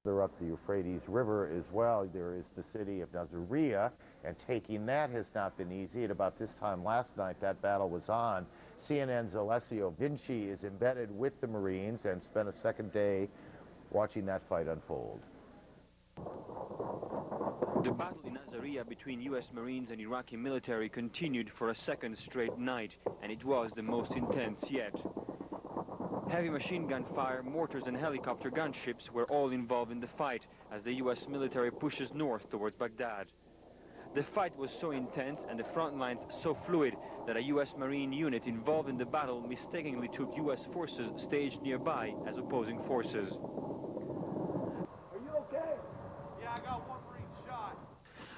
They're up the Euphrates River as well. There is the city of Nasiriyah, and taking that has not been easy. At about this time last night, that battle was on. CNN's Alessio Vinci is embedded with the Marines and spent a second day watching that fight unfold. The battle in Nasiriyah between U.S. Marines and Iraqi military continued for a second straight night, and it was the most intense yet. Heavy machine gun fire, mortars and helicopter gunships were all involved in the fight as the U.S. military pushes north towards Baghdad. The fight was so intense and the front lines so fluid that a U.S. Marine unit involved in the battle mistakenly took U.S. forces staged nearby as opposing forces. Are you okay? Yeah, I got one Marine shot.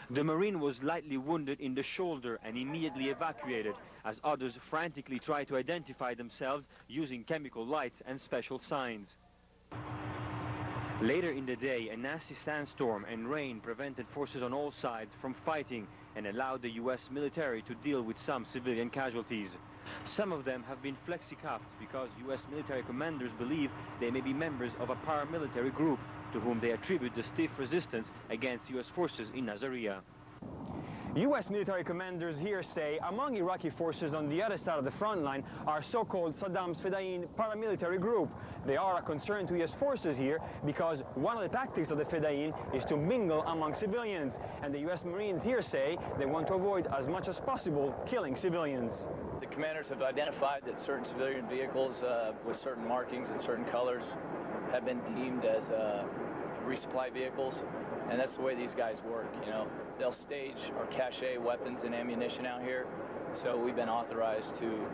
The Marine was lightly wounded in the shoulder and immediately evacuated as others frantically tried to identify themselves using chemical lights and special signs. Later in the day, a nasty sandstorm and rain prevented forces on all sides from fighting and allowed the U.S. military to deal with some civilian casualties. Some of them have been flexi-cuffed because U.S. military commanders believe they may be members of a paramilitary group to whom they attribute the stiff resistance against U.S. forces in Nasiriyah. U.S. military commanders here say among Iraqi forces on the other side of the front line are so-called Saddam's Fedayeen paramilitary group. They are a concern to U.S. forces here because one of the tactics of the Fedayeen is to mingle among civilians. And the U.S. Marines here say they want to avoid as much as possible killing civilians. The commanders have identified that certain civilian vehicles with certain markings and certain colors have been deemed as resupply vehicles. And that's the way these guys work, you know. They'll stage or cache weapons and ammunition out here, so we've been authorized to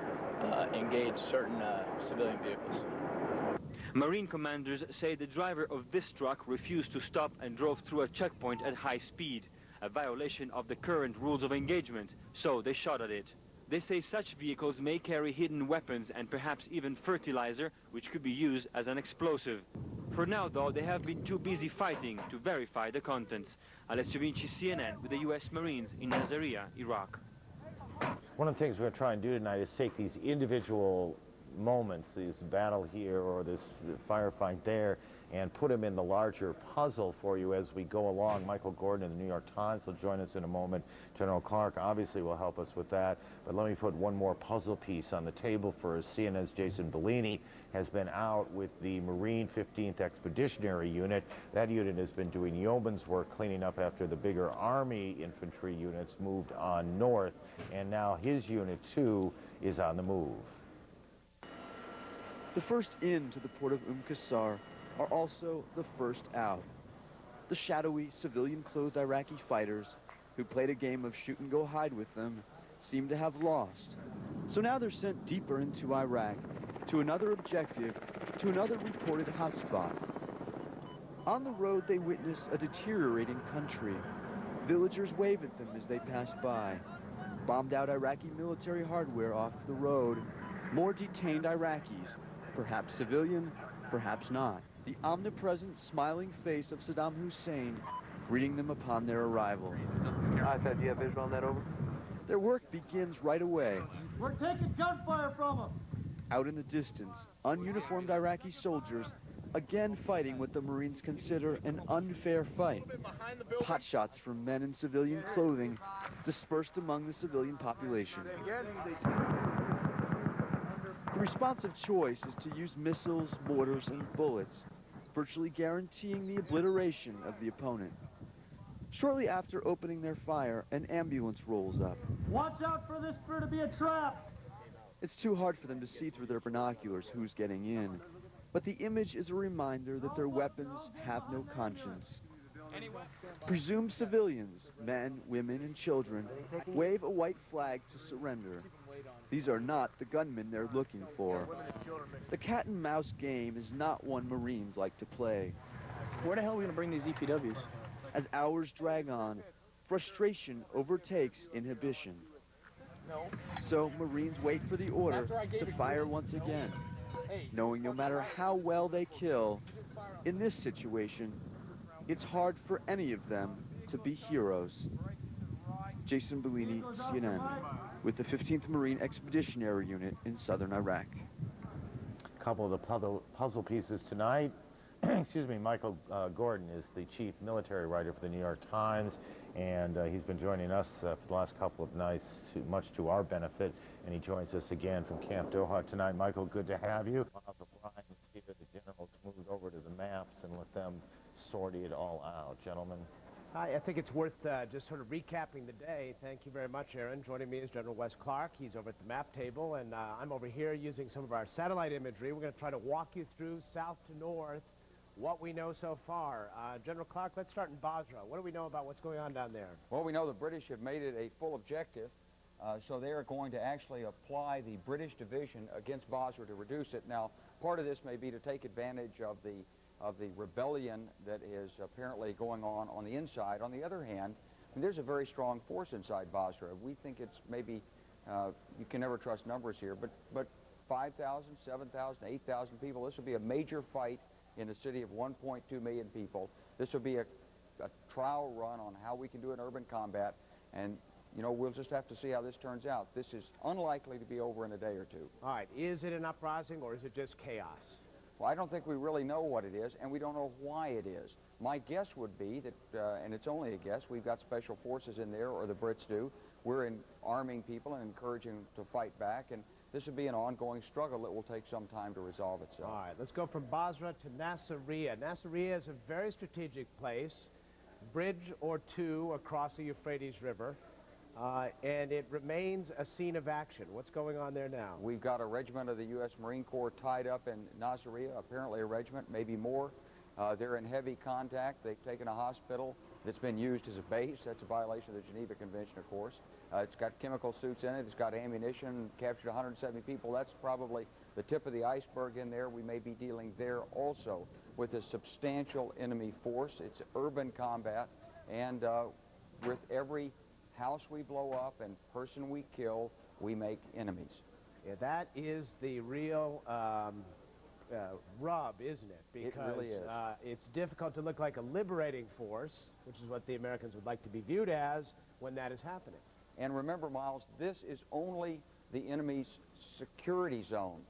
engage certain civilian vehicles. Marine commanders say the driver of this truck refused to stop and drove through a checkpoint at high speed, a violation of the current rules of engagement, so they shot at it. They say such vehicles may carry hidden weapons and perhaps even fertilizer, which could be used as an explosive. For now, though, they have been too busy fighting to verify the contents. Alessio Vinci, CNN, with the U.S. Marines in Nasiriyah, Iraq. One of the things we're going to try and do tonight is take these individual moments, this battle here or this firefight there, and put them in the larger puzzle for you as we go along. Michael Gordon of the New York Times will join us in a moment. General Clark obviously will help us with that. But let me put one more puzzle piece on the table for us. CNN's Jason Bellini has been out with the Marine 15th Expeditionary Unit. That unit has been doing yeoman's work cleaning up after the bigger Army infantry units moved on north. And now his unit, too, is on the move. The first in to the port of Qasr are also the first out. The shadowy, civilian-clothed Iraqi fighters who played a game of shoot-and-go-hide with them seem to have lost. So now they're sent deeper into Iraq, to another objective, to another reported hotspot. On the road, they witness a deteriorating country. Villagers wave at them as they pass by. Bombed-out Iraqi military hardware off the road. More detained Iraqis, perhaps civilian, perhaps not. The omnipresent, smiling face of Saddam Hussein greeting them upon their arrival. Do you have visual on that, over? Their work begins right away. We're taking gunfire from them. Out in the distance, ununiformed Iraqi soldiers again fighting what the Marines consider an unfair fight. Potshots from men in civilian clothing dispersed among the civilian population. The responsive choice is to use missiles, mortars, and bullets, virtually guaranteeing the obliteration of the opponent. Shortly after opening their fire, an ambulance rolls up. Watch out for this to be a trap. It's too hard for them to see through their binoculars who's getting in, but the image is a reminder that their weapons have no conscience. Presumed civilians, men, women, and children, wave a white flag to surrender. These are not the gunmen they're looking for. The cat-and-mouse game is not one Marines like to play. Where the hell are we going to bring these EPWs? As hours drag on, frustration overtakes inhibition. So Marines wait for the order to fire once again, knowing no matter how well they kill, in this situation, it's hard for any of them to be heroes. Jason Bellini, CNN, with the 15th Marine Expeditionary Unit in southern Iraq. A couple of the puzzle pieces tonight. excuse me, Michael Gordon is the chief military writer for the New York Times, and he's been joining us for the last couple of nights, much to our benefit, and he joins us again from Camp Doha tonight. Michael, good to have you. Miles O'Brien is here. The general's moved over to the maps and let them sort it all out. Gentlemen. Hi, I think it's worth just sort of recapping the day. Thank you very much, Aaron. Joining me is General Wes Clark. He's over at the map table, and I'm over here using some of our satellite imagery. We're going to try to walk you through south to north what we know so far. General Clark, let's start in Basra. What do we know about what's going on down there? Well, we know the British have made it a full objective, so they are going to actually apply the British division against Basra to reduce it. Now, part of this may be to take advantage of the rebellion that is apparently going on the inside. On the other hand, I mean, there's a very strong force inside Basra. We think it's maybe, you can never trust numbers here, but 5,000, 7,000, 8,000 people. This will be a major fight in a city of 1.2 million people. This will be a trial run on how we can do an urban combat, and you know, we'll just have to see how this turns out. This is unlikely to be over in a day or two. All right, is it an uprising or is it just chaos? Well, I don't think we really know what it is, and we don't know why it is. My guess would be that, and it's only a guess, we've got special forces in there, or the Brits do. We're arming people and encouraging them to fight back, and this would be an ongoing struggle that will take some time to resolve itself. All right, let's go from Basra to Nasiriyah. Nasiriyah is a very strategic place, bridge or two across the Euphrates River. And it remains a scene of action. What's going on there now? We've got a regiment of the U.S. Marine Corps tied up in Nasiriyah, apparently a regiment, maybe more. They're in heavy contact. They've taken a hospital that's been used as a base. That's a violation of the Geneva Convention, of course. It's got chemical suits in it. It's got ammunition, captured 170 people. That's probably the tip of the iceberg in there. We may be dealing there also with a substantial enemy force. It's urban combat, and with every house we blow up and person we kill, we make enemies. Yeah, that is the real rub, isn't it? Because it really is. It's difficult to look like a liberating force, which is what the Americans would like to be viewed as when that is happening. And remember, Miles, this is only the enemy's security zone.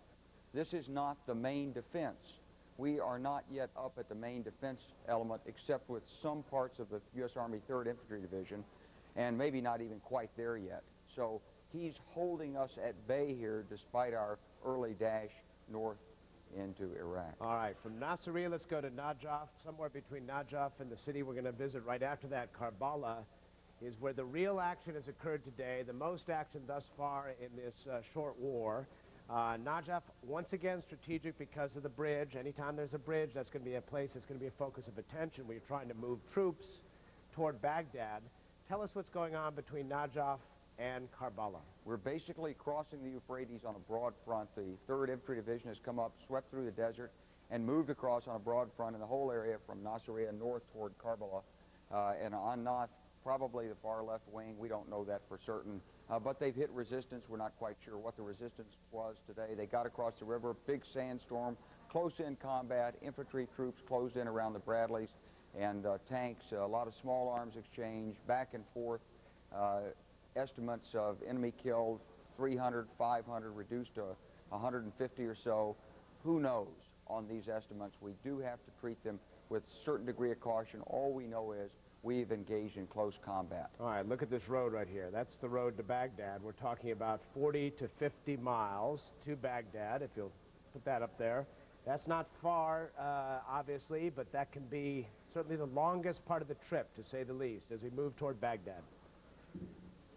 This is not the main defense. We are not yet up at the main defense element, except with some parts of the U.S. Army 3rd Infantry Division, and maybe not even quite there yet. So he's holding us at bay here despite our early dash north into Iraq. All right, from Nasiriyah, let's go to Najaf. Somewhere between Najaf and the city we're going to visit right after that, Karbala, is where the real action has occurred today, the most action thus far in this short war. Najaf, once again, strategic because of the bridge. Anytime there's a bridge, that's going to be a place that's going to be a focus of attention when you're trying to move troops toward Baghdad. Tell us what's going on between Najaf and Karbala. We're basically crossing the Euphrates on a broad front. The 3rd Infantry Division has come up, swept through the desert, and moved across on a broad front in the whole area from Nasiriyah north toward Karbala. And on not probably the far left wing, we don't know that for certain. But they've hit resistance. We're not quite sure what the resistance was today. They got across the river, big sandstorm, close-in combat, infantry troops closed in around the Bradleys, and tanks, a lot of small arms exchange, back and forth. Estimates of enemy killed, 300, 500, reduced to 150 or so. Who knows on these estimates? We do have to treat them with a certain degree of caution. All we know is we've engaged in close combat. All right, look at this road right here. That's the road to Baghdad. We're talking about 40 to 50 miles to Baghdad, if you'll put that up there. That's not far, obviously, but that can be certainly the longest part of the trip, to say the least, as we move toward Baghdad.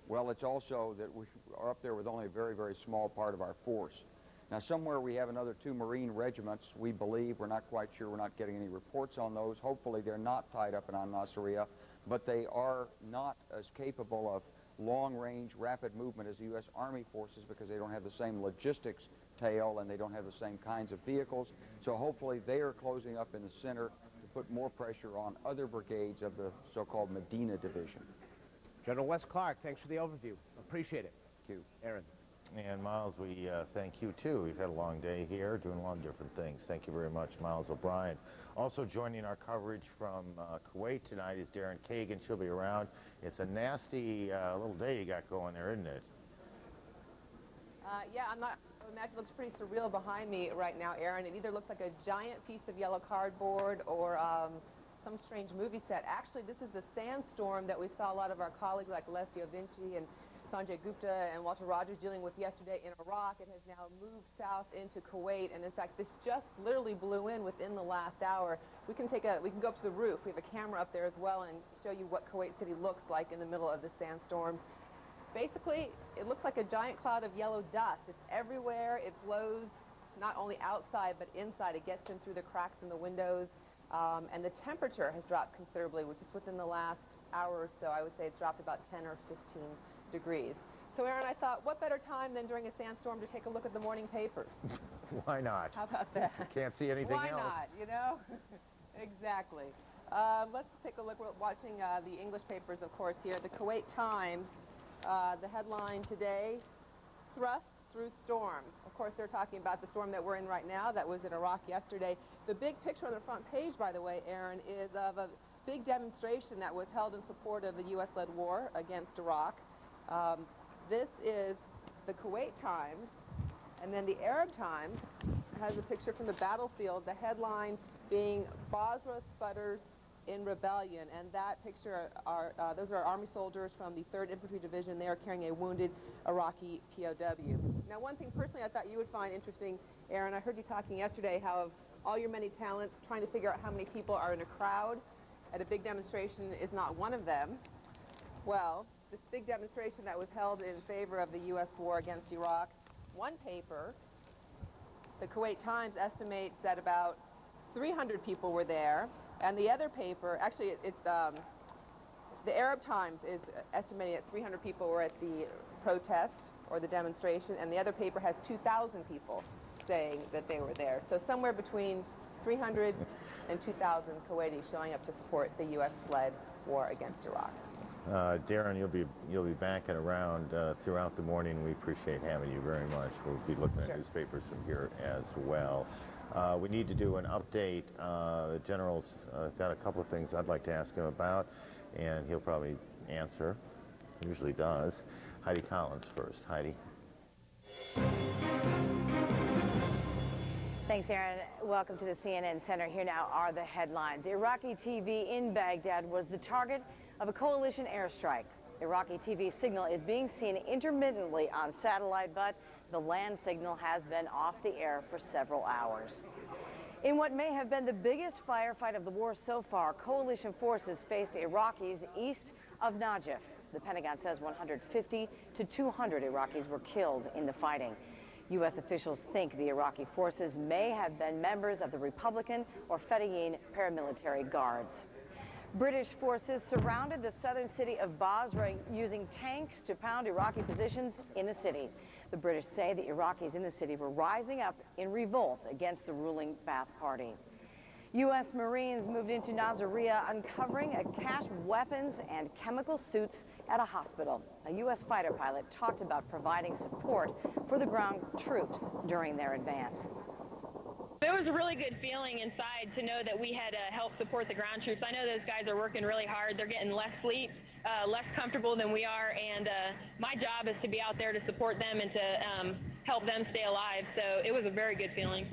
Well, it's also that we are up there with only a very, very small part of our force. Now, somewhere we have another 2 Marine regiments, we believe. We're not quite sure. We're not getting any reports on those. Hopefully, they're not tied up in Nasiriyah, but they are not as capable of long-range, rapid movement as the U.S. Army forces because they don't have the same logistics tail and they don't have the same kinds of vehicles. So hopefully, they are closing up in the center to put more pressure on other brigades of the so-called Medina Division. General Wes Clark, thanks for the overview. Appreciate it. Thank you. Aaron. And Miles, we thank you too. We've had a long day here doing a lot of different things. Thank you very much, Miles O'Brien. Also joining our coverage from Kuwait tonight is Darren Kagan. She'll be around. It's a nasty little day you got going there, isn't it? Yeah, I imagine it looks pretty surreal behind me right now, Aaron. It either looks like a giant piece of yellow cardboard or some strange movie set. Actually, this is the sandstorm that we saw a lot of our colleagues like Alessio Vinci and Sanjay Gupta and Walter Rogers dealing with yesterday in Iraq. It has now moved south into Kuwait, and in fact, this just literally blew in within the last hour. We can go up to the roof. We have a camera up there as well and show you what Kuwait City looks like in the middle of the sandstorm. Basically, it looks like a giant cloud of yellow dust. It's everywhere. It blows not only outside but inside. It gets in through the cracks in the windows. And the temperature has dropped considerably, just within the last hour or so. I would say it's dropped about 10 or 15 degrees. So, Aaron, I thought, what better time than during a sandstorm to take a look at the morning papers? Why not? How about that? You can't see anything else. Why not, you know? Exactly. Let's take a look. We're watching the English papers, of course, here. The Kuwait Times, the headline today, thrust through storm. Of course, they're talking about the storm that we're in right now that was in Iraq yesterday. The big picture on the front page, by the way, Aaron, is of a big demonstration that was held in support of the U.S.-led war against Iraq. This is the Kuwait Times, and then the Arab Times has a picture from the battlefield, the headline being Basra sputters in rebellion, and that picture those are Army soldiers from the 3rd Infantry Division. They are carrying a wounded Iraqi POW. Now, one thing personally I thought you would find interesting, Aaron, I heard you talking yesterday how of all your many talents, trying to figure out how many people are in a crowd at a big demonstration is not one of them. Well, this big demonstration that was held in favor of the U.S. war against Iraq, one paper, the Kuwait Times, estimates that about 300 people were there, and the other paper, actually it's the Arab Times is estimating that 300 people were at the protest or the demonstration, and the other paper has 2,000 people saying that they were there. So somewhere between 300 and 2,000 Kuwaitis showing up to support the U.S.-led war against Iraq. Darren, you'll be back and around throughout the morning. We appreciate having you very much. We'll be looking at newspapers from here as well. We need to do an update. The General's got a couple of things I'd like to ask him about, and he'll probably answer. He usually does. Heidi Collins first. Heidi. Thanks, Aaron. Welcome to the CNN Center. Here now are the headlines. Iraqi TV in Baghdad was the target of a coalition airstrike. Iraqi TV signal is being seen intermittently on satellite, but the land signal has been off the air for several hours. In what may have been the biggest firefight of the war so far, coalition forces faced Iraqis east of Najaf. The Pentagon says 150 to 200 Iraqis were killed in the fighting. U.S. officials think the Iraqi forces may have been members of the Republican or Fedayeen paramilitary guards. British forces surrounded the southern city of Basra using tanks to pound Iraqi positions in the city. The British say the Iraqis in the city were rising up in revolt against the ruling Ba'ath Party. U.S. Marines moved into Nasiriyah, uncovering a cache of weapons and chemical suits at a hospital. A U.S. fighter pilot talked about providing support for the ground troops during their advance. It was a really good feeling inside to know that we had helped support the ground troops. I know those guys are working really hard. They're getting less sleep, less comfortable than we are, and my job is to be out there to support them and to help them stay alive. So it was a very good feeling.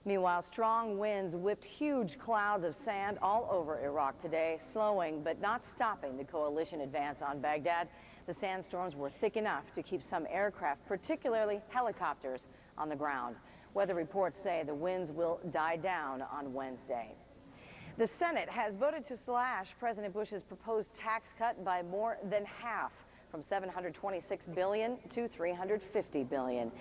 Meanwhile, strong winds whipped huge clouds of sand all over Iraq today, slowing but not stopping the coalition advance on Baghdad. The sandstorms were thick enough to keep some aircraft, particularly helicopters, on the ground. Weather reports say the winds will die down on Wednesday. The Senate has voted to slash President Bush's proposed tax cut by more than half, from $726 billion to $350 billion.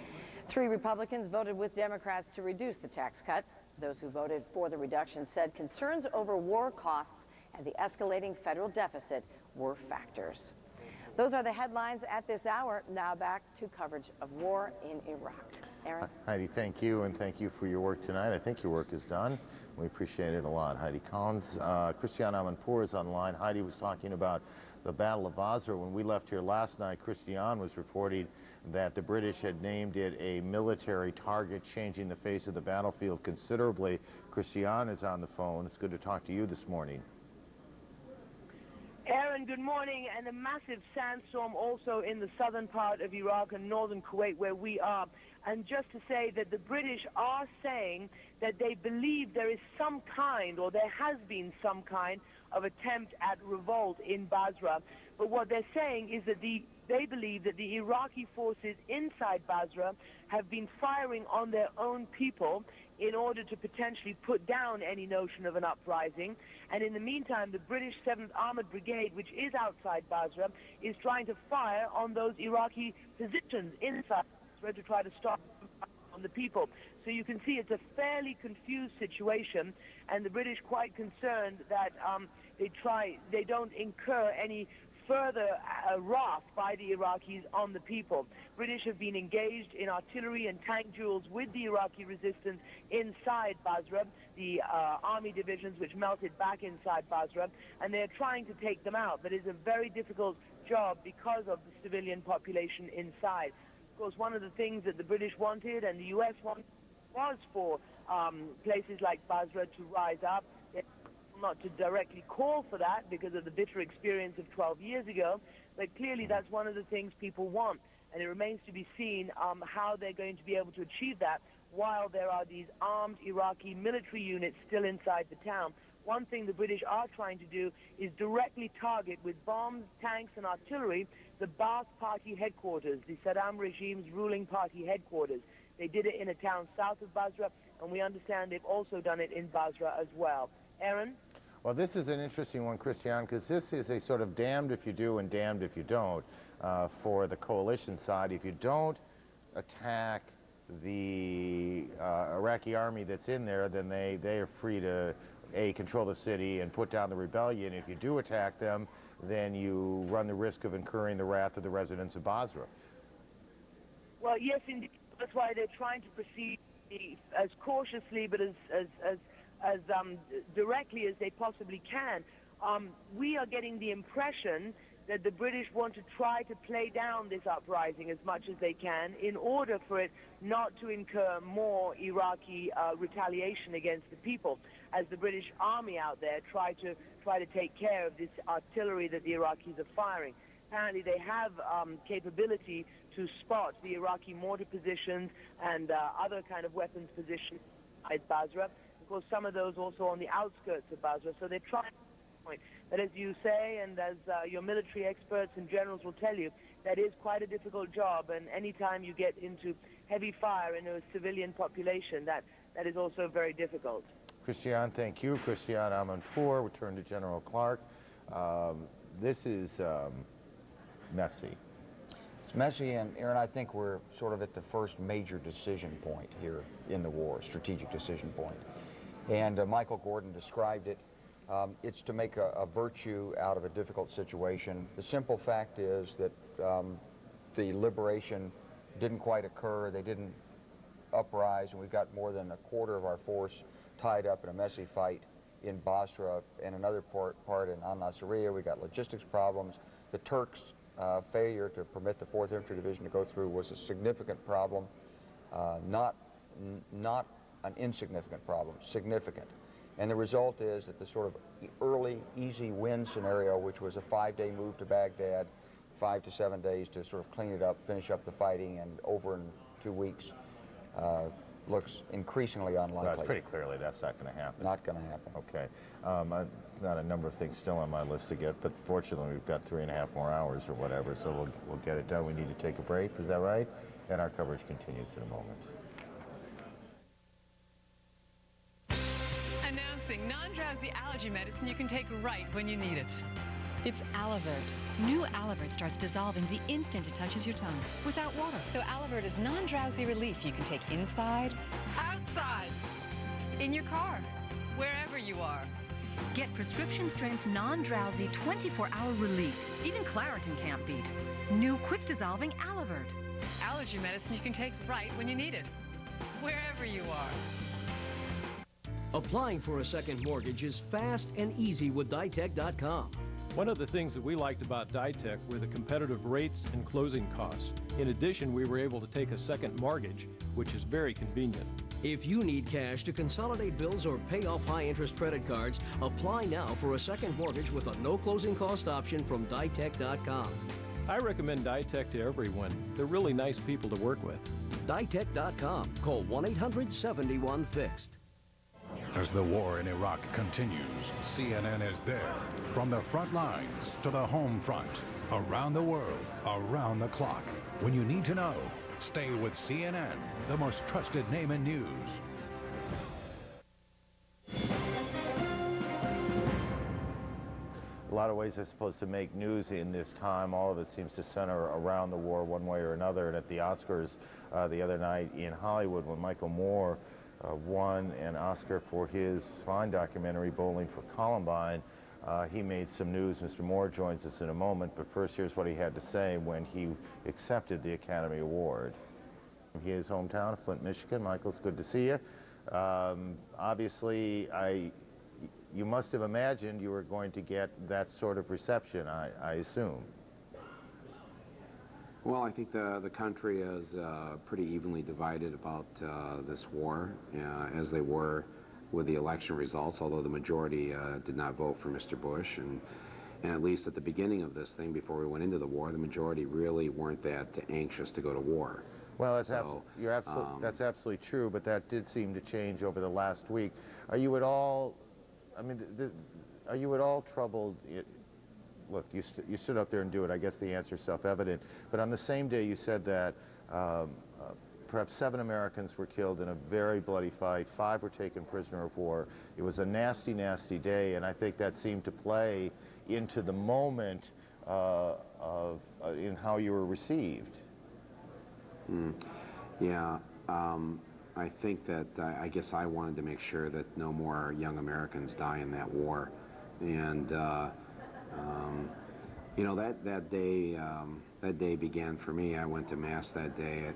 3 Republicans voted with Democrats to reduce the tax cut. Those who voted for the reduction said concerns over war costs and the escalating federal deficit were factors. Those are the headlines at this hour. Now back to coverage of war in Iraq. Aaron? Heidi, thank you, and thank you for your work tonight. I think your work is done. We appreciate it a lot. Heidi Collins. Christiane Amanpour is online. Heidi was talking about the Battle of Basra. When we left here last night, Christiane was reporting that the British had named it a military target, changing the face of the battlefield considerably. Christiane is on the phone. It's good to talk to you this morning. Aaron, good morning. And a massive sandstorm also in the southern part of Iraq and northern Kuwait where we are. And just to say that the British are saying that they believe there is some kind, or there has been some kind, of attempt at revolt in Basra. But what they're saying is that they believe that the Iraqi forces inside Basra have been firing on their own people in order to potentially put down any notion of an uprising. And in the meantime, the British 7th Armored Brigade, which is outside Basra, is trying to fire on those Iraqi positions inside Basra to try to stop on the people. So you can see it's a fairly confused situation, and the British quite concerned that they don't incur any further wrath by the Iraqis on the people. British have been engaged in artillery and tank duels with the Iraqi resistance inside Basra, the army divisions which melted back inside Basra, and they're trying to take them out. But it's a very difficult job because of the civilian population inside. Of course, one of the things that the British wanted and the U.S. wanted was for places like Basra to rise up. Not to directly call for that because of the bitter experience of 12 years ago, but clearly that's one of the things people want, and it remains to be seen how they're going to be able to achieve that while there are these armed Iraqi military units still inside the town. One thing the British are trying to do is directly target with bombs, tanks, and artillery the Ba'ath Party headquarters, the Saddam regime's ruling party headquarters. They did it in a town south of Basra, and we understand they've also done it in Basra as well. Aaron? Well, this is an interesting one, Christian, because this is a sort of damned if you do and damned if you don't for the coalition side. If you don't attack the Iraqi army that's in there, then they are free to, A, control the city and put down the rebellion. If you do attack them, then you run the risk of incurring the wrath of the residents of Basra. Well, yes, indeed. That's why they're trying to proceed as cautiously but as directly as they possibly can. We are getting the impression that the British want to try to play down this uprising as much as they can in order for it not to incur more Iraqi retaliation against the people, as the British army out there try to take care of this artillery that the Iraqis are firing. Apparently they have capability to spot the Iraqi mortar positions and other kind of weapons positions at Basra. Of course, some of those also on the outskirts of Basra. So they're trying to point. But as you say, and as your military experts and generals will tell you, that is quite a difficult job. And anytime you get into heavy fire in a civilian population, that is also very difficult. Christian, thank you. Christian Amanpour, we turn to General Clark. This is messy. It's messy, and Aaron, I think we're sort of at the first major decision point here in the war, strategic decision point. And Michael Gordon described it. It's to make a virtue out of a difficult situation. The simple fact is that the liberation didn't quite occur. They didn't uprise, and we've got more than a quarter of our force tied up in a messy fight in Basra and another part in Nasiriyah. We got logistics problems. The Turks' failure to permit the 4th Infantry Division to go through was a significant problem, not an insignificant problem, significant. And the result is that the sort of early, easy win scenario, which was a 5-day move to Baghdad, 5 to 7 days to sort of clean it up, finish up the fighting, and over in 2 weeks, looks increasingly unlikely. Well, pretty clearly that's not going to happen. Not going to happen. Okay. I've got a number of things still on my list to get, but fortunately we've got 3.5 more hours or whatever, so we'll get it done. We need to take a break, is that right? And our coverage continues in a moment. Announcing non-drowsy allergy medicine you can take right when you need it. It's Alavert. New Alavert starts dissolving the instant it touches your tongue, without water. So Alavert is non-drowsy relief you can take inside, outside, in your car, wherever you are. Get prescription-strength, non-drowsy, 24-hour relief. Even Claritin can't beat. New quick-dissolving Alavert. Allergy medicine you can take right when you need it, wherever you are. Applying for a second mortgage is fast and easy with Ditech.com. One of the things that we liked about Ditech were the competitive rates and closing costs. In addition, we were able to take a second mortgage, which is very convenient. If you need cash to consolidate bills or pay off high-interest credit cards, apply now for a second mortgage with a no closing cost option from ditech.com. I recommend Ditech to everyone. They're really nice people to work with. Ditech.com. Call 1-800-71-FIXED. As the war in Iraq continues, CNN is there. From the front lines to the home front, around the world, around the clock. When you need to know, stay with CNN, the most trusted name in news. A lot of ways, I suppose, to make news in this time. All of it seems to center around the war one way or another. And at the Oscars the other night in Hollywood, when Michael Moore won an Oscar for his fine documentary, Bowling for Columbine, he made some news. Mr. Moore joins us in a moment, but first here's what he had to say when he accepted the Academy Award. His hometown, Flint, Michigan. Michael, it's good to see you. Obviously, you must have imagined you were going to get that sort of reception, I assume. Well, I think the country is pretty evenly divided about this war, as they were with the election results, although the majority did not vote for Mr. Bush. And at least at the beginning of this thing, before we went into the war, the majority really weren't that anxious to go to war. Well, that's absolutely true, but that did seem to change over the last week. Are you at all, are you at all troubled? Look, you stood up there and do it. I guess the answer is self-evident. But on the same day, you said that perhaps 7 Americans were killed in a very bloody fight. 5 were taken prisoner of war. It was a nasty, nasty day, and I think that seemed to play into the moment in how you were received. Yeah, I think that I guess I wanted to make sure that no more young Americans die in that war, and you know, that day began for me. I went to Mass that day at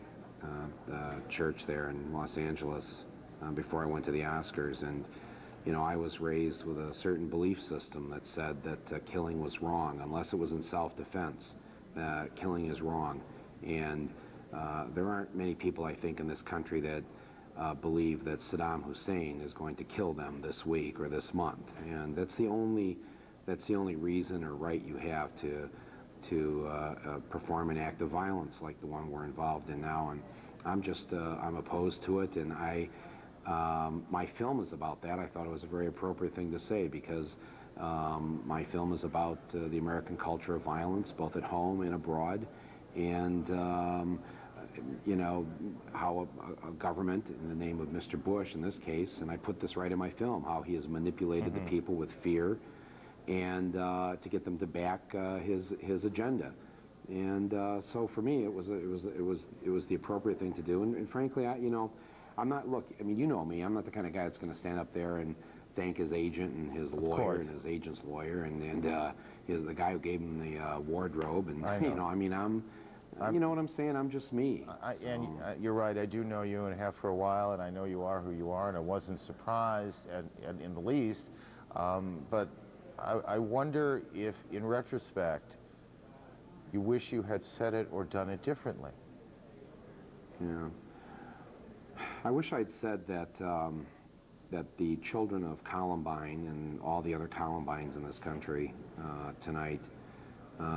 the church there in Los Angeles before I went to the Oscars, and you know, I was raised with a certain belief system that said that killing was wrong unless it was in self-defense. Killing is wrong, and there aren't many people, I think, in this country that believe that Saddam Hussein is going to kill them this week or this month, and that's the only reason or right you have to perform an act of violence like the one we're involved in now. And I'm opposed to it, and my film is about that. I thought it was a very appropriate thing to say, because my film is about the American culture of violence, both at home and abroad, and you know, how a government, in the name of Mr. Bush in this case, and I put this right in my film, how he has manipulated the people with fear and to get them to back his agenda. And so for me, it was the appropriate thing to do. And frankly, you know, I'm not, look, I mean, you know me, I'm not the kind of guy that's going to stand up there and thank his agent and his lawyer and his agent's lawyer and the guy who gave him the wardrobe. And you know, I mean, you know what I'm saying? I'm just me. And you're right. I do know you and have for a while, and I know you are who you are, and I wasn't surprised in the least. But I wonder if, in retrospect, you wish you had said it or done it differently. Yeah. I wish I'd said that that the children of Columbine and all the other Columbines in this country tonight,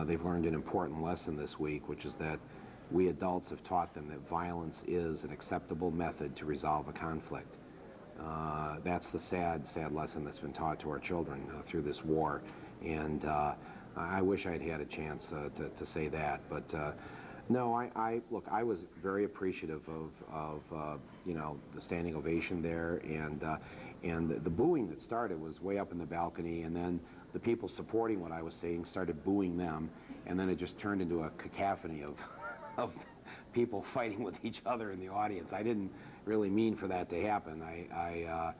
they've learned an important lesson this week, which is that we adults have taught them that violence is an acceptable method to resolve a conflict. That's the sad, sad lesson that's been taught to our children through this war, and I wish I'd had a chance to say that, but no, look, I was very appreciative of you know, the standing ovation there, and the booing that started was way up in the balcony, and then the people supporting what I was saying started booing them, and then it just turned into a cacophony of people fighting with each other in the audience. I didn't really mean for that to happen. I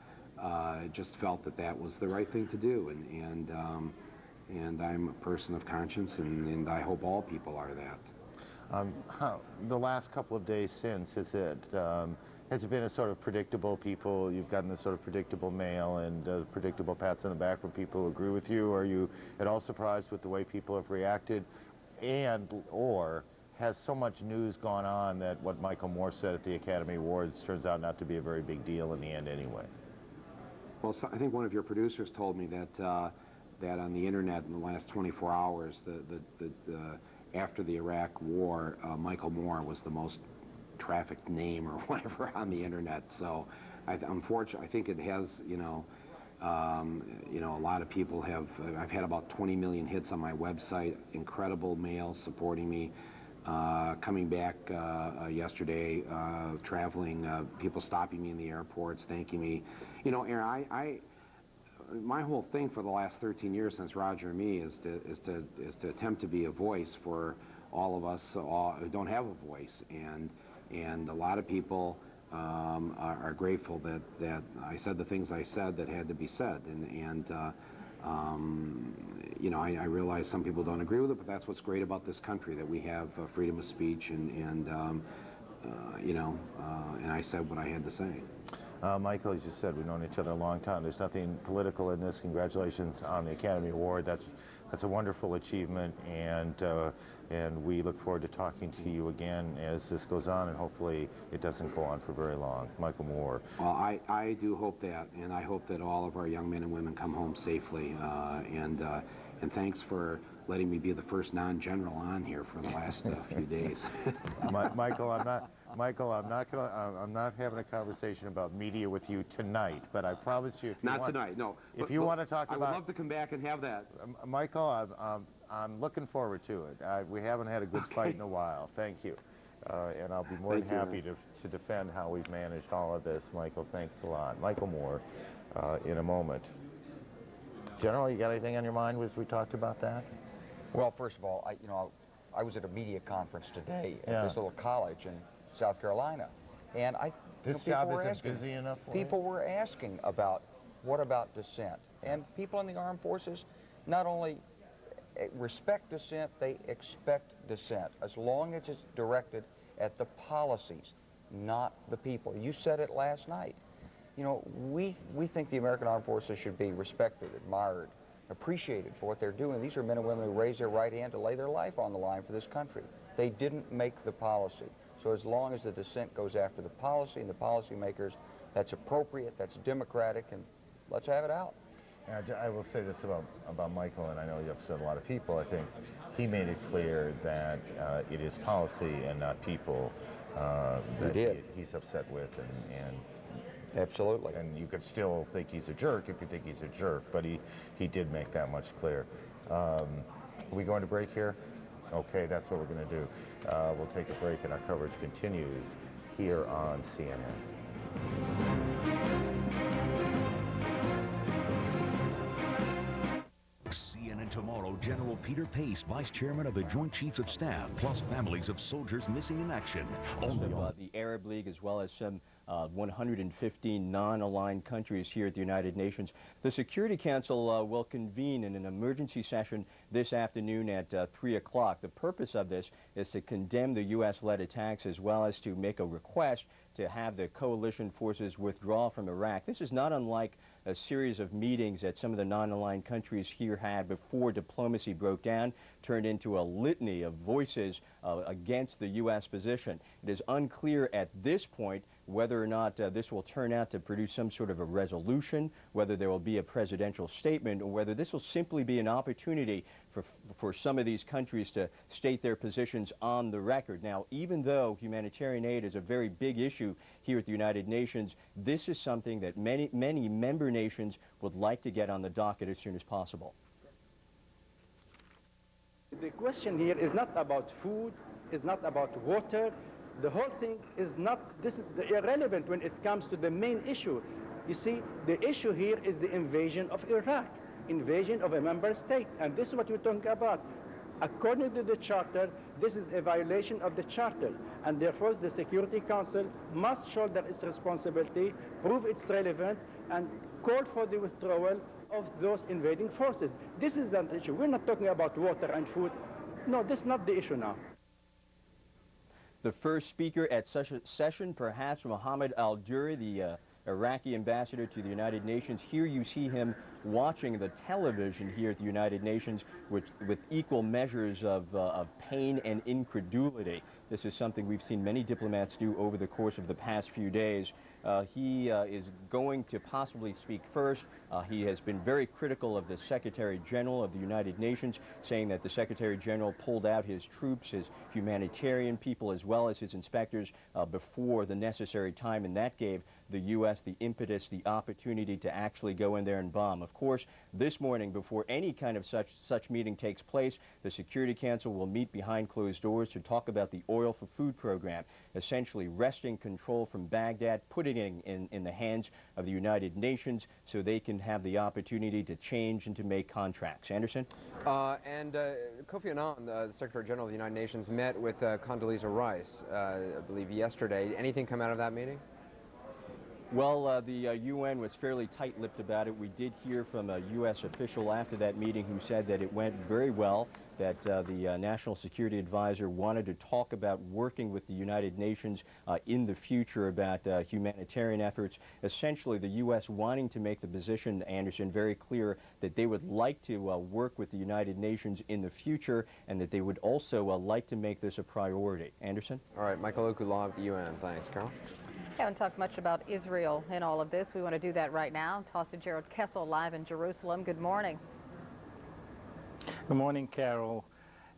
just felt that that was the right thing to do, and I'm a person of conscience, and I hope all people are that. The last couple of days since, has it been a sort of predictable people, you've gotten this sort of predictable mail and predictable pats on the back from people who agree with you? Are you at all surprised with the way people have reacted, or has so much news gone on that what Michael Moore said at the Academy Awards turns out not to be a very big deal in the end anyway? Well, so I think one of your producers told me that that on the internet in the last 24 hours, after the Iraq War, Michael Moore was the most trafficked name or whatever on the internet. So, unfortunately, I think it has, you know, a lot of people have. I've had about 20 million hits on my website. Incredible mail supporting me. Coming back yesterday, traveling, people stopping me in the airports, thanking me. You know, Aaron, my whole thing for the last 13 years since Roger and me is to attempt to be a voice for all of us who don't have a voice, and a lot of people are grateful that I said the things I said that had to be said, and you know, I realize some people don't agree with it, but that's what's great about this country, that we have freedom of speech, and you know, and I said what I had to say. Michael, as you said, we've known each other a long time. There's nothing political in this. Congratulations on the Academy Award. That's a wonderful achievement, and we look forward to talking to you again as this goes on, and hopefully it doesn't go on for very long. Michael Moore. Well, I do hope that, and I hope that all of our young men and women come home safely, and thanks for letting me be the first non-general on here for the last few days. Michael, I'm not having a conversation about media with you tonight, but I promise you, Not tonight, no. If you want to talk about, I would love to come back and have that. Michael, I'm looking forward to it. We haven't had a good fight in a while. Thank you, and I'll be more than happy to defend how we've managed all of this. Michael, thanks a lot. Michael Moore, in a moment. General, you got anything on your mind as we talked about that? Well, first of all, I was at a media conference today at this little college in South Carolina, and this job isn't busy enough for people were asking about what about dissent, and people in the armed forces not only respect dissent, they expect dissent, as long as it's directed at the policies, not the people. You said it last night. You know, we think the American Armed Forces should be respected, admired, appreciated for what they're doing. These are men and women who raise their right hand to lay their life on the line for this country. They didn't make the policy. So as long as the dissent goes after the policy and the policymakers, that's appropriate, that's democratic, and let's have it out. I will say this about Michael, and I know you upset a lot of people. I think he made it clear that it is policy and not people that he's upset with, and absolutely. And you could still think he's a jerk if you think he's a jerk, but he did make that much clear. Are we going to break here? Okay, that's what we're going to do. We'll take a break, and our coverage continues here on CNN. CNN Tomorrow, General Peter Pace, Vice Chairman of the Joint Chiefs of Staff, plus families of soldiers missing in action. Only on the Arab League, as well as some 115 non-aligned countries here at the United Nations. The Security Council will convene in an emergency session this afternoon at 3 o'clock. The purpose of this is to condemn the U.S.-led attacks, as well as to make a request to have the coalition forces withdraw from Iraq. This is not unlike a series of meetings that some of the non-aligned countries here had before diplomacy broke down, turned into a litany of voices against the U.S. position. It is unclear at this point whether or not this will turn out to produce some sort of a resolution, whether there will be a presidential statement, or whether this will simply be an opportunity for some of these countries to state their positions on the record. Now, even though humanitarian aid is a very big issue here at the United Nations, this is something that many member nations would like to get on the docket as soon as possible. The question here is not about food, it's not about water. The whole thing is not, this is irrelevant when it comes to the main issue. You see, the issue here is the invasion of Iraq, invasion of a member state, and this is what we're talking about. According to the Charter, this is a violation of the Charter, and therefore the Security Council must shoulder its responsibility, prove it's relevant, and call for the withdrawal of those invading forces. This is the issue. We're not talking about water and food. No, this is not the issue now. The first speaker at such a session, perhaps Mohammed al-Duri, the Iraqi ambassador to the United Nations. Here you see him watching the television here at the United Nations with equal measures of pain and incredulity. This is something we've seen many diplomats do over the course of the past few days. He is going to possibly speak first. He has been very critical of the Secretary General of the United Nations, saying that the Secretary General pulled out his troops, his humanitarian people, as well as his inspectors before the necessary time, and that gave the U.S. the impetus, the opportunity to actually go in there and bomb. Of course, this morning, before any kind of such meeting takes place, the Security Council will meet behind closed doors to talk about the oil for food program, essentially wresting control from Baghdad, putting it in the hands of the United Nations so they can have the opportunity to change and to make contracts. Anderson? Kofi Annan, the Secretary General of the United Nations, met with Condoleezza Rice, I believe yesterday. Anything come out of that meeting? Well, the UN was fairly tight-lipped about it. We did hear from a U.S. official after that meeting who said that it went very well, that the National Security Advisor wanted to talk about working with the United Nations in the future about humanitarian efforts. Essentially, the U.S. wanting to make the position, Anderson, very clear that they would like to work with the United Nations in the future and that they would also like to make this a priority. Anderson? All right, Michael Okulah of the UN. Thanks, Carol. Haven't talked much about Israel in all of this. We want to do that right now. Toss to Gerald Kessel live in Jerusalem. Good morning. Good morning, Carol.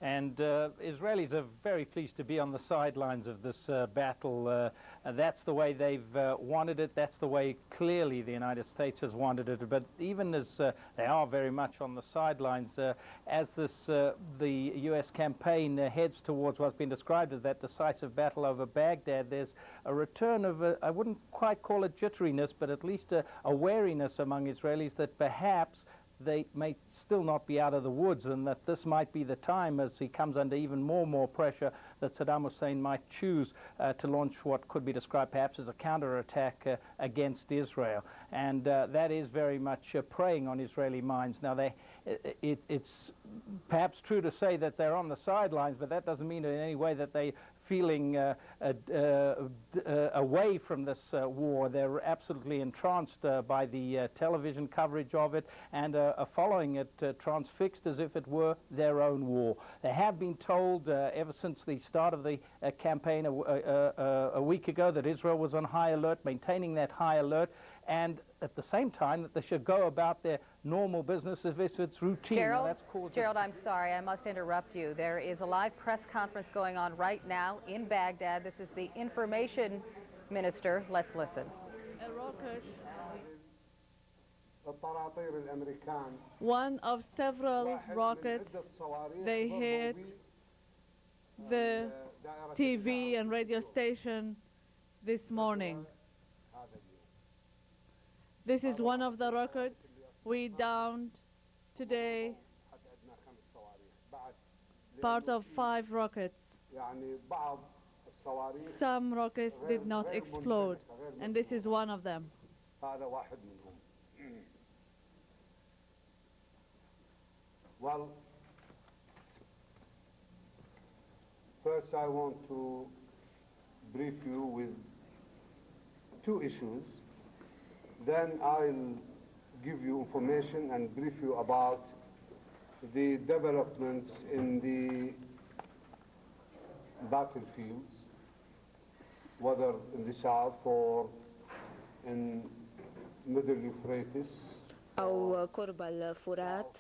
And Israelis are very pleased to be on the sidelines of this battle. That's the way they've wanted it. That's the way clearly the United States has wanted it. But even as they are very much on the sidelines, as the U.S. campaign heads towards what's been described as that decisive battle over Baghdad, there's a return of, I wouldn't quite call it jitteriness, but at least a wariness among Israelis that perhaps they may still not be out of the woods, and that this might be the time, as he comes under even more pressure, that Saddam Hussein might choose to launch what could be described perhaps as a counterattack against Israel. And that is very much preying on Israeli minds. Now, it's perhaps true to say that they're on the sidelines, but that doesn't mean in any way that they feeling away from this war. They're absolutely entranced by the television coverage of it and are following it transfixed as if it were their own war. They have been told ever since the start of the campaign a week ago that Israel was on high alert, maintaining that high alert, and at the same time that they should go about their normal business as if it's routine. Gerald, I'm sorry, I must interrupt you. There is a live press conference going on right now in Baghdad. This is the information minister. Let's listen. One of several rockets, they hit the TV and radio station this morning. This is one of the rockets we downed today, part of 5 rockets. Some rockets did not explode, and this is one of them. Well, first I want to brief you with 2 issues. Then I'll give you information and brief you about the developments in the battlefields, whether in the south or in middle Euphrates أو قرب الفرات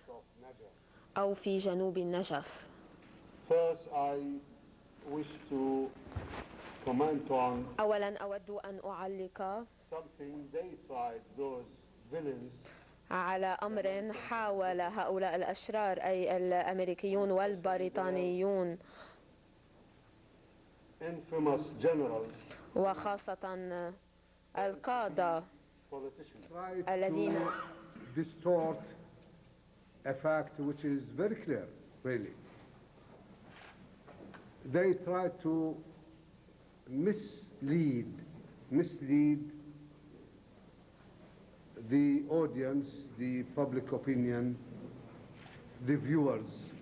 أو في جنوب النجف. First, I wish to comment on أولاً أود أن أعلق something they tried, those villains, على أمر حاول هؤلاء الأشرار أي الأمريكيون والبريطانيون infamous generals, وخاصة القادة الذين distort a fact which is very clear, really. They try to mislead the audience, the public opinion, the viewers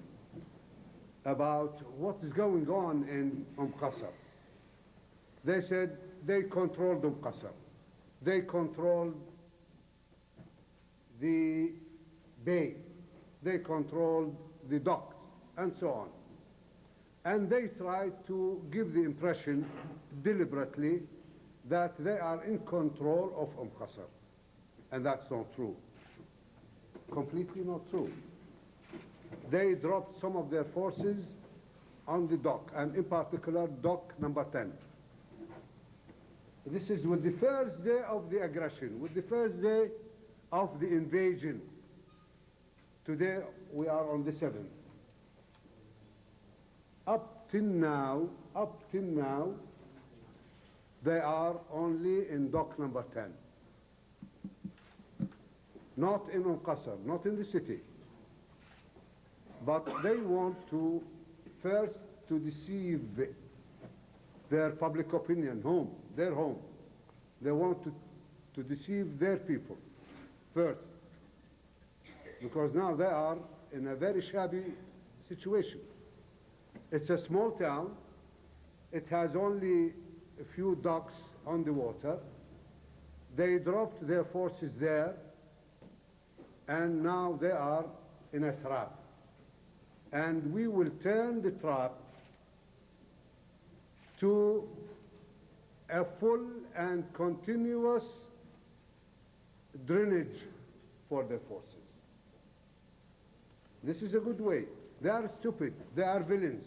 about what is going on in Qasr. They said they controlled Qasr. They controlled the bay. They controlled the docks and so on. And they tried to give the impression deliberately that they are in control of Qasr. And that's not true. Completely not true. They dropped some of their forces on the dock, and in particular dock number 10. This is with the first day of the aggression, with the first day of the invasion. Today we are on the 7th. Up till now, they are only in dock number 10. Not in Qasr, not in the city. But they want to first to deceive their public opinion, their home. They want to deceive their people first. Because now they are in a very shabby situation. It's a small town. It has only a few docks on the water. They dropped their forces there, and now they are in a trap. And we will turn the trap to a full and continuous drainage for their forces. This is a good way. They are stupid. They are villains.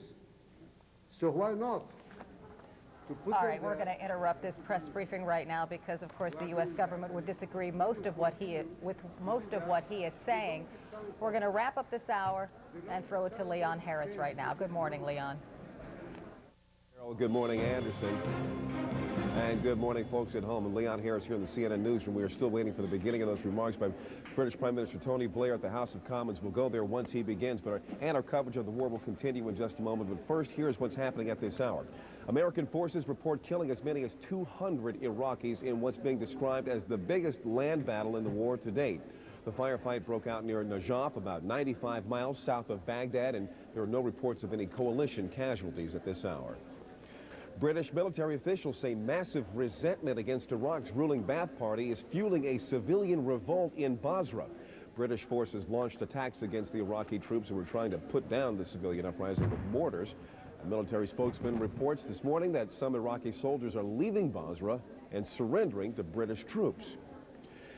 So why not? All right, we're going to interrupt this press briefing right now because, of course, the U.S. government would disagree with most of what he is saying. We're going to wrap up this hour and throw it to Leon Harris right now. Good morning, Leon. Good morning, Anderson. And good morning, folks at home. And Leon Harris here in the CNN Newsroom. We are still waiting for the beginning of those remarks by British Prime Minister Tony Blair at the House of Commons. We'll go there once he begins, but our coverage of the war will continue in just a moment. But first, here's what's happening at this hour. American forces report killing as many as 200 Iraqis in what's being described as the biggest land battle in the war to date. The firefight broke out near Najaf, about 95 miles south of Baghdad, and there are no reports of any coalition casualties at this hour. British military officials say massive resentment against Iraq's ruling Ba'ath Party is fueling a civilian revolt in Basra. British forces launched attacks against the Iraqi troops who were trying to put down the civilian uprising with mortars. A military spokesman reports this morning that some Iraqi soldiers are leaving Basra and surrendering to British troops.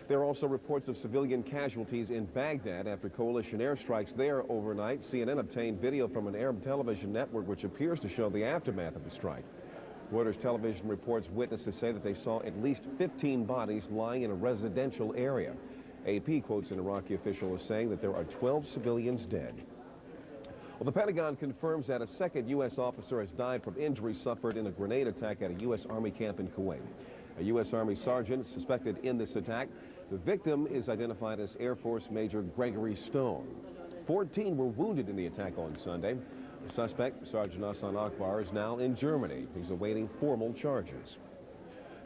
There are also reports of civilian casualties in Baghdad after coalition airstrikes there overnight. CNN obtained video from an Arab television network which appears to show the aftermath of the strike. Reuters television reports witnesses say that they saw at least 15 bodies lying in a residential area. AP quotes an Iraqi official as saying that there are 12 civilians dead. Well, the Pentagon confirms that a second U.S. officer has died from injuries suffered in a grenade attack at a U.S. Army camp in Kuwait. A U.S. Army sergeant suspected in this attack. The victim is identified as Air Force Major Gregory Stone. 14 were wounded in the attack on Sunday. The suspect, Sergeant Hassan Akbar, is now in Germany. He's awaiting formal charges.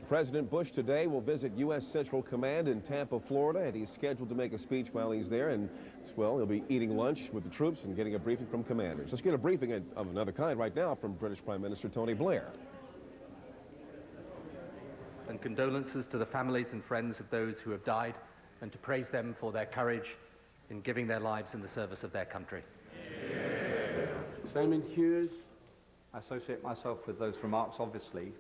President Bush today will visit U.S. Central Command in Tampa, Florida, and he's scheduled to make a speech while he's there. And, well, he'll be eating lunch with the troops and getting a briefing from commanders. Let's get a briefing of another kind right now from British Prime Minister Tony Blair. And condolences to the families and friends of those who have died, and to praise them for their courage in giving their lives in the service of their country. Simon Hughes. I associate myself with those remarks, obviously.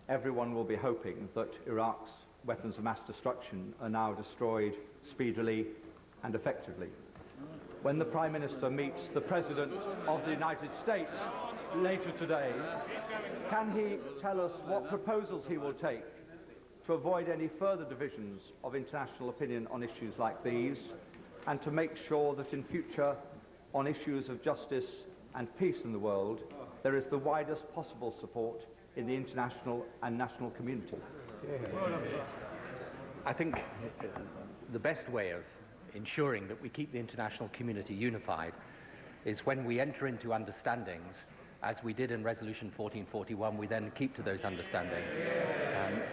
Everyone will be hoping that Iraq's weapons of mass destruction are now destroyed speedily and effectively. When the Prime Minister meets the President of the United States later today, can he tell us what proposals he will take to avoid any further divisions of international opinion on issues like these, and to make sure that in future, on issues of justice and peace in the world, there is the widest possible support in the international and national community? I think the best way of ensuring that we keep the international community unified is when we enter into understandings, as we did in Resolution 1441, we then keep to those understandings.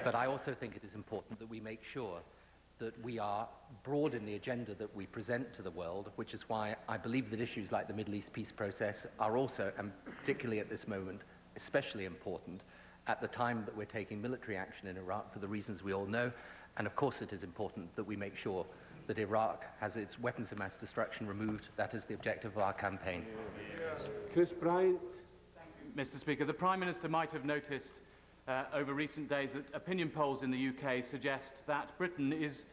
But I also think it is important that we make sure that we are broad in the agenda that we present to the world, which is why I believe that issues like the Middle East peace process are also, and particularly at this moment, especially important at the time that we're taking military action in Iraq for the reasons we all know. And of course it is important that we make sure that Iraq has its weapons of mass destruction removed. That is the objective of our campaign. Chris Bryant. Mr. Speaker, the Prime Minister might have noticed over recent days that opinion polls in the UK suggest that Britain is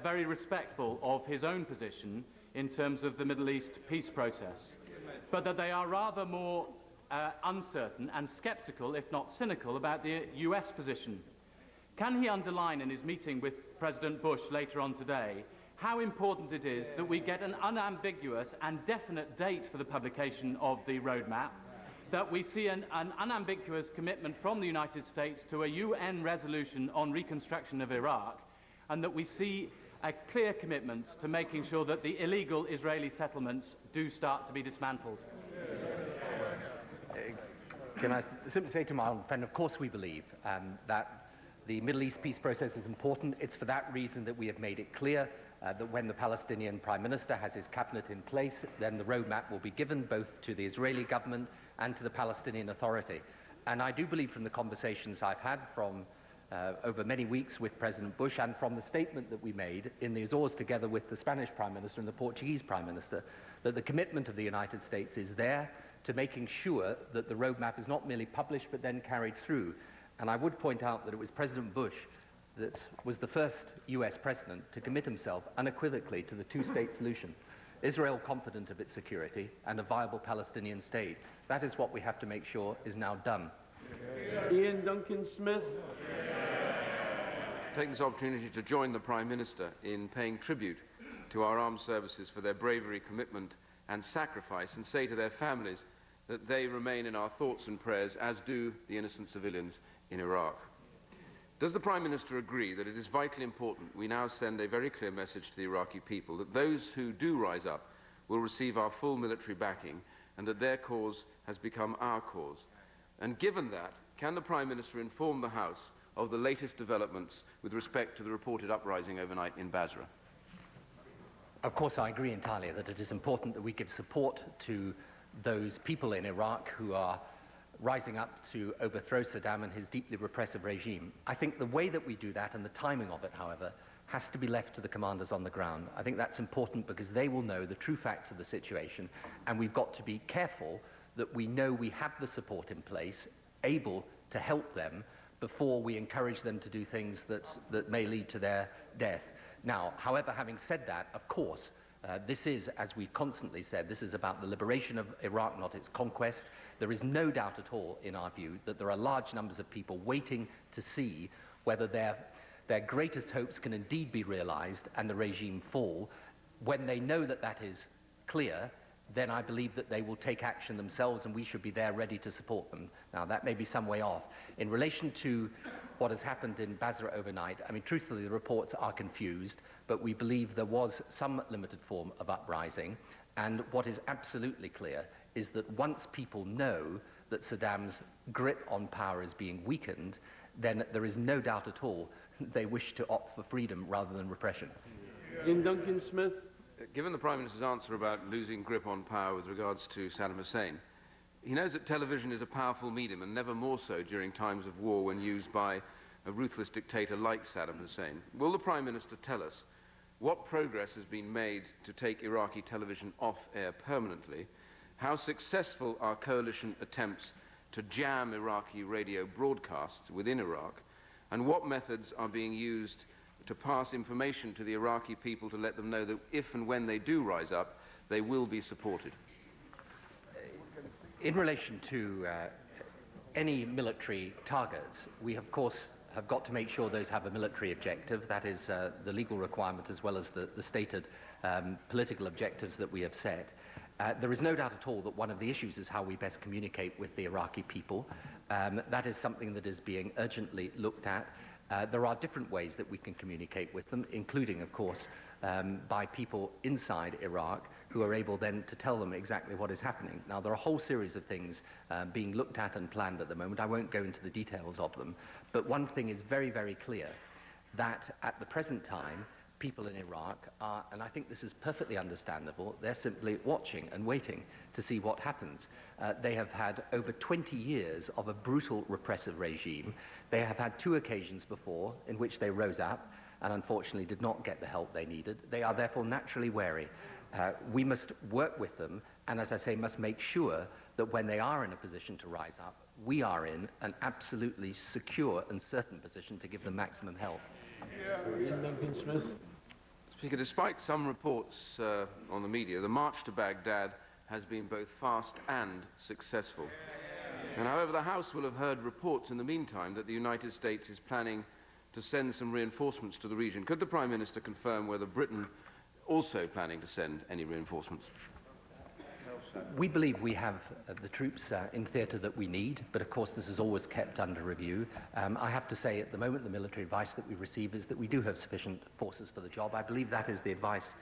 very respectful of his own position in terms of the Middle East peace process, but that they are rather more uncertain and sceptical, if not cynical, about the US position. Can he underline in his meeting with President Bush later on today how important it is that we get an unambiguous and definite date for the publication of the roadmap, that we see an unambiguous commitment from the United States to a UN resolution on reconstruction of Iraq, and that we see a clear commitment to making sure that the illegal Israeli settlements do start to be dismantled? Can I simply say to my own friend, of course we believe that the Middle East peace process is important. It's for that reason that we have made it clear that when the Palestinian Prime Minister has his cabinet in place, then the roadmap will be given both to the Israeli government and to the Palestinian Authority. And I do believe from the conversations I've had from over many weeks with President Bush and from the statement that we made in the Azores together with the Spanish Prime Minister and the Portuguese Prime Minister, that the commitment of the United States is there to making sure that the roadmap is not merely published but then carried through. And I would point out that it was President Bush that was the first US president to commit himself unequivocally to the two-state solution. Israel confident of its security and a viable Palestinian state. That is what we have to make sure is now done. Ian Duncan Smith. Take this opportunity to join the Prime Minister in paying tribute to our armed services for their bravery, commitment and sacrifice, and say to their families that they remain in our thoughts and prayers, as do the innocent civilians in Iraq. Does the Prime Minister agree that it is vitally important we now send a very clear message to the Iraqi people that those who do rise up will receive our full military backing and that their cause has become our cause? And given that, can the Prime Minister inform the House of the latest developments with respect to the reported uprising overnight in Basra? Of course, I agree entirely that it is important that we give support to those people in Iraq who are rising up to overthrow Saddam and his deeply repressive regime. I think the way that we do that and the timing of it, however, has to be left to the commanders on the ground. I think that's important because they will know the true facts of the situation, and we've got to be careful that we know we have the support in place, able to help them before we encourage them to do things that may lead to their death. Now, however, having said that, of course, this is, as we constantly said, this is about the liberation of Iraq, not its conquest. There is no doubt at all, in our view, that there are large numbers of people waiting to see whether their greatest hopes can indeed be realized and the regime fall. When they know that that is clear, then I believe that they will take action themselves, and we should be there ready to support them. Now, that may be some way off. In relation to what has happened in Basra overnight, I mean, truthfully, the reports are confused, but we believe there was some limited form of uprising, and what is absolutely clear is that once people know that Saddam's grip on power is being weakened, then there is no doubt at all they wish to opt for freedom rather than repression. Ian Duncan Smith. Given the Prime Minister's answer about losing grip on power with regards to Saddam Hussein, he knows that television is a powerful medium, and never more so during times of war when used by a ruthless dictator like Saddam Hussein. Will the Prime Minister tell us what progress has been made to take Iraqi television off air permanently, how successful are coalition attempts to jam Iraqi radio broadcasts within Iraq, and what methods are being used to pass information to the Iraqi people to let them know that if and when they do rise up, they will be supported? In relation to any military targets, we of course have got to make sure those have a military objective. That is the legal requirement as well as the stated political objectives that we have set. There is no doubt at all that one of the issues is how we best communicate with the Iraqi people. That is something that is being urgently looked at. There are different ways that we can communicate with them, including, of course, by people inside Iraq who are able then to tell them exactly what is happening. Now, there are a whole series of things being looked at and planned at the moment. I won't go into the details of them, but one thing is very, very clear, that at the present time, people in Iraq are, and I think this is perfectly understandable, they're simply watching and waiting to see what happens. They have had over 20 years of a brutal repressive regime. They have had 2 occasions before in which they rose up, and unfortunately did not get the help they needed. They are therefore naturally wary. We must work with them, and as I say, must make sure that when they are in a position to rise up, we are in an absolutely secure and certain position to give them maximum help. Speaker, despite some reports on the media, the march to Baghdad has been both fast and successful. And however, the House will have heard reports in the meantime that the United States is planning to send some reinforcements to the region. Could the Prime Minister confirm whether Britain also planning to send any reinforcements? We believe we have the troops in theatre that we need, but of course this is always kept under review. I have to say at the moment the military advice that we receive is that we do have sufficient forces for the job. I believe that is the advice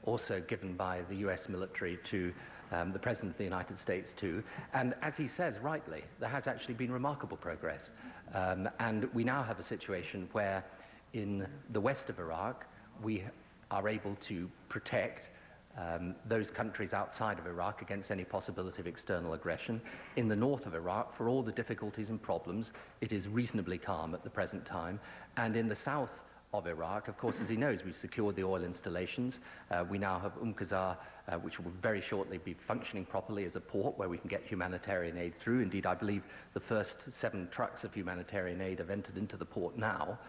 also given by the US military to the President of the United States too. And as he says rightly, there has actually been remarkable progress. And we now have a situation where in the west of Iraq we are able to protect those countries outside of Iraq against any possibility of external aggression. In the north of Iraq, for all the difficulties and problems, it is reasonably calm at the present time. And in the south of Iraq, of course, as he knows, we've secured the oil installations. We now have Qasr, which will very shortly be functioning properly as a port where we can get humanitarian aid through. Indeed, I believe the first 7 trucks of humanitarian aid have entered into the port now.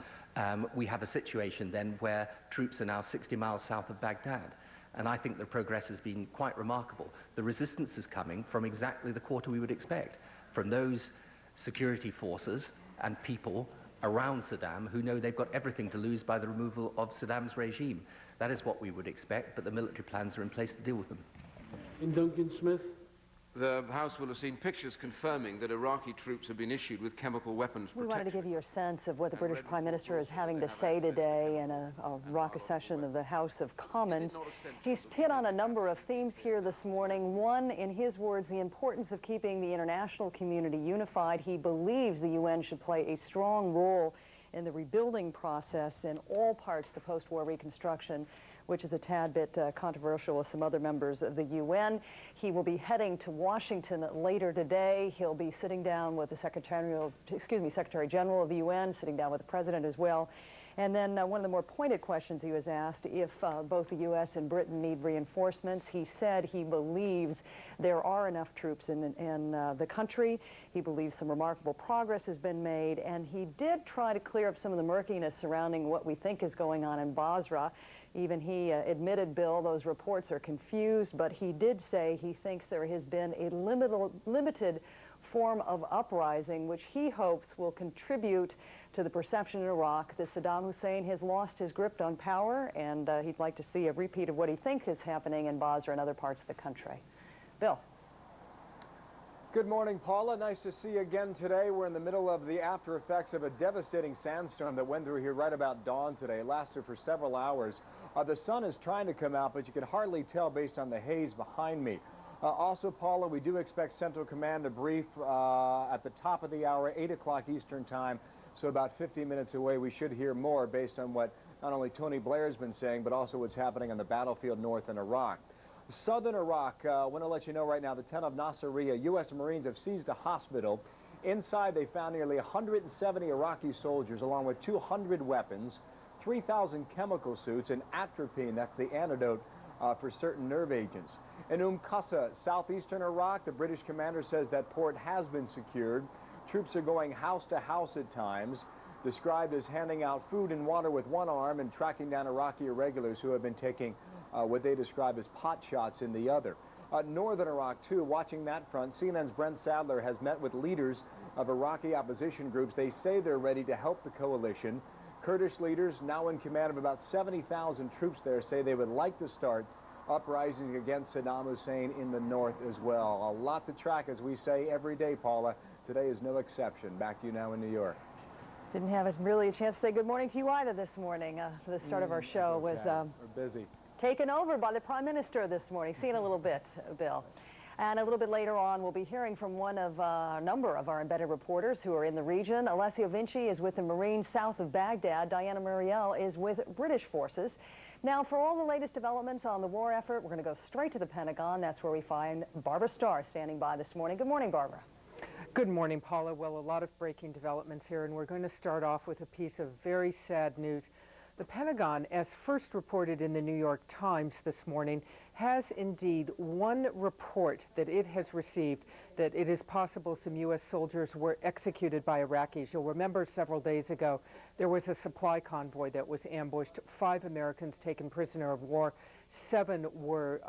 We have a situation then where troops are now 60 miles south of Baghdad. And I think the progress has been quite remarkable. The resistance is coming from exactly the quarter we would expect, from those security forces and people around Saddam who know they've got everything to lose by the removal of Saddam's regime. That is what we would expect, but the military plans are in place to deal with them. Duncan Smith. The House will have seen pictures confirming that Iraqi troops have been issued with chemical weapons protection. We wanted to give you a sense of what the British Prime Minister is having to say today in a raucous session of the House of Commons. He's hit on a number of themes here this morning. One, in his words, the importance of keeping the international community unified. He believes the UN should play a strong role in the rebuilding process in all parts of the post-war reconstruction, which is a tad bit controversial with some other members of the UN. He will be heading to Washington later today. He'll be sitting down with the Secretary General of the UN, sitting down with the President as well. And then one of the more pointed questions he was asked, if both the U.S. and Britain need reinforcements, he said he believes there are enough troops in the country. He believes some remarkable progress has been made, and he did try to clear up some of the murkiness surrounding what we think is going on in Basra. Even he admitted, Bill, those reports are confused, but he did say he thinks there has been a limited form of uprising, which he hopes will contribute to the perception in Iraq that Saddam Hussein has lost his grip on power, and he'd like to see a repeat of what he thinks is happening in Basra and other parts of the country. Bill. Good morning, Paula. Nice to see you again today. We're in the middle of the after effects of a devastating sandstorm that went through here right about dawn today. It lasted for several hours. The sun is trying to come out, but you can hardly tell based on the haze behind me. Also, Paula, we do expect Central Command to brief at the top of the hour, 8 o'clock Eastern Time, so about 50 minutes away. We should hear more based on what not only Tony Blair's been saying, but also what's happening on the battlefield north in Iraq. Southern Iraq, I want to let you know right now, the town of Nasiriyah, U.S. Marines have seized a hospital. Inside, they found nearly 170 Iraqi soldiers, along with 200 weapons, 3,000 chemical suits, and atropine, that's the antidote for certain nerve agents. In Qasr, southeastern Iraq, the British commander says that port has been secured. Troops are going house to house at times, described as handing out food and water with one arm and tracking down Iraqi irregulars who have been taking what they describe as pot shots in the other. Northern Iraq, too, watching that front, CNN's Brent Sadler has met with leaders of Iraqi opposition groups. They say they're ready to help the coalition. Kurdish leaders, now in command of about 70,000 troops there, say they would like to start uprising against Saddam Hussein in the north as well. A lot to track, as we say every day, Paula. Today is no exception. Back to you now in New York. Didn't have really a chance to say good morning to you either this morning. The start of our show was we're busy. Taken over by the Prime Minister this morning. See in a little bit, Bill. And a little bit later on, we'll be hearing from one of a number of our embedded reporters who are in the region. Alessio Vinci is with the Marines south of Baghdad. Diana Muriel is with British forces. Now, for all the latest developments on the war effort, we're going to go straight to the Pentagon. That's where we find Barbara Starr standing by this morning. Good morning, Barbara. Good morning, Paula. Well, a lot of breaking developments here, and we're going to start off with a piece of very sad news. The Pentagon, as first reported in the New York Times this morning, has indeed one report that it has received that it is possible some U.S. soldiers were executed by Iraqis. You'll remember several days ago there was a supply convoy that was ambushed, 5 Americans taken prisoner of war, 7 were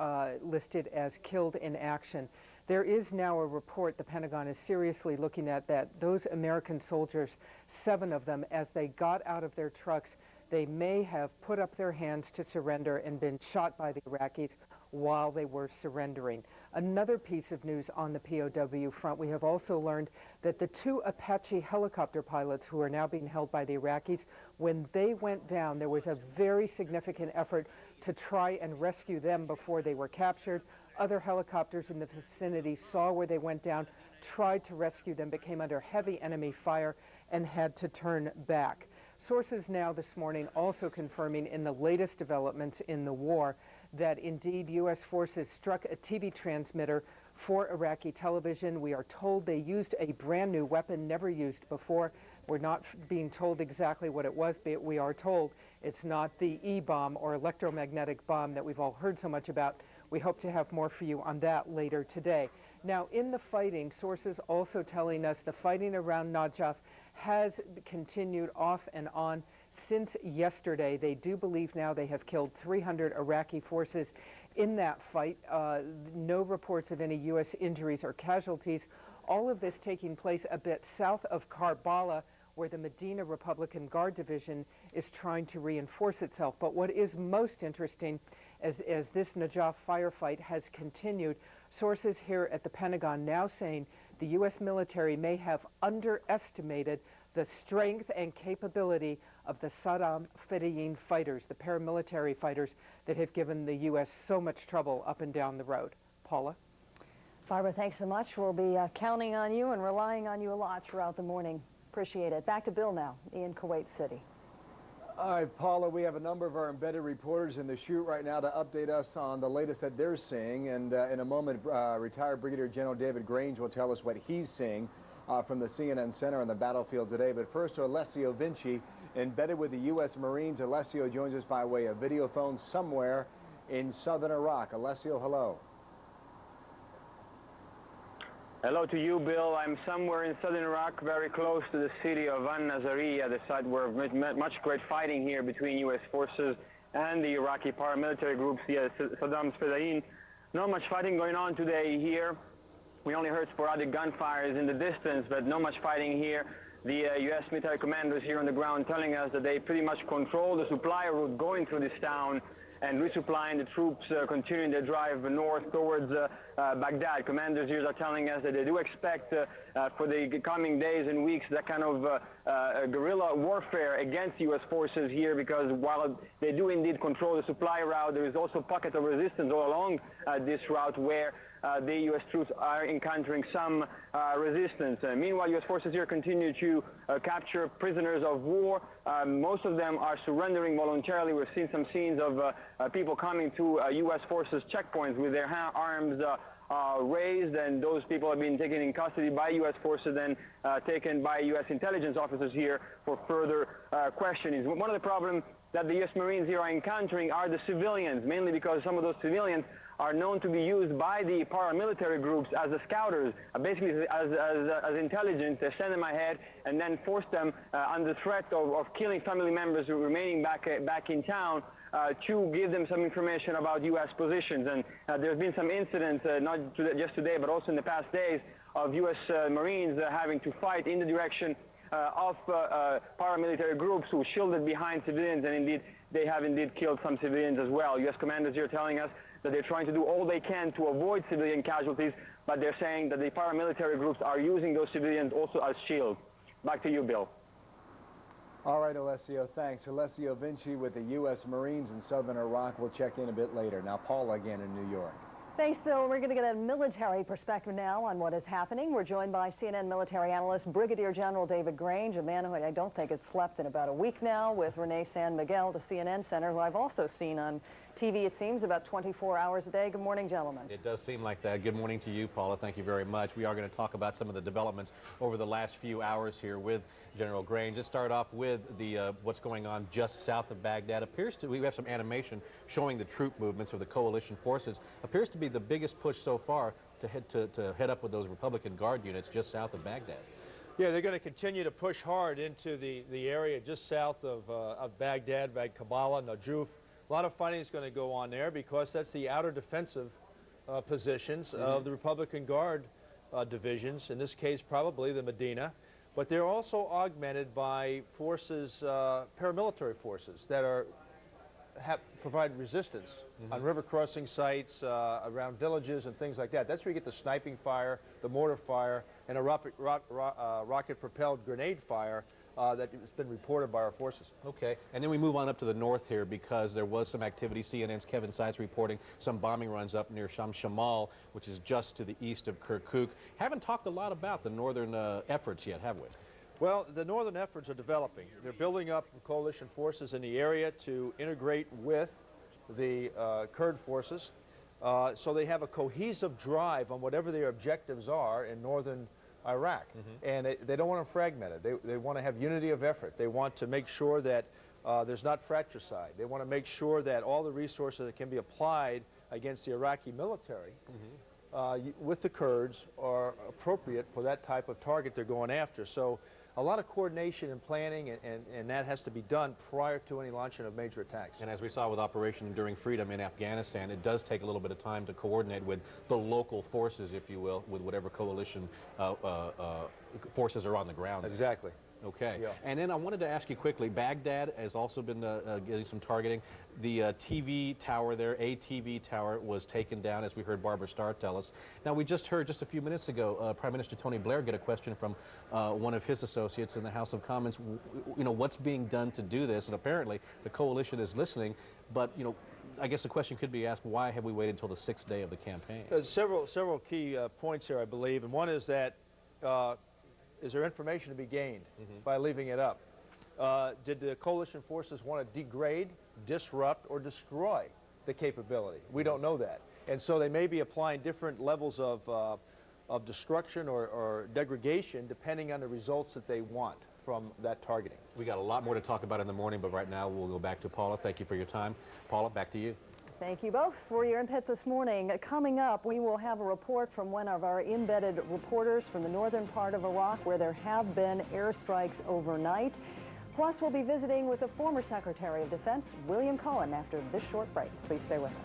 listed as killed in action. There is now a report, the Pentagon is seriously looking at that. Those American soldiers, 7 of them, as they got out of their trucks, they may have put up their hands to surrender and been shot by the Iraqis while they were surrendering. Another piece of news on the POW front, we have also learned that the 2 Apache helicopter pilots who are now being held by the Iraqis, when they went down, there was a very significant effort to try and rescue them before they were captured. Other helicopters in the vicinity saw where they went down, tried to rescue them, but came under heavy enemy fire and had to turn back. Sources now this morning also confirming in the latest developments in the war that indeed U.S. forces struck a TV transmitter for Iraqi television. We are told they used a brand new weapon never used before. We're not being told exactly what it was, but we are told it's not the E-bomb or electromagnetic bomb that we've all heard so much about. We hope to have more for you on that later today. Now, in the fighting, sources also telling us the fighting around Najaf has continued off and on since yesterday. They do believe now they have killed 300 Iraqi forces in that fight. No reports of any U.S. injuries or casualties. All of this taking place a bit south of Karbala, where the Medina Republican Guard Division is trying to reinforce itself. But what is most interesting, as this Najaf firefight has continued, sources here at the Pentagon now saying the U.S. military may have underestimated the strength and capability of the Saddam Fedayeen fighters, the paramilitary fighters that have given the U.S. so much trouble up and down the road. Paula? Barbara, thanks so much. We'll be counting on you and relying on you a lot throughout the morning. Appreciate it. Back to Bill now in Kuwait City. All right, Paula, we have a number of our embedded reporters in the chute right now to update us on the latest that they're seeing. And in a moment, retired Brigadier General David Grange will tell us what he's seeing from the CNN Center on the battlefield today. But first, Alessio Vinci, embedded with the U.S. Marines. Alessio joins us by way of video phone somewhere in southern Iraq. Alessio, hello. Hello to you, Bill. I'm somewhere in southern Iraq, very close to the city of Nasiriyah, the site where much great fighting here between U.S. forces and the Iraqi paramilitary groups, the Saddam Fedayeen. Not much fighting going on today here. We only heard sporadic gunfires in the distance, but not much fighting here. The U.S. military commanders here on the ground telling us that they pretty much control the supply route going through this town and resupplying the troops, continuing their drive north towards Baghdad. Commanders here are telling us that they do expect for the coming days and weeks that kind of guerrilla warfare against U.S. forces here, because while they do indeed control the supply route, there is also pockets of resistance all along this route where the U.S. troops are encountering some resistance. Meanwhile, U.S. forces here continue to capture prisoners of war. Most of them are surrendering voluntarily. We've seen some scenes of people coming to U.S. forces checkpoints with their arms raised, and those people have been taken in custody by U.S. forces and taken by U.S. intelligence officers here for further questioning. One of the problems that the U.S. Marines here are encountering are the civilians, mainly because some of those civilians are known to be used by the paramilitary groups as the scouters, basically as intelligence. They send them ahead and then force them under threat of killing family members who are remaining back in town to give them some information about U.S. positions. And there's been some incidents, not just today, but also in the past days, of U.S. Marines having to fight in the direction of paramilitary groups who shielded behind civilians, and indeed they have killed some civilians as well. U.S. commanders here telling us that they're trying to do all they can to avoid civilian casualties, but they're saying that the paramilitary groups are using those civilians also as shields. Back to you, Bill. All right, Alessio, thanks. Alessio Vinci with the U.S. Marines in southern Iraq. We'll check in a bit later. Now, Paula again in New York. Thanks, Bill. We're going to get a military perspective now on what is happening. We're joined by CNN military analyst Brigadier General David Grange, a man who I don't think has slept in about a week now, with Renee San Miguel, the CNN center, who I've also seen on TV, it seems, about 24 hours a day. Good morning, gentlemen. It does seem like that. Good morning to you, Paula. Thank you very much. We are going to talk about some of the developments over the last few hours here with General Grange. Just start off with the what's going on just south of Baghdad. We have some animation showing the troop movements of the coalition forces. Appears to be the biggest push so far to head up with those Republican Guard units just south of Baghdad. Yeah, they're going to continue to push hard into the area just south of Baghdad, Kabbalah, Najuf. A lot of fighting is going to go on there because that's the outer defensive positions of the Republican Guard divisions, in this case probably the Medina. But they're also augmented by forces, paramilitary forces that provide resistance on river crossing sites, around villages and things like that. That's where you get the sniping fire, the mortar fire, and a rocket-propelled grenade fire that has been reported by our forces. Okay, and then we move on up to the north here because there was some activity. CNN's Kevin Seitz reporting some bombing runs up near Shamal, which is just to the east of Kirkuk. Haven't talked a lot about the northern efforts yet, have we? Well, the northern efforts are developing. They're building up coalition forces in the area to integrate with the Kurd forces. So they have a cohesive drive on whatever their objectives are in northern Iraq. And they don't want to fragment it. They want to have unity of effort. They want to make sure that there's not fratricide. They want to make sure that all the resources that can be applied against the Iraqi military with the Kurds are appropriate for that type of target they're going after. So a lot of coordination and planning, and that has to be done prior to any launching of major attacks. And as we saw with Operation Enduring Freedom in Afghanistan, it does take a little bit of time to coordinate with the local forces, if you will, with whatever coalition forces are on the ground. Exactly. Okay. Yeah. And then I wanted to ask you quickly, Baghdad has also been getting some targeting. The TV tower there, a TV tower, was taken down, as we heard Barbara Starr tell us. Now, we just heard just a few minutes ago Prime Minister Tony Blair get a question from one of his associates in the House of Commons. You know, what's being done to do this? And apparently the coalition is listening, but, you know, I guess the question could be asked, why have we waited until the 6th day of the campaign? There's several key points here, I believe, and one is that is there information to be gained by leaving it up? Did the coalition forces want to degrade, disrupt, or destroy the capability? We don't know that. And so they may be applying different levels of destruction or degradation depending on the results that they want from that targeting. We got a lot more to talk about in the morning, but right now we'll go back to Paula. Thank you for your time. Paula, back to you. Thank you both for your input this morning. Coming up, we will have a report from one of our embedded reporters from the northern part of Iraq where there have been airstrikes overnight. Plus, we'll be visiting with the former Secretary of Defense, William Cohen, after this short break. Please stay with us.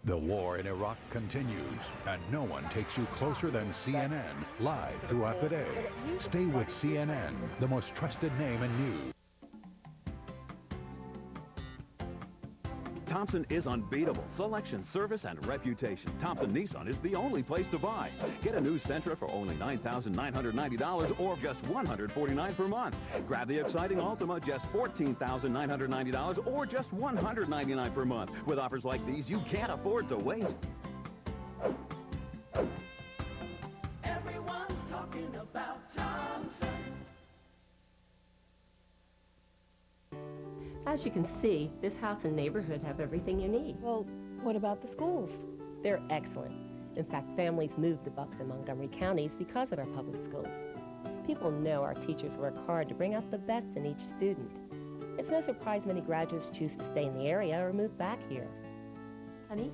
The war in Iraq continues, and no one takes you closer than CNN, live throughout the day. Stay with CNN, the most trusted name in news. Thompson is unbeatable. Selection, service, and reputation. Thompson Nissan is the only place to buy. Get a new Sentra for only $9,990 or just $149 per month. Grab the exciting Altima, just $14,990 or just $199 per month. With offers like these, you can't afford to wait. Everyone's talking about Thompson. As you can see, this house and neighborhood have everything you need. Well, what about the schools? They're excellent. In fact, families move to Bucks and Montgomery counties because of our public schools. People know our teachers work hard to bring out the best in each student. It's no surprise many graduates choose to stay in the area or move back here. Honey,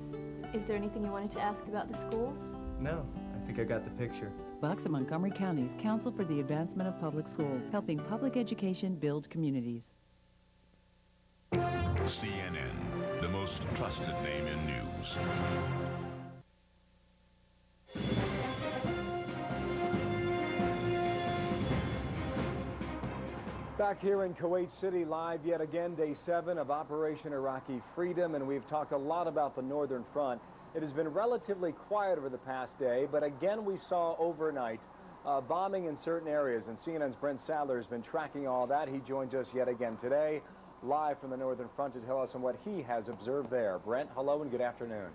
is there anything you wanted to ask about the schools? No, I think I got the picture. Bucks and Montgomery counties Council for the Advancement of Public Schools, helping public education build communities. CNN, the most trusted name in news. Back here in Kuwait City live yet again, day 7 of Operation Iraqi Freedom, and we've talked a lot about the northern front. It has been relatively quiet over the past day, but again we saw overnight bombing in certain areas, and CNN's Brent Sadler has been tracking all that. He joins us yet again today. live from the northern front to tell us on what he has observed there. Brent, hello and good afternoon.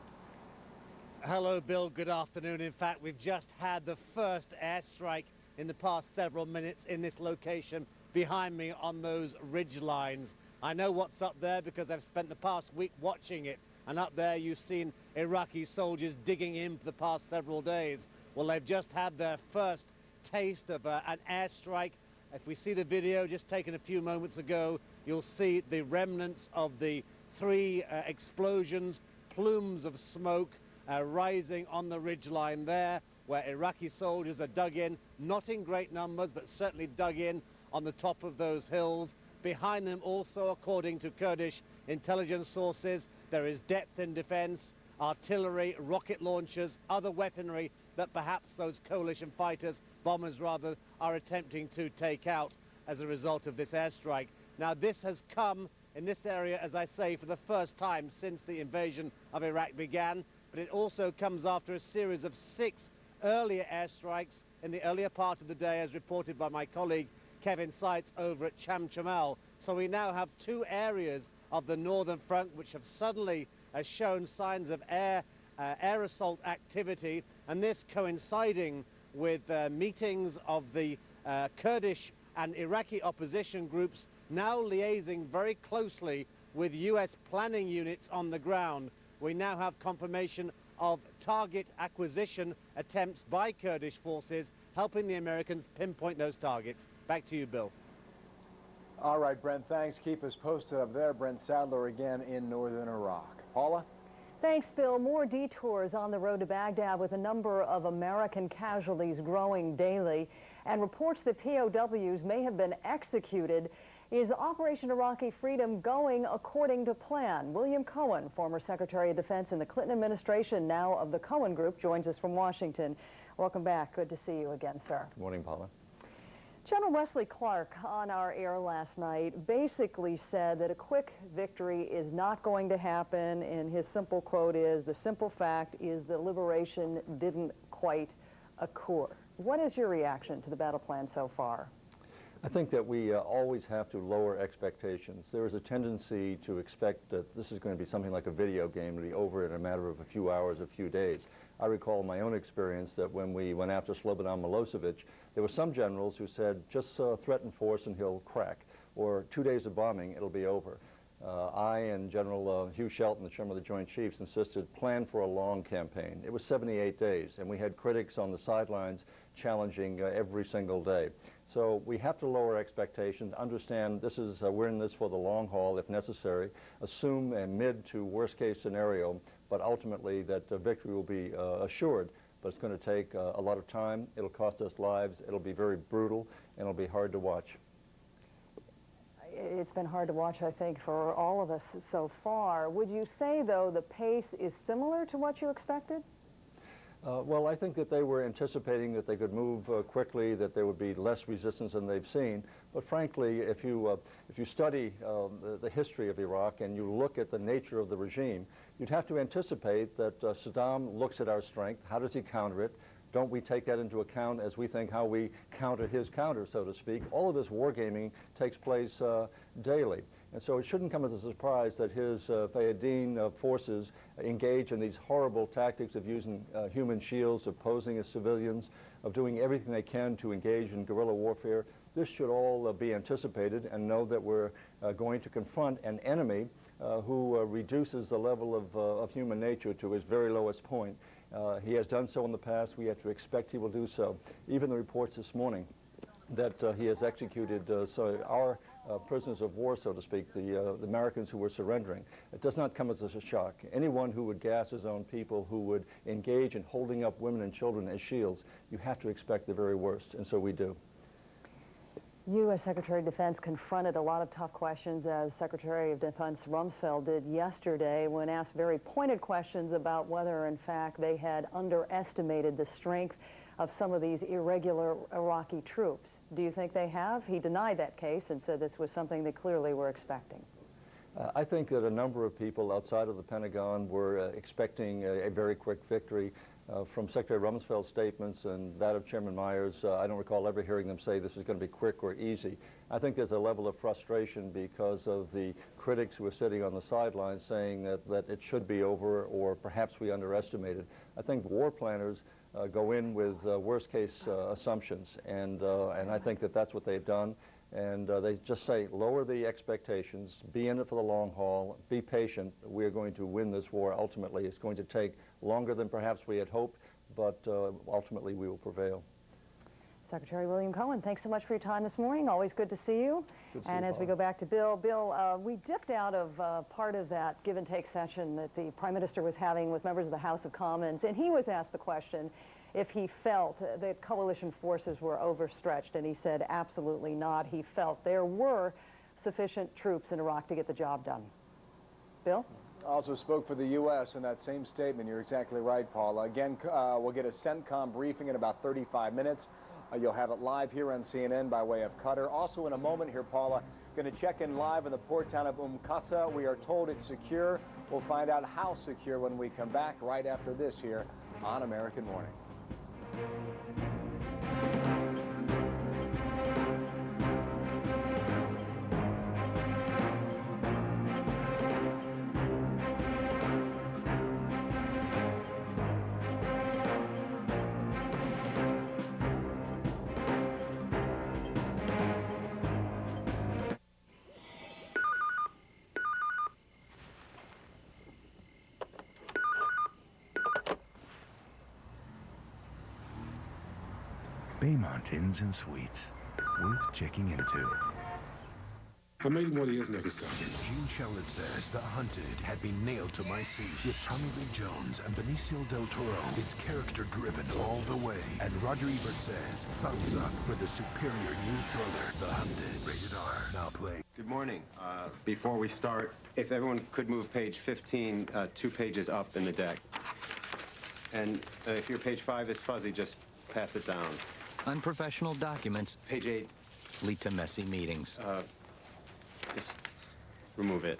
Hello, Bill. Good afternoon. In fact, we've just had the first airstrike in the past several minutes in this location behind me on those ridge lines. I know what's up there because I've spent the past week watching it. And up there you've seen Iraqi soldiers digging in for the past several days. Well, they've just had their first taste of an airstrike. If we see the video just taken a few moments ago, you'll see the remnants of the three explosions, plumes of smoke rising on the ridgeline there, where Iraqi soldiers are dug in, not in great numbers, but certainly dug in on the top of those hills. Behind them also, according to Kurdish intelligence sources, there is depth in defense, artillery, rocket launchers, other weaponry that perhaps those coalition fighters, bombers rather, are attempting to take out as a result of this airstrike. Now, this has come in this area, as I say, for the first time since the invasion of Iraq began, but it also comes after a series of 6 earlier airstrikes in the earlier part of the day, as reported by my colleague Kevin Seitz over at Chamchamal. So we now have 2 areas of the northern front which have suddenly shown signs of air assault activity, and this coinciding with meetings of the Kurdish and Iraqi opposition groups now liaising very closely with US planning units on the ground. We now have confirmation of target acquisition attempts by Kurdish forces, helping the Americans pinpoint those targets. Back to you, Bill. All right, Brent, thanks. Keep us posted up there. Brent Sadler again in northern Iraq. Paula? Thanks, Bill. More detours on the road to Baghdad with a number of American casualties growing daily, and reports that POWs may have been executed. Is Operation Iraqi Freedom going according to plan? William Cohen, former Secretary of Defense in the Clinton administration, now of the Cohen Group, joins us from Washington. Welcome back. Good to see you again, sir. Good morning, Paula. General Wesley Clark on our air last night basically said that a quick victory is not going to happen, and his simple quote is, "The simple fact is the liberation didn't quite occur." What is your reaction to the battle plan so far? I think that we always have to lower expectations. There is a tendency to expect that this is going to be something like a video game, to be over in a matter of a few hours, a few days. I recall my own experience that when we went after Slobodan Milosevic, there were some generals who said, just threaten force and he'll crack, or 2 days of bombing, it'll be over. I and General Hugh Shelton, the chairman of the Joint Chiefs, insisted plan for a long campaign. It was 78 days, and we had critics on the sidelines challenging every single day. So we have to lower expectations, understand this is, we're in this for the long haul if necessary, assume a mid to worst case scenario, but ultimately that victory will be assured. But it's going to take a lot of time, it'll cost us lives, it'll be very brutal, and it'll be hard to watch. It's been hard to watch, I think, for all of us so far. Would you say, though, the pace is similar to what you expected? Well, I think that they were anticipating that they could move quickly, that there would be less resistance than they've seen. But frankly, if you study the history of Iraq and you look at the nature of the regime, you'd have to anticipate that Saddam looks at our strength. How does he counter it? Don't we take that into account as we think how we counter his counter, so to speak? All of this wargaming takes place daily. And so it shouldn't come as a surprise that his Fayadeen forces engage in these horrible tactics of using human shields, of posing as civilians, of doing everything they can to engage in guerrilla warfare. This should all be anticipated, and know that we're going to confront an enemy who reduces the level of human nature to its very lowest point. He has done so in the past. We have to expect he will do so. Even the reports this morning that he has executed our prisoners of war, so to speak, the Americans who were surrendering. It does not come as a shock. Anyone who would gas his own people, who would engage in holding up women and children as shields, you have to expect the very worst, and so we do. You, as Secretary of Defense, confronted a lot of tough questions, as Secretary of Defense Rumsfeld did yesterday when asked very pointed questions about whether, in fact, they had underestimated the strength of some of these irregular Iraqi troops. Do you think they have? He denied that case and said this was something they clearly were expecting. I think that a number of people outside of the Pentagon were expecting a very quick victory. From Secretary Rumsfeld's statements and that of Chairman Myers, I don't recall ever hearing them say this is going to be quick or easy. I think there's a level of frustration because of the critics who are sitting on the sidelines saying that it should be over or perhaps we underestimated. I think war planners go in with worst-case assumptions, and I think that that's what they've done. And they just say, lower the expectations, be in it for the long haul, be patient. We're going to win this war ultimately. It's going to take longer than perhaps we had hoped, but ultimately we will prevail. Secretary William Cohen, thanks so much for your time this morning. Always good to see you. Good to see and you, as we go back to Bill, we dipped out of part of that give and take session that the Prime Minister was having with members of the House of Commons, and he was asked the question if he felt that coalition forces were overstretched, and he said absolutely not. He felt there were sufficient troops in Iraq to get the job done. Bill? Also spoke for the U.S. in that same statement. You're exactly right, Paula. Again, we'll get a CENTCOM briefing in about 35 minutes. You'll have it live here on CNN by way of Qatar. Also in a moment here, Paula, going to check in live in the port town of Qasr. We are told it's secure. We'll find out how secure when we come back right after this here on American Morning. Bay Mountains and Suites, worth checking into. I'm making one of his next time. Gene Shalit says The Hunted had been nailed to my seat with Tommy Lee Jones and Benicio del Toro. It's character-driven all the way. And Roger Ebert says, thumbs up for the superior new thriller, The Hunted. Rated R. Now play. Good morning. Before we start, if everyone could move page 15 2 pages up in the deck. And if your page 5 is fuzzy, just pass it down. Unprofessional documents. Page 8. Lead to messy meetings. Just remove it.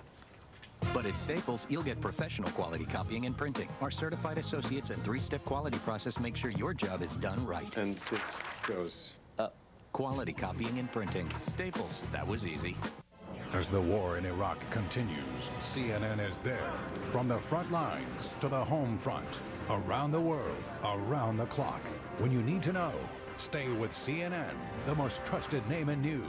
But at Staples, you'll get professional quality copying and printing. Our certified associates and 3-step quality process make sure your job is done right. And this goes up. Quality copying and printing. Staples. That was easy. As the war in Iraq continues, CNN is there. From the front lines to the home front. Around the world, around the clock. When you need to know, stay with CNN, the most trusted name in news.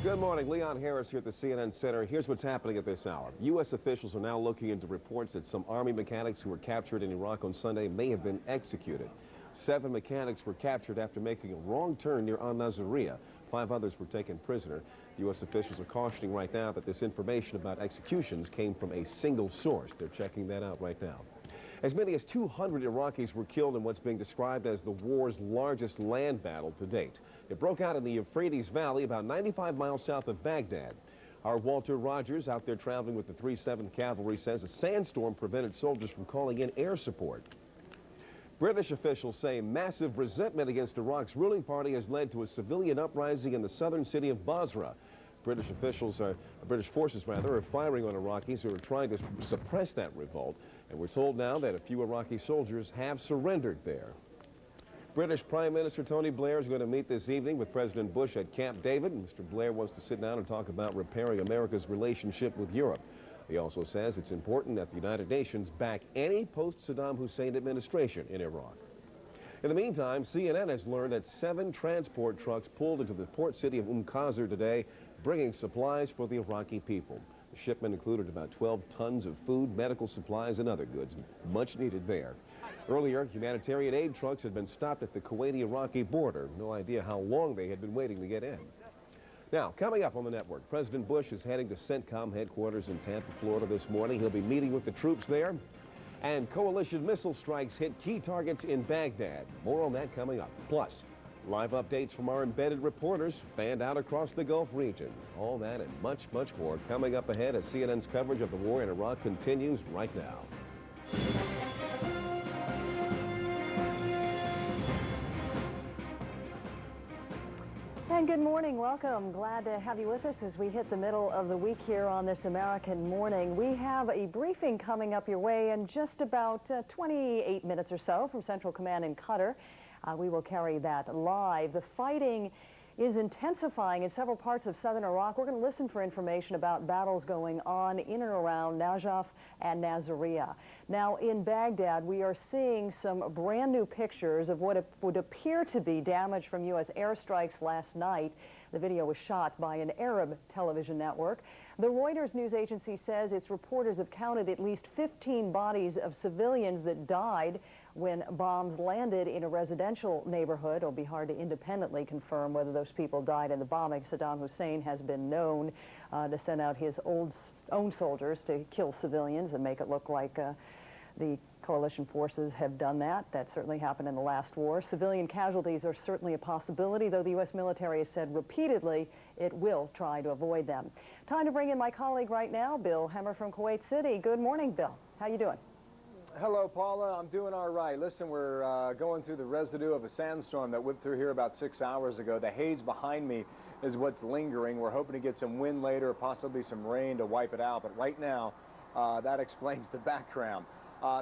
Good morning. Leon Harris here at the CNN Center. Here's what's happening at this hour. U.S. officials are now looking into reports that some Army mechanics who were captured in Iraq on Sunday may have been executed. 7 mechanics were captured after making a wrong turn near Nasiriyah. 5 others were taken prisoner. U.S. officials are cautioning right now that this information about executions came from a single source. They're checking that out right now. As many as 200 Iraqis were killed in what's being described as the war's largest land battle to date. It broke out in the Euphrates Valley about 95 miles south of Baghdad. Our Walter Rogers, out there traveling with the 3-7 Cavalry, says a sandstorm prevented soldiers from calling in air support. British officials say massive resentment against Iraq's ruling party has led to a civilian uprising in the southern city of Basra. British forces are firing on Iraqis who are trying to suppress that revolt. And we're told now that a few Iraqi soldiers have surrendered there. British Prime Minister Tony Blair is going to meet this evening with President Bush at Camp David. Mr. Blair wants to sit down and talk about repairing America's relationship with Europe. He also says it's important that the United Nations back any post-Saddam Hussein administration in Iraq. In the meantime, CNN has learned that 7 transport trucks pulled into the port city of Qasr today, bringing supplies for the Iraqi people. The shipment included about 12 tons of food, medical supplies, and other goods, much needed there. Earlier, humanitarian aid trucks had been stopped at the Kuwaiti-Iraqi border. No idea how long they had been waiting to get in. Now, coming up on the network, President Bush is heading to CENTCOM headquarters in Tampa, Florida this morning. He'll be meeting with the troops there. And coalition missile strikes hit key targets in Baghdad. More on that coming up. Plus, live updates from our embedded reporters fanned out across the Gulf region. All that and much, much more coming up ahead as CNN's coverage of the war in Iraq continues right now. And good morning. Welcome. Glad to have you with us as we hit the middle of the week here on this American morning. We have a briefing coming up your way in just about 28 minutes or so from Central Command in Qatar. We will carry that live. The fighting is intensifying in several parts of southern Iraq. We're going to listen for information about battles going on in and around Najaf and Nasiriyah. Now, in Baghdad, we are seeing some brand new pictures of what would appear to be damage from U.S. airstrikes last night. The video was shot by an Arab television network. The Reuters news agency says its reporters have counted at least 15 bodies of civilians that died when bombs landed in a residential neighborhood. It'll be hard to independently confirm whether those people died in the bombing. Saddam Hussein has been known to send out his own soldiers to kill civilians and make it look like the coalition forces have done that. That certainly happened in the last war. Civilian casualties are certainly a possibility, though the U.S. military has said repeatedly it will try to avoid them. Time to bring in my colleague right now, Bill Hemmer from Kuwait City. Good morning, Bill. How you doing? Hello, Paula. I'm doing all right. Listen, we're going through the residue of a sandstorm that whipped through here about 6 hours ago. The haze behind me is what's lingering. We're hoping to get some wind later, possibly some rain to wipe it out. But right now, that explains the background.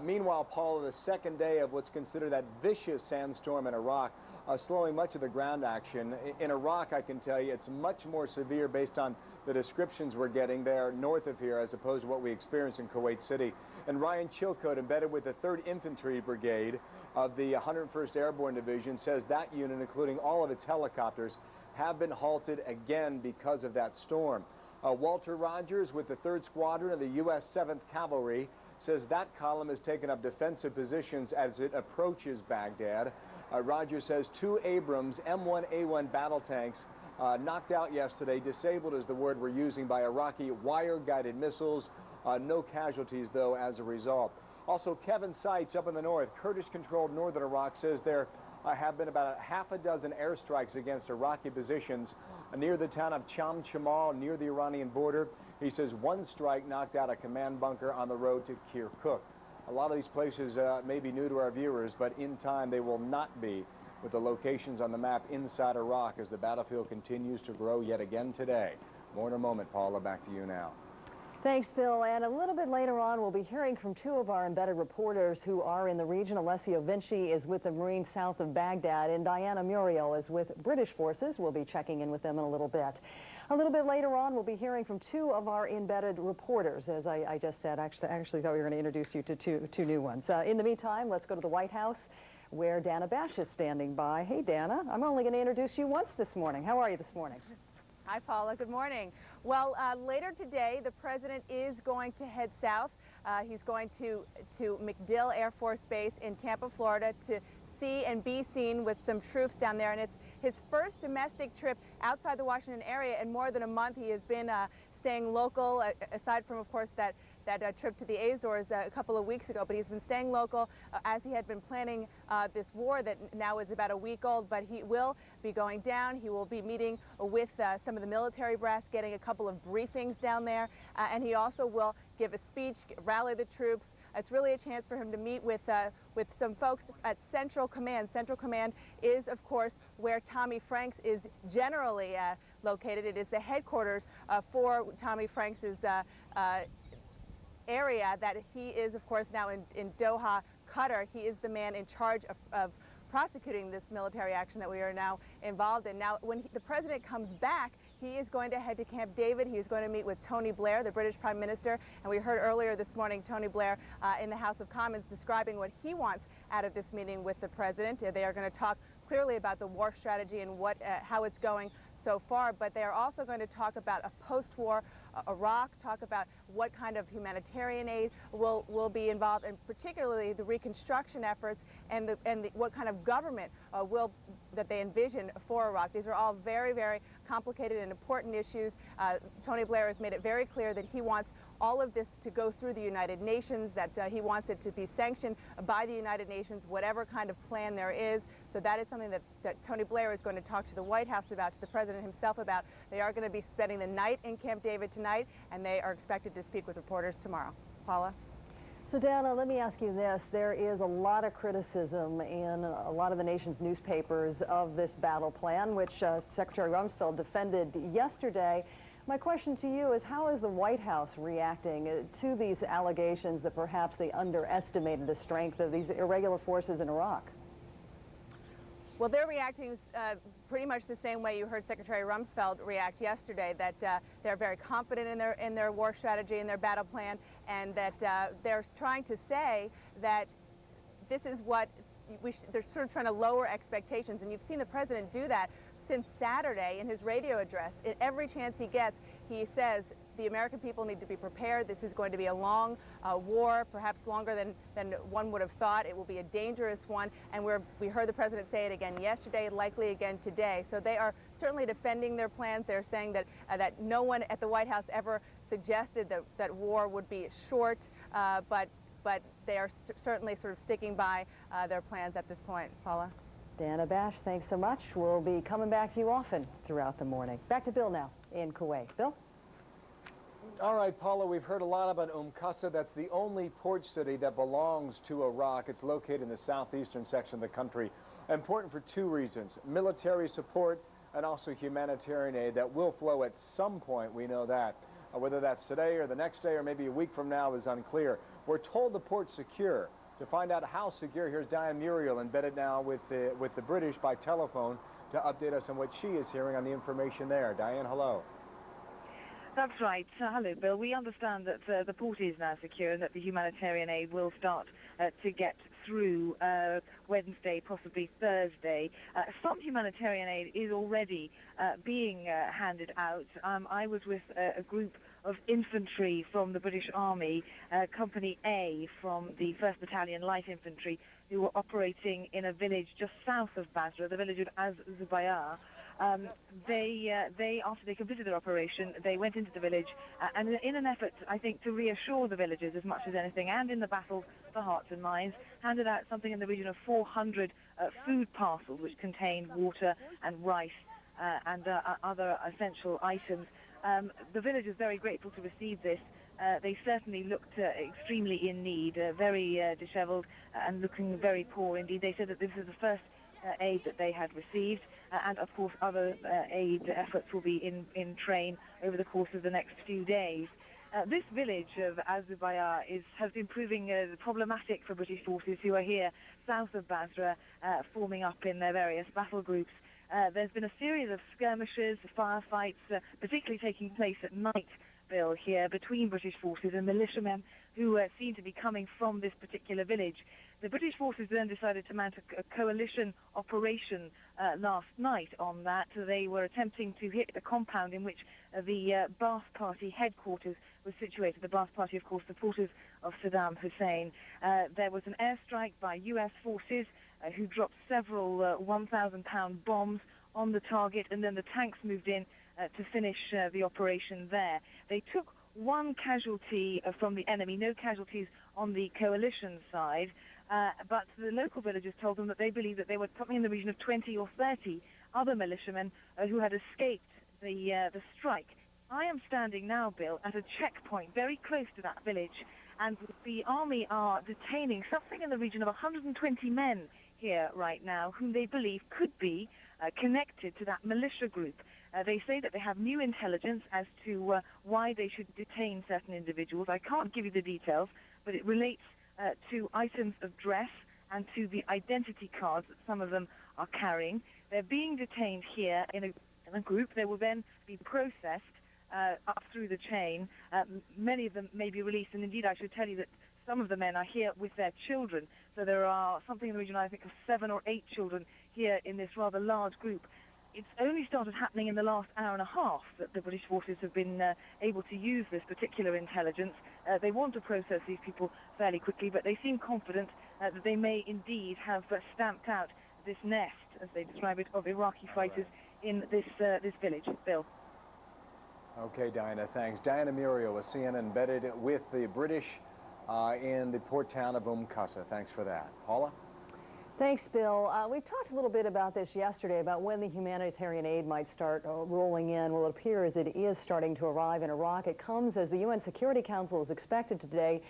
Meanwhile, Paula, the second day of what's considered that vicious sandstorm in Iraq, slowing much of the ground action. In Iraq, I can tell you, it's much more severe based on the descriptions we're getting there north of here as opposed to what we experienced in Kuwait City. And Ryan Chilcote, embedded with the 3rd Infantry Brigade of the 101st Airborne Division, says that unit, including all of its helicopters, have been halted again because of that storm. Walter Rogers with the 3rd Squadron of the U.S. 7th Cavalry says that column has taken up defensive positions as it approaches Baghdad. Rogers says 2 Abrams M1A1 battle tanks knocked out yesterday, disabled is the word we're using, by Iraqi wire-guided missiles. No casualties, though, as a result. Also, Kevin Seitz up in the north, Kurdish-controlled northern Iraq, says there have been about half a dozen airstrikes against Iraqi positions near the town of Cham Chamal, near the Iranian border. He says 1 strike knocked out a command bunker on the road to Kirkuk. A lot of these places may be new to our viewers, but in time they will not be, with the locations on the map inside Iraq as the battlefield continues to grow yet again today. More in a moment. Paula, back to you now. Thanks, Bill. And a little bit later on, we'll be hearing from 2 of our embedded reporters who are in the region. Alessio Vinci is with the Marines south of Baghdad, and Diana Muriel is with British forces. We'll be checking in with them in a little bit. A little bit later on, we'll be hearing from 2 of our embedded reporters. As I just said, actually thought we were going to introduce you to two new ones. In the meantime, let's go to the White House, where Dana Bash is standing by. Hey, Dana, I'm only going to introduce you once this morning. How are you this morning? Hi, Paula. Good morning. Well, later today, the president is going to head south. He's going to MacDill Air Force Base in Tampa, Florida, to see and be seen with some troops down there. And it's his first domestic trip outside the Washington area in more than a month. He has been staying local, aside from, of course, that trip to the Azores a couple of weeks ago, but he's been staying local as he had been planning this war that now is about a week old. But he will be going down. He will be meeting with some of the military brass, getting a couple of briefings down there, and he also will give a speech, rally the troops. It's really a chance for him to meet with some folks at Central Command. Central Command is, of course, where Tommy Franks is generally located. It is the headquarters for Tommy Franks' area that he is, of course, now in Doha, Qatar. He is the man in charge of prosecuting this military action that we are now involved in. Now, when the president comes back, he is going to head to Camp David. He is going to meet with Tony Blair, the British Prime Minister. And we heard earlier this morning Tony Blair in the House of Commons describing what he wants out of this meeting with the president. They are going to talk clearly about the war strategy and how it's going so far, but they are also going to talk about a post-war Iraq, talk about what kind of humanitarian aid will be involved, and particularly the reconstruction efforts and what kind of government that they envision for Iraq. These are all very, very complicated and important issues. Tony Blair has made it very clear that he wants all of this to go through the United Nations, that he wants it to be sanctioned by the United Nations, whatever kind of plan there is. So that is something that Tony Blair is going to talk to the White House about, to the president himself about. They are going to be spending the night in Camp David tonight, and they are expected to speak with reporters tomorrow. Paula? So, Dana, let me ask you this. There is a lot of criticism in a lot of the nation's newspapers of this battle plan, which Secretary Rumsfeld defended yesterday. My question to you is, how is the White House reacting to these allegations that perhaps they underestimated the strength of these irregular forces in Iraq? Well, they're reacting pretty much the same way you heard Secretary Rumsfeld react yesterday, that they're very confident in their war strategy and their battle plan, and that they're trying to say that this is what they're sort of trying to lower expectations. And you've seen the president do that since Saturday in his radio address. At every chance he gets, he says the American people need to be prepared. This is going to be a long war, perhaps longer than one would have thought. It will be a dangerous one. And we heard the president say it again yesterday, likely again today. So they are certainly defending their plans. They're saying that that no one at the White House ever suggested that war would be short, but they are certainly sort of sticking by their plans at this point. Paula? Dana Bash, thanks so much. We'll be coming back to you often throughout the morning. Back to Bill now in Kuwait. Bill? All right, Paula, we've heard a lot about Qasr. That's the only port city that belongs to Iraq. It's located in the southeastern section of the country. Important for two reasons: military support and also humanitarian aid that will flow at some point. We know that. Whether that's today or the next day or maybe a week from now is unclear. We're told the port's secure. To find out how secure, here's Diane Muriel, embedded now with the British by telephone, to update us on what she is hearing on the information there. Diane, hello. That's right. Hello, Bill. We understand that the port is now secure and that the humanitarian aid will start to get through Wednesday, possibly Thursday. Some humanitarian aid is already being handed out. I was with a group of infantry from the British Army, Company A from the 1st Battalion Light Infantry, who were operating in a village just south of Basra, the village of Az-Zubayar. They, after they completed their operation, they went into the village and in an effort, I think, to reassure the villagers as much as anything, and in the battle for hearts and minds, handed out something in the region of 400 food parcels which contained water and rice and other essential items. The villagers are very grateful to receive this. They certainly looked extremely in need, very disheveled and looking very poor indeed. They said that this was the first aid that they had received, and of course other aid efforts will be in train over the course of the next few days. This village of Az-Zubayar has been proving problematic for British forces who are here south of Basra, forming up in their various battle groups. There's been a series of skirmishes, firefights, particularly taking place at night, Bill, here between British forces and militiamen who seem to be coming from this particular village. The British forces then decided to mount a coalition operation last night on that. They were attempting to hit the compound in which the Ba'ath Party headquarters was situated. The Ba'ath Party, of course, supporters of Saddam Hussein. There was an airstrike by U.S. forces who dropped several 1,000-pound bombs on the target, and then the tanks moved in to finish the operation there. They took one casualty from the enemy, no casualties on the coalition side, but the local villagers told them that they believed that there were something in the region of 20 or 30 other militiamen who had escaped the strike. I am standing now, Bill, at a checkpoint very close to that village, and the army are detaining something in the region of 120 men here right now whom they believe could be connected to that militia group. They say that they have new intelligence as to why they should detain certain individuals. I can't give you the details, but it relates to items of dress and to the identity cards that some of them are carrying. They're being detained here in a group. They will then be processed up through the chain. Many of them may be released, and indeed I should tell you that some of the men are here with their children. So there are something in the region, I think, of 7 or 8 children here in this rather large group. It's only started happening in the last hour and a half that the British forces have been able to use this particular intelligence. They want to process these people fairly quickly, but they seem confident that they may indeed have stamped out this nest, as they describe it, of Iraqi fighters in this village. Bill. Okay, Diana, thanks. Diana Muriel, a CNN embedded with the British in the port town of Qasr. Thanks for that. Paula? Thanks, Bill. We talked a little bit about this yesterday, about when the humanitarian aid might start rolling in. Well, it appears it is starting to arrive in Iraq. It comes as the UN Security Council is expected today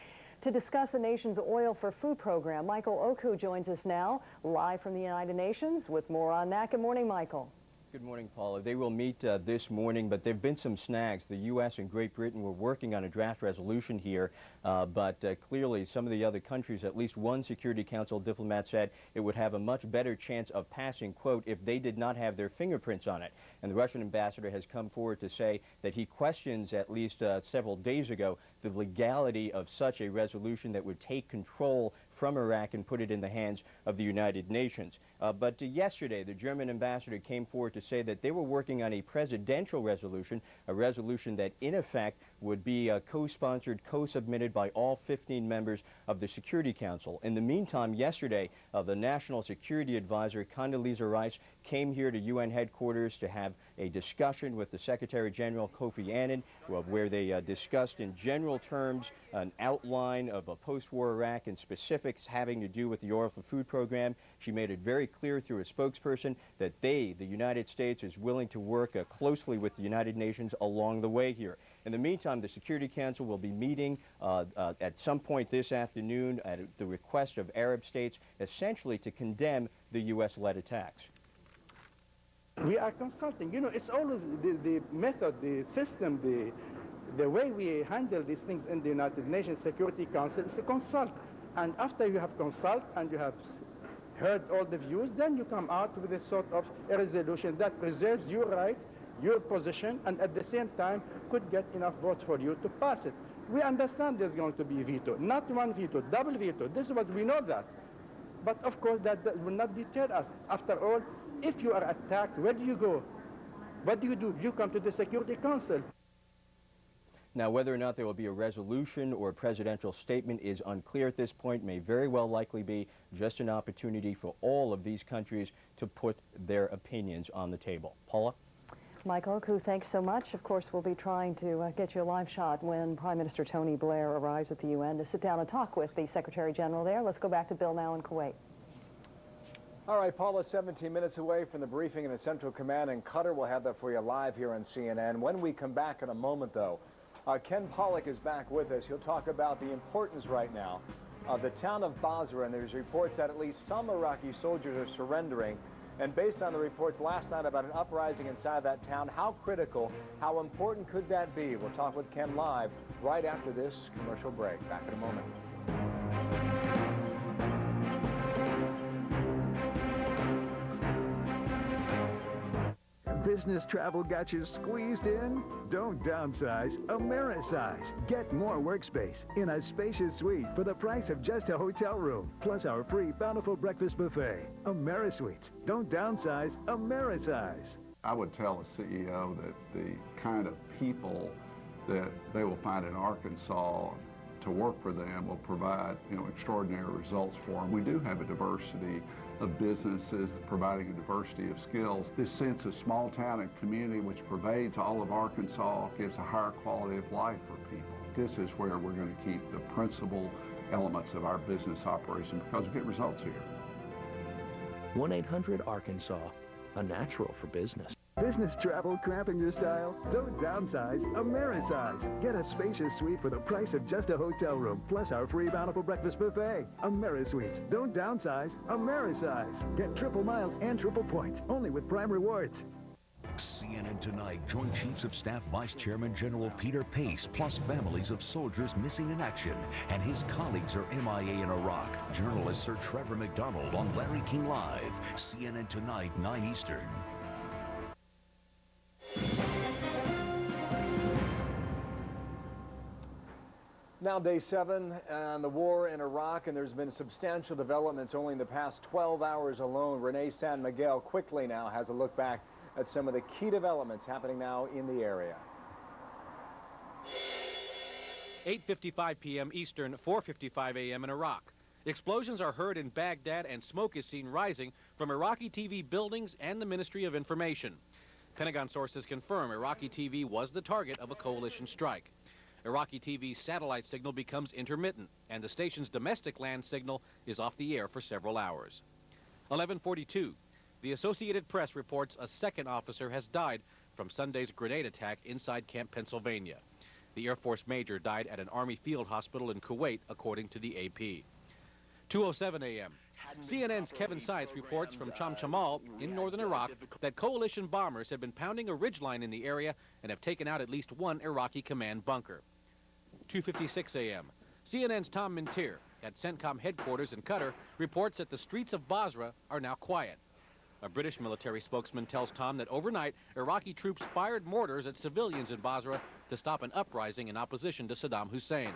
to discuss the nation's oil for food program. Michael Oku joins us now, live from the United Nations, with more on that. Good morning, Michael. Good morning, Paula. They will meet this morning, but there have been some snags. The U.S. and Great Britain were working on a draft resolution here, but clearly some of the other countries, at least one Security Council diplomat said it would have a much better chance of passing, quote, if they did not have their fingerprints on it. And the Russian ambassador has come forward to say that he questions, at least several days ago, the legality of such a resolution that would take control from Iraq and put it in the hands of the United Nations. But yesterday, the German ambassador came forward to say that they were working on a presidential resolution, a resolution that in effect would be co-sponsored, co-submitted by all 15 members of the Security Council. In the meantime, yesterday, the National Security Advisor, Condoleezza Rice, came here to UN headquarters to have a discussion with the Secretary General Kofi Annan, where they discussed in general terms an outline of a post-war Iraq and specifics having to do with the oil for food program. She made it very clear through a spokesperson that the United States, is willing to work closely with the United Nations along the way here. In the meantime, the Security Council will be meeting at some point this afternoon at the request of Arab states, essentially to condemn the U.S.-led attacks. We are consulting. You know, it's always the method, the system, the way we handle these things in the United Nations Security Council is to consult. And after you have consulted and you have heard all the views, then you come out with a sort of a resolution that preserves your right, your position, and at the same time could get enough votes for you to pass it. We understand there's going to be a veto, not one veto, double veto. This is what we know that. But of course that will not deter us. After all, if you are attacked, where do you go? What do? You come to the Security Council. Now, whether or not there will be a resolution or a presidential statement is unclear at this point. May very well likely be just an opportunity for all of these countries to put their opinions on the table. Paula? Mike Oku, thanks so much. Of course, we'll be trying to get you a live shot when Prime Minister Tony Blair arrives at the UN to sit down and talk with the Secretary General there. Let's go back to Bill now in Kuwait. All right, Paula, 17 minutes away from the briefing in the Central Command in Qatar. We'll have that for you live here on CNN. When we come back in a moment, though, Ken Pollack is back with us. He'll talk about the importance right now of the town of Basra, and there's reports that at least some Iraqi soldiers are surrendering. And based on the reports last night about an uprising inside that town, how critical, how important could that be? We'll talk with Ken live right after this commercial break. Back in a moment. Business travel got you squeezed in? Don't downsize, Amerisize. Get more workspace in a spacious suite for the price of just a hotel room, plus our free bountiful breakfast buffet. AmeriSuites. Don't downsize, Amerisize. I would tell a CEO that the kind of people that they will find in Arkansas to work for them will provide, extraordinary results for them. We do have a diversity of businesses providing a diversity of skills. This sense of small town and community which pervades all of Arkansas gives a higher quality of life for people. This is where we're going to keep the principal elements of our business operation because we get results here. 1-800-ARKANSAS, a natural for business. Business travel cramping your style? Don't downsize, Amerisize. Get a spacious suite for the price of just a hotel room, plus our free bountiful breakfast buffet. AmeriSuites. Don't downsize, Amerisize. Get triple miles and triple points, only with Prime Rewards. CNN Tonight, Joint Chiefs of Staff Vice Chairman General Peter Pace, plus families of soldiers missing in action, and his colleagues are MIA in Iraq. Journalist Sir Trevor McDonald on Larry King Live. CNN Tonight, 9 Eastern. Now day 7 on the war in Iraq, and there's been substantial developments only in the past 12 hours alone. Renee San Miguel quickly now has a look back at some of the key developments happening now in the area. 8:55 p.m. Eastern, 4:55 a.m. in Iraq. Explosions are heard in Baghdad and smoke is seen rising from Iraqi TV buildings and the Ministry of Information. Pentagon sources confirm Iraqi TV was the target of a coalition strike. Iraqi TV's satellite signal becomes intermittent, and the station's domestic land signal is off the air for several hours. 11:42. The Associated Press reports a second officer has died from Sunday's grenade attack inside Camp Pennsylvania. The Air Force major died at an Army field hospital in Kuwait, according to the AP. 2:07 a.m. CNN's Kevin Seitz reports from Chamchamal in northern Iraq that coalition bombers have been pounding a ridgeline in the area and have taken out at least one Iraqi command bunker. 2:56 a.m. CNN's Tom Mintier at CENTCOM headquarters in Qatar reports that the streets of Basra are now quiet. A British military spokesman tells Tom that overnight, Iraqi troops fired mortars at civilians in Basra to stop an uprising in opposition to Saddam Hussein.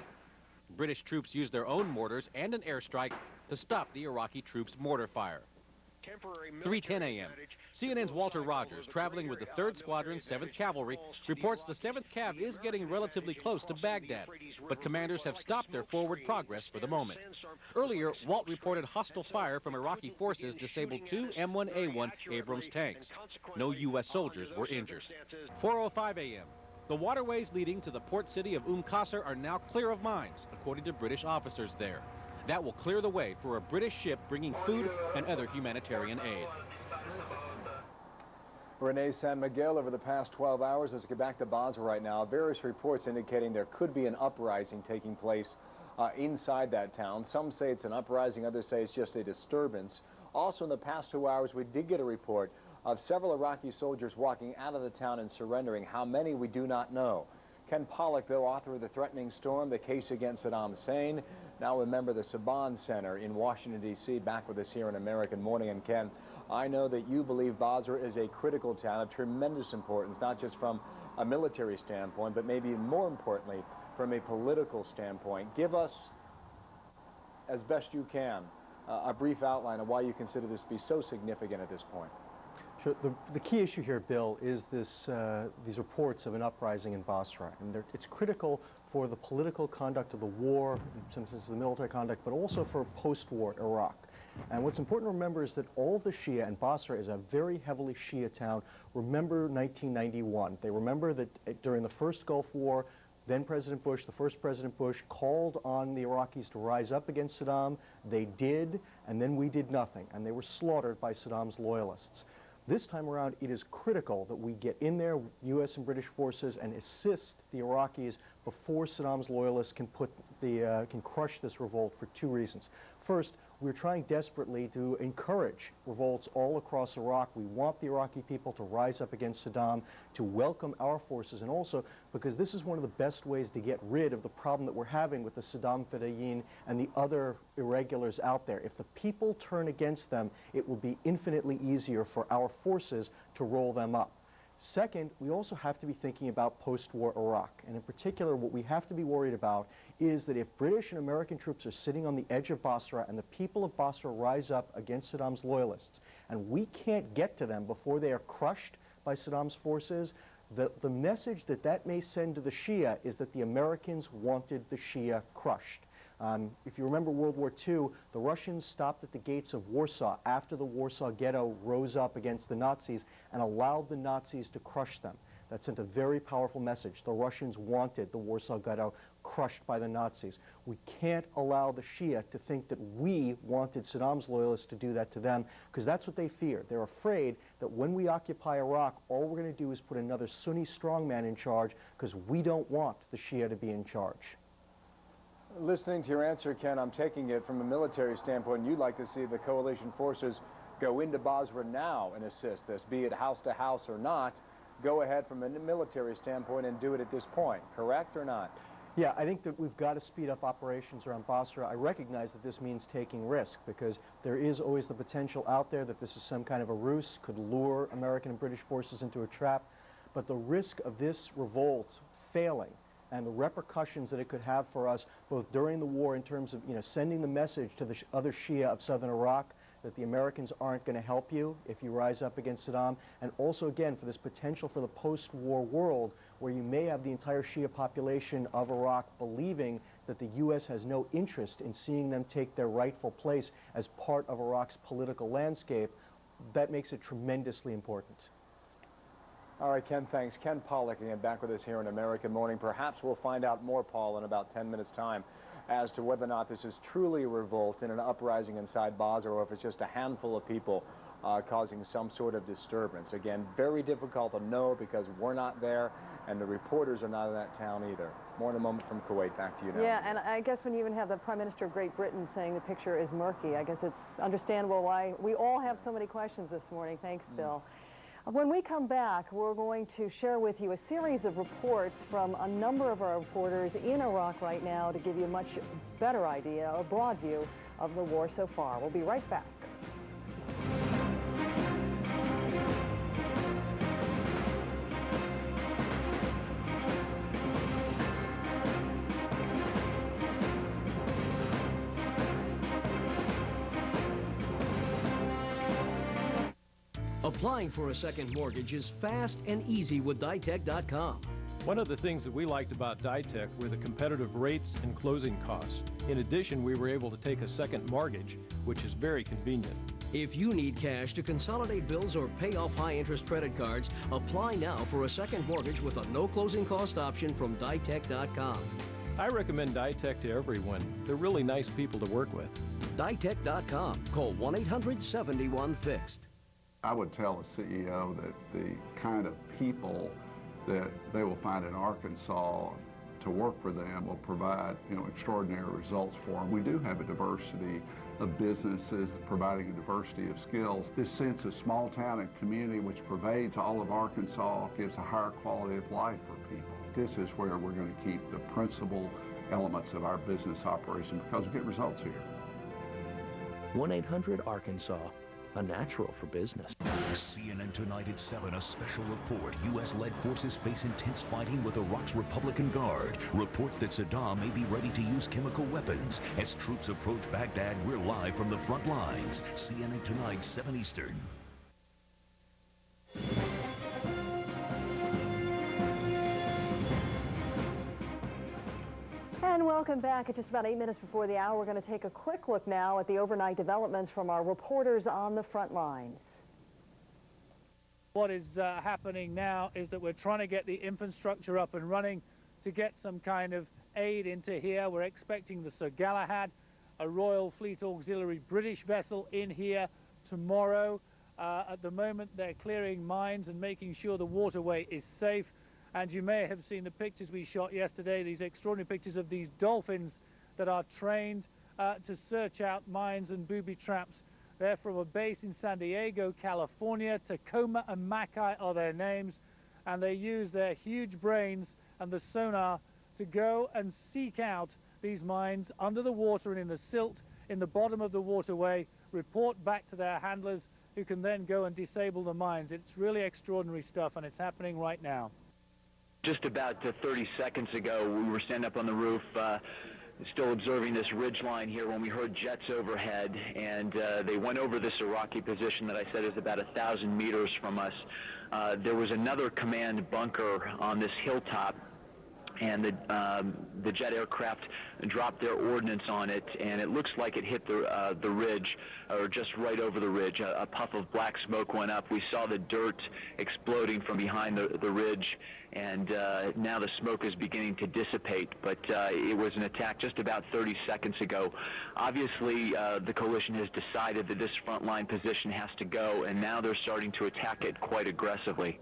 British troops used their own mortars and an airstrike to stop the Iraqi troops' mortar fire. 3:10 a.m. CNN's Walter Rogers, traveling with the 3rd Squadron, 7th Cavalry, reports the 7th Cav is getting relatively close to Baghdad, but commanders have stopped their forward progress for the moment. Earlier, Walt reported hostile fire from Iraqi forces disabled 2 M1A1 Abrams tanks. No U.S. soldiers were injured. 4:05 a.m. The waterways leading to the port city of Qasr are now clear of mines, according to British officers there. That will clear the way for a British ship bringing food and other humanitarian aid. Renee San Miguel, over the past 12 hours, let's get back to Basra right now. Various reports indicating there could be an uprising taking place inside that town. Some say it's an uprising, others say it's just a disturbance. Also, in the past 2 hours, we did get a report of several Iraqi soldiers walking out of the town and surrendering. How many, we do not know. Ken Pollack, though, author of The Threatening Storm, The Case Against Saddam Hussein, now a member of the Saban Center in Washington, D.C., back with us here in American Morning. And Ken, I know that you believe Basra is a critical town of tremendous importance, not just from a military standpoint, but maybe more importantly, from a political standpoint. Give us, as best you can, a brief outline of why you consider this to be so significant at this point. Sure. The key issue here, Bill, is these reports of an uprising in Basra. And it's critical for the political conduct of the war, in some sense the military conduct, but also for post-war Iraq. And what's important to remember is that all of the Shia, and Basra is a very heavily Shia town, remember 1991. They remember that during the first Gulf War, then President Bush, the first President Bush, called on the Iraqis to rise up against Saddam. They did, and then we did nothing. And they were slaughtered by Saddam's loyalists. This time around, it is critical that we get in there, U.S. and British forces, and assist the Iraqis before Saddam's loyalists can crush this revolt for 2 reasons. First, we're trying desperately to encourage revolts all across Iraq. We want the Iraqi people to rise up against Saddam, to welcome our forces, and also because this is one of the best ways to get rid of the problem that we're having with the Saddam Fedayeen and the other irregulars out there. If the people turn against them, it will be infinitely easier for our forces to roll them up. Second, we also have to be thinking about post-war Iraq. And in particular, what we have to be worried about is that if British and American troops are sitting on the edge of Basra and the people of Basra rise up against Saddam's loyalists, and we can't get to them before they are crushed by Saddam's forces, the message that may send to the Shia is that the Americans wanted the Shia crushed. If you remember World War II, the Russians stopped at the gates of Warsaw after the Warsaw Ghetto rose up against the Nazis and allowed the Nazis to crush them. That sent a very powerful message. The Russians wanted the Warsaw Ghetto crushed by the Nazis. We can't allow the Shia to think that we wanted Saddam's loyalists to do that to them, because that's what they fear. They're afraid that when we occupy Iraq, all we're going to do is put another Sunni strongman in charge, because we don't want the Shia to be in charge. Listening to your answer, Ken, I'm taking it from a military standpoint, you'd like to see the coalition forces go into Basra now and assist this, be it house to house or not. Go ahead from a military standpoint and do it at this point, correct or not? Yeah, I think that we've got to speed up operations around Basra. I recognize that this means taking risk, because there is always the potential out there that this is some kind of a ruse, could lure American and British forces into a trap. But the risk of this revolt failing and the repercussions that it could have for us both during the war in terms of, sending the message to the other Shia of southern Iraq that the Americans aren't going to help you if you rise up against Saddam, and also, again, for this potential for the post-war world where you may have the entire Shia population of Iraq believing that the U.S. has no interest in seeing them take their rightful place as part of Iraq's political landscape. That makes it tremendously important. All right, Ken, thanks. Ken Pollack, again, back with us here in American Morning. Perhaps we'll find out more, Paul, in about 10 minutes' time as to whether or not this is truly a revolt and an uprising inside Basra, or if it's just a handful of people causing some sort of disturbance. Again, very difficult to know because we're not there and the reporters are not in that town either. More in a moment from Kuwait. Back to you now. Yeah, and I guess when you even have the Prime Minister of Great Britain saying the picture is murky, I guess it's understandable why we all have so many questions this morning. Thanks, Bill. When we come back, we're going to share with you a series of reports from a number of our reporters in Iraq right now to give you a much better idea, a broad view of the war so far. We'll be right back. Applying for a second mortgage is fast and easy with Ditech.com. One of the things that we liked about Ditech were the competitive rates and closing costs. In addition, we were able to take a second mortgage, which is very convenient. If you need cash to consolidate bills or pay off high-interest credit cards, apply now for a second mortgage with a no closing cost option from Ditech.com. I recommend Ditech to everyone. They're really nice people to work with. Ditech.com. Call 1-800-71-FIXED. I would tell a CEO that the kind of people that they will find in Arkansas to work for them will provide, extraordinary results for them. We do have a diversity of businesses providing a diversity of skills. This sense of small town and community which pervades all of Arkansas gives a higher quality of life for people. This is where we're going to keep the principal elements of our business operation because we get results here. 1-800-ARKANSAS. A natural for business. CNN tonight at 7, a special report. U.S.-led forces face intense fighting with Iraq's Republican Guard. Reports that Saddam may be ready to use chemical weapons. As troops approach Baghdad, we're live from the front lines. CNN tonight, 7 Eastern. And welcome back. At just about 8 minutes before the hour, we're going to take a quick look now at the overnight developments from our reporters on the front lines. What is happening now is that we're trying to get the infrastructure up and running to get some kind of aid into here. We're expecting the Sir Galahad, a Royal Fleet Auxiliary British vessel, in here tomorrow. At the moment, they're clearing mines and making sure the waterway is safe. And you may have seen the pictures we shot yesterday, these extraordinary pictures of these dolphins that are trained to search out mines and booby traps. They're from a base in San Diego, California. Tacoma and Mackay are their names, and they use their huge brains and the sonar to go and seek out these mines under the water and in the silt in the bottom of the waterway, report back to their handlers who can then go and disable the mines. It's really extraordinary stuff, and it's happening right now. Just about 30 seconds ago, we were standing up on the roof, still observing this ridge line here when we heard jets overhead, and they went over this Iraqi position that I said is about 1,000 meters from us. There was another command bunker on this hilltop, and the jet aircraft dropped their ordnance on it, and it looks like it hit the ridge, or just right over the ridge. A puff of black smoke went up. We saw the dirt exploding from behind the ridge, and now the smoke is beginning to dissipate, but it was an attack just about 30 seconds ago. Obviously, the coalition has decided that this frontline position has to go, and now they're starting to attack it quite aggressively.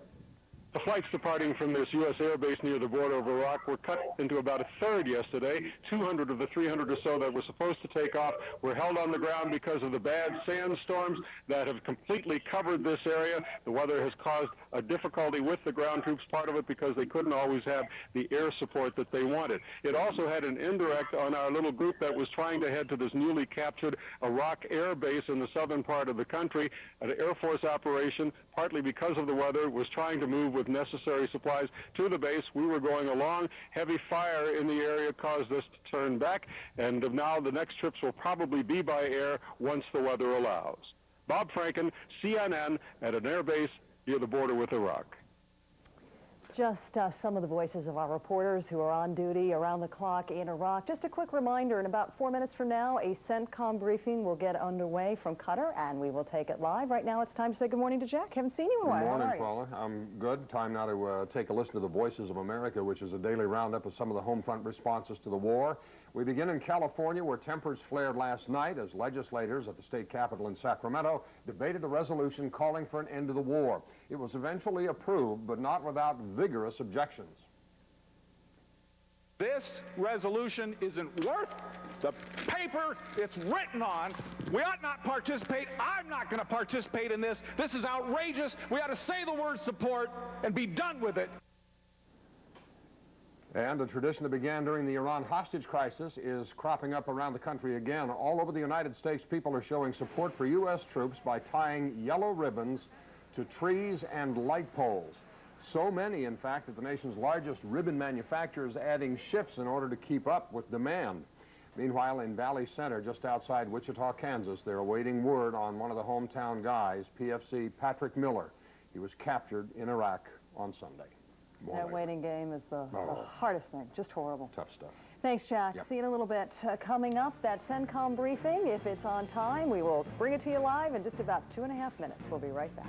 The flights departing from this U.S. air base near the border of Iraq were cut into about a third yesterday. 200 of the 300 or so that were supposed to take off were held on the ground because of the bad sandstorms that have completely covered this area. The weather has caused a difficulty with the ground troops, part of it because they couldn't always have the air support that they wanted. It also had an indirect on our little group that was trying to head to this newly captured Iraq air base in the southern part of the country. An Air Force operation, partly because of the weather, was trying to move with necessary supplies to the base. We were going along. Heavy fire in the area caused us to turn back, and now the next trips will probably be by air once the weather allows. Bob Franken, CNN, at an air base near the border with Iraq. Just some of the voices of our reporters who are on duty around the clock in Iraq. Just a quick reminder, in about 4 minutes from now, a CENTCOM briefing will get underway from Qatar, and we will take it live. Right now, it's time to say good morning to Jack. Haven't seen you in a while. Good morning, Paula. I'm good. Time now to take a listen to the Voices of America, which is a daily roundup of some of the home front responses to the war. We begin in California, where tempers flared last night as legislators at the state capitol in Sacramento debated a resolution calling for an end to the war. It was eventually approved, but not without vigorous objections. This resolution isn't worth the paper it's written on. We ought not participate. I'm not going to participate in this. This is outrageous. We ought to say the word support and be done with it. And a tradition that began during the Iran hostage crisis is cropping up around the country again. All over the United States, people are showing support for U.S. troops by tying yellow ribbons to trees and light poles. So many, in fact, that the nation's largest ribbon manufacturer is adding shifts in order to keep up with demand. Meanwhile, in Valley Center, just outside Wichita, Kansas, they're awaiting word on one of the hometown guys, PFC Patrick Miller. He was captured in Iraq on Sunday. That waiting game is the hardest thing, just horrible. Tough stuff. Thanks, Jack. Yep. See you in a little bit. Coming up, that CENTCOM briefing, if it's on time, we will bring it to you live in just about 2.5 minutes. We'll be right back.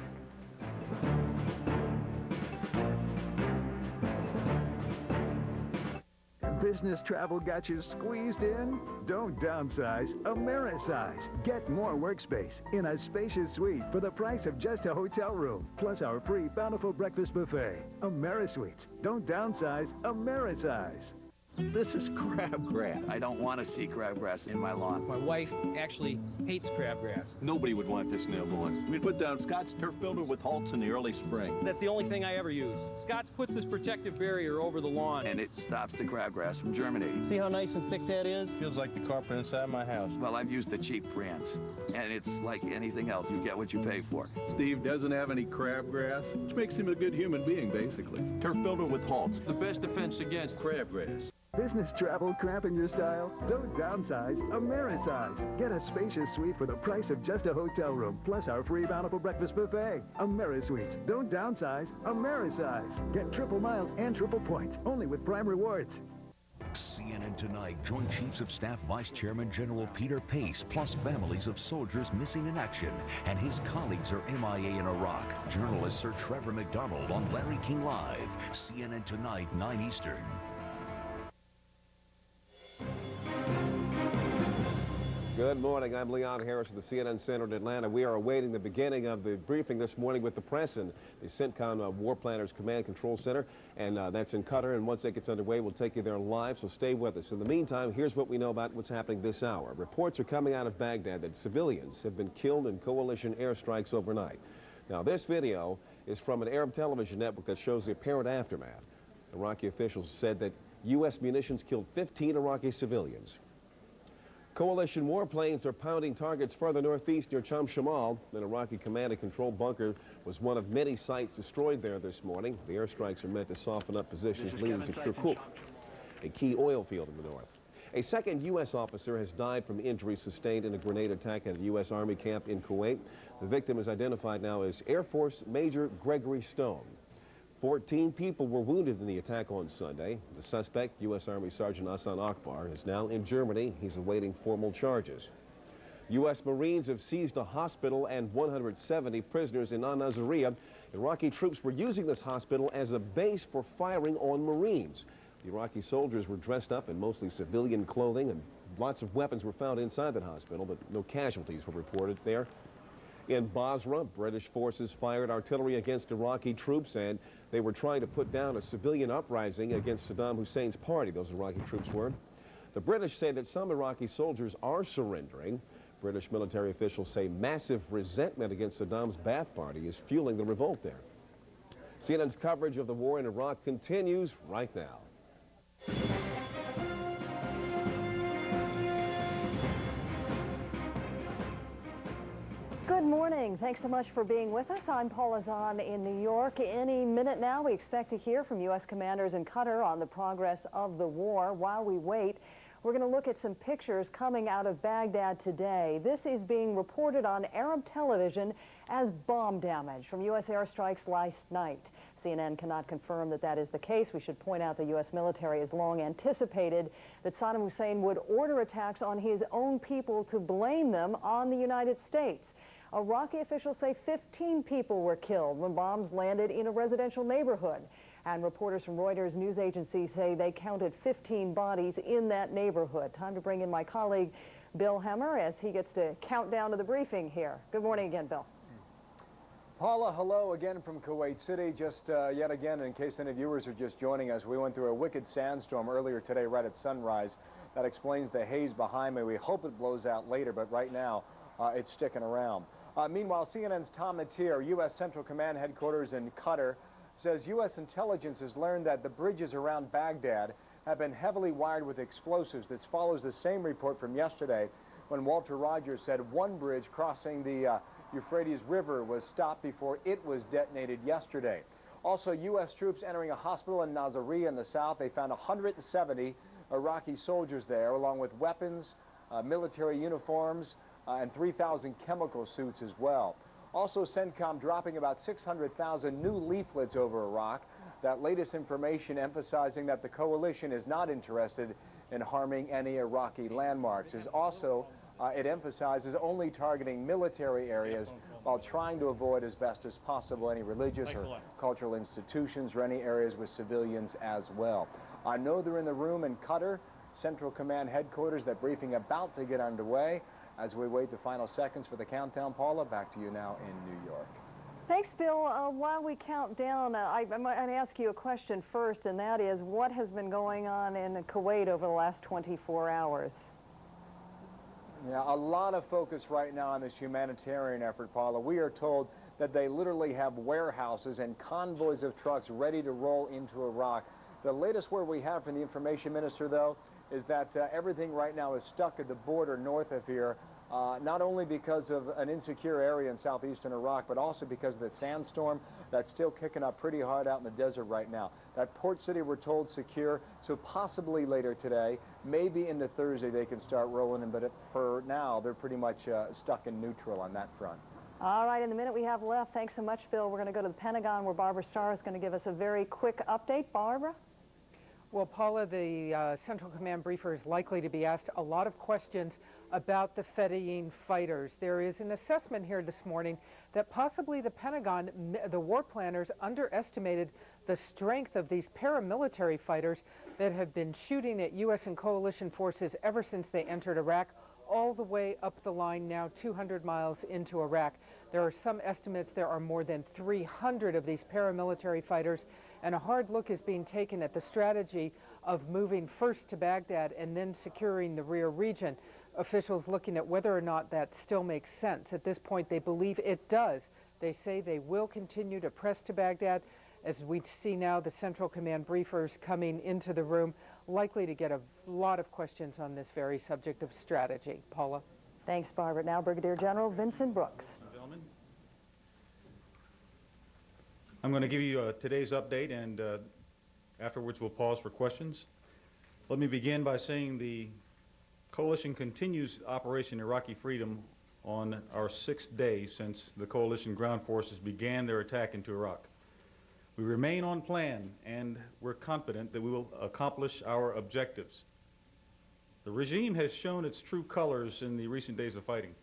Business travel got you squeezed in? Don't downsize, Amerisize. Get more workspace in a spacious suite for the price of just a hotel room, plus our free bountiful breakfast buffet. AmeriSuites. Don't downsize, Amerisize. This is crabgrass. I don't want to see crabgrass in my lawn. My wife actually hates crabgrass. Nobody would want this in their lawn. We'd put down Scott's turf builder with Holtz in the early spring. That's the only thing I ever use. Scott's puts this protective barrier over the lawn. And it stops the crabgrass from germinating. See how nice and thick that is? Feels like the carpet inside my house. Well, I've used the cheap brands. And it's like anything else. You get what you pay for. Steve doesn't have any crabgrass, which makes him a good human being, basically. Turf builder with Holtz. The best defense against crabgrass. Business travel cramping your style? Don't downsize, Amerisize. Get a spacious suite for the price of just a hotel room, plus our free bountiful breakfast buffet. AmeriSuites. Don't downsize, Amerisize. Get triple miles and triple points, only with Prime Rewards. CNN Tonight, Joint Chiefs of Staff Vice Chairman General Peter Pace, plus families of soldiers missing in action, and his colleagues are MIA in Iraq. Journalist Sir Trevor McDonald on Larry King Live. CNN Tonight, 9 Eastern. Good morning. I'm Leon Harris at the CNN Center in Atlanta. We are awaiting the beginning of the briefing this morning with the press and the CENTCOM War Planners Command Control Center, and that's in Qatar. And once that gets underway, we'll take you there live, so stay with us. In the meantime, here's what we know about what's happening this hour. Reports are coming out of Baghdad that civilians have been killed in coalition airstrikes overnight. Now, this video is from an Arab television network that shows the apparent aftermath. Iraqi officials said that U.S. munitions killed 15 Iraqi civilians. Coalition warplanes are pounding targets further northeast near Cham Shamal. An Iraqi command and control bunker was one of many sites destroyed there this morning. The airstrikes are meant to soften up positions leading to Kirkuk, a key oil field in the north. A second U.S. officer has died from injuries sustained in a grenade attack at a U.S. Army camp in Kuwait. The victim is identified now as Air Force Major Gregory Stone. 14 people were wounded in the attack on Sunday. The suspect, U.S. Army Sergeant Hassan Akbar, is now in Germany. He's awaiting formal charges. U.S. Marines have seized a hospital and 170 prisoners in Nasiriyah. Iraqi troops were using this hospital as a base for firing on Marines. The Iraqi soldiers were dressed up in mostly civilian clothing, and lots of weapons were found inside that hospital, but no casualties were reported there. In Basra, British forces fired artillery against Iraqi troops, and they were trying to put down a civilian uprising against Saddam Hussein's party, those Iraqi troops were. The British say that some Iraqi soldiers are surrendering. British military officials say massive resentment against Saddam's Ba'ath Party is fueling the revolt there. CNN's coverage of the war in Iraq continues right now. Good morning. Thanks so much for being with us. I'm Paula Zahn in New York. Any minute now, we expect to hear from U.S. commanders in Qatar on the progress of the war. While we wait, we're going to look at some pictures coming out of Baghdad today. This is being reported on Arab television as bomb damage from U.S. airstrikes last night. CNN cannot confirm that that is the case. We should point out the U.S. military has long anticipated that Saddam Hussein would order attacks on his own people to blame them on the United States. Iraqi officials say 15 people were killed when bombs landed in a residential neighborhood. And reporters from Reuters news agency say they counted 15 bodies in that neighborhood. Time to bring in my colleague, Bill Hemmer, as he gets to count down to the briefing here. Good morning again, Bill. Paula, hello again from Kuwait City. Just yet again, in case any viewers are just joining us, we went through a wicked sandstorm earlier today right at sunrise. That explains the haze behind me. We hope it blows out later, but right now it's sticking around. Meanwhile, CNN's Tom Mateer, U.S. Central Command headquarters in Qatar, says U.S. intelligence has learned that the bridges around Baghdad have been heavily wired with explosives. This follows the same report from yesterday when Walter Rogers said one bridge crossing the Euphrates River was stopped before it was detonated yesterday. Also, U.S. troops entering a hospital in Nasiriyah in the south. They found 170 Iraqi soldiers there, along with weapons, military uniforms, and 3,000 chemical suits as well. Also, CENTCOM dropping about 600,000 new leaflets over Iraq. That latest information emphasizing that the coalition is not interested in harming any Iraqi landmarks. Is also it emphasizes only targeting military areas while trying to avoid as best as possible any religious or cultural institutions or any areas with civilians as well. I know they're in the room in Qatar, Central Command headquarters. That briefing about to get underway as we wait the final seconds for the countdown. Paula, back to you now in New York. Thanks, Bill. While we count down, I'm going to ask you a question first, and that is, what has been going on in Kuwait over the last 24 hours? Yeah, a lot of focus right now on this humanitarian effort, Paula. We are told that they literally have warehouses and convoys of trucks ready to roll into Iraq. The latest word we have from the information minister, though, is that everything right now is stuck at the border north of here, not only because of an insecure area in southeastern Iraq, but also because of the sandstorm that's still kicking up pretty hard out in the desert right now. That port city, we're told, secure, so possibly later today, maybe into Thursday, they can start rolling in, but for now, they're pretty much stuck in neutral on that front. All right, in the minute we have left, thanks so much, Bill. We're going to go to the Pentagon, where Barbara Starr is going to give us a very quick update. Barbara? Well, Paula, the Central Command briefer is likely to be asked a lot of questions about the Fedayeen fighters. There is an assessment here this morning that possibly the Pentagon, the war planners, underestimated the strength of these paramilitary fighters that have been shooting at U.S. and coalition forces ever since they entered Iraq, all the way up the line now 200 miles into Iraq. There are some estimates there are more than 300 of these paramilitary fighters, and a hard look is being taken at the strategy of moving first to Baghdad and then securing the rear region. Officials looking at whether or not that still makes sense. At this point, they believe it does. They say they will continue to press to Baghdad. As we see now, the Central Command briefers coming into the room, likely to get a lot of questions on this very subject of strategy. Paula? Thanks, Barbara. Now, Brigadier General Vincent Brooks. Gentlemen, I'm going to give you today's update, and afterwards we'll pause for questions. Let me begin by saying the coalition continues Operation Iraqi Freedom on our 6th day since the coalition ground forces began their attack into Iraq. We remain on plan, and we're confident that we will accomplish our objectives. The regime has shown its true colors in the recent days of fighting.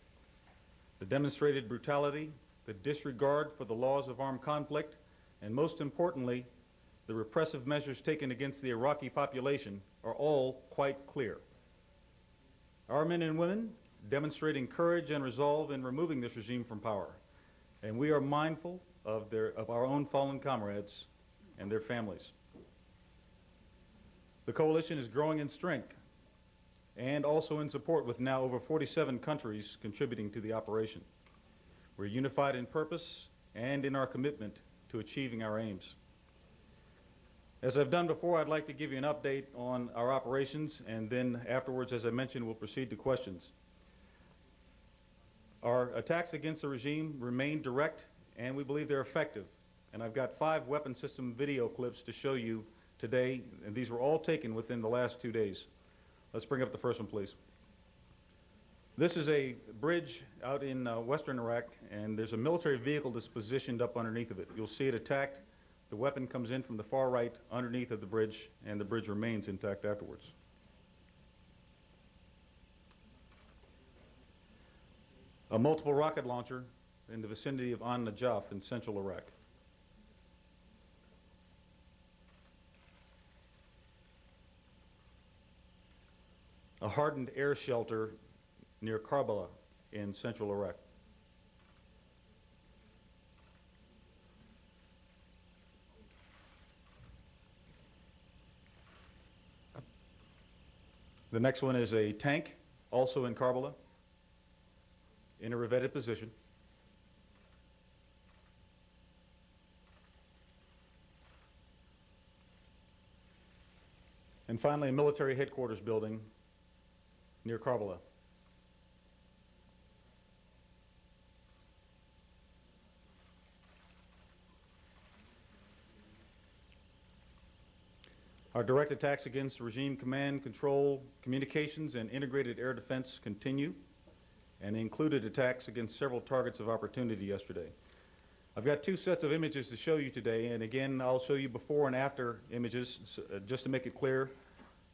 The demonstrated brutality, the disregard for the laws of armed conflict, and most importantly, the repressive measures taken against the Iraqi population are all quite clear. Our men and women demonstrating courage and resolve in removing this regime from power, and we are mindful of our own fallen comrades and their families. The coalition is growing in strength and also in support, with now over 47 countries contributing to the operation. We're unified in purpose and in our commitment to achieving our aims. As I've done before, I'd like to give you an update on our operations, and then afterwards, as I mentioned, we'll proceed to questions. Our attacks against the regime remain direct, and we believe they're effective. And I've got 5 weapon system video clips to show you today, and these were all taken within the last 2 days. Let's bring up the first one, please. This is a bridge out in western Iraq, and there's a military vehicle that's positioned up underneath of it. You'll see it attacked. The weapon comes in from the far right underneath of the bridge, and the bridge remains intact afterwards. A multiple rocket launcher in the vicinity of An-Najaf in central Iraq. A hardened air shelter near Karbala in central Iraq. The next one is a tank, also in Karbala, in a revetted position. And finally, a military headquarters building near Karbala. Our direct attacks against regime command, control, communications, and integrated air defense continue, and included attacks against several targets of opportunity yesterday. I've got two sets of images to show you today, and again, I'll show you before and after images, just to make it clear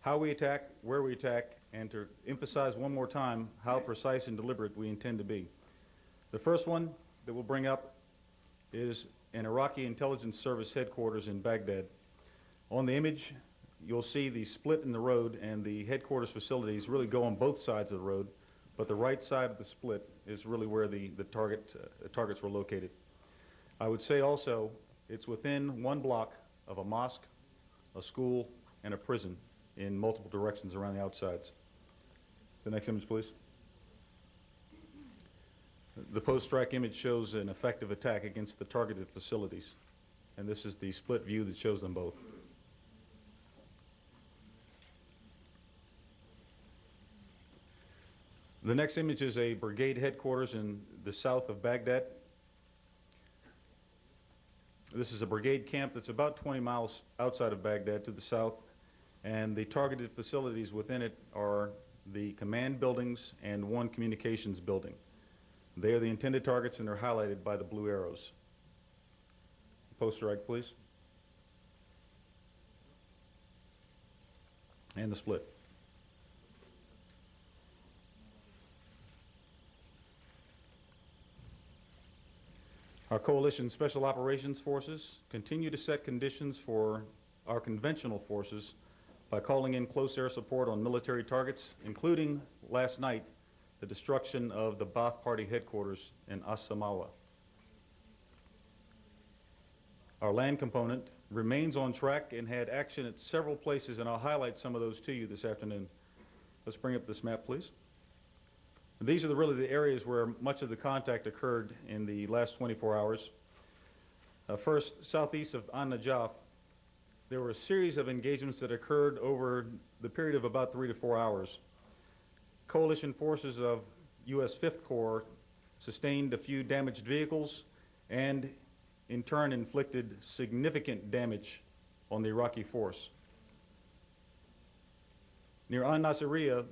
how we attack, where we attack, and to emphasize one more time how precise and deliberate we intend to be. The first one that we'll bring up is an Iraqi intelligence service headquarters in Baghdad. On the image, you'll see the split in the road, and the headquarters facilities really go on both sides of the road, but the right side of the split is really where the targets were located. I would say also it's within one block of a mosque, a school, and a prison in multiple directions around the outsides. The next image, please. The post-strike image shows an effective attack against the targeted facilities, and this is the split view that shows them both. The next image is a brigade headquarters in the south of Baghdad. This is a brigade camp that's about 20 miles outside of Baghdad to the south, and the targeted facilities within it are the command buildings and one communications building. They are the intended targets, and they're highlighted by the blue arrows. Poster right, please. And the split. Our coalition special operations forces continue to set conditions for our conventional forces by calling in close air support on military targets, including last night the destruction of the Ba'ath Party headquarters in As-Samawa. Our land component remains on track and had action at several places, and I'll highlight some of those to you this afternoon. Let's bring up this map, please. These are really the areas where much of the contact occurred in the last 24 hours. First, southeast of An-Najaf, there were a series of engagements that occurred over the period of about 3 to 4 hours. Coalition forces of U.S. 5th Corps sustained a few damaged vehicles and in turn inflicted significant damage on the Iraqi force. Near Nasiriyah,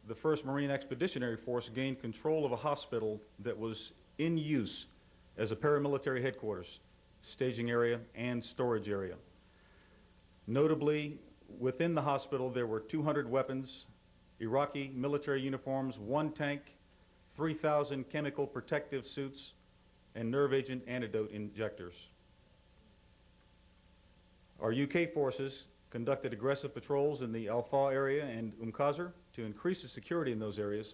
the 1st Marine Expeditionary Force gained control of a hospital that was in use as a paramilitary headquarters, staging area, and storage area. Notably, within the hospital there were 200 weapons, Iraqi military uniforms, 1 tank, 3,000 chemical protective suits, and nerve agent antidote injectors. Our UK forces conducted aggressive patrols in the Al-Fa area and Qasr to increase the security in those areas,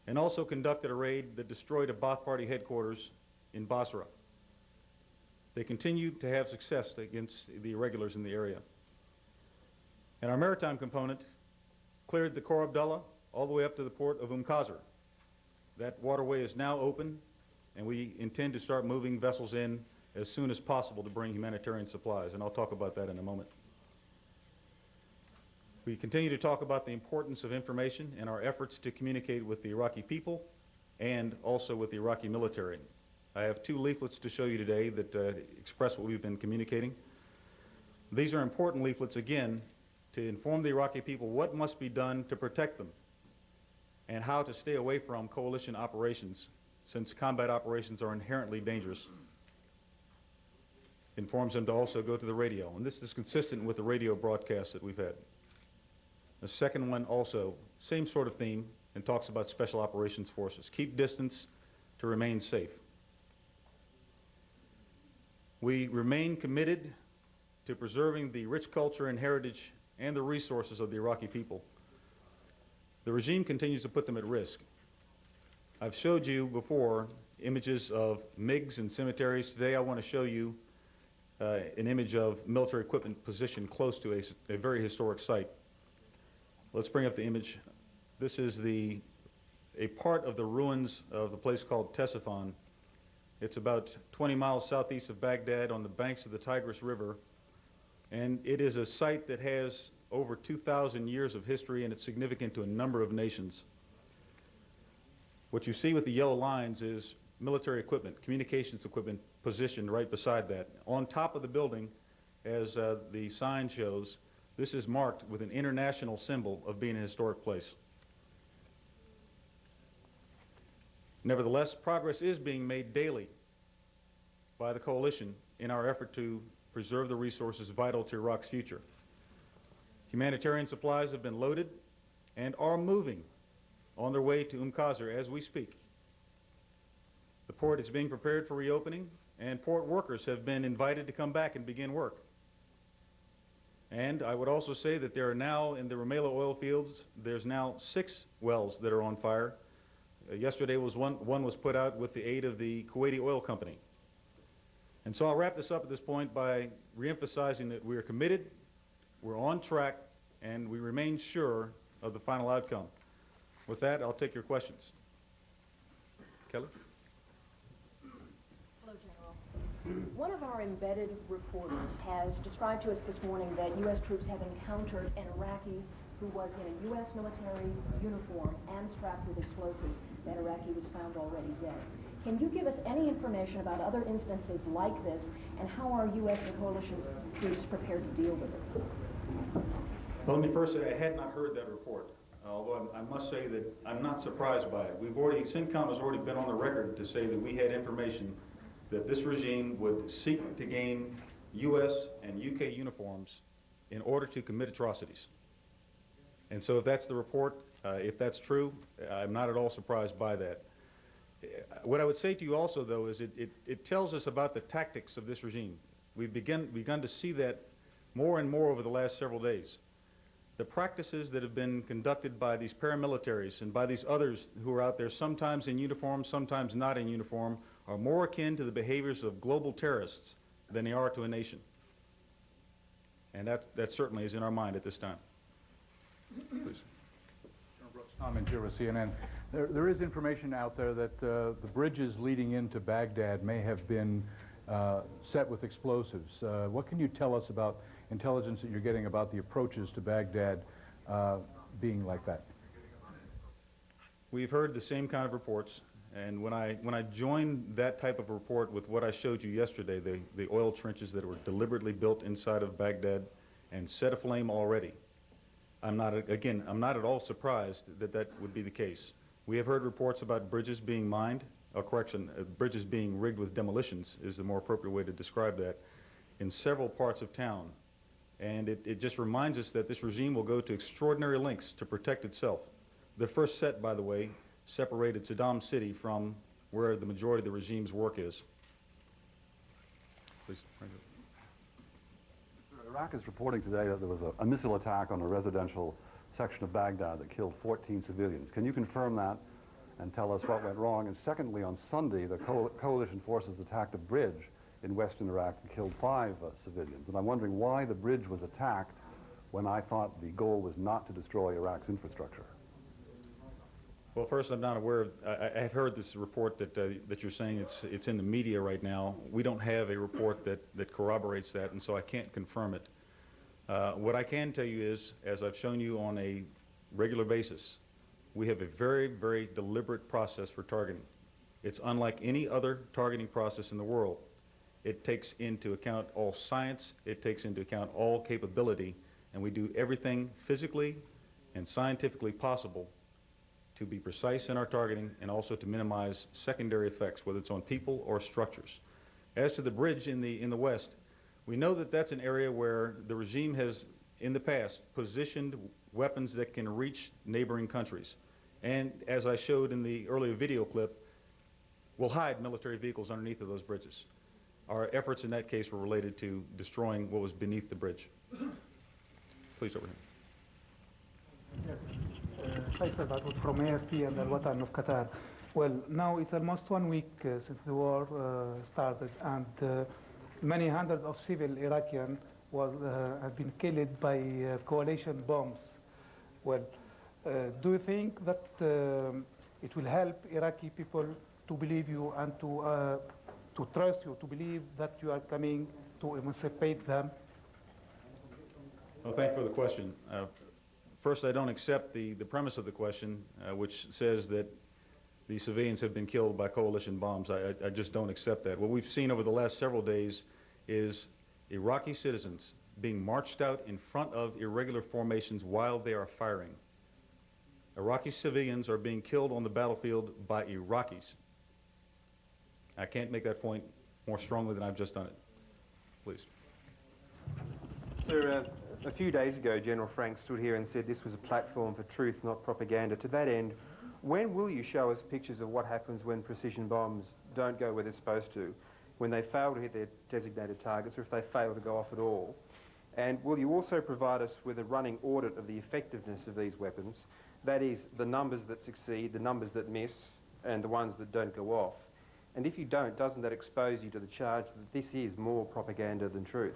and also conducted a raid that destroyed a Ba'ath Party headquarters in Basra. They continued to have success against the irregulars in the area. And our maritime component cleared the Khor Abdullah all the way up to the port of Qasr. That waterway is now open, and we intend to start moving vessels in as soon as possible to bring humanitarian supplies, and I'll talk about that in a moment. We continue to talk about the importance of information and our efforts to communicate with the Iraqi people and also with the Iraqi military. I have 2 leaflets to show you today that express what we've been communicating. These are important leaflets, again, to inform the Iraqi people what must be done to protect them and how to stay away from coalition operations, since combat operations are inherently dangerous. Informs them to also go to the radio, and this is consistent with the radio broadcasts that we've had. The second one also, same sort of theme, and talks about special operations forces. Keep distance to remain safe. We remain committed to preserving the rich culture and heritage and the resources of the Iraqi people. The regime continues to put them at risk. I've showed you before images of MiGs and cemeteries. Today I want to show you an image of military equipment positioned close to a very historic site. Let's bring up the image. This is a part of the ruins of the place called Ctesiphon. It's about 20 miles southeast of Baghdad on the banks of the Tigris River. And it is a site that has over 2,000 years of history, and it's significant to a number of nations. What you see with the yellow lines is military equipment, communications equipment positioned right beside that. On top of the building, as the sign shows, this is marked with an international symbol of being a historic place. Nevertheless, progress is being made daily by the coalition in our effort to preserve the resources vital to Iraq's future. Humanitarian supplies have been loaded and are moving on their way to Qasr as we speak. The port is being prepared for reopening, and port workers have been invited to come back and begin work. And I would also say that there are now, in the Rumaila oil fields, there's now 6 wells that are on fire. Yesterday was one was put out with the aid of the Kuwaiti Oil Company. And so I'll wrap this up at this point by reemphasizing that we are committed, we're on track, and we remain sure of the final outcome. With that, I'll take your questions. Kelly? Hello, General. One of our embedded reporters has described to us this morning that U.S. troops have encountered an Iraqi who was in a U.S. military uniform and strapped with explosives. That Iraqi was found already dead. Can you give us any information about other instances like this, and how are U.S. and coalition troops prepared to deal with it? Well, let me first say I had not heard that report, although I must say that I'm not surprised by it. CENTCOM has already been on the record to say that we had information that this regime would seek to gain U.S. and U.K. uniforms in order to commit atrocities. And so if that's the report, if that's true, I'm not at all surprised by that. What I would say to you also, though, is it tells us about the tactics of this regime. We've begun to see that more and more over the last several days. The practices that have been conducted by these paramilitaries and by these others who are out there, sometimes in uniform, sometimes not in uniform, are more akin to the behaviors of global terrorists than they are to a nation. And that certainly is in our mind at this time. Please. Comment here with CNN. There is information out there that the bridges leading into Baghdad may have been set with explosives. What can you tell us about intelligence that you're getting about the approaches to Baghdad being like that? We've heard the same kind of reports, and when I joined that type of report with what I showed you yesterday, the oil trenches that were deliberately built inside of Baghdad and set aflame already, I'm not at all surprised that that would be the case. We have heard reports about bridges being mined, bridges being rigged with demolitions is the more appropriate way to describe that, in several parts of town. And it just reminds us that this regime will go to extraordinary lengths to protect itself. The first set, by the way, separated Saddam City from where the majority of the regime's work is. Please. Iraq is reporting today that there was a missile attack on a residential section of Baghdad that killed 14 civilians. Can you confirm that and tell us what went wrong? And secondly, on Sunday, the coalition forces attacked a bridge in western Iraq and killed 5 civilians. And I'm wondering why the bridge was attacked when I thought the goal was not to destroy Iraq's infrastructure. Well, first, I'm not aware of, I have heard this report that you're saying it's in the media right now. We don't have a report that corroborates that, and so I can't confirm it. What I can tell you is, as I've shown you on a regular basis, we have a very, very deliberate process for targeting. It's unlike any other targeting process in the world. It takes into account all science, it takes into account all capability, and we do everything physically and scientifically possible to be precise in our targeting and also to minimize secondary effects, whether it's on people or structures. As to the bridge in the west, we know that that's an area where the regime has, in the past, positioned weapons that can reach neighboring countries. And as I showed in the earlier video clip, will hide military vehicles underneath of those bridges. Our efforts in that case were related to destroying what was beneath the bridge. Please, over here. Faisal Badoud from AFP and Al-Watan of Qatar. Well, now it's almost 1 week since the war started, and many hundreds of civil Iraqians have been killed by coalition bombs. Well, do you think that it will help Iraqi people to believe you and to trust you, to believe that you are coming to emancipate them? Well, thank you for the question. First, I don't accept the premise of the question, which says that the civilians have been killed by coalition bombs. I just don't accept that. What we've seen over the last several days is Iraqi citizens being marched out in front of irregular formations while they are firing. Iraqi civilians are being killed on the battlefield by Iraqis. I can't make that point more strongly than I've just done it. Please. Sir, a few days ago, General Frank stood here and said this was a platform for truth, not propaganda. To that end, when will you show us pictures of what happens when precision bombs don't go where they're supposed to, when they fail to hit their designated targets, or if they fail to go off at all? And will you also provide us with a running audit of the effectiveness of these weapons? That is, the numbers that succeed, the numbers that miss, and the ones that don't go off. And if you don't, doesn't that expose you to the charge that this is more propaganda than truth?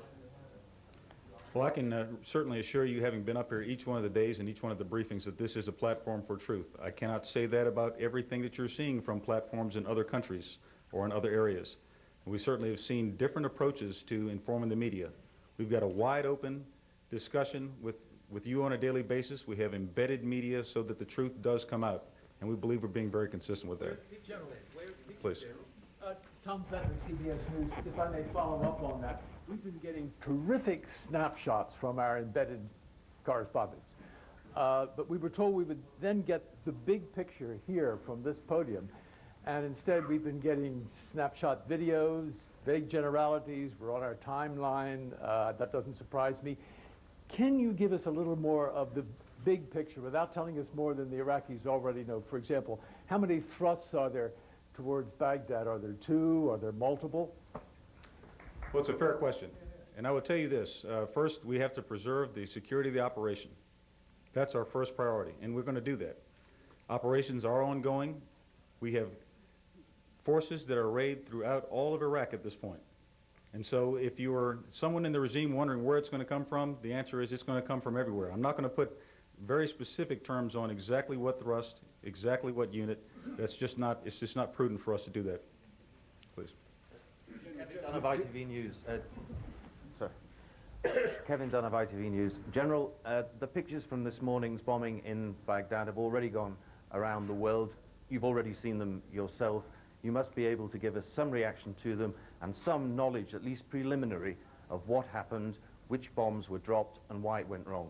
Well, I can certainly assure you, having been up here each one of the days and each one of the briefings, that this is a platform for truth. I cannot say that about everything that you're seeing from platforms in other countries or in other areas. We certainly have seen different approaches to informing the media. We've got a wide open discussion with you on a daily basis. We have embedded media so that the truth does come out, and we believe we're being very consistent with that. Please. Tom Fenton, CBS News. If I may follow up on that, we've been getting terrific snapshots from our embedded correspondents. But we were told we would then get the big picture here from this podium. And instead, we've been getting snapshot videos, vague generalities. We're on our timeline. That doesn't surprise me. Can you give us a little more of the big picture without telling us more than the Iraqis already know? For example, how many thrusts are there towards Baghdad? Are there 2? Are there multiple? Well, it's a fair question. And I will tell you this. First, we have to preserve the security of the operation. That's our first priority, and we're going to do that. Operations are ongoing. We have forces that are arrayed throughout all of Iraq at this point. And so if you are someone in the regime wondering where it's going to come from, the answer is it's going to come from everywhere. I'm not going to put very specific terms on exactly what thrust, exactly what unit. It's just not prudent for us to do that. Please. Kevin Dunn of ITV News. Kevin Dunn of ITV News. General, the pictures from this morning's bombing in Baghdad have already gone around the world. You've already seen them yourself. You must be able to give us some reaction to them and some knowledge, at least preliminary, of what happened, which bombs were dropped, and why it went wrong.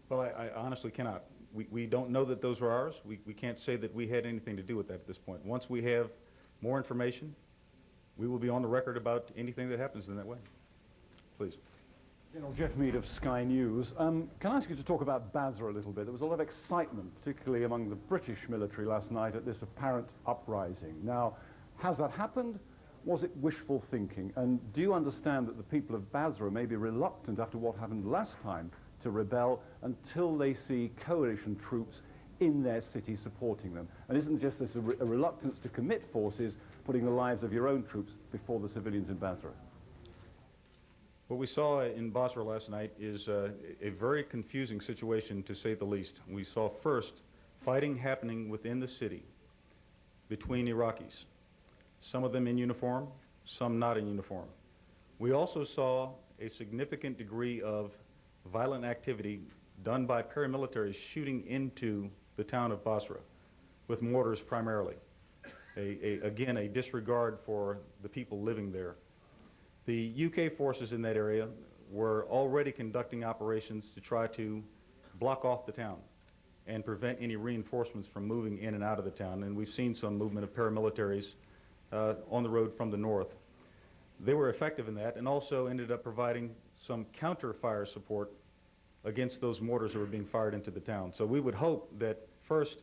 Well, I honestly cannot. We don't know that those were ours. We can't say that we had anything to do with that at this point. Once we have more information, we will be on the record about anything that happens in that way. Please. General Jeff Mead of Sky News. Can I ask you to talk about Basra a little bit? There was a lot of excitement, particularly among the British military last night at this apparent uprising. Now, has that happened? Was it wishful thinking? And do you understand that the people of Basra may be reluctant after what happened last time to rebel until they see coalition troops in their city supporting them? And isn't just this a reluctance to commit forces, putting the lives of your own troops before the civilians in Basra? What we saw in Basra last night is a very confusing situation, to say the least. We saw first fighting happening within the city between Iraqis, some of them in uniform, some not in uniform. We also saw a significant degree of violent activity done by paramilitaries shooting into the town of Basra with mortars primarily. Again, a disregard for the people living there. The UK forces in that area were already conducting operations to try to block off the town and prevent any reinforcements from moving in and out of the town. And we've seen some movement of paramilitaries on the road from the north. They were effective in that and also ended up providing some counter-fire support against those mortars that were being fired into the town. So we would hope that, first,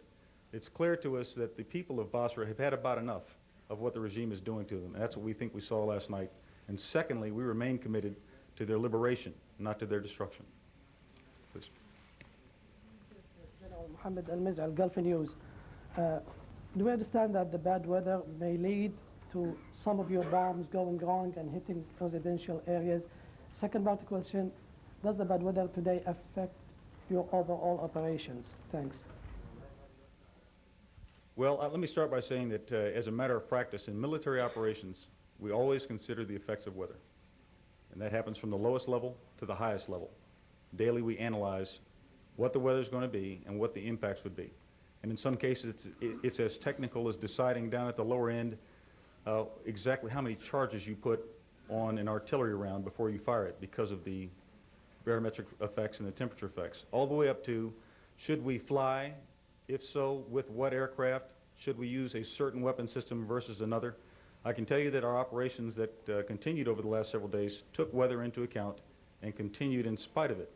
it's clear to us that the people of Basra have had about enough of what the regime is doing to them. And that's what we think we saw last night. And secondly, we remain committed to their liberation, not to their destruction. Please. General Mohammed Al-Miz'al, Gulf News. Do we understand that the bad weather may lead to some of your bombs going wrong and hitting residential areas? Second part of the question, does the bad weather today affect your overall operations? Thanks. Well, let me start by saying that as a matter of practice, in military operations, we always consider the effects of weather. And that happens from the lowest level to the highest level. Daily we analyze what the weather's going to be and what the impacts would be. And in some cases, it's as technical as deciding down at the lower end exactly how many charges you put on an artillery round before you fire it because of the barometric effects and the temperature effects. All the way up to, should we fly? If so, with what aircraft? Should we use a certain weapon system versus another? I can tell you that our operations that continued over the last several days took weather into account and continued in spite of it.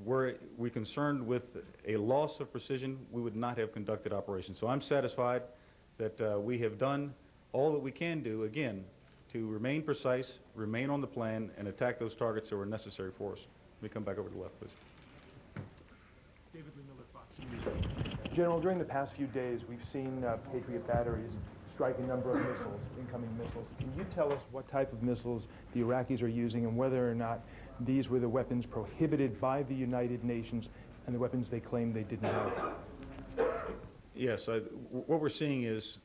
Were we concerned with a loss of precision, we would not have conducted operations. So I'm satisfied that we have done all that we can do, again, to remain precise, remain on the plan, and attack those targets that were necessary for us. Let me come back over to the left, please. General, during the past few days, we've seen Patriot batteries strike a number of missiles, incoming missiles. Can you tell us what type of missiles the Iraqis are using and whether or not these were the weapons prohibited by the United Nations and the weapons they claimed they didn't have? Yes, what we're seeing is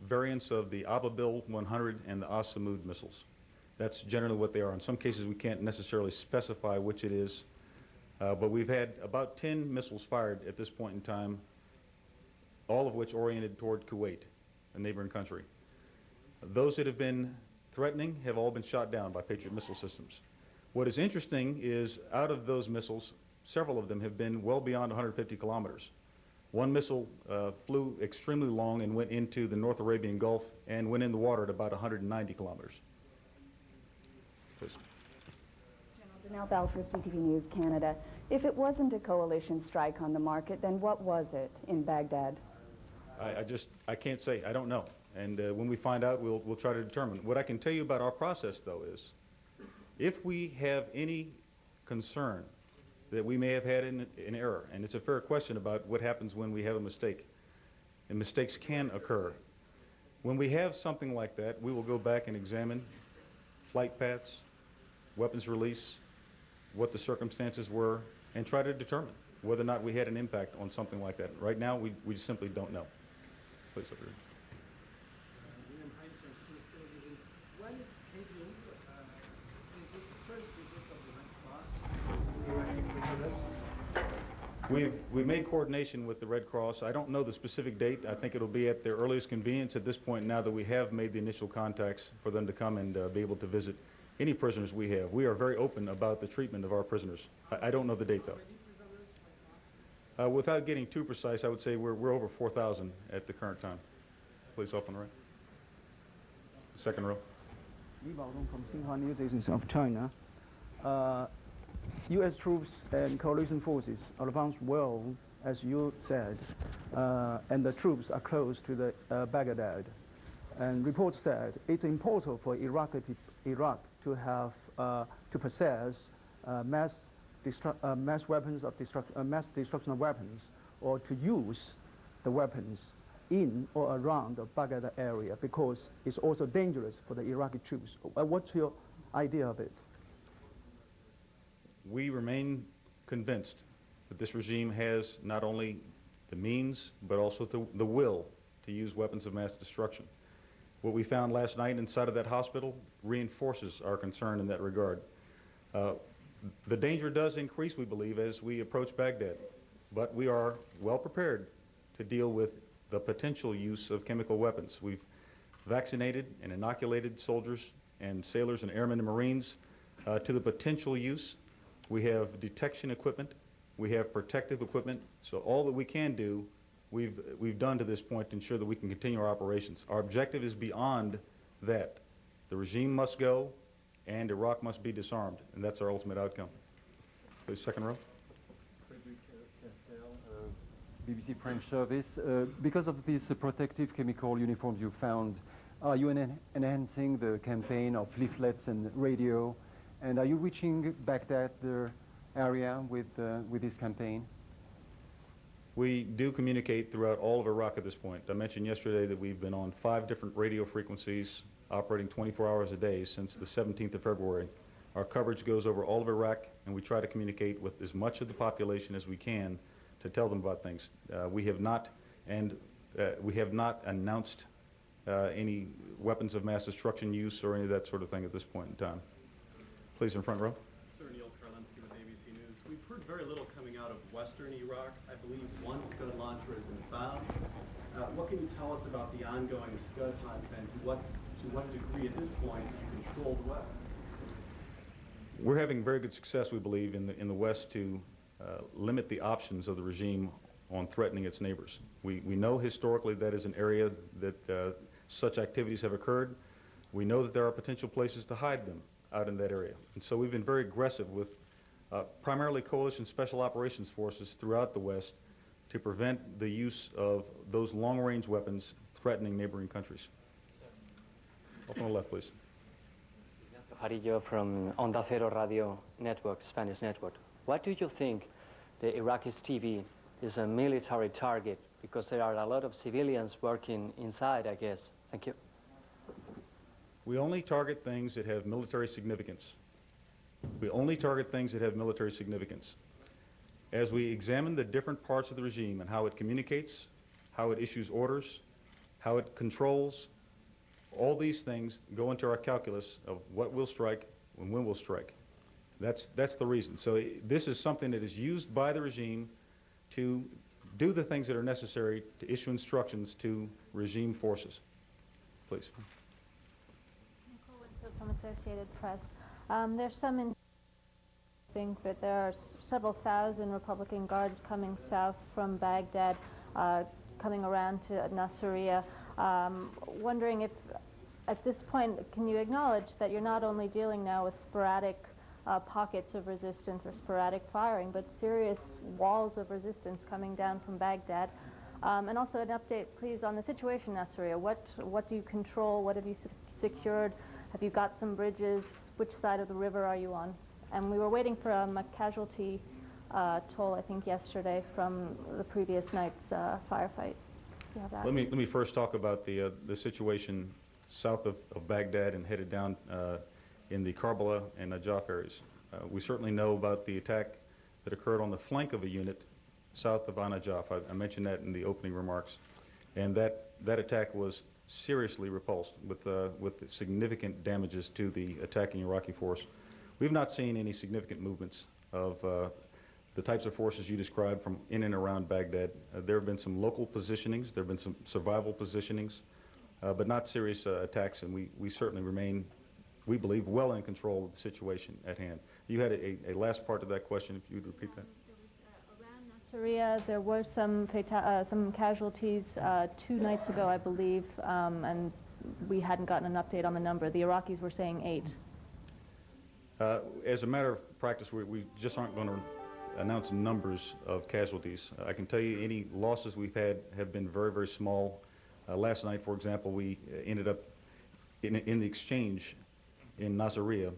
variants of the Ababil 100 and the Asamud missiles. That's generally what they are. In some cases, we can't necessarily specify which it is, but we've had about 10 missiles fired at this point in time, all of which oriented toward Kuwait, a neighboring country. Those that have been threatening have all been shot down by Patriot missile systems. What is interesting is out of those missiles, several of them have been well beyond 150 kilometers. One missile flew extremely long and went into the North Arabian Gulf and went in the water at about 190 kilometers. Please. Janelle Balfour, CTV News, Canada. If it wasn't a coalition strike on the market, then what was it in Baghdad? I can't say. I don't know. And when we find out, we'll try to determine. What I can tell you about our process, though, is if we have any concern that we may have had an error, and it's a fair question about what happens when we have a mistake, and mistakes can occur. When we have something like that, we will go back and examine flight paths, weapons release, what the circumstances were, and try to determine whether or not we had an impact on something like that. Right now, we simply don't know. Please, over here. We've made coordination with the Red Cross. I don't know the specific date. I think it'll be at their earliest convenience at this point now that we have made the initial contacts for them to come and be able to visit any prisoners we have. We are very open about the treatment of our prisoners. I don't know the date, though. Without getting too precise, I would say we're over 4,000 at the current time. Please, off on the right. Second row. Li Baodong from Xinhua News Agency of China. U.S. troops and coalition forces advanced well, as you said, and the troops are close to the Baghdad. And reports said it's important for Iraq to have to possess mass weapons of mass destruction of weapons, or to use the weapons in or around the Baghdad area, because it's also dangerous for the Iraqi troops. What's your idea of it? We remain convinced that this regime has not only the means, but also the will to use weapons of mass destruction. What we found last night inside of that hospital reinforces our concern in that regard. The danger does increase, we believe, as we approach Baghdad, but we are well prepared to deal with the potential use of chemical weapons. We've vaccinated and inoculated soldiers and sailors and airmen and Marines to the potential use. We have detection equipment, we have protective equipment, so all that we can do, we've done to this point to ensure that we can continue our operations. Our objective is beyond that. The regime must go, and Iraq must be disarmed, and that's our ultimate outcome. Please, second row. BBC French Service. Because of these protective chemical uniforms you found, are you enhancing the campaign of leaflets and radio? And are you reaching Baghdad, the area, with this campaign? We do communicate throughout all of Iraq at this point. I mentioned yesterday that we've been on 5 different radio frequencies operating 24 hours a day since the 17th of February. Our coverage goes over all of Iraq, and we try to communicate with as much of the population as we can to tell them about things. We have not announced any weapons of mass destruction use or any of that sort of thing at this point in time. Please, in front row. Sir, Neil Karlensky with ABC News. We've heard very little coming out of western Iraq. I believe one Scud launcher has been found. What can you tell us about the ongoing Scud hunt, and to what degree at this point you control the West? We're having very good success, we believe, in the West to limit the options of the regime on threatening its neighbors. We know historically that is an area that such activities have occurred. We know that there are potential places to hide them out in that area. And so we've been very aggressive with primarily coalition special operations forces throughout the West to prevent the use of those long-range weapons threatening neighboring countries. Up on the left, please. Jarillo from Onda Cero Radio Network, Spanish network. Why do you think the Iraqi TV is a military target? Because there are a lot of civilians working inside, I guess. Thank you. We only target things that have military significance. We only target things that have military significance. As we examine the different parts of the regime and how it communicates, how it issues orders, how it controls, all these things go into our calculus of what will strike and when we'll strike. That's the reason. So this is something that is used by the regime to do the things that are necessary to issue instructions to regime forces. Please. Nicole Winfield from Associated Press. There's some think that there are several thousand Republican guards coming south from Baghdad, coming around to Nasiriyah. Wondering if, at this point, can you acknowledge that you're not only dealing now with sporadic pockets of resistance or sporadic firing, but serious walls of resistance coming down from Baghdad? And also an update, please, on the situation in Nasiriyah. What do you control? What have you secured? Have you got some bridges? Which side of the river are you on? And we were waiting for a casualty toll, I think, yesterday from the previous night's firefight. You have that? Let me first talk about the situation south of Baghdad and headed down in the Karbala and Najaf areas. We certainly know about the attack that occurred on the flank of a unit south of Najaf. I mentioned that in the opening remarks. And that attack was seriously repulsed with significant damages to the attacking Iraqi force. We've not seen any significant movements of the types of forces you described from in and around Baghdad. There have been some local positionings, there have been some survival positionings, but not serious attacks, and we certainly remain, we believe, well in control of the situation at hand. You had a last part of that question, if you would repeat that. Nasiriyah, there were some casualties 2 nights ago, I believe, and we hadn't gotten an update on the number. The Iraqis were saying 8. As a matter of practice, we just aren't going to announce numbers of casualties. I can tell you any losses we've had have been very, very small. Last night, for example, we ended up in the exchange in Nasiriyah,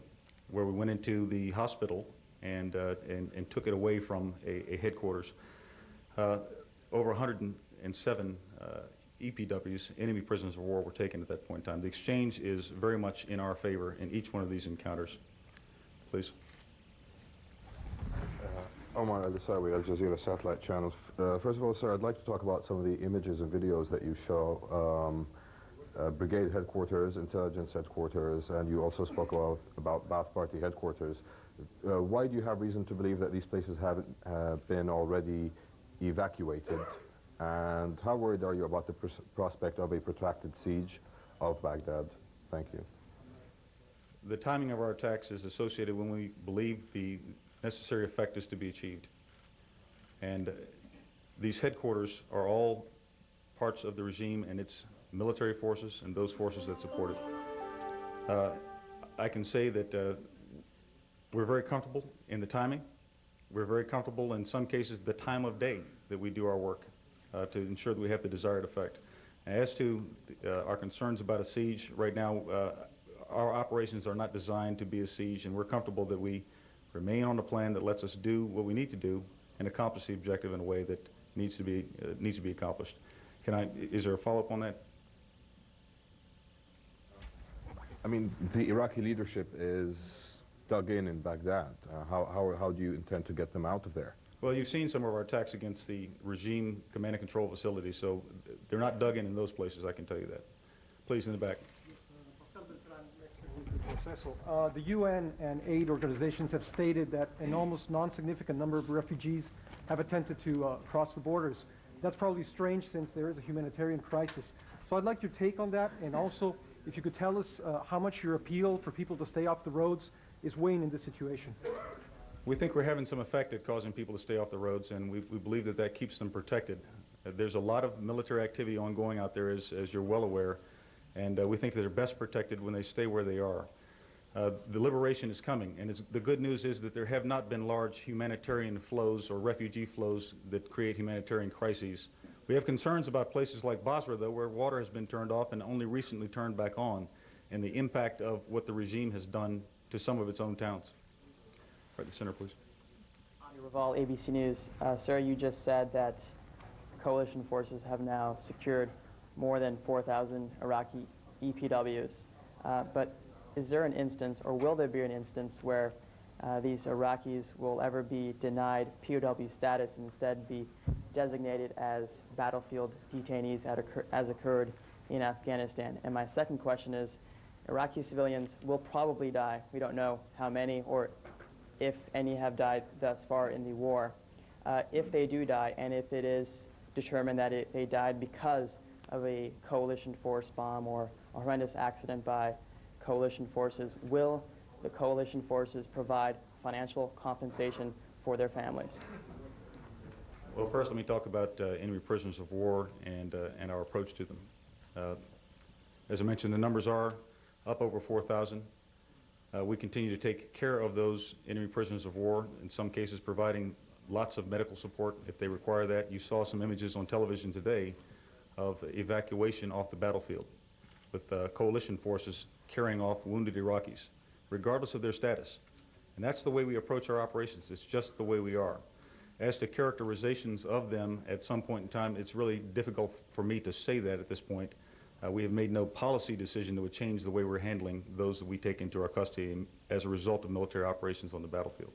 where we went into the hospital and took it away from a headquarters. Over 107 EPWs, enemy prisoners of war, were taken at that point in time. The exchange is very much in our favor in each one of these encounters. Please. Omar Al-Asawi, Al Jazeera satellite channels. First of all, sir, I'd like to talk about some of the images and videos that you show. Brigade headquarters, intelligence headquarters, and you also spoke about Ba'ath Party headquarters. Why do you have reason to believe that these places haven't been already evacuated? And how worried are you about the prospect of a protracted siege of Baghdad? Thank you. The timing of our attacks is associated when we believe the necessary effect is to be achieved. And these headquarters are all parts of the regime and its military forces and those forces that support it. I can say that we're very comfortable in the timing. We're very comfortable in some cases the time of day that we do our work to ensure that we have the desired effect. As to our concerns about a siege, right now our operations are not designed to be a siege, and we're comfortable that we remain on a plan that lets us do what we need to do and accomplish the objective in a way that needs to be accomplished. Is there a follow-up on that? I mean, the Iraqi leadership is dug in Baghdad. How do you intend to get them out of there? Well, you've seen some of our attacks against the regime command and control facilities, so they're not dug in those places, I can tell you that. Please, in the back. The UN and aid organizations have stated that an almost non-significant number of refugees have attempted to cross the borders. That's probably strange since there is a humanitarian crisis. So I'd like your take on that, and also if you could tell us how much your appeal for people to stay off the roads is weighing in this situation. We think we're having some effect at causing people to stay off the roads, and we believe that that keeps them protected. There's a lot of military activity ongoing out there, as you're well aware, and we think that they're best protected when they stay where they are. The liberation is coming, and the good news is that there have not been large humanitarian flows or refugee flows that create humanitarian crises. We have concerns about places like Basra, though, where water has been turned off and only recently turned back on, and the impact of what the regime has done to some of its own towns. Right in the center, please. Raval, ABC News. Sir, you just said that coalition forces have now secured more than 4,000 Iraqi EPWs. But is there an instance, or will there be an instance, where these Iraqis will ever be denied POW status and instead be designated as battlefield detainees as occurred in Afghanistan? And my second question is, Iraqi civilians will probably die. We don't know how many or if any have died thus far in the war. If they do die, and if it is determined that they died because of a coalition force bomb or a horrendous accident by coalition forces, will the coalition forces provide financial compensation for their families? Well, first let me talk about enemy prisoners of war and our approach to them. As I mentioned, the numbers are up over 4,000. We continue to take care of those enemy prisoners of war, in some cases providing lots of medical support if they require that. You saw some images on television today of evacuation off the battlefield with coalition forces carrying off wounded Iraqis, regardless of their status. And that's the way we approach our operations. It's just the way we are. As to characterizations of them at some point in time, it's really difficult for me to say that at this point. We have made no policy decision that would change the way we're handling those that we take into our custody as a result of military operations on the battlefield.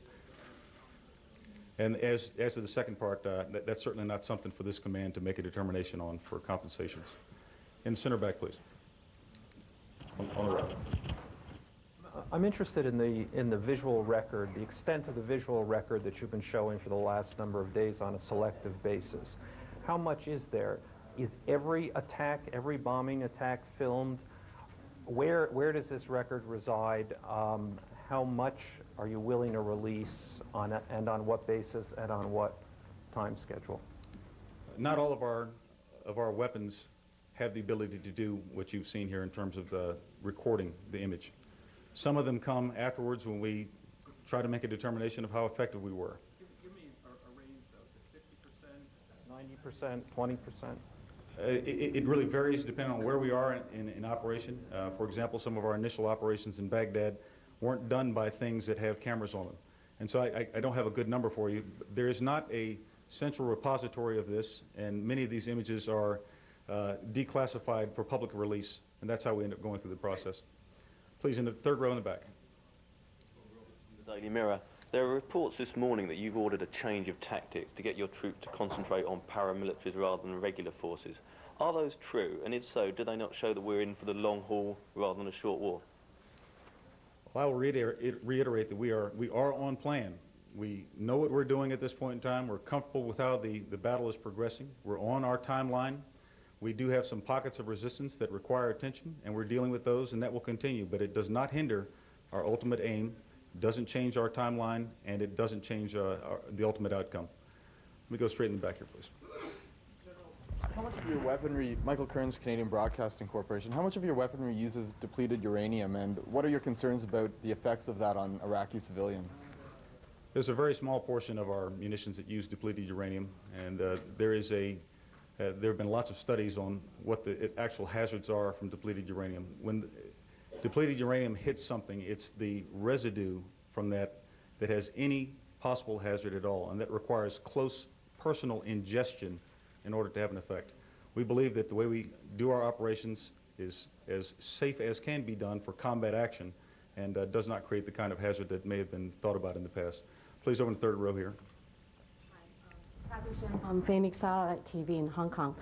And as to the second part, that's certainly not something for this command to make a determination on for compensations. In the center back, please. On the right. I'm interested in the visual record, the extent of the visual record that you've been showing for the last number of days on a selective basis. How much is there? Is every attack, every bombing attack filmed? Where does this record reside? How much are you willing to release and on what basis and on what time schedule? Not all of our weapons have the ability to do what you've seen here in terms of recording the image. Some of them come afterwards when we try to make a determination of how effective we were. Give me a range, though. Is it 50%, 90%, 20%? It really varies depending on where we are in operation. For example, some of our initial operations in Baghdad weren't done by things that have cameras on them. And so I don't have a good number for you. There is not a central repository of this, and many of these images are declassified for public release, and that's how we end up going through the process. Please, in the third row in the back. The Daily Mirror. There are reports this morning that you've ordered a change of tactics to get your troops to concentrate on paramilitaries rather than regular forces. Are those true? And if so, do they not show that we're in for the long haul rather than a short war? Well, I will reiterate that we are on plan. We know what we're doing at this point in time. We're comfortable with how the battle is progressing. We're on our timeline. We do have some pockets of resistance that require attention, and we're dealing with those, and that will continue. But it does not hinder our ultimate aim, doesn't change our timeline, and it doesn't change the ultimate outcome. Let me go straight in the back here, please. How much of your weaponry, Michael Kearns, Canadian Broadcasting Corporation, how much of your weaponry uses depleted uranium, and what are your concerns about the effects of that on Iraqi civilians? There's a very small portion of our munitions that use depleted uranium, and there have been lots of studies on what the actual hazards are from depleted uranium. When depleted uranium hits something, it's the residue from that has any possible hazard at all, and that requires close personal ingestion in order to have an effect. We believe that the way we do our operations is as safe as can be done for combat action, and does not create the kind of hazard that may have been thought about in the past. Please, over in the third row here. On Phoenix Satellite TV in Hong Kong.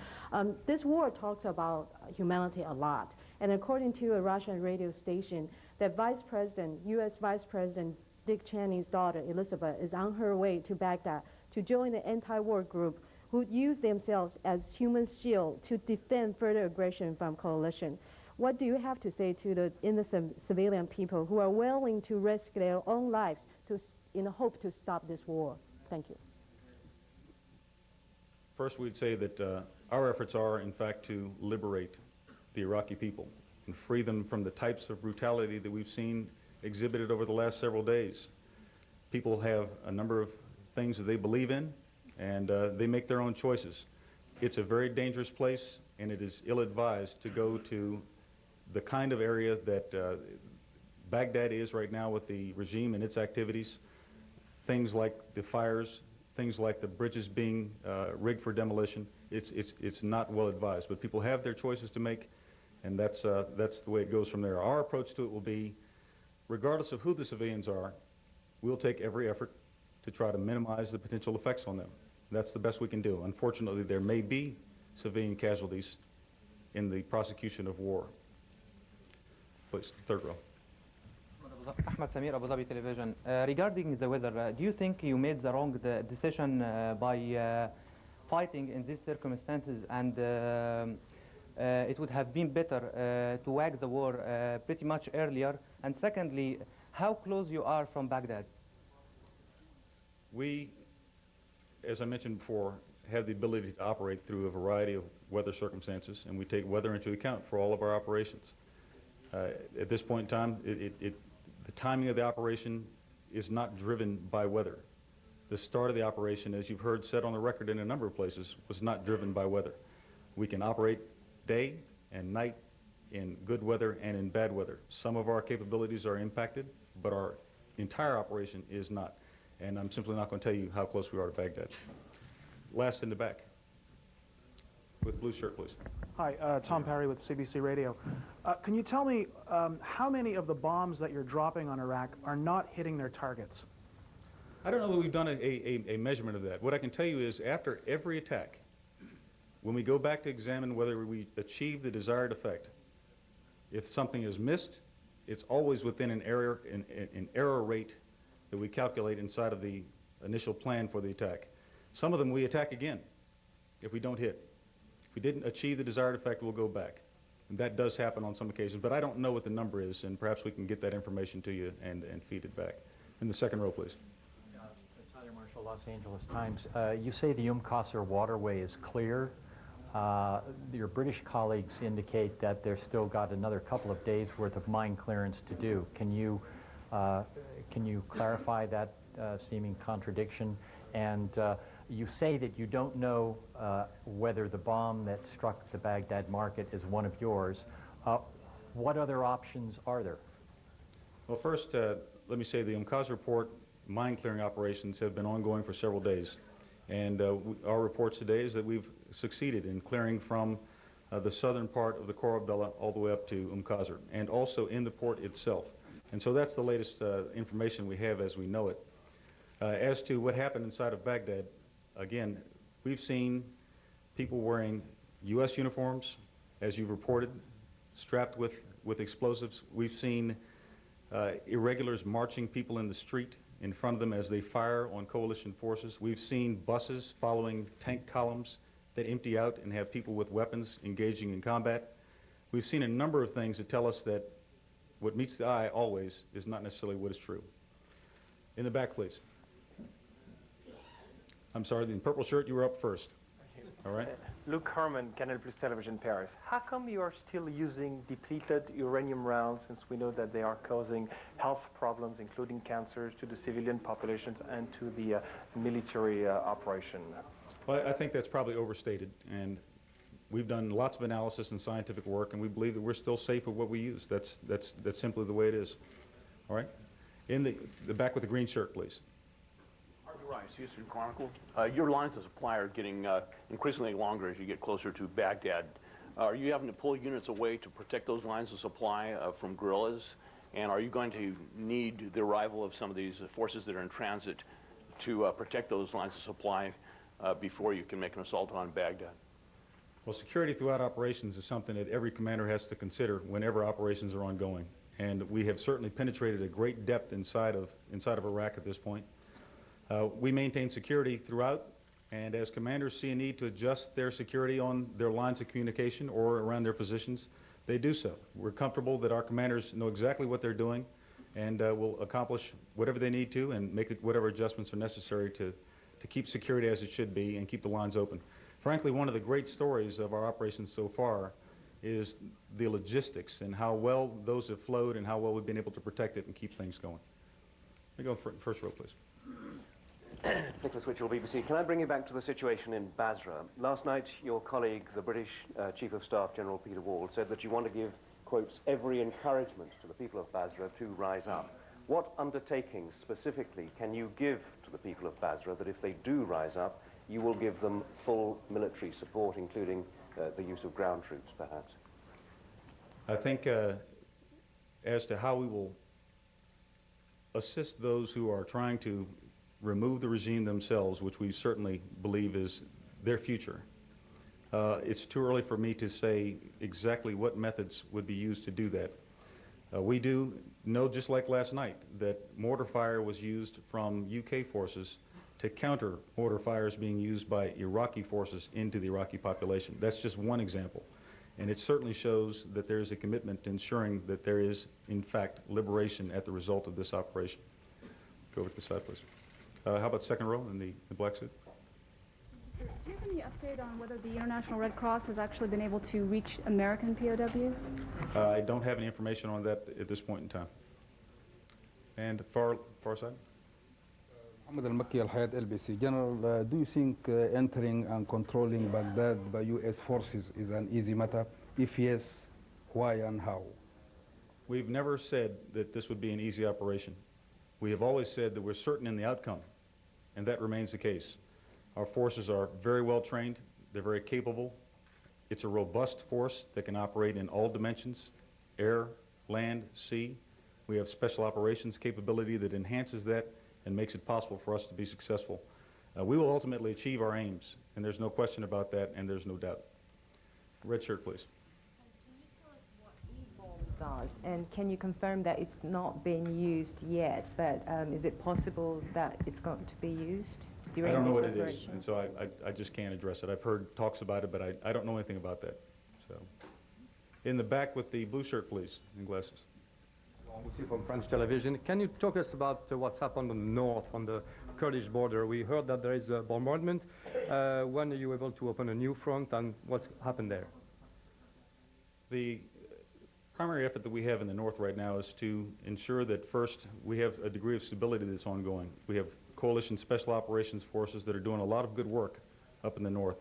This war talks about humanity a lot, and according to a Russian radio station, that U.S. Vice President Dick Cheney's daughter, Elizabeth, is on her way to Baghdad to join the anti-war group who use themselves as human shield to defend further aggression from coalition. What do you have to say to the innocent civilian people who are willing to risk their own lives in the hope to stop this war? Thank you. First, we'd say that our efforts are, in fact, to liberate the Iraqi people and free them from the types of brutality that we've seen exhibited over the last several days. People have a number of things that they believe in, and they make their own choices. It's a very dangerous place, and it is ill-advised to go to the kind of area that Baghdad is right now with the regime and its activities. Things like the fires, things like the bridges being rigged for demolition. It's not well advised, but people have their choices to make, and that's the way it goes from there. Our approach to it will be, regardless of who the civilians are, we'll take every effort to try to minimize the potential effects on them. That's the best we can do. Unfortunately, there may be civilian casualties in the prosecution of war. Please, third row. Ahmed Samir, Abu Dhabi Television. Regarding the weather, do you think you made the wrong decision by fighting in these circumstances, and it would have been better to wag the war pretty much earlier? And secondly, how close you are from Baghdad? We, as I mentioned before, have the ability to operate through a variety of weather circumstances, and we take weather into account for all of our operations. At this point in time, the timing of the operation is not driven by weather. The start of the operation, as you've heard said on the record in a number of places, was not driven by weather. We can operate day and night in good weather and in bad weather. Some of our capabilities are impacted, but our entire operation is not. And I'm simply not going to tell you how close we are to Baghdad. Last in the back. With blue shirt, please. Hi, Tom Parry with CBC Radio. Can you tell me how many of the bombs that you're dropping on Iraq are not hitting their targets? I don't know that we've done a measurement of that. What I can tell you is after every attack, when we go back to examine whether we achieve the desired effect, if something is missed, it's always within an error rate that we calculate inside of the initial plan for the attack. Some of them we attack again if we don't hit. If we didn't achieve the desired effect, we'll go back. And that does happen on some occasions, but I don't know what the number is, and perhaps we can get that information to you and feed it back. In the second row, please. Tyler Marshall, Los Angeles Times. You say the Qasr waterway is clear. Your British colleagues indicate that they've still got another couple of days worth of mine clearance to do. Can you clarify that seeming contradiction? And you say that you don't know whether the bomb that struck the Baghdad market is one of yours. What other options are there? Well, first, let me say the Qasr port mine clearing operations have been ongoing for several days. And our reports today is that we've succeeded in clearing from the southern part of the Khor Abdullah all the way up to Qasr, and also in the port itself. And so that's the latest information we have as we know it. As to what happened inside of Baghdad, again, we've seen people wearing U.S. uniforms, as you've reported, strapped with explosives. We've seen irregulars marching people in the street in front of them as they fire on coalition forces. We've seen buses following tank columns that empty out and have people with weapons engaging in combat. We've seen a number of things that tell us that what meets the eye always is not necessarily what is true. In the back, please. I'm sorry, in purple shirt, you were up first. All right. Luke Herman, Canal Plus Television, Paris. How come you are still using depleted uranium rounds, since we know that they are causing health problems, including cancers, to the civilian populations and to the military operation? Well, I think that's probably overstated, and we've done lots of analysis and scientific work, and we believe that we're still safe with what we use. That's simply the way it is. All right. In the back with the green shirt, please. Rice, Houston Chronicle. Your lines of supply are getting increasingly longer as you get closer to Baghdad. Are you having to pull units away to protect those lines of supply from guerrillas? And are you going to need the arrival of some of these forces that are in transit to protect those lines of supply before you can make an assault on Baghdad? Well, security throughout operations is something that every commander has to consider whenever operations are ongoing. And we have certainly penetrated a great depth inside of Iraq at this point. We maintain security throughout, and as commanders see a need to adjust their security on their lines of communication or around their positions, they do so. We're comfortable that our commanders know exactly what they're doing and will accomplish whatever they need to and make whatever adjustments are necessary to keep security as it should be and keep the lines open. Frankly, one of the great stories of our operations so far is the logistics and how well those have flowed and how well we've been able to protect it and keep things going. Let me go first row, please. Nicholas Witchell, BBC. Can I bring you back to the situation in Basra? Last night, your colleague, the British Chief of Staff, General Peter Wall, said that you want to give, quotes, every encouragement to the people of Basra to rise up. What undertakings specifically can you give to the people of Basra that if they do rise up, you will give them full military support, including the use of ground troops, perhaps? I think as to how we will assist those who are trying to remove the regime themselves, which we certainly believe is their future. It's too early for me to say exactly what methods would be used to do that. We do know, just like last night, that mortar fire was used from UK forces to counter mortar fires being used by Iraqi forces into the Iraqi population. That's just one example. And it certainly shows that there is a commitment to ensuring that there is, in fact, liberation at the result of this operation. Go over to the side, please. How about second row in the black suit? Do you have any update on whether the International Red Cross has actually been able to reach American POWs? I don't have any information on that at this point in time. And far side? Mohammed Al-Makki, Al-Hayat, LBC. General, do you think entering and controlling Baghdad by U.S. forces is an easy matter? If yes, why and how? We've never said that this would be an easy operation. We have always said that we're certain in the outcome, and that remains the case. Our forces are very well trained, they're very capable. It's a robust force that can operate in all dimensions, air, land, sea. We have special operations capability that enhances that and makes it possible for us to be successful. We will ultimately achieve our aims, and there's no question about that, and there's no doubt. Red shirt, please. And can you confirm that it's not being used yet, but is it possible that it's going to be used during I don't know this what it is, operation? and so I just can't address it. I've heard talks about it, but I don't know anything about that. So, in the back with the blue shirt, please, and glasses. From French television. Can you talk us about what's happened on the north, on the Kurdish border? We heard that there is a bombardment. When are you able to open a new front, and what's happened there? The primary effort that we have in the north right now is to ensure that first we have a degree of stability that's ongoing. We have coalition special operations forces that are doing a lot of good work up in the north.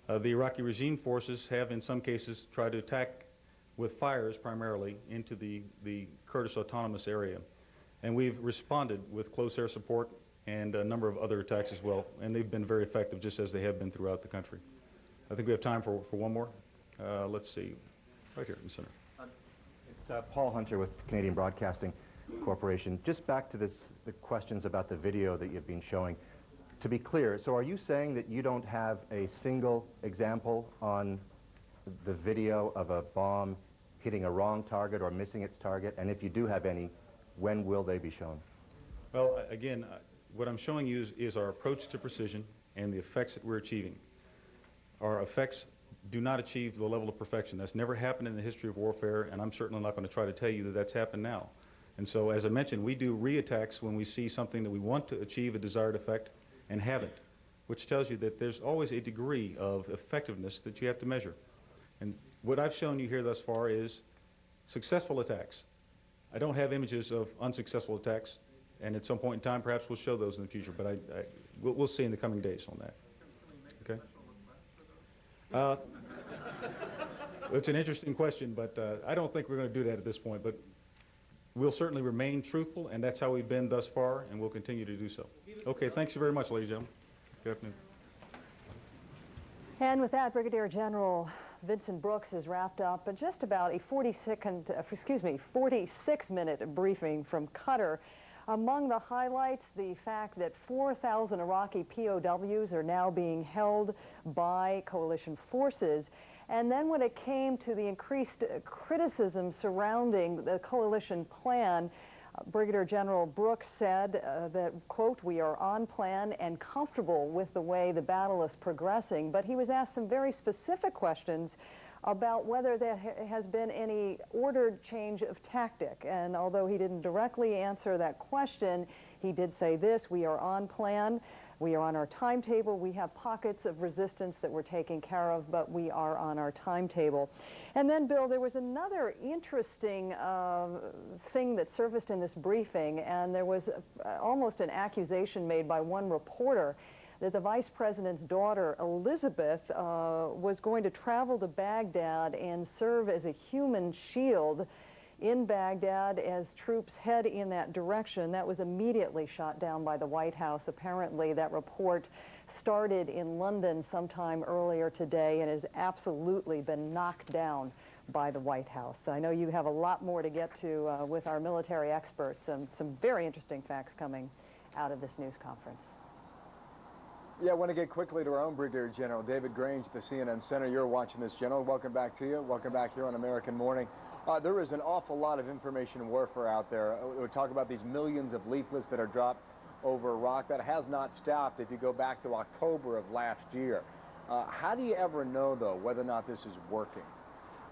The Iraqi regime forces have in some cases tried to attack with fires primarily into the Kurdish autonomous area. And we've responded with close air support and a number of other attacks as well, and they've been very effective just as they have been throughout the country. I think we have time for one more. Let's see, right here in the center. It's Paul Hunter with Canadian Broadcasting Corporation. Just back to the questions about the video that you've been showing. To be clear, so are you saying that you don't have a single example on the video of a bomb hitting a wrong target or missing its target? And if you do have any, when will they be shown? Well, again, what I'm showing you is our approach to precision and the effects that we're achieving. Our effects do not achieve the level of perfection. That's never happened in the history of warfare, and I'm certainly not going to try to tell you that that's happened now. And so, as I mentioned, we do re-attacks when we see something that we want to achieve a desired effect and haven't, which tells you that there's always a degree of effectiveness that you have to measure. And what I've shown you here thus far is successful attacks. I don't have images of unsuccessful attacks, and at some point in time, perhaps we'll show those in the future, but we'll see in the coming days on that. Okay? It's an interesting question, but I don't think we're going to do that at this point, but we'll certainly remain truthful, and that's how we've been thus far, and we'll continue to do so. Okay, thanks you very much, ladies and gentlemen. Good afternoon. And with that, Brigadier General Vincent Brooks has wrapped up just about a 46-minute briefing from Qatar. Among the highlights, the fact that 4,000 Iraqi POWs are now being held by coalition forces. And then when it came to the increased criticism surrounding the coalition plan, Brigadier General Brooks said that, quote, "We are on plan and comfortable with the way the battle is progressing," but he was asked some very specific questions about whether there has been any ordered change of tactic. And although he didn't directly answer that question, he did say this: "We are on plan. We are on our timetable. We have pockets of resistance that we're taking care of, but we are on our timetable." And then, Bill, there was another interesting thing that surfaced in this briefing, and there was almost an accusation made by one reporter that the vice president's daughter, Elizabeth, was going to travel to Baghdad and serve as a human shield in Baghdad as troops head in that direction. That was immediately shot down by the White House. Apparently, that report started in London sometime earlier today and has absolutely been knocked down by the White House. I know you have a lot more to get to with our military experts, some very interesting facts coming out of this news conference. Yeah, I want to get quickly to our own Brigadier General, David Grange, the CNN Center. You're watching this, General. Welcome back to you. Welcome back here on American Morning. There is an awful lot of information warfare out there. We talk about these millions of leaflets that are dropped over Iraq. That has not stopped if you go back to October of last year. How do you ever know, though, whether or not this is working?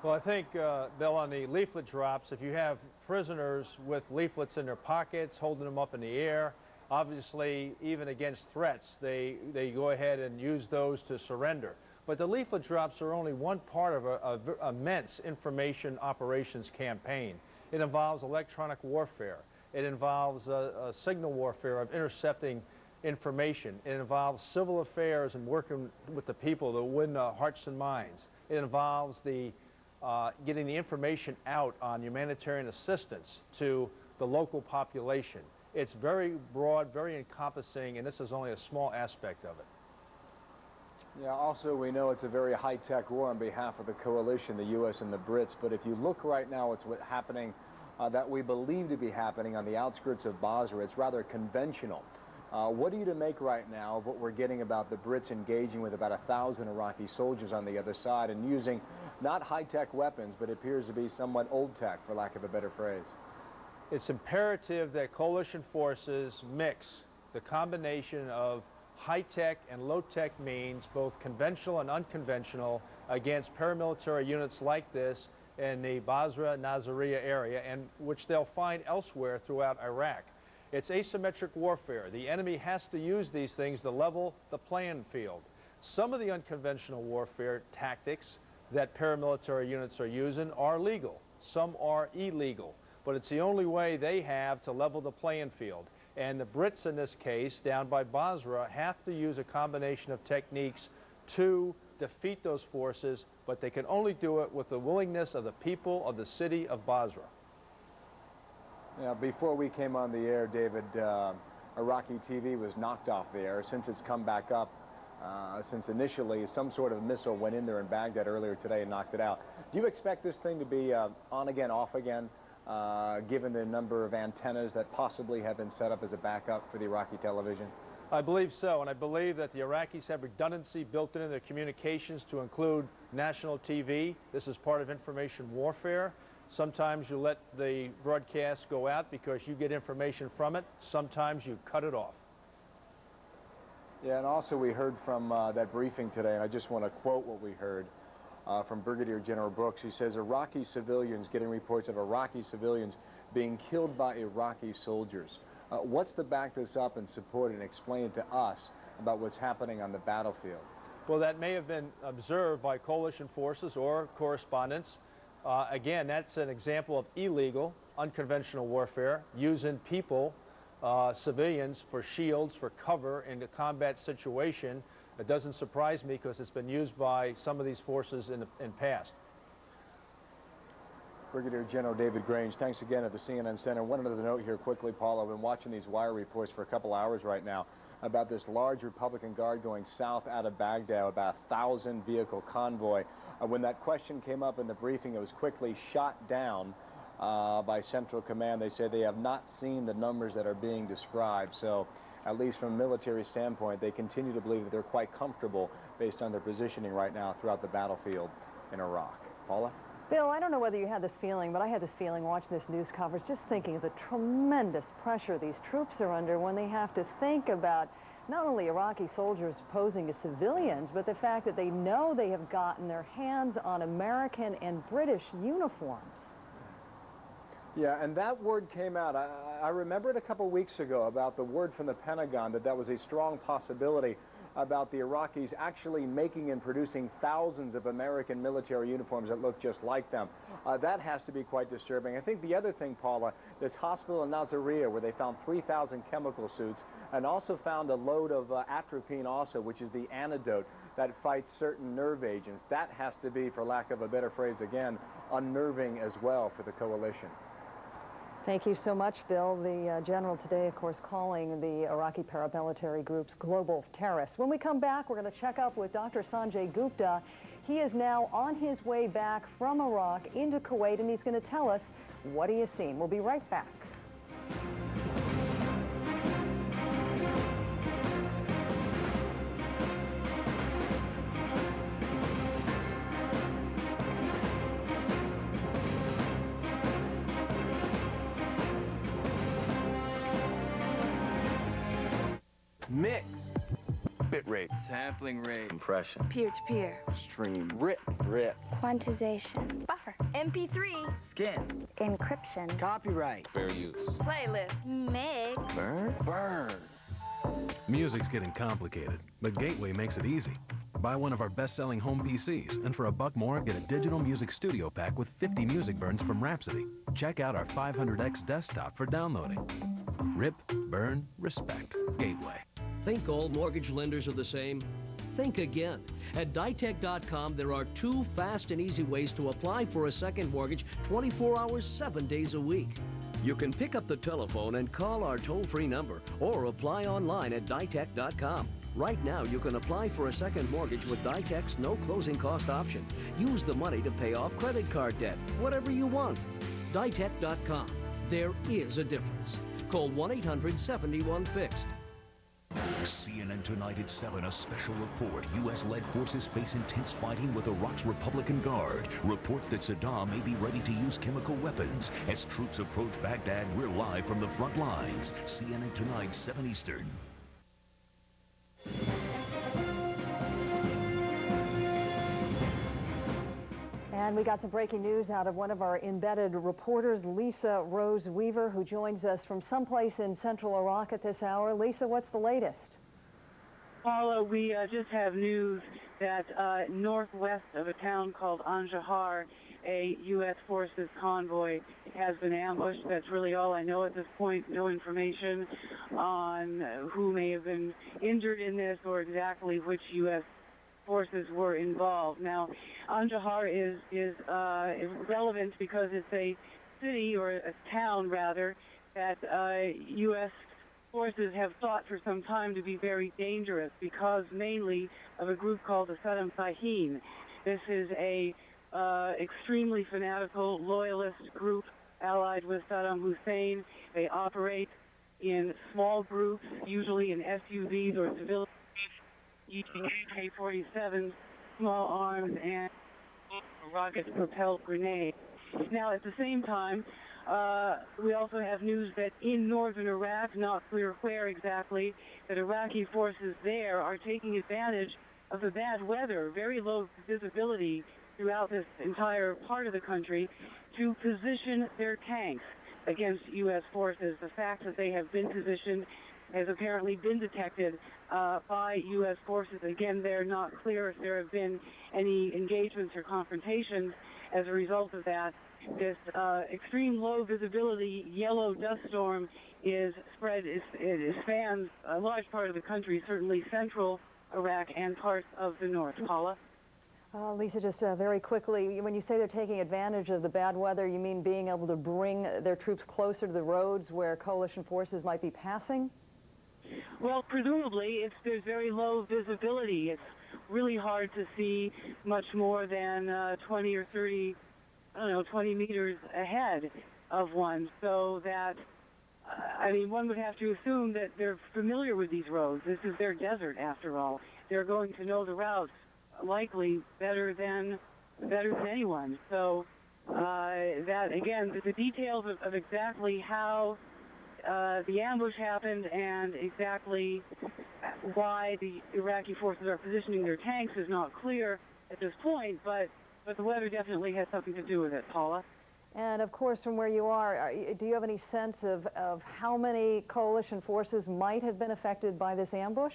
Well, I think, Bill, on the leaflet drops, if you have prisoners with leaflets in their pockets, holding them up in the air, obviously, even against threats, they go ahead and use those to surrender. But the leaflet drops are only one part of an immense information operations campaign. It involves electronic warfare. It involves signal warfare of intercepting information. It involves civil affairs and working with the people to win hearts and minds. It involves the getting the information out on humanitarian assistance to the local population. It's very broad, very encompassing, and this is only a small aspect of it. Yeah, also we know it's a very high-tech war on behalf of the coalition, the U.S. and the Brits, but if you look right now at what's happening, that we believe to be happening on the outskirts of Basra, it's rather conventional. What are you to make right now of what we're getting about the Brits engaging with about 1,000 Iraqi soldiers on the other side and using not high-tech weapons, but appears to be somewhat old-tech, for lack of a better phrase? It's imperative that coalition forces mix the combination of high-tech and low-tech means, both conventional and unconventional, against paramilitary units like this in the Basra, Nasiriyah area, and which they'll find elsewhere throughout Iraq. It's asymmetric warfare. The enemy has to use these things to level the playing field. Some of the unconventional warfare tactics that paramilitary units are using are legal. Some are illegal. But it's the only way they have to level the playing field. And the Brits in this case, down by Basra, have to use a combination of techniques to defeat those forces, but they can only do it with the willingness of the people of the city of Basra. Yeah, before we came on the air, David, Iraqi TV was knocked off the air. Since it's come back up, since initially some sort of missile went in there in Baghdad earlier today and knocked it out. Do you expect this thing to be on again, off again? Given the number of antennas that possibly have been set up as a backup for the Iraqi television? I believe so, and I believe that the Iraqis have redundancy built into their communications to include national TV. This is part of information warfare. Sometimes you let the broadcast go out because you get information from it. Sometimes you cut it off. Yeah, and also we heard from that briefing today, and I just want to quote what we heard. From Brigadier General Brooks. He says Iraqi civilians, getting reports of Iraqi civilians being killed by Iraqi soldiers. What's to back this up and support and explain to us about what's happening on the battlefield? Well, that may have been observed by coalition forces or correspondents. Again, that's an example of illegal, unconventional warfare, using people, civilians, for shields, for cover in a combat situation. It doesn't surprise me because it's been used by some of these forces in past. Brigadier General David Grange, thanks again at the CNN Center. One other note here quickly, Paul. I've been watching these wire reports for a couple hours right now. about this large Republican Guard going south out of Baghdad, about a 1,000-vehicle convoy. When that question came up in the briefing, it was quickly shot down by Central Command. They say they have not seen the numbers that are being described. So at least from a military standpoint, they continue to believe that they're quite comfortable based on their positioning right now throughout the battlefield in Iraq. Paula? Bill, I don't know whether you had this feeling, but I had this feeling watching this news coverage, just thinking of the tremendous pressure these troops are under when they have to think about not only Iraqi soldiers posing as civilians, but the fact that they know they have gotten their hands on American and British uniforms. Yeah, and that word came out. I remember it a couple weeks ago about the word from the Pentagon that was a strong possibility about the Iraqis actually making and producing thousands of American military uniforms that look just like them. That has to be quite disturbing. I think the other thing, Paula, this hospital in Nasiriyah where they found 3,000 chemical suits and also found a load of atropine also, which is the antidote that fights certain nerve agents. That has to be, for lack of a better phrase again, unnerving as well for the coalition. Thank you so much, Bill. The general today, of course, calling the Iraqi paramilitary groups global terrorists. When we come back, we're going to check up with Dr. Sanjay Gupta. He is now on his way back from Iraq into Kuwait, and he's going to tell us what he has seen. We'll be right back. Mix. Bit rate. Sampling rate. Compression. Peer-to-peer. Stream. Rip. Quantization. Buffer. MP3. Scan. Encryption. Copyright. Fair use. Playlist. Mix. Burn. Music's getting complicated, but Gateway makes it easy. Buy one of our best-selling home PCs, and for $1 more, get a digital music studio pack with 50 music burns from Rhapsody. Check out our 500X desktop for downloading. Rip, burn, respect. Gateway. Think all mortgage lenders are the same? Think again. At ditech.com, there are 2 fast and easy ways to apply for a second mortgage 24 hours, 7 days a week. You can pick up the telephone and call our toll-free number or apply online at ditech.com. Right now, you can apply for a second mortgage with Ditech's no closing cost option. Use the money to pay off credit card debt, whatever you want. Ditech.com. There is a difference. Call 1-800-71-FIXED. CNN Tonight at 7, a special report. U.S.-led forces face intense fighting with Iraq's Republican Guard. Reports that Saddam may be ready to use chemical weapons. As troops approach Baghdad, we're live from the front lines. CNN Tonight, 7 Eastern. And we got some breaking news out of one of our embedded reporters, Lisa Rose Weaver, who joins us from someplace in central Iraq at this hour. Lisa, what's the latest? Paula, we just have news that northwest of a town called Anjahar, a U.S. forces convoy has been ambushed. That's really all I know at this point. No information on who may have been injured in this or exactly which U.S. forces were involved. Now, Anjahar is relevant because it's a city, or a town rather, that U.S. forces have thought for some time to be very dangerous because mainly of a group called the Saddam Fahin. This is a extremely fanatical loyalist group allied with Saddam Hussein. They operate in small groups, usually in SUVs or civilian using AK-47s, small arms, and rocket-propelled grenades. Now, at the same time, we also have news that in northern Iraq, not clear where exactly, that Iraqi forces there are taking advantage of the bad weather, very low visibility throughout this entire part of the country, to position their tanks against U.S. forces. The fact that they have been positioned has apparently been detected by U.S. forces. Again, they're not clear if there have been any engagements or confrontations as a result of that. This extreme low visibility yellow dust storm is spread, it spans a large part of the country, certainly central Iraq and parts of the north. Paula? Lisa, just very quickly, when you say they're taking advantage of the bad weather, you mean being able to bring their troops closer to the roads where coalition forces might be passing? Well, presumably, there's very low visibility. It's really hard to see much more than 20 or 30, I don't know, 20 meters ahead of one. So that, I mean, one would have to assume that they're familiar with these roads. This is their desert, after all. They're going to know the routes likely better than anyone. So that, again, the details of exactly how the ambush happened and exactly why the Iraqi forces are positioning their tanks is not clear at this point, but the weather definitely has something to do with it, Paula. And of course, from where you are, do you have any sense of how many coalition forces might have been affected by this ambush?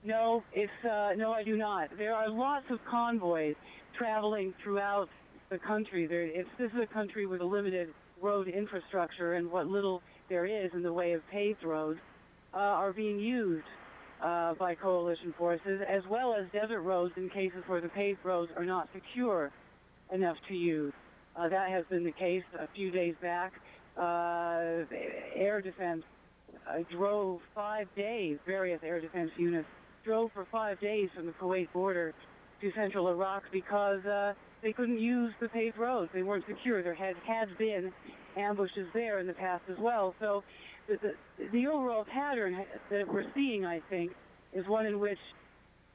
No, no, I do not. There are lots of convoys traveling throughout the country. This is a country with a limited road infrastructure, and what little there is in the way of paved roads are being used by coalition forces, as well as desert roads in cases where the paved roads are not secure enough to use. That has been the case a few days back. Air defense drove 5 days, various air defense units drove for 5 days from the Kuwait border to central Iraq because they couldn't use the paved roads. They weren't secure. There had been ambushes there in the past as well. So the overall pattern that we're seeing, I think, is one in which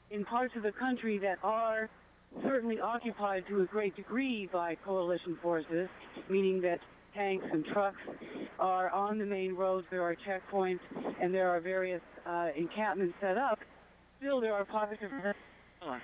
in parts of the country that are certainly occupied to a great degree by coalition forces, meaning that tanks and trucks are on the main roads, there are checkpoints, and there are various encampments set up, still there are pockets of...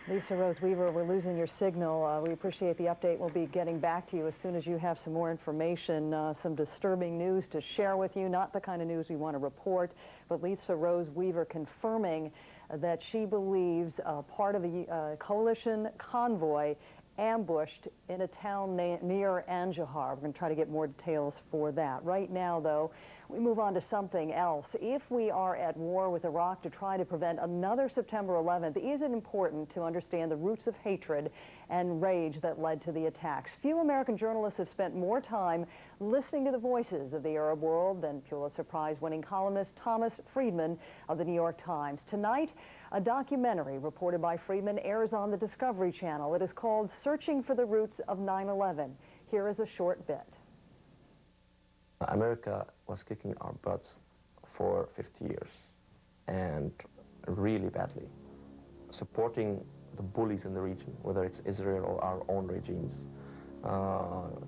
Lisa Rose Weaver, we're losing your signal. We appreciate the update. We'll be getting back to you as soon as you have some more information, some disturbing news to share with you, not the kind of news we want to report, but Lisa Rose Weaver confirming that she believes part of a coalition convoy ambushed in a town near Anjahar. We're going to try to get more details for that. Right now, though, we move on to something else. If we are at war with Iraq to try to prevent another September 11th, is it important to understand the roots of hatred and rage that led to the attacks? Few American journalists have spent more time listening to the voices of the Arab world than Pulitzer Prize-winning columnist Thomas Friedman of the New York Times. Tonight, a documentary reported by Friedman airs on the Discovery Channel. It is called Searching for the Roots of 9/11. Here is a short bit. America was kicking our butts for 50 years, and really badly, supporting the bullies in the region, whether it's Israel or our own regimes,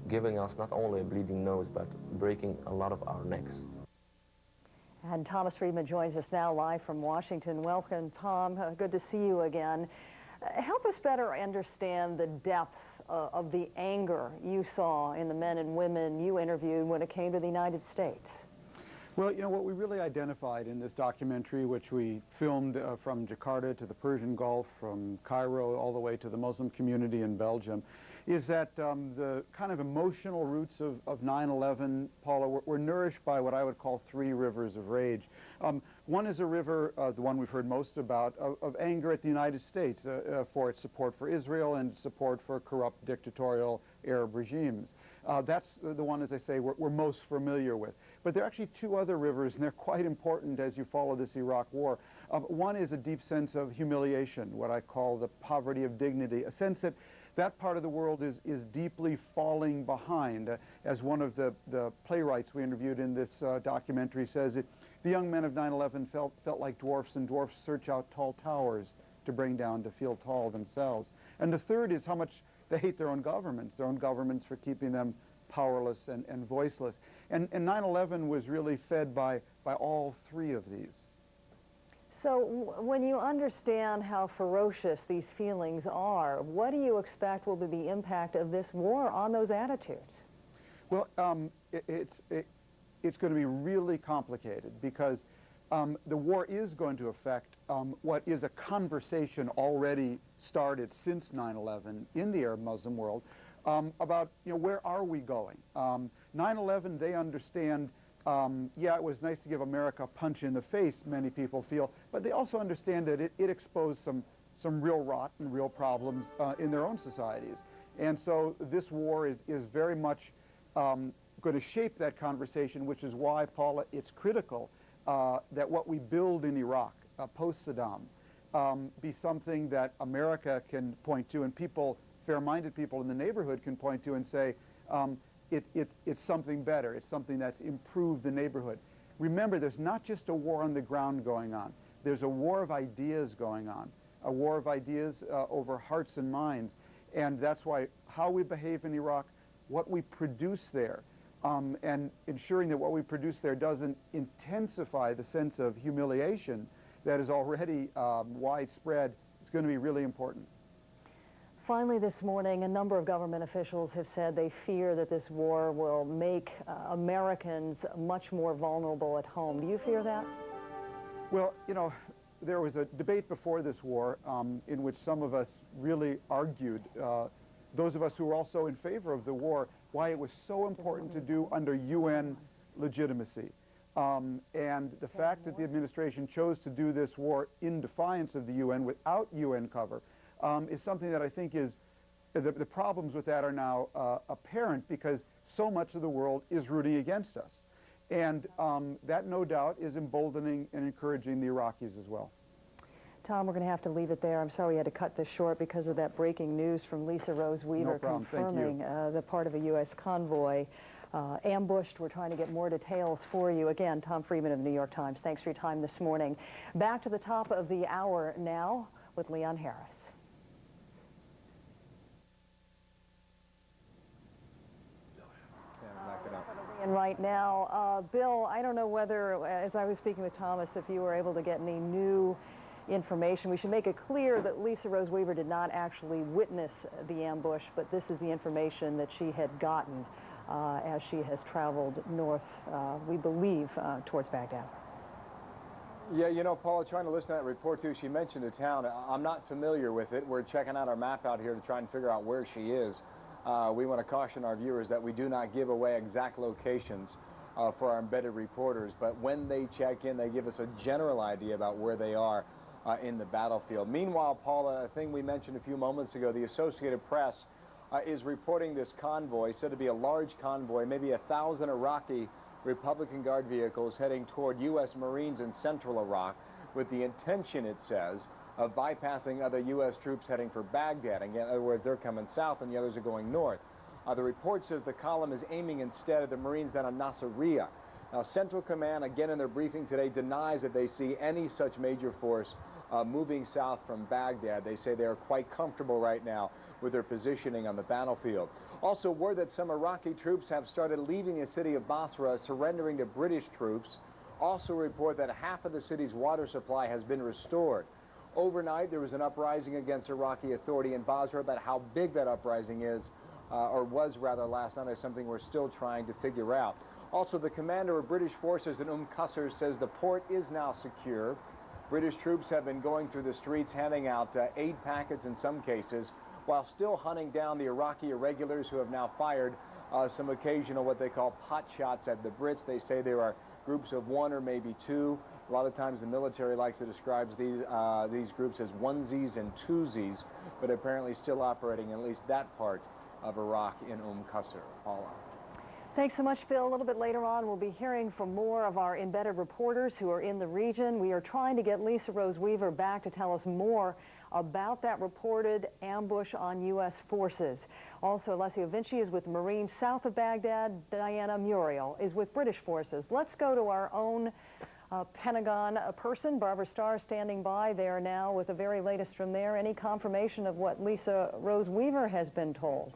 giving us not only a bleeding nose, but breaking a lot of our necks. And Thomas Friedman joins us now live from Washington. Welcome, Tom. Good to see you again. Help us better understand the depth of the anger you saw in the men and women you interviewed when it came to the United States. Well, you know, what we really identified in this documentary, which we filmed from Jakarta to the Persian Gulf, from Cairo all the way to the Muslim community in Belgium, is that the kind of emotional roots of 9/11, Paula, were nourished by what I would call 3 rivers of rage. One is a river, the one we've heard most about, of anger at the United States for its support for Israel and support for corrupt dictatorial Arab regimes. That's the one, as I say, we're most familiar with. But there are actually 2 other rivers, and they're quite important as you follow this Iraq war. One is a deep sense of humiliation, what I call the poverty of dignity, a sense that that part of the world is deeply falling behind. As one of the playwrights we interviewed in this documentary says, the young men of 9/11 felt like dwarfs, and dwarfs search out tall towers to bring down to feel tall themselves. And the third is how much they hate their own governments for keeping them powerless and voiceless. And 9/11 was really fed by all 3 of these. So when you understand how ferocious these feelings are, what do you expect will be the impact of this war on those attitudes? Well, it's going to be really complicated because the war is going to affect what is a conversation already started since 9/11 in the Arab Muslim world about, you know, where are we going? 9/11, they understand. Yeah, it was nice to give America a punch in the face, many people feel, but they also understand that it exposed some real rot and real problems in their own societies. And so this war is very much going to shape that conversation, which is why, Paula, it's critical that what we build in Iraq post-Saddam be something that America can point to, and people, fair-minded people in the neighborhood can point to and say, it's something better. It's something that's improved the neighborhood. Remember, there's not just a war on the ground going on. There's a war of ideas going on, a war of ideas over hearts and minds. And that's why how we behave in Iraq, what we produce there, and ensuring that what we produce there doesn't intensify the sense of humiliation that is already widespread, is going to be really important. Finally this morning, a number of government officials have said they fear that this war will make Americans much more vulnerable at home. Do you fear that? Well, you know, there was a debate before this war in which some of us really argued, those of us who were also in favor of the war, why it was so important to do under UN legitimacy. And the fact that the administration chose to do this war in defiance of the UN without UN cover is something that I think is, the problems with that are now apparent because so much of the world is rooting against us. And that, no doubt, is emboldening and encouraging the Iraqis as well. Tom, we're going to have to leave it there. I'm sorry we had to cut this short because of that breaking news from Lisa Rose Weaver confirming the part of a U.S. convoy ambushed. We're trying to get more details for you. Again, Tom Friedman of the New York Times, thanks for your time this morning. Back to the top of the hour now with Leon Harris. And right now, Bill, I don't know whether, as I was speaking with Thomas, if you were able to get any new information. We should make it clear that Lisa Rose Weaver did not actually witness the ambush, but this is the information that she had gotten as she has traveled north, we believe, towards Baghdad. Yeah, you know, Paula, trying to listen to that report, too, she mentioned a town. I'm not familiar with it. We're checking out our map out here to try and figure out where she is. We want to caution our viewers that we do not give away exact locations for our embedded reporters, but when they check in, they give us a general idea about where they are in the battlefield. Meanwhile, Paula, a thing we mentioned a few moments ago, the Associated Press is reporting this convoy, said to be a large convoy, maybe 1,000 Iraqi Republican Guard vehicles heading toward U.S. Marines in central Iraq with the intention, it says, of bypassing other U.S. troops heading for Baghdad. In other words, they're coming south and the others are going north. The report says the column is aiming instead at the Marines down on Nasiriyah. Now, Central Command, again in their briefing today, denies that they see any such major force moving south from Baghdad. They say they are quite comfortable right now with their positioning on the battlefield. Also, word that some Iraqi troops have started leaving the city of Basra, surrendering to British troops. Also report that half of the city's water supply has been restored. Overnight, there was an uprising against Iraqi authority in Basra. About how big that uprising is, or was rather last night, is something we're still trying to figure out. Also, the commander of British forces in Qasr says the port is now secure. British troops have been going through the streets handing out aid packets in some cases, while still hunting down the Iraqi irregulars who have now fired some occasional what they call pot shots at the Brits. They say there are groups of one or maybe two. A lot of times the military likes to describe these groups as onesies and twosies, but apparently still operating in at least that part of Iraq in Qasr. Paula. Thanks so much, Bill. A little bit later on, we'll be hearing from more of our embedded reporters who are in the region. We are trying to get Lisa Rose Weaver back to tell us more about that reported ambush on U.S. forces. Also, Alessio Vinci is with Marines south of Baghdad. Diana Muriel is with British forces. Let's go to our own Pentagon person, Barbara Starr, standing by there now with the very latest from there. Any confirmation of what Lisa Rose Weaver has been told?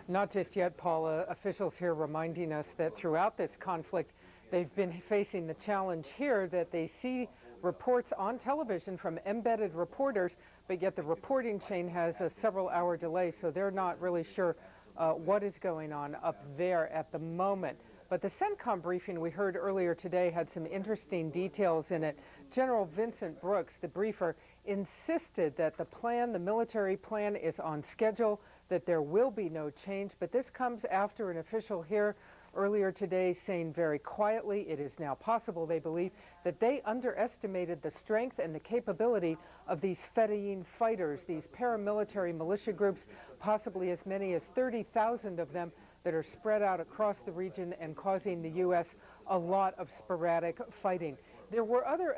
Not just yet, Paula. Officials here reminding us that throughout this conflict, they've been facing the challenge here that they see reports on television from embedded reporters, but yet the reporting chain has a several-hour delay, so they're not really sure what is going on up there at the moment. But the CENTCOM briefing we heard earlier today had some interesting details in it. General Vincent Brooks, the briefer, insisted that the plan, the military plan, is on schedule, that there will be no change. But this comes after an official here earlier today saying very quietly it is now possible, they believe, that they underestimated the strength and the capability of these Fedayeen fighters, these paramilitary militia groups, possibly as many as 30,000 of them that are spread out across the region and causing the U.S. a lot of sporadic fighting. There were other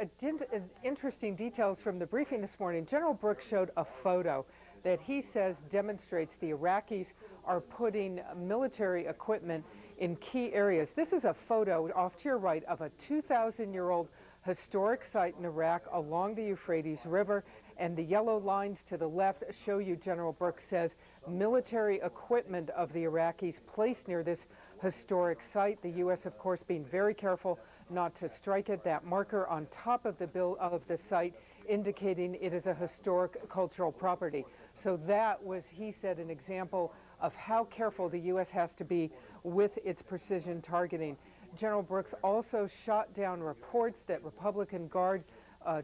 interesting details from the briefing this morning. General Brooks showed a photo that he says demonstrates the Iraqis are putting military equipment in key areas. This is a photo off to your right of a 2,000-year-old historic site in Iraq along the Euphrates River, and the yellow lines to the left show you, General Brooks says, military equipment of the Iraqis placed near this historic site. The U.S., of course, being very careful not to strike it. That marker on top of the site indicating it is a historic cultural property. So that was, he said, an example of how careful the U.S. has to be with its precision targeting. General Brooks also shot down reports that Republican Guard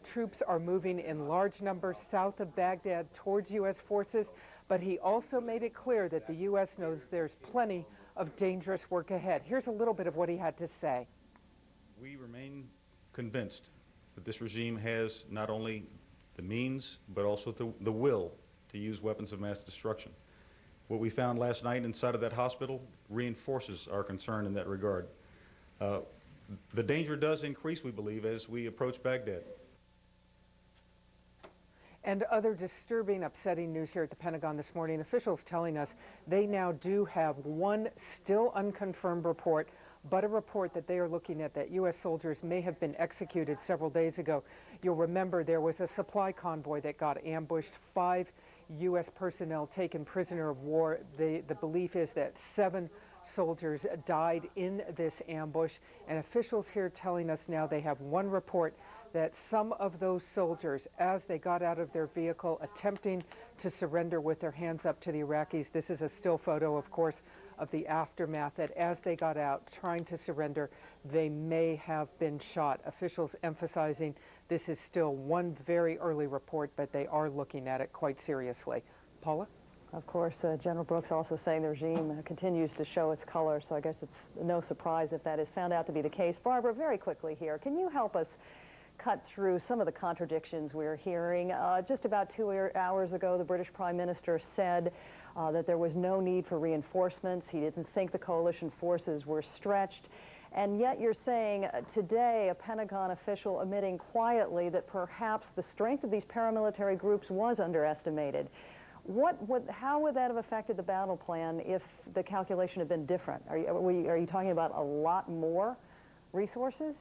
troops are moving in large numbers south of Baghdad towards U.S. forces, but he also made it clear that the U.S. knows there's plenty of dangerous work ahead. Here's a little bit of what he had to say. We remain convinced that this regime has not only the means, but also the will to use weapons of mass destruction. What we found last night inside of that hospital reinforces our concern in that regard. The danger does increase, we believe, as we approach Baghdad. And other disturbing, upsetting news here at the Pentagon this morning. Officials telling us they now do have one still unconfirmed report, but a report that they are looking at that U.S. soldiers may have been executed several days ago. You'll remember there was a supply convoy that got ambushed, 5 U.S. personnel taken prisoner of war. The belief is that 7 soldiers died in this ambush, and officials here telling us now they have one report that some of those soldiers, as they got out of their vehicle attempting to surrender with their hands up to the Iraqis, this is a still photo, of course, of the aftermath, that as they got out trying to surrender, they may have been shot. Officials emphasizing this is still one very early report, but they are looking at it quite seriously. Paula? Of course, General Brooks also saying the regime continues to show its color, so I guess it's no surprise if that is found out to be the case. Barbara, very quickly here, can you help us cut through some of the contradictions we're hearing? Just about 2 hours ago, the British Prime Minister said that there was no need for reinforcements. He didn't think the coalition forces were stretched. And yet you're saying today a Pentagon official admitting quietly that perhaps the strength of these paramilitary groups was underestimated. How would that have affected the battle plan if the calculation had been different? Are you talking about a lot more resources?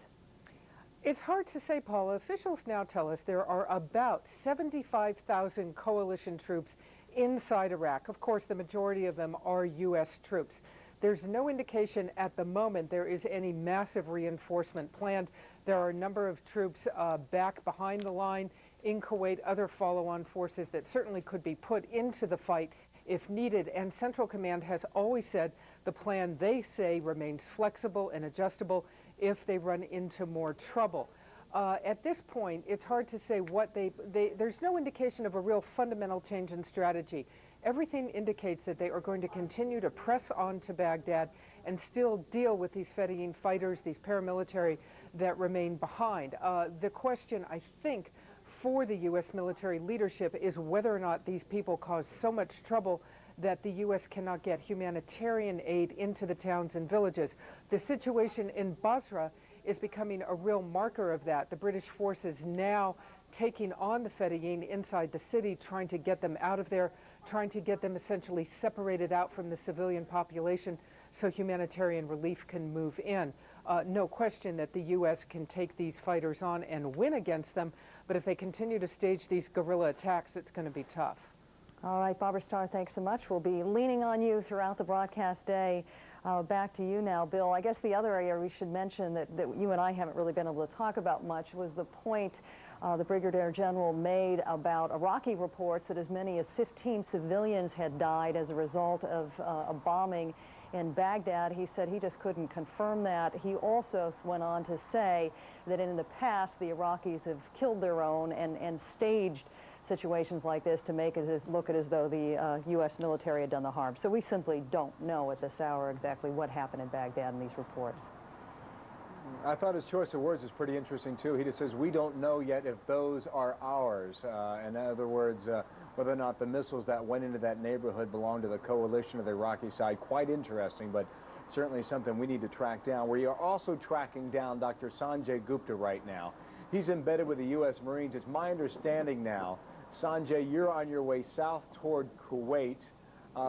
It's hard to say, Paula. Officials now tell us there are about 75,000 coalition troops inside Iraq. Of course, the majority of them are U.S. troops. There's no indication at the moment there is any massive reinforcement planned. There are a number of troops back behind the line in Kuwait, other follow-on forces that certainly could be put into the fight if needed. And Central Command has always said the plan, they say, remains flexible and adjustable if they run into more trouble. At this point, it's hard to say what there's no indication of a real fundamental change in strategy. Everything indicates that they are going to continue to press on to Baghdad and still deal with these Fedayeen fighters, these paramilitary that remain behind. The question, I think, for the U.S. military leadership is whether or not these people cause so much trouble that the U.S. cannot get humanitarian aid into the towns and villages. The situation in Basra is becoming a real marker of that. The British forces now taking on the Fedayeen inside the city, trying to get them out of there, trying to get them essentially separated out from the civilian population so humanitarian relief can move in. No question that the U.S. can take these fighters on and win against them, but if they continue to stage these guerrilla attacks, it's going to be tough. All right, Barbara Starr, thanks so much. We'll be leaning on you throughout the broadcast day. Back to you now, Bill. I guess the other area we should mention that you and I haven't really been able to talk about much was the point the Brigadier General made about Iraqi reports that as many as 15 civilians had died as a result of a bombing in Baghdad. He said he just couldn't confirm that. He also went on to say that in the past the Iraqis have killed their own and staged situations like this to make it look as though the U.S. military had done the harm. So we simply don't know at this hour exactly what happened in Baghdad in these reports. I thought his choice of words is pretty interesting, too. He just says, we don't know yet if those are ours. In other words, whether or not the missiles that went into that neighborhood belong to the coalition or the Iraqi side. Quite interesting, but certainly something we need to track down. We are also tracking down Dr. Sanjay Gupta right now. He's embedded with the U.S. Marines. It's my understanding now, Sanjay, you're on your way south toward Kuwait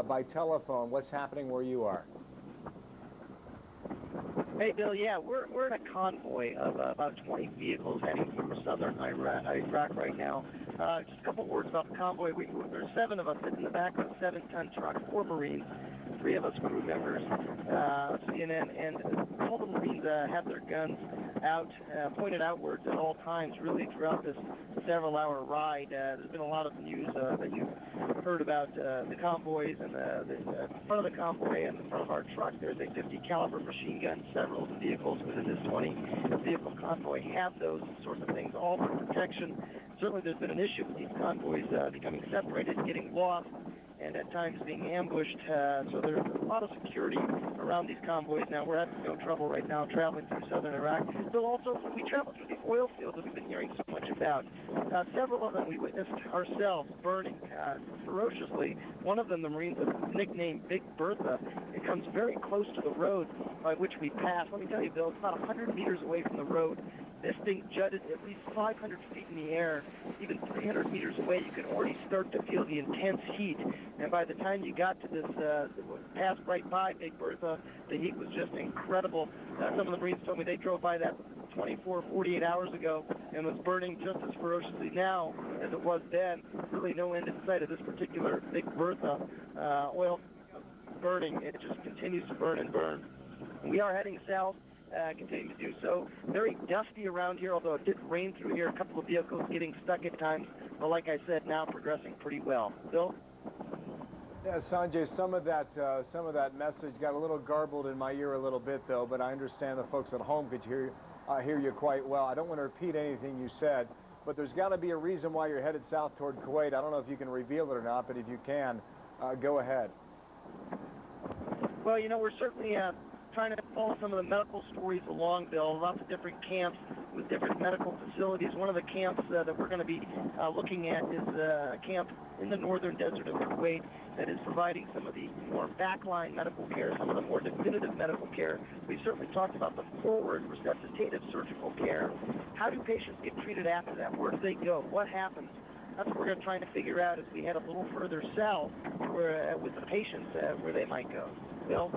by telephone. What's happening where you are? Hey, Bill, yeah, we're in a convoy of about 20 vehicles heading from southern Iraq right now. Just a couple words about the convoy. There's 7 of us sitting in the back of a 7-ton truck, 4 Marines, 3 of us crew members. And all the Marines have their guns out, pointed outwards at all times, really throughout this several-hour ride. There's been a lot of news that you've heard about the convoys, and the front of the convoy and the front of our truck, there's a 50 caliber machine gun. Several of the vehicles within this 20-vehicle convoy have those sorts of things, all for protection. Certainly there's been an issue with these convoys becoming separated, getting lost, and at times being ambushed. So there's a lot of security around these convoys now. We're having no trouble right now traveling through southern Iraq. So also, we travel through the oil fields that we've been hearing so much about. Several of them we witnessed ourselves burning ferociously. One of them, the Marines have nicknamed Big Bertha. It comes very close to the road by which we pass. Let me tell you, Bill, it's about 100 meters away from the road. This thing jutted at least 500 feet in the air. Even 300 meters away, you can already start to feel the intense heat. And by the time you got to this, passed right by Big Bertha, the heat was just incredible. Some of the Marines told me they drove by that 24, 48 hours ago and was burning just as ferociously now as it was then. Really no end in sight of this particular Big Bertha oil burning. It just continues to burn and burn. We are heading south. Continue to do so. Very dusty around here, although it did rain through here. A couple of vehicles getting stuck at times. But like I said, now progressing pretty well. Bill? Yeah, Sanjay, some of that message got a little garbled in my ear a little bit, though, but I understand the folks at home could hear you quite well. I don't want to repeat anything you said, but there's got to be a reason why you're headed south toward Kuwait. I don't know if you can reveal it or not, but if you can, go ahead. Well, you know, we're certainly trying to follow some of the medical stories along, Bill. Lots of different camps with different medical facilities. One of the camps that we're going to be looking at is a camp in the northern desert of Kuwait that is providing some of the more backline medical care, some of the more definitive medical care. We've certainly talked about the forward resuscitative surgical care. How do patients get treated after that? Where do they go? What happens? That's what we're going to try to figure out as we head a little further south with the patients where they might go. Bill?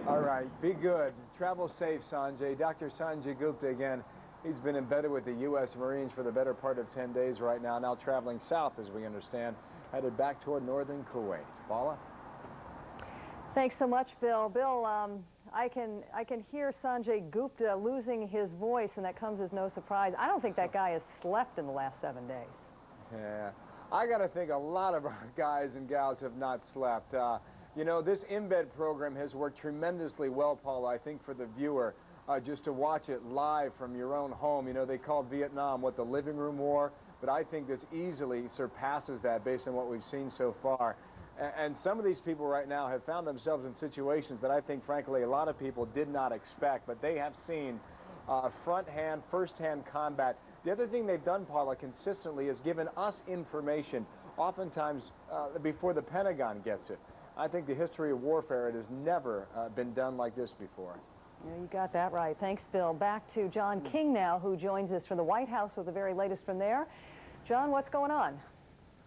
All right, be good. Travel safe, Sanjay. Dr. Sanjay Gupta again. He's been embedded with the U.S. Marines for the better part of 10 days right now traveling south, as we understand, headed back toward northern Kuwait. Paula? Thanks so much, Bill. Bill, I can hear Sanjay Gupta losing his voice, and that comes as no surprise. I don't think that guy has slept in the last 7 days. Yeah, I got to think a lot of our guys and gals have not slept. You know, this embed program has worked tremendously well, Paula, I think, for the viewer, just to watch it live from your own home. You know, they called Vietnam, the living room war, but I think this easily surpasses that based on what we've seen so far. And some of these people right now have found themselves in situations that I think, frankly, a lot of people did not expect, but they have seen front-hand, first-hand combat. The other thing they've done, Paula, consistently is given us information, oftentimes before the Pentagon gets it. I think the history of warfare, it has never been done like this before. Yeah, you got that right. Thanks, Bill. Back to John King now, who joins us from the White House with the very latest from there. John, what's going on?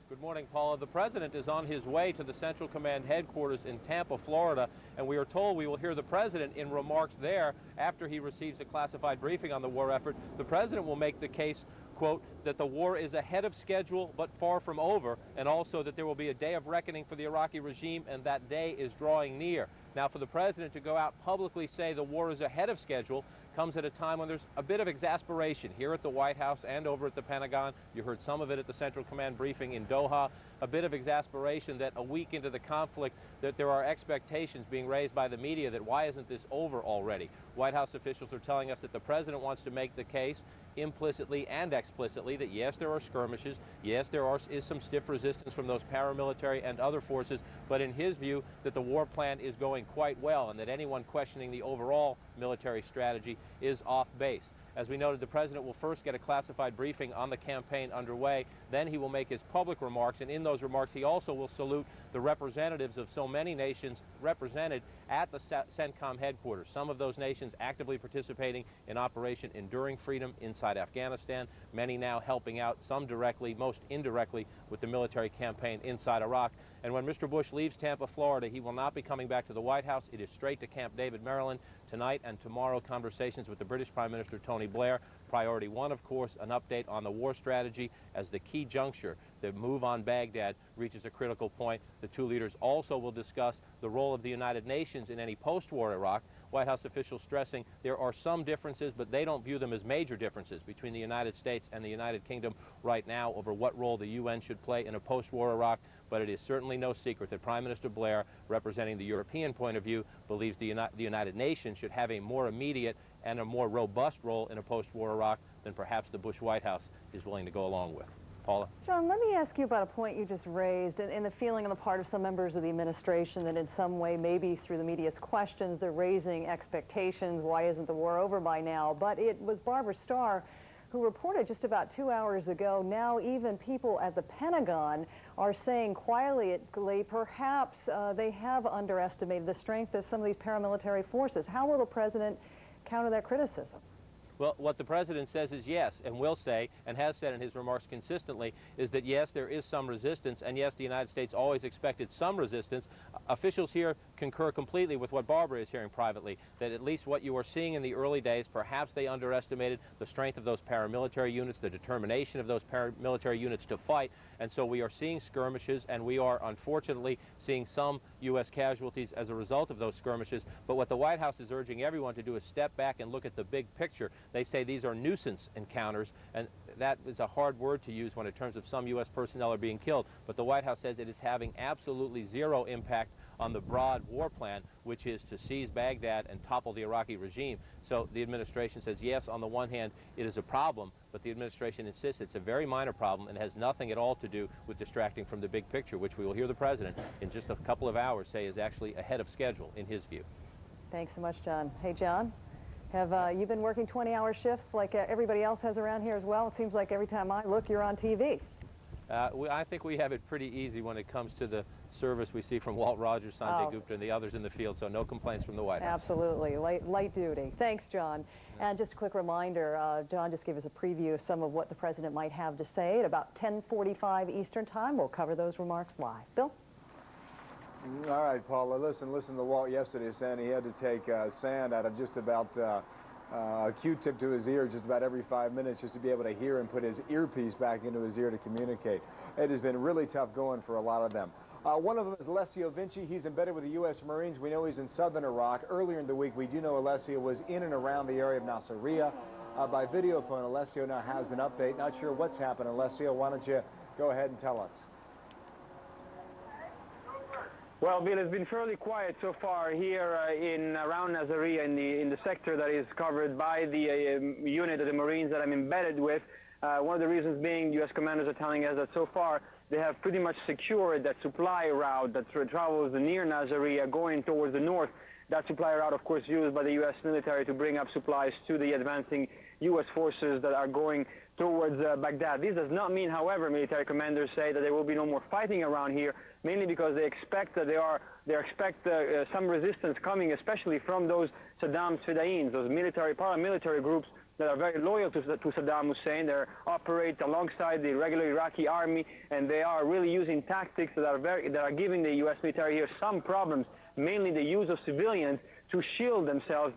Good morning, Paula. The president is on his way to the Central Command headquarters in Tampa, Florida, and we are told we will hear the president in remarks there after he receives a classified briefing on the war effort. The president will make the case, quote, that the war is ahead of schedule but far from over, and also that there will be a day of reckoning for the Iraqi regime, and that day is drawing near. Now, for the president to go out publicly say the war is ahead of schedule comes at a time when there's a bit of exasperation here at the White House and over at the Pentagon. You heard some of it at the Central Command briefing in Doha. A bit of exasperation that a week into the conflict that there are expectations being raised by the media that why isn't this over already? White House officials are telling us that the president wants to make the case implicitly and explicitly that yes, there are skirmishes, yes, there is some stiff resistance from those paramilitary and other forces, but in his view that the war plan is going quite well and that anyone questioning the overall military strategy is off base. As we noted, the president will first get a classified briefing on the campaign underway, then he will make his public remarks, and in those remarks he also will salute the representatives of so many nations represented at the CENTCOM headquarters. Some of those nations actively participating in Operation Enduring Freedom inside Afghanistan, many now helping out, some directly, most indirectly, with the military campaign inside Iraq. And when Mr. Bush leaves Tampa, Florida, he will not be coming back to the White House. It is straight to Camp David, Maryland. Tonight and tomorrow, conversations with the British Prime Minister Tony Blair. Priority one, of course, an update on the war strategy as the key juncture. The move on Baghdad reaches a critical point. The two leaders also will discuss the role of the United Nations in any post-war Iraq. White House officials stressing there are some differences, but they don't view them as major differences between the United States and the United Kingdom right now over what role the UN should play in a post-war Iraq. But it is certainly no secret that Prime Minister Blair, representing the European point of view, believes the United Nations should have a more immediate and a more robust role in a post-war Iraq than perhaps the Bush White House is willing to go along with. Paula? John, let me ask you about a point you just raised and the feeling on the part of some members of the administration that in some way, maybe through the media's questions, they're raising expectations. Why isn't the war over by now? But it was Barbara Starr who reported just about 2 hours ago, now even people at the Pentagon are saying quietly, perhaps they have underestimated the strength of some of these paramilitary forces. How will the president counter that criticism? Well, what the president says is yes, and will say, and has said in his remarks consistently, is that yes, there is some resistance, and yes, the United States always expected some resistance. Officials here concur completely with what Barbara is hearing privately, that at least what you are seeing in the early days, perhaps they underestimated the strength of those paramilitary units, the determination of those paramilitary units to fight, and so we are seeing skirmishes, and we are unfortunately seeing some U.S. casualties as a result of those skirmishes. But what the White House is urging everyone to do is step back and look at the big picture. They say these are nuisance encounters, and that is a hard word to use when in terms of some U.S. personnel are being killed. But the White House says it is having absolutely zero impact on the broad war plan, which is to seize Baghdad and topple the Iraqi regime. So the administration says, yes, on the one hand, it is a problem, but the administration insists it's a very minor problem and has nothing at all to do with distracting from the big picture, which we will hear the president in just a couple of hours say is actually ahead of schedule in his view. Thanks so much, John. Hey, John, have you been working 20-hour shifts like everybody else has around here as well? It seems like every time I look, you're on TV. I think we have it pretty easy when it comes to the service we see from Walt Rogers, Sanjay Gupta, and the others in the field, so no complaints from the White House. Absolutely. Light duty. Thanks, John. And just a quick reminder, John just gave us a preview of some of what the president might have to say at about 10:45 Eastern Time. We'll cover those remarks live. Bill? All right, Paula, listen to Walt yesterday saying he had to take sand out of just about a Q-tip to his ear just about every 5 minutes just to be able to hear and put his earpiece back into his ear to communicate. It has been really tough going for a lot of them. One of them is Alessio Vinci. He's embedded with the U.S. Marines. We know he's in southern Iraq. Earlier in the week, we do know Alessio was in and around the area of Nasiriyah. By video phone, Alessio now has an update. Not sure what's happened. Alessio, why don't you go ahead and tell us? Well, Bill, it's been fairly quiet so far here in around Nasiriyah in the sector that is covered by the unit of the Marines that I'm embedded with. One of the reasons being U.S. commanders are telling us that so far they have pretty much secured that supply route that travels near Nasiriyah going towards the north. That supply route, of course, used by the U.S. military to bring up supplies to the advancing U.S. forces that are going towards Baghdad. This does not mean, however, military commanders say that there will be no more fighting around here, mainly because they expect that they expect some resistance coming, especially from those Saddam's Fedayins, those paramilitary groups that are very loyal to Saddam Hussein. They operate alongside the regular Iraqi army, and they are really using tactics that are giving the U.S. military here some problems, mainly the use of civilians to shield themselves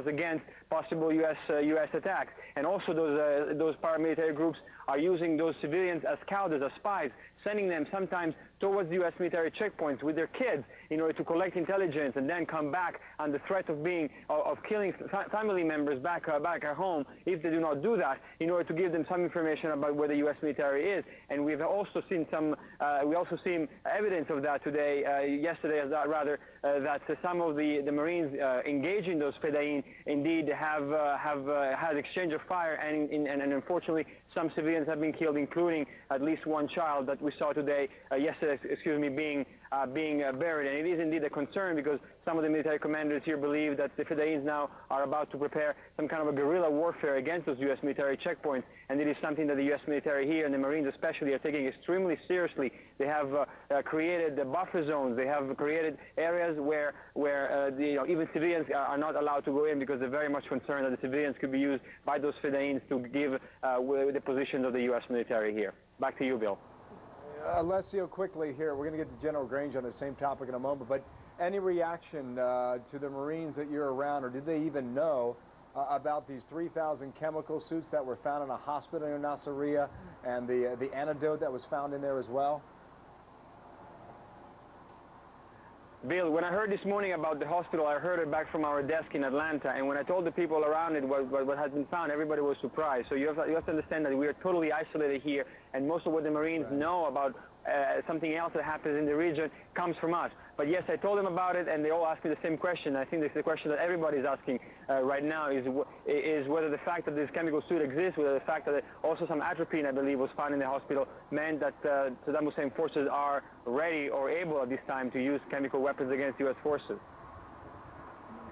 against possible U.S. attacks. And also those paramilitary groups are using those civilians as scouters, as spies, sending them sometimes towards the U.S. military checkpoints with their kids in order to collect intelligence and then come back under threat of killing family members back at home if they do not do that, in order to give them some information about where the U.S. military is. And we've also seen evidence of that today, yesterday, that some of the Marines engaging those fedayeen indeed have had exchange of fire, and unfortunately some civilians have been killed, including at least one child that we saw today, yesterday, being buried. And it is indeed a concern, because some of the military commanders here believe that the Fedaeens now are about to prepare some kind of a guerrilla warfare against those U.S. military checkpoints, and it is something that the U.S. military here, and the Marines especially, are taking extremely seriously. They have created the buffer zones. They have created areas where even civilians are not allowed to go in, because they're very much concerned that the civilians could be used by those Fedaeens to give the positions of the U.S. military here. Back to you, Bill. Alessio, quickly here, we're going to get to General Grange on the same topic in a moment, but any reaction to the Marines that you're around, or did they even know about these 3,000 chemical suits that were found in a hospital in Nasiriyah, and the antidote that was found in there as well? Bill, when I heard this morning about the hospital, I heard it back from our desk in Atlanta, and when I told the people around it what has been found, everybody was surprised. So you have to understand that we are totally isolated here, and most of what the Marines know about something else that happens in the region comes from us. But yes, I told them about it, and they all asked me the same question. I think this is the question that everybody's asking right now, is whether the fact that this chemical suit exists, whether the fact that also some atropine, I believe, was found in the hospital, meant that Saddam Hussein forces are ready or able at this time to use chemical weapons against U.S. forces.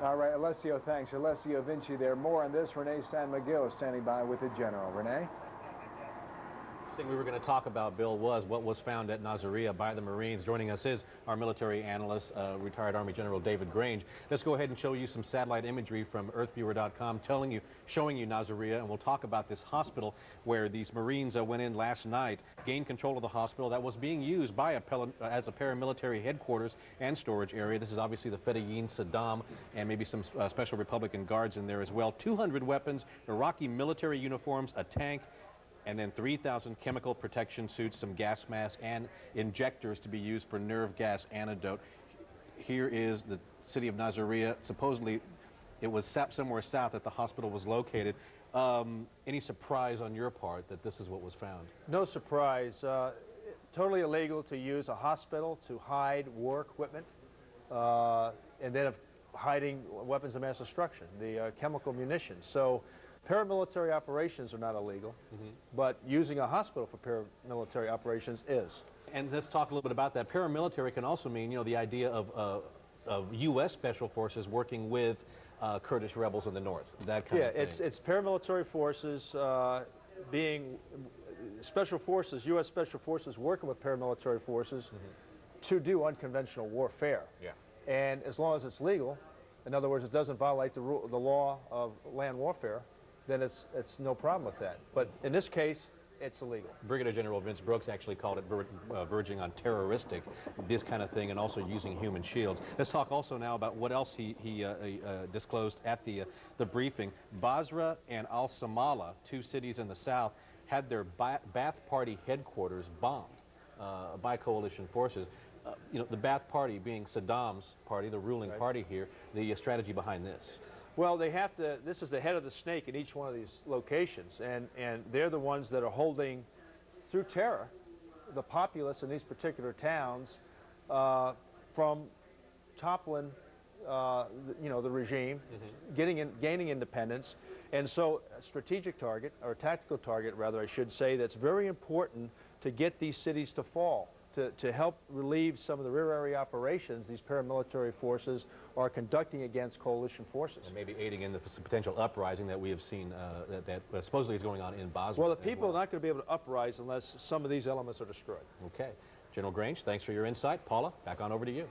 All right, Alessio, thanks. Alessio Vinci there. More on this. Renee San Miguel is standing by with the General. Renee? Thing we were going to talk about, Bill, was what was found at Nasiriyah by the Marines. Joining us is our military analyst, retired Army General David Grange. Let's go ahead and show you some satellite imagery from earthviewer.com showing you Nasiriyah, and we'll talk about this hospital where these Marines went in last night, gained control of the hospital that was being used as a paramilitary headquarters and storage area. This is obviously the Fedayeen, Saddam, and maybe some special Republican guards in there as well. 200 weapons, Iraqi military uniforms, a tank, and then 3,000 chemical protection suits, some gas masks, and injectors to be used for nerve gas antidote. Here is the city of Nasiriyah. Supposedly, it was somewhere south that the hospital was located. Any surprise on your part that this is what was found? No surprise. Totally illegal to use a hospital to hide war equipment, and then hiding weapons of mass destruction, the chemical munitions. So paramilitary operations are not illegal, but using a hospital for paramilitary operations is. And let's talk a little bit about that. Paramilitary can also mean, you know, the idea of U.S. Special Forces working with Kurdish rebels in the north, that kind of thing. Yeah, it's paramilitary forces being special forces, U.S. Special Forces working with paramilitary forces to do unconventional warfare. Yeah. And as long as it's legal, in other words, it doesn't violate the law of land warfare, then it's no problem with that. But in this case, it's illegal. Brigadier General Vince Brooks actually called it verging on terroristic, this kind of thing, and also using human shields. Let's talk also now about what else he disclosed at the briefing. Basra and Al-Samala, two cities in the south, had their Ba'ath Party headquarters bombed by coalition forces. You know, the Ba'ath Party being Saddam's party, the ruling party here, the strategy behind this. Well, they have to, this is the head of the snake in each one of these locations, and they're the ones that are holding, through terror, the populace in these particular towns from toppling, you know, the regime, gaining independence. And so a strategic target, or a tactical target, rather, I should say, that's very important to get these cities to fall, to help relieve some of the rear area operations these paramilitary forces are conducting against coalition forces. And maybe aiding in the potential uprising that we have seen that supposedly is going on in Basra. Well, the people are not going to be able to uprise unless some of these elements are destroyed. Okay. General Grange, thanks for your insight. Paula, back on over to you.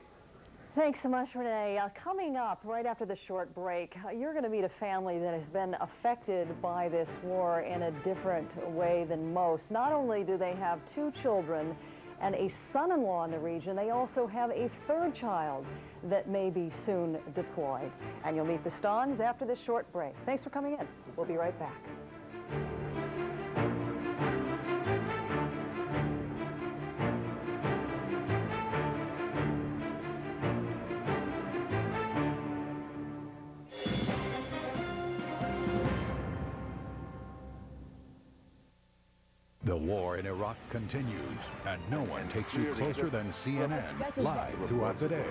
Thanks so much, Renee. Coming up right after the short break, you're going to meet a family that has been affected by this war in a different way than most. Not only do they have 2 children and a son-in-law in the region, they also have a 3rd child that may be soon deployed. And you'll meet the Stons after this short break. Thanks for coming in. We'll be right back. The war in Iraq continues, and no one takes you closer than CNN, live throughout the day.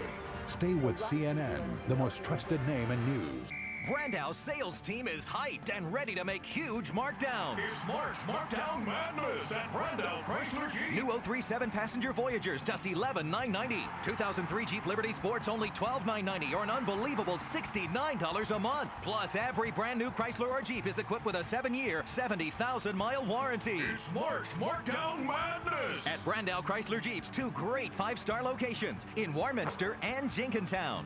Stay with CNN, the most trusted name in news. Brandau's sales team is hyped and ready to make huge markdowns. It's March Markdown Madness at Brandau Chrysler Jeep. New 037 passenger Voyagers, just $11,990. 2003 Jeep Liberty Sports, only $12,990, or an unbelievable $69 a month. Plus, every brand new Chrysler or Jeep is equipped with a 7-year, 70,000-mile warranty. It's March Markdown Madness at Brandau Chrysler Jeeps, 2 great 5-star locations in Warminster and Jenkintown.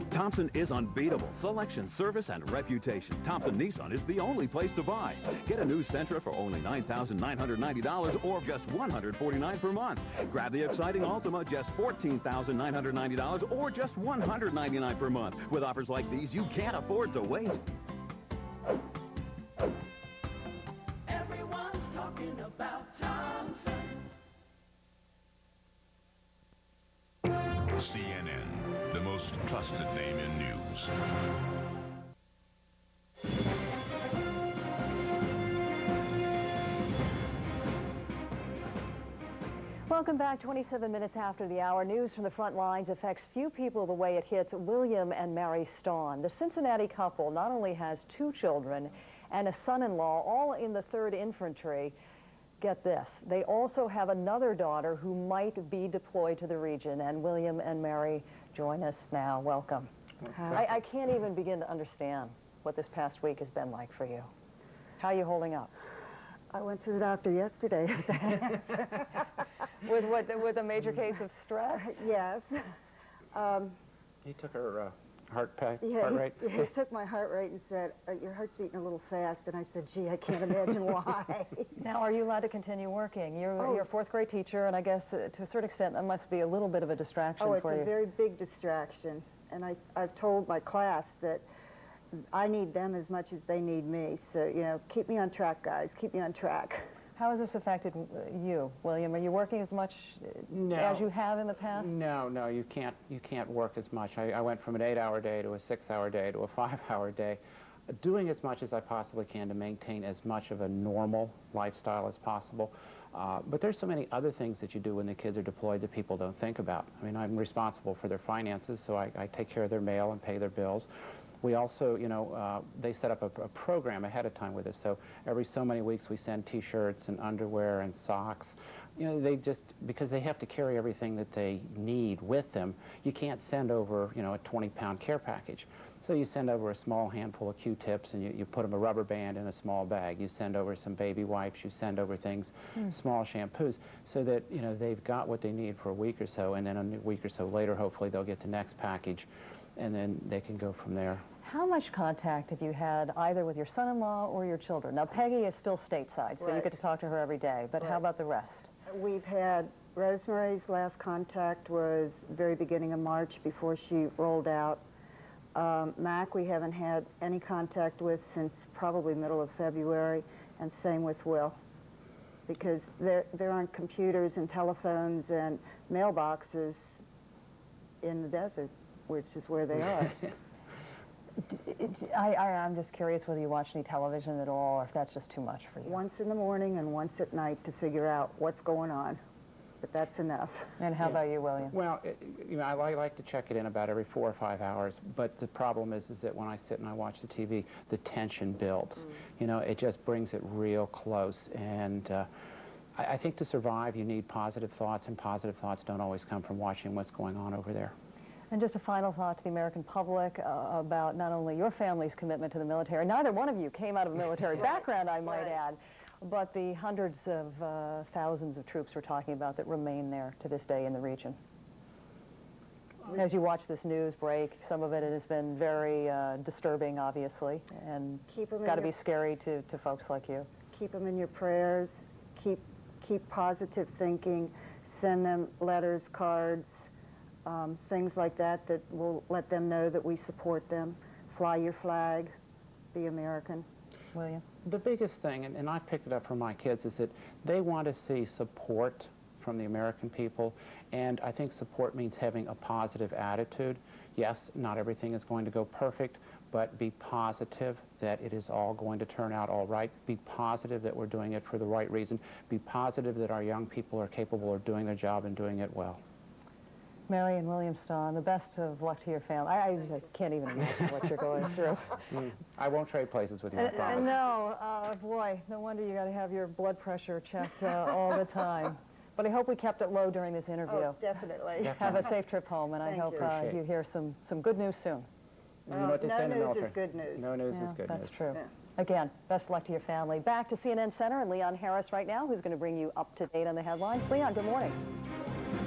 Thompson is unbeatable. Selection, service, and reputation. Thompson Nissan is the only place to buy. Get a new Sentra for only $9,990 or just $149 per month. Grab the exciting Altima, just $14,990 or just $199 per month. With offers like these, you can't afford to wait. Everyone's talking about Thompson. CNN, the most trusted name in news. Welcome back. 27 minutes after the hour. News from the front lines affects few people the way it hits William and Mary Stawn. The Cincinnati couple not only has 2 children and a son-in-law, all in the 3rd Infantry. Get this, they also have another daughter who might be deployed to the region, and William and Mary join us now. Welcome. I can't even begin to understand what this past week has been like for you. How are you holding up? I went to the doctor yesterday. With a major case of stress? Yes. He took her heart rate? rate? He took my heart rate and said, your heart's beating a little fast, and I said, gee, I can't imagine why. Now, are you allowed to continue working? You're a 4th grade teacher, and I guess to a certain extent that must be a little bit of a distraction for you. Oh, it's a very big distraction, and I've told my class that I need them as much as they need me, so, you know, keep me on track, guys, keep me on track. How has this affected you, William? Are you working as much as you have in the past? No, you can't work as much. I went from an 8-hour day to a 6-hour day to a 5-hour day, doing as much as I possibly can to maintain as much of a normal lifestyle as possible. But there's so many other things that you do when the kids are deployed that people don't think about. I mean, I'm responsible for their finances, so I take care of their mail and pay their bills. We also, you know, they set up a program ahead of time with us. So every so many weeks we send T-shirts and underwear and socks. You know, they just, because they have to carry everything that they need with them, you can't send over, you know, a 20-pound care package. So you send over a small handful of Q-tips and you put them a rubber band in a small bag. You send over some baby wipes. You send over things, small shampoos, so that, you know, they've got what they need for a week or so. And then a week or so later, hopefully, they'll get the next package. And then they can go from there. How much contact have you had either with your son-in-law or your children? Now, Peggy is still stateside, so you get to talk to her every day, but how about the rest? We've had Rosemary's last contact was very beginning of March before she rolled out. Mac we haven't had any contact with since probably middle of February, and same with Will, because there aren't computers and telephones and mailboxes in the desert, which is where they are. I'm just curious whether you watch any television at all, or if that's just too much for you. Once in the morning and once at night to figure out what's going on, but that's enough. And how about you, William? Well, you know, I like to check it in about every 4 or 5 hours, but the problem is that when I sit and I watch the TV, the tension builds. You know, it just brings it real close, and I think to survive you need positive thoughts, and positive thoughts don't always come from watching what's going on over there. And just a final thought to the American public about not only your family's commitment to the military, neither one of you came out of a military background, I might add, but the hundreds of thousands of troops we're talking about that remain there to this day in the region. As you watch this news break, some of it has been very disturbing, obviously, and got to be scary to folks like you. Keep them in your prayers, keep positive thinking, send them letters, cards, things like that will let them know that we support them. Fly your flag, be American. William? The biggest thing, and I picked it up from my kids, is that they want to see support from the American people, and I think support means having a positive attitude. Yes, not everything is going to go perfect, but be positive that it is all going to turn out all right. Be positive that we're doing it for the right reason. Be positive that our young people are capable of doing their job and doing it well. Mary and Williamstown, the best of luck to your family. I can't even imagine what you're going through. I won't trade places with you, I promise. No, boy, no wonder you got to have your blood pressure checked all the time. But I hope we kept it low during this interview. Oh, definitely. Have a safe trip home, and I hope you hear some good news soon. No news is good news. No news is good news. That's true. Yeah. Again, best of luck to your family. Back to CNN Center and Leon Harris right now, who's going to bring you up to date on the headlines. Leon, good morning.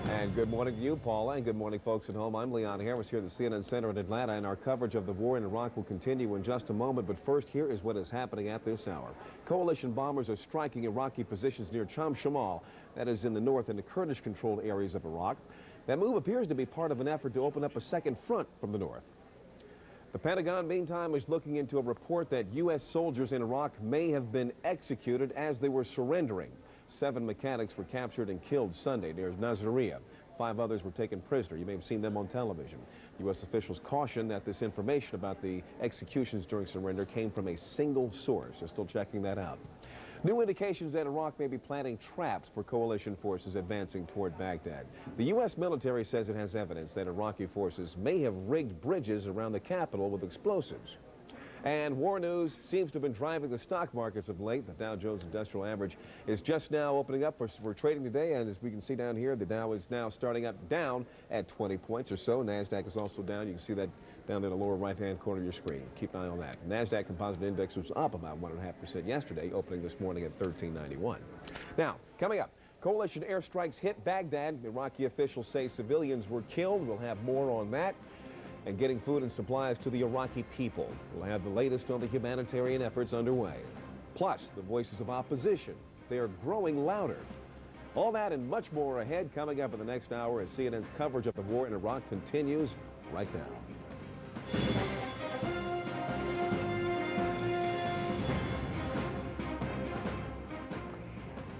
And good morning to you, Paula, and good morning, folks at home. I'm Leon Harris here at the CNN Center in Atlanta, and our coverage of the war in Iraq will continue in just a moment. But first, here is what is happening at this hour. Coalition bombers are striking Iraqi positions near Cham Shamal, that is in the north in the Kurdish-controlled areas of Iraq. That move appears to be part of an effort to open up a second front from the north. The Pentagon, meantime, is looking into a report that U.S. soldiers in Iraq may have been executed as they were surrendering. 7 mechanics were captured and killed Sunday near Nasiriyah. 5 others were taken prisoner. You may have seen them on television. U.S. officials caution that this information about the executions during surrender came from a single source. They're still checking that out. New indications that Iraq may be planting traps for coalition forces advancing toward Baghdad. The U.S. military says it has evidence that Iraqi forces may have rigged bridges around the capital with explosives. And war news seems to have been driving the stock markets of late. The Dow Jones Industrial Average is just now opening up for trading today, and as we can see down here, the Dow is now starting up down at 20 points or so. NASDAQ is also down. You can see that down in the lower right-hand corner of your screen. Keep an eye on that. NASDAQ Composite Index was up about 1.5% yesterday, opening this morning at 1391. Now, coming up, coalition airstrikes hit Baghdad. Iraqi officials say civilians were killed. We'll have more on that. And getting food and supplies to the Iraqi people. We'll have the latest on the humanitarian efforts underway. Plus, the voices of opposition. They are growing louder. All that and much more ahead coming up in the next hour as CNN's coverage of the war in Iraq continues right now.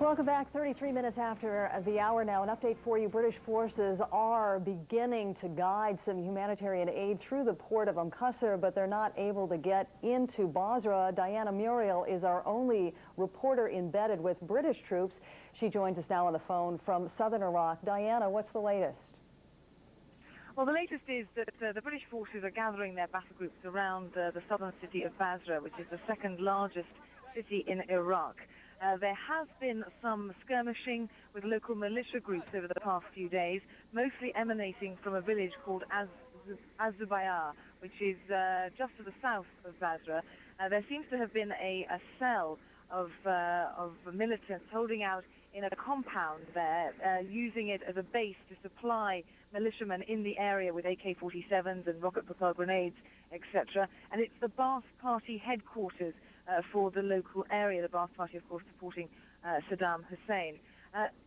Welcome back. 33 minutes after the hour now. An update for you. British forces are beginning to guide some humanitarian aid through the port of Qasr, but they're not able to get into Basra. Diana Muriel is our only reporter embedded with British troops. She joins us now on the phone from southern Iraq. Diana, what's the latest? Well, the latest is that the British forces are gathering their battle groups around the southern city of Basra, which is the second largest city in Iraq. There has been some skirmishing with local militia groups over the past few days, mostly emanating from a village called Az-Zubayr, which is just to the south of Basra. There seems to have been a cell of militants holding out in a compound there, using it as a base to supply militiamen in the area with AK-47s and rocket-propelled grenades, etc. And it's the Ba'ath Party headquarters for the local area. The Ba'ath Party, of course, supporting Saddam Hussein.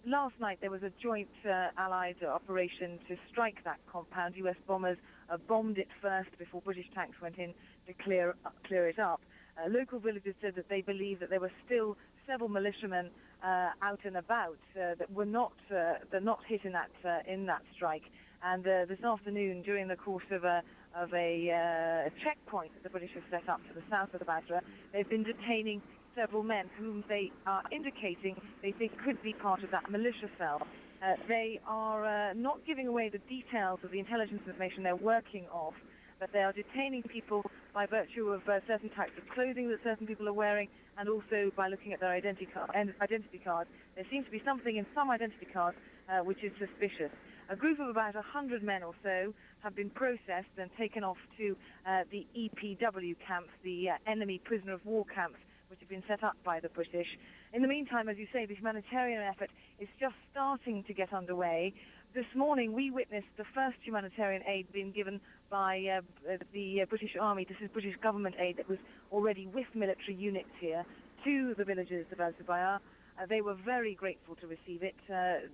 Last night there was a joint Allied operation to strike that compound. U.S. bombers bombed it first before British tanks went in to clear it up. Local villagers said that they believe that there were still several militiamen out and about that were not hit in that strike. And this afternoon, during the course of a checkpoint that the British have set up to the south of the Basra, they've been detaining several men whom they are indicating they think could be part of that militia cell. They are not giving away the details of the intelligence information they're working off, but they are detaining people by virtue of certain types of clothing that certain people are wearing, and also by looking at their identity cards. There seems to be something in some identity cards which is suspicious. A group of about 100 men or so have been processed and taken off to the EPW camps, the enemy prisoner of war camps, which have been set up by the British. In the meantime, as you say, the humanitarian effort is just starting to get underway. This morning, we witnessed the first humanitarian aid being given by the British Army. This is British government aid that was already with military units here to the villagers of Az-Zubayr. They were very grateful to receive it.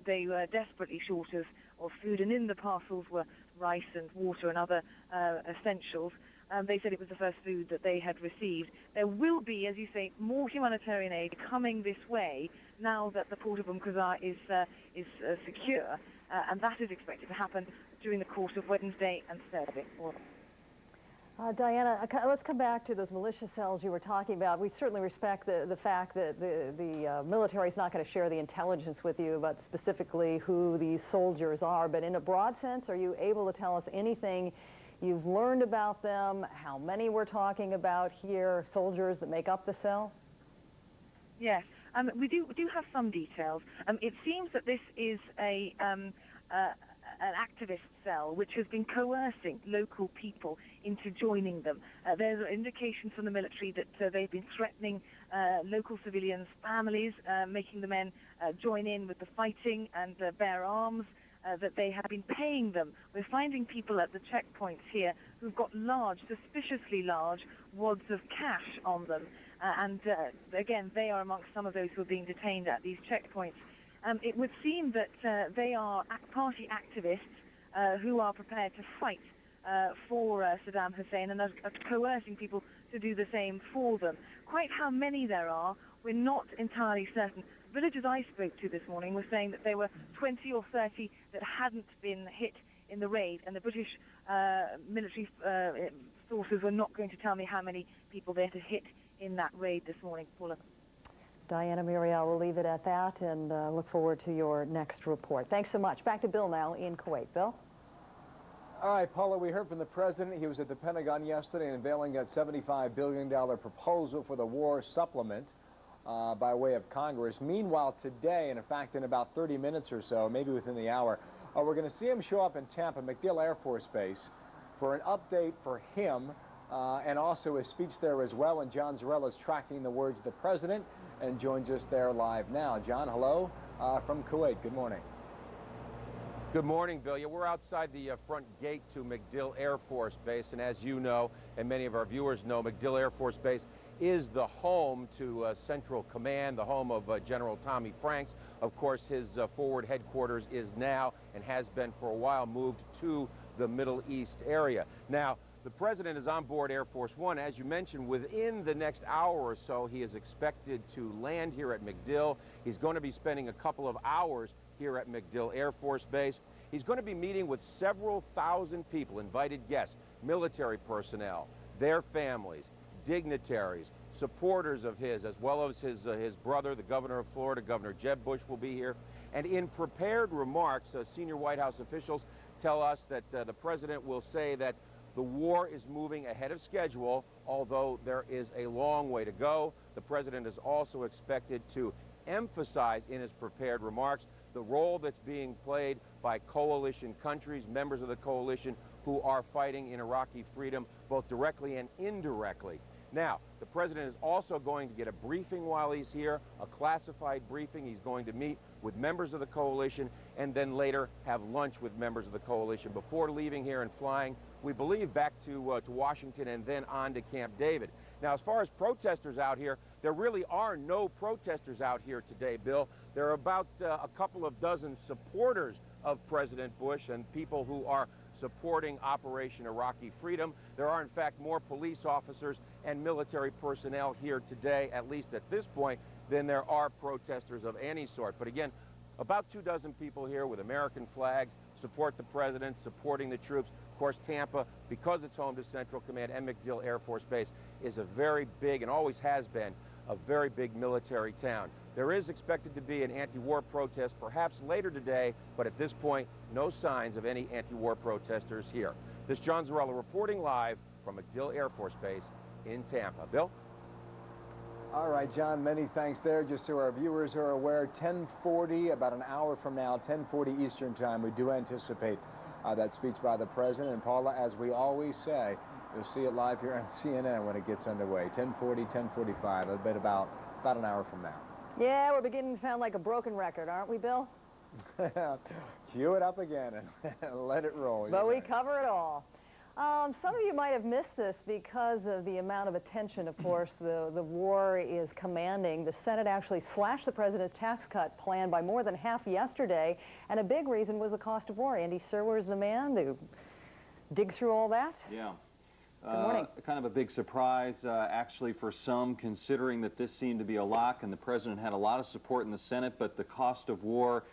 They were desperately short of food, and in the parcels were rice and water and other essentials. They said it was the first food that they had received. There will be, as you say, more humanitarian aid coming this way now that the port of Qasr is secure. and that is expected to happen during the course of Wednesday and Thursday. Diana, let's come back to those militia cells you were talking about. We certainly respect the fact that the military is not going to share the intelligence with you about specifically who these soldiers are, but in a broad sense, are you able to tell us anything you've learned about them, how many we're talking about here, soldiers that make up the cell? Yes, we do have some details. It seems that this is an activist cell which has been coercing local people into joining them. There are indications from the military that they've been threatening local civilians' families, making the men join in with the fighting and bear arms, that they have been paying them. We're finding people at the checkpoints here who've got suspiciously large wads of cash on them. Again, they are amongst some of those who are being detained at these checkpoints. It would seem that they are party activists who are prepared to fight for Saddam Hussein and are coercing people to do the same for them. Quite how many there are, we're not entirely certain. Villagers I spoke to this morning were saying that there were 20 or 30 that hadn't been hit in the raid, and the British military sources were not going to tell me how many people they had hit in that raid this morning. Paula. Diana Muriel, we'll leave it at that and look forward to your next report. Thanks so much. Back to Bill now in Kuwait. Bill? All right, Paula, we heard from the president. He was at the Pentagon yesterday unveiling that $75 billion proposal for the war supplement by way of Congress. Meanwhile, today, and in fact in about 30 minutes or so, maybe within the hour, we're going to see him show up in Tampa, MacDill Air Force Base, for an update for him and also a speech there as well. And John Zarrella is tracking the words of the president and joins us there live now. John, hello from Kuwait. Good morning. Good morning, Bill. Yeah, we're outside the front gate to MacDill Air Force Base, and as you know, and many of our viewers know, MacDill Air Force Base is the home to Central Command, the home of General Tommy Franks. Of course, his forward headquarters is now, and has been for a while, moved to the Middle East area. Now, the president is on board Air Force One. As you mentioned, within the next hour or so, he is expected to land here at MacDill. He's going to be spending a couple of hours here at MacDill Air Force Base. He's going to be meeting with several thousand people, invited guests, military personnel, their families, dignitaries, supporters of his, as well as his brother, the governor of Florida, Governor Jeb Bush, will be here. And in prepared remarks, senior White House officials tell us that the president will say that the war is moving ahead of schedule, although there is a long way to go. The president is also expected to emphasize in his prepared remarks the role that's being played by coalition countries, members of the coalition who are fighting in Iraqi freedom, both directly and indirectly. Now, the president is also going to get a briefing while he's here, a classified briefing. He's going to meet with members of the coalition and then later have lunch with members of the coalition before leaving here and flying, we believe, back to Washington and then on to Camp David. Now, as far as protesters out here, there really are no protesters out here today, Bill. There are about a couple of dozen supporters of President Bush and people who are supporting Operation Iraqi Freedom. There are, in fact, more police officers and military personnel here today, at least at this point, than there are protesters of any sort. But again, about 24 people here with American flags, support the president, supporting the troops. Of course, Tampa, because it's home to Central Command and MacDill Air Force Base, is a very big, and always has been, a very big military town. There is expected to be an anti-war protest perhaps later today, but at this point, no signs of any anti-war protesters here. This is John Zarrella reporting live from MacDill Air Force Base in Tampa. Bill? All right, John, many thanks there. Just so our viewers are aware, 10:40, about an hour from now, 10:40 Eastern Time, we do anticipate that speech by the president. And Paula, as we always say, you'll see it live here on CNN when it gets underway. 10:40, 10:45, a bit about an hour from now. Yeah, we're beginning to sound like a broken record, aren't we, Bill? Cue it up again and let it roll. But we cover it all. Some of you might have missed this because of the amount of attention, of course, the war is commanding. The Senate actually slashed the president's tax cut plan by more than half yesterday, and a big reason was the cost of war. Andy Serwer's the man to dig through all that. Yeah. Good morning. Kind of a big surprise, actually, for some, considering that this seemed to be a lock, and the president had a lot of support in the Senate, but the cost of war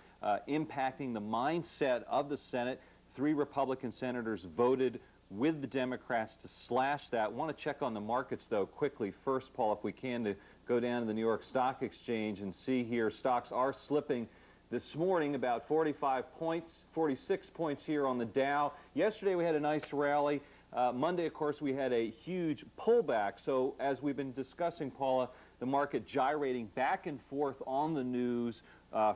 impacting the mindset of the Senate. 3 Republican senators voted with the Democrats to slash that. I want to check on the markets, though, quickly. First, Paul, if we can, to go down to the New York Stock Exchange and see here, stocks are slipping this morning about 45 points, 46 points here on the Dow. Yesterday we had a nice rally. Monday, of course, we had a huge pullback. So as we've been discussing, Paula, the market gyrating back and forth on the news,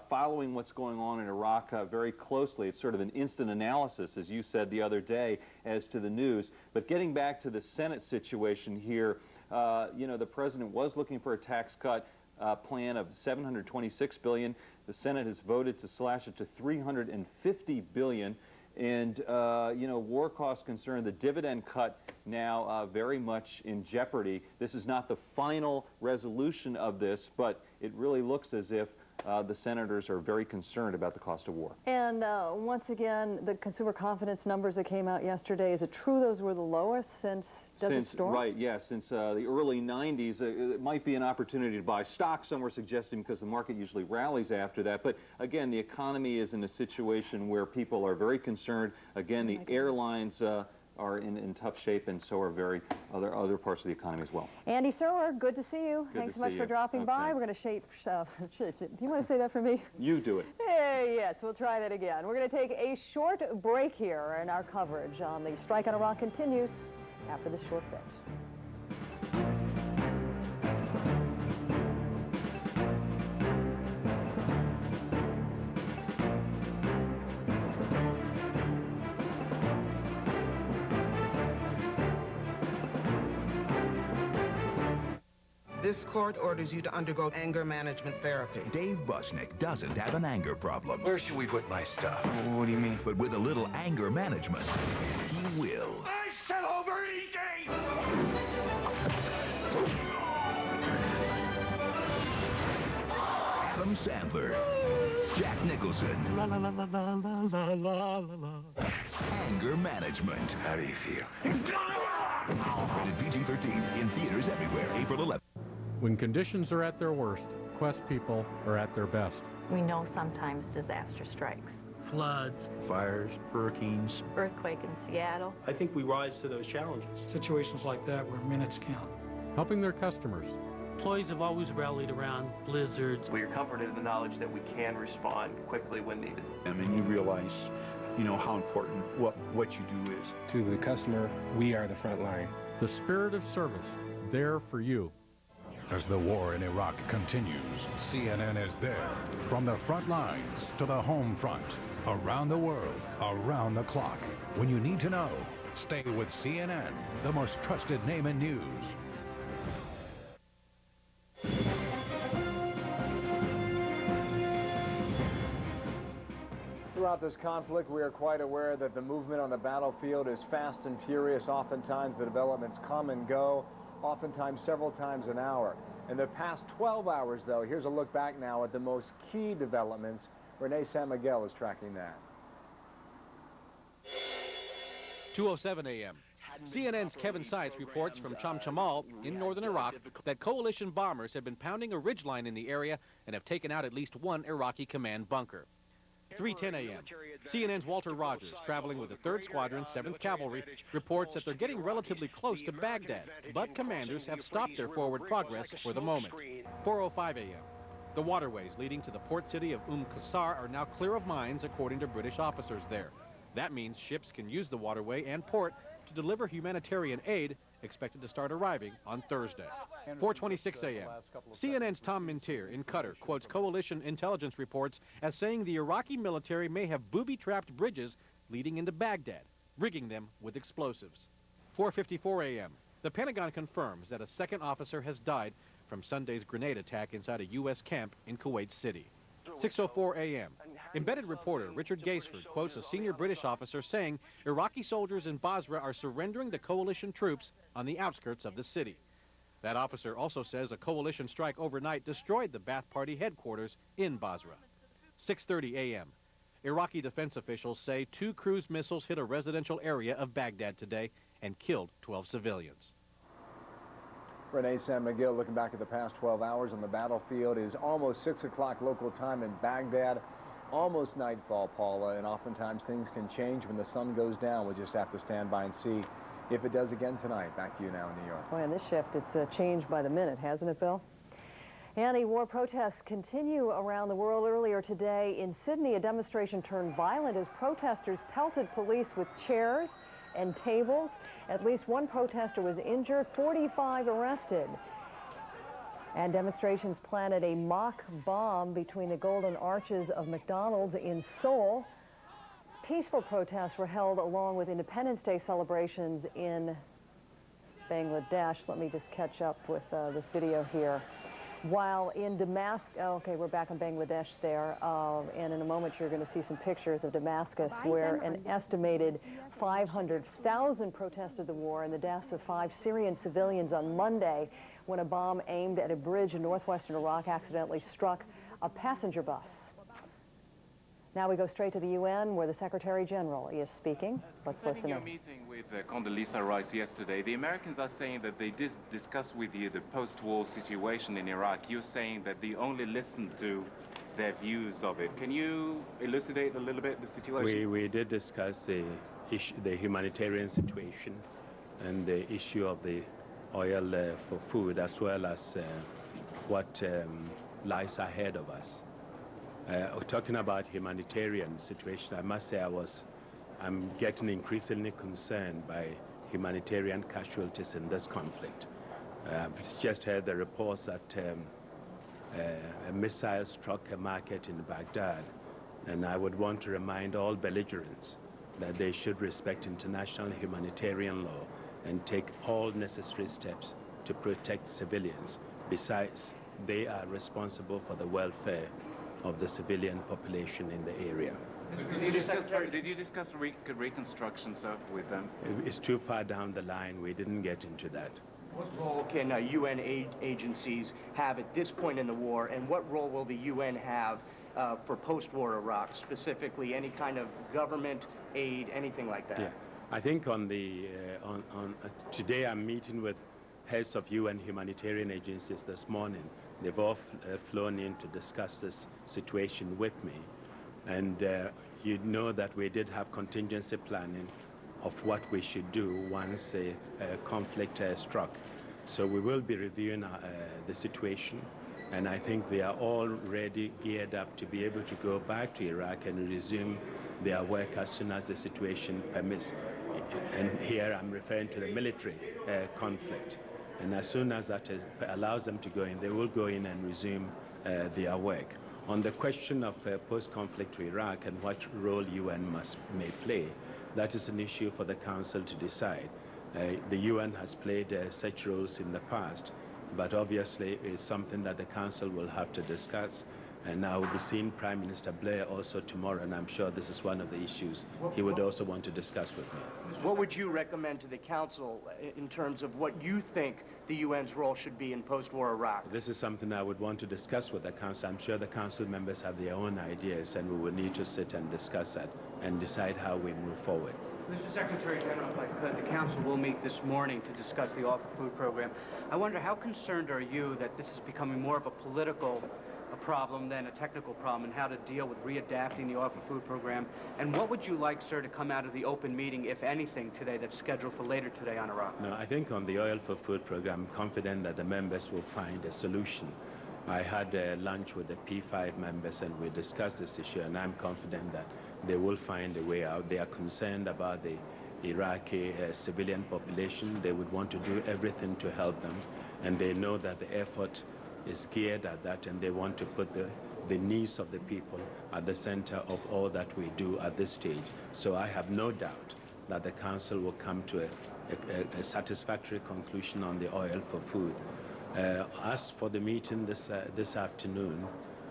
following what's going on in Iraq very closely. It's sort of an instant analysis, as you said the other day, as to the news. But getting back to the Senate situation here, you know, the president was looking for a tax cut plan of $726 billion. The Senate has voted to slash it to $350 billion. And, you know, war cost concern, the dividend cut now very much in jeopardy. This is not the final resolution of this, but it really looks as if the senators are very concerned about the cost of war. And once again, the consumer confidence numbers that came out yesterday, is it true those were the lowest since Desert Storm? Right, yes, since the early 90s. It might be an opportunity to buy stocks, some were suggesting, because the market usually rallies after that. But again, the economy is in a situation where people are very concerned. Again, the airlines are in tough shape, and so are other parts of the economy as well. Andy Serwer, good to see you. Thanks so much for dropping by. We're going to shape. Do you want to say that for me? You do it. Yes, we'll try that again. We're going to take a short break here, and our coverage on the strike on Iraq continues after this short bit. This court orders you to undergo anger management therapy. Dave Busnick doesn't have an anger problem. Where should we put my stuff? What do you mean? But with a little anger management, he will. I said overeating! Adam Sandler, Jack Nicholson. La la la la la la la la la. Anger management. How do you feel? Rated PG-13 in theaters everywhere, April 11th. When conditions are at their worst, Quest people are at their best. We know sometimes disaster strikes. Floods, fires, hurricanes. Earthquake in Seattle. I think we rise to those challenges. Situations like that where minutes count. Helping their customers. Employees have always rallied around blizzards. We are comforted in the knowledge that we can respond quickly when needed. I mean, you realize, you know, how important what you do is. To the customer, we are the front line. The spirit of service, there for you. As the war in Iraq continues, CNN is there. From the front lines to the home front, around the world, around the clock. When you need to know, stay with CNN, the most trusted name in news. Throughout this conflict, we are quite aware that the movement on the battlefield is fast and furious. Oftentimes, the developments come and go, oftentimes several times an hour. In the past 12 hours, though, here's a look back now at the most key developments. Renee San Miguel is tracking that. 2:07 a.m. CNN's Kevin Seitz reports from Chamchamal in northern Iraq that coalition bombers have been pounding a ridgeline in the area and have taken out at least one Iraqi command bunker. 3:10 a.m. CNN's Walter Rogers, traveling with the 3rd Squadron, 7th Cavalry, reports that they're getting relatively close to Baghdad, but commanders have stopped their forward progress for the moment. 4:05 a.m. The waterways leading to the port city of Qasr are now clear of mines, according to British officers there. That means ships can use the waterway and port to deliver humanitarian aid, expected to start arriving on Thursday. 4:26 a.m. CNN's Tom Mintier in Qatar quotes coalition intelligence reports as saying the Iraqi military may have booby-trapped bridges leading into Baghdad, rigging them with explosives. 4:54 a.m. The Pentagon confirms that a 2nd officer has died from Sunday's grenade attack inside a U.S. camp in Kuwait City. 6:04 a.m. Embedded reporter Richard Gaisford quotes a senior British officer saying Iraqi soldiers in Basra are surrendering to coalition troops on the outskirts of the city. That officer also says a coalition strike overnight destroyed the Ba'ath Party headquarters in Basra. 6:30 a.m. Iraqi defense officials say 2 cruise missiles hit a residential area of Baghdad today and killed 12 civilians. Renee San Miguel looking back at the past 12 hours on the battlefield. It is almost 6 o'clock local time in Baghdad. almost nightfall, Paula, and oftentimes things can change when the sun goes down. We just have to stand by and see if it does again tonight. Back to you now in New York. Boy, on this shift, it's changed by the minute, hasn't it, Bill? Anti-war protests continue around the world. Earlier today in Sydney, a demonstration turned violent as protesters pelted police with chairs and tables. At least one protester was injured, 45 arrested. And demonstrations planted a mock bomb between the golden arches of McDonald's in Seoul. Peaceful protests were held along with Independence Day celebrations in Bangladesh. Let me just catch up with this video here. While in Damascus, okay, we're back in Bangladesh there, and in a moment you're going to see some pictures of Damascus where an estimated 500,000 protested the war and the deaths of 5 Syrian civilians on Monday when a bomb aimed at a bridge in northwestern Iraq accidentally struck a passenger bus. Now we go straight to the UN where the Secretary General is speaking. Let's listen in. Your meeting with Condoleezza Rice yesterday, the Americans are saying that they did discuss with you the post-war situation in Iraq. You're saying that they only listened to their views of it. Can you elucidate a little bit the situation? We did discuss the humanitarian situation and the issue of the oil for food, as well as what lies ahead of us. Talking about humanitarian situation, I must say I'm getting increasingly concerned by humanitarian casualties in this conflict. I've just heard the reports that a missile struck a market in Baghdad, and I would want to remind all belligerents that they should respect international humanitarian law and take all necessary steps to protect civilians. Besides, they are responsible for the welfare of the civilian population in the area. Did you discuss reconstruction, sir, with them? It's too far down the line. We didn't get into that. What role can UN agencies have at this point in the war, and what role will the UN have for post-war Iraq, specifically any kind of government aid, anything like that? Yeah. I think today I'm meeting with heads of UN humanitarian agencies this morning. They've all flown in to discuss this situation with me. And you know that we did have contingency planning of what we should do once a conflict struck. So we will be reviewing the situation, and I think they are already geared up to be able to go back to Iraq and resume their work as soon as the situation permits. And here I'm referring to the military conflict. And as soon as that allows them to go in, they will go in and resume their work. On the question of post-conflict to Iraq and what role UN may play, that is an issue for the Council to decide. The UN has played such roles in the past, but obviously it's something that the Council will have to discuss. And I will be seeing Prime Minister Blair also tomorrow, and I'm sure this is one of the issues he would also want to discuss with me. What would you recommend to the Council in terms of what you think the UN's role should be in post-war Iraq? This is something I would want to discuss with the Council. I'm sure the Council members have their own ideas, and we will need to sit and discuss that and decide how we move forward. Mr. Secretary General, the Council will meet this morning to discuss the Offer Food Program. I wonder, how concerned are you that this is becoming more of a political problem than a technical problem, and how to deal with readapting the Offer Food Program? And what would you like, sir, to come out of the open meeting, if anything, today that's scheduled for later today on Iraq? No, I think on the Oil for Food Program, I'm confident that the members will find a solution. I had lunch with the P5 members and we discussed this issue, and I'm confident that they will find a way out. They are concerned about the Iraqi civilian population. They would want to do everything to help them, and they know that the effort is geared at that, and they want to put the needs of the people at the center of all that we do at this stage. So I have no doubt that the Council will come to a satisfactory conclusion on the oil for food. As for the meeting this afternoon,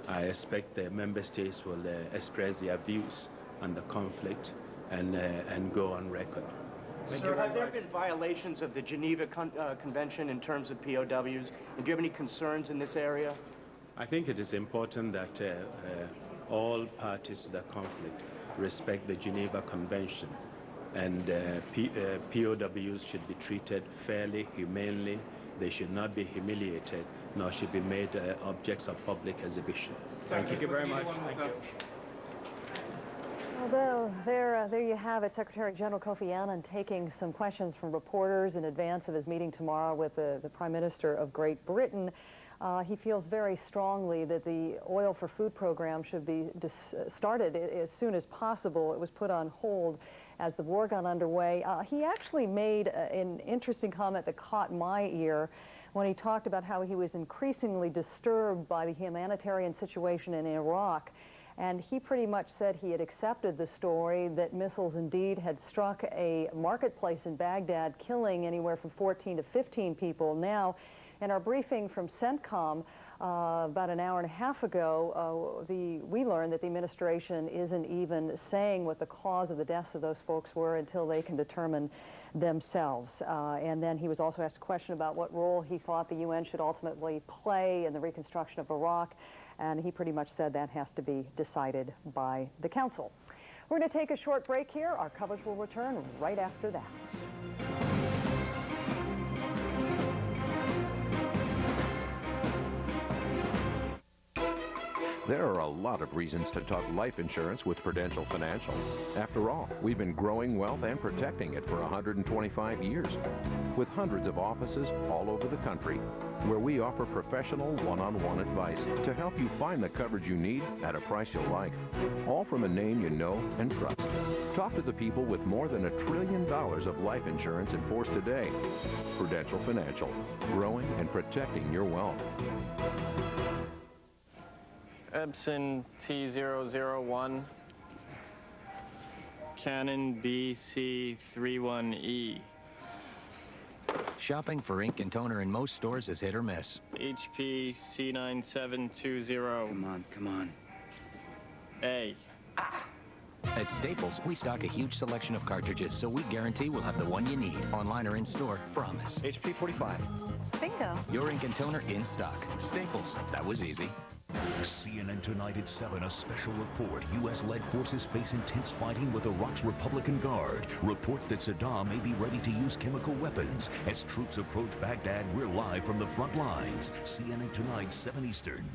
I expect the member states will express their views on the conflict and go on record. Sir, have there been violations of the Geneva Convention in terms of POWs? And do you have any concerns in this area? I think it is important that all parties to the conflict respect the Geneva Convention, and POWs should be treated fairly, humanely. They should not be humiliated, nor should be made objects of public exhibition. Thank you very much. Thank you. Although there you have it, Secretary General Kofi Annan taking some questions from reporters in advance of his meeting tomorrow with the Prime Minister of Great Britain. He feels very strongly that the oil for food program should be started as soon as possible. It was put on hold as the war got underway. He actually made an interesting comment that caught my ear when he talked about how he was increasingly disturbed by the humanitarian situation in Iraq. And he pretty much said he had accepted the story that missiles indeed had struck a marketplace in Baghdad, killing anywhere from 14 to 15 people. Now, in our briefing from CENTCOM about an hour and a half ago, we learned that the administration isn't even saying what the cause of the deaths of those folks were until they can determine themselves. And then he was also asked a question about what role he thought the UN should ultimately play in the reconstruction of Iraq. And he pretty much said that has to be decided by the Council. We're going to take a short break here. Our coverage will return right after that. There are a lot of reasons to talk life insurance with Prudential Financial. After all, we've been growing wealth and protecting it for 125 years, with hundreds of offices all over the country, where we offer professional one-on-one advice to help you find the coverage you need at a price you'll like, all from a name you know and trust. Talk to the people with more than $1 trillion of life insurance in force today. Prudential Financial, growing and protecting your wealth. Epson T001, Canon BC31E. Shopping for ink and toner in most stores is hit or miss. HP C9720. Come on. A. At Staples, we stock a huge selection of cartridges, so we guarantee we'll have the one you need. Online or in store, promise. HP 45. Bingo. Your ink and toner in stock. Staples. That was easy. CNN tonight at 7, a special report. U.S.-led forces face intense fighting with Iraq's Republican Guard. Reports that Saddam may be ready to use chemical weapons. As troops approach Baghdad, we're live from the front lines. CNN tonight, 7 Eastern.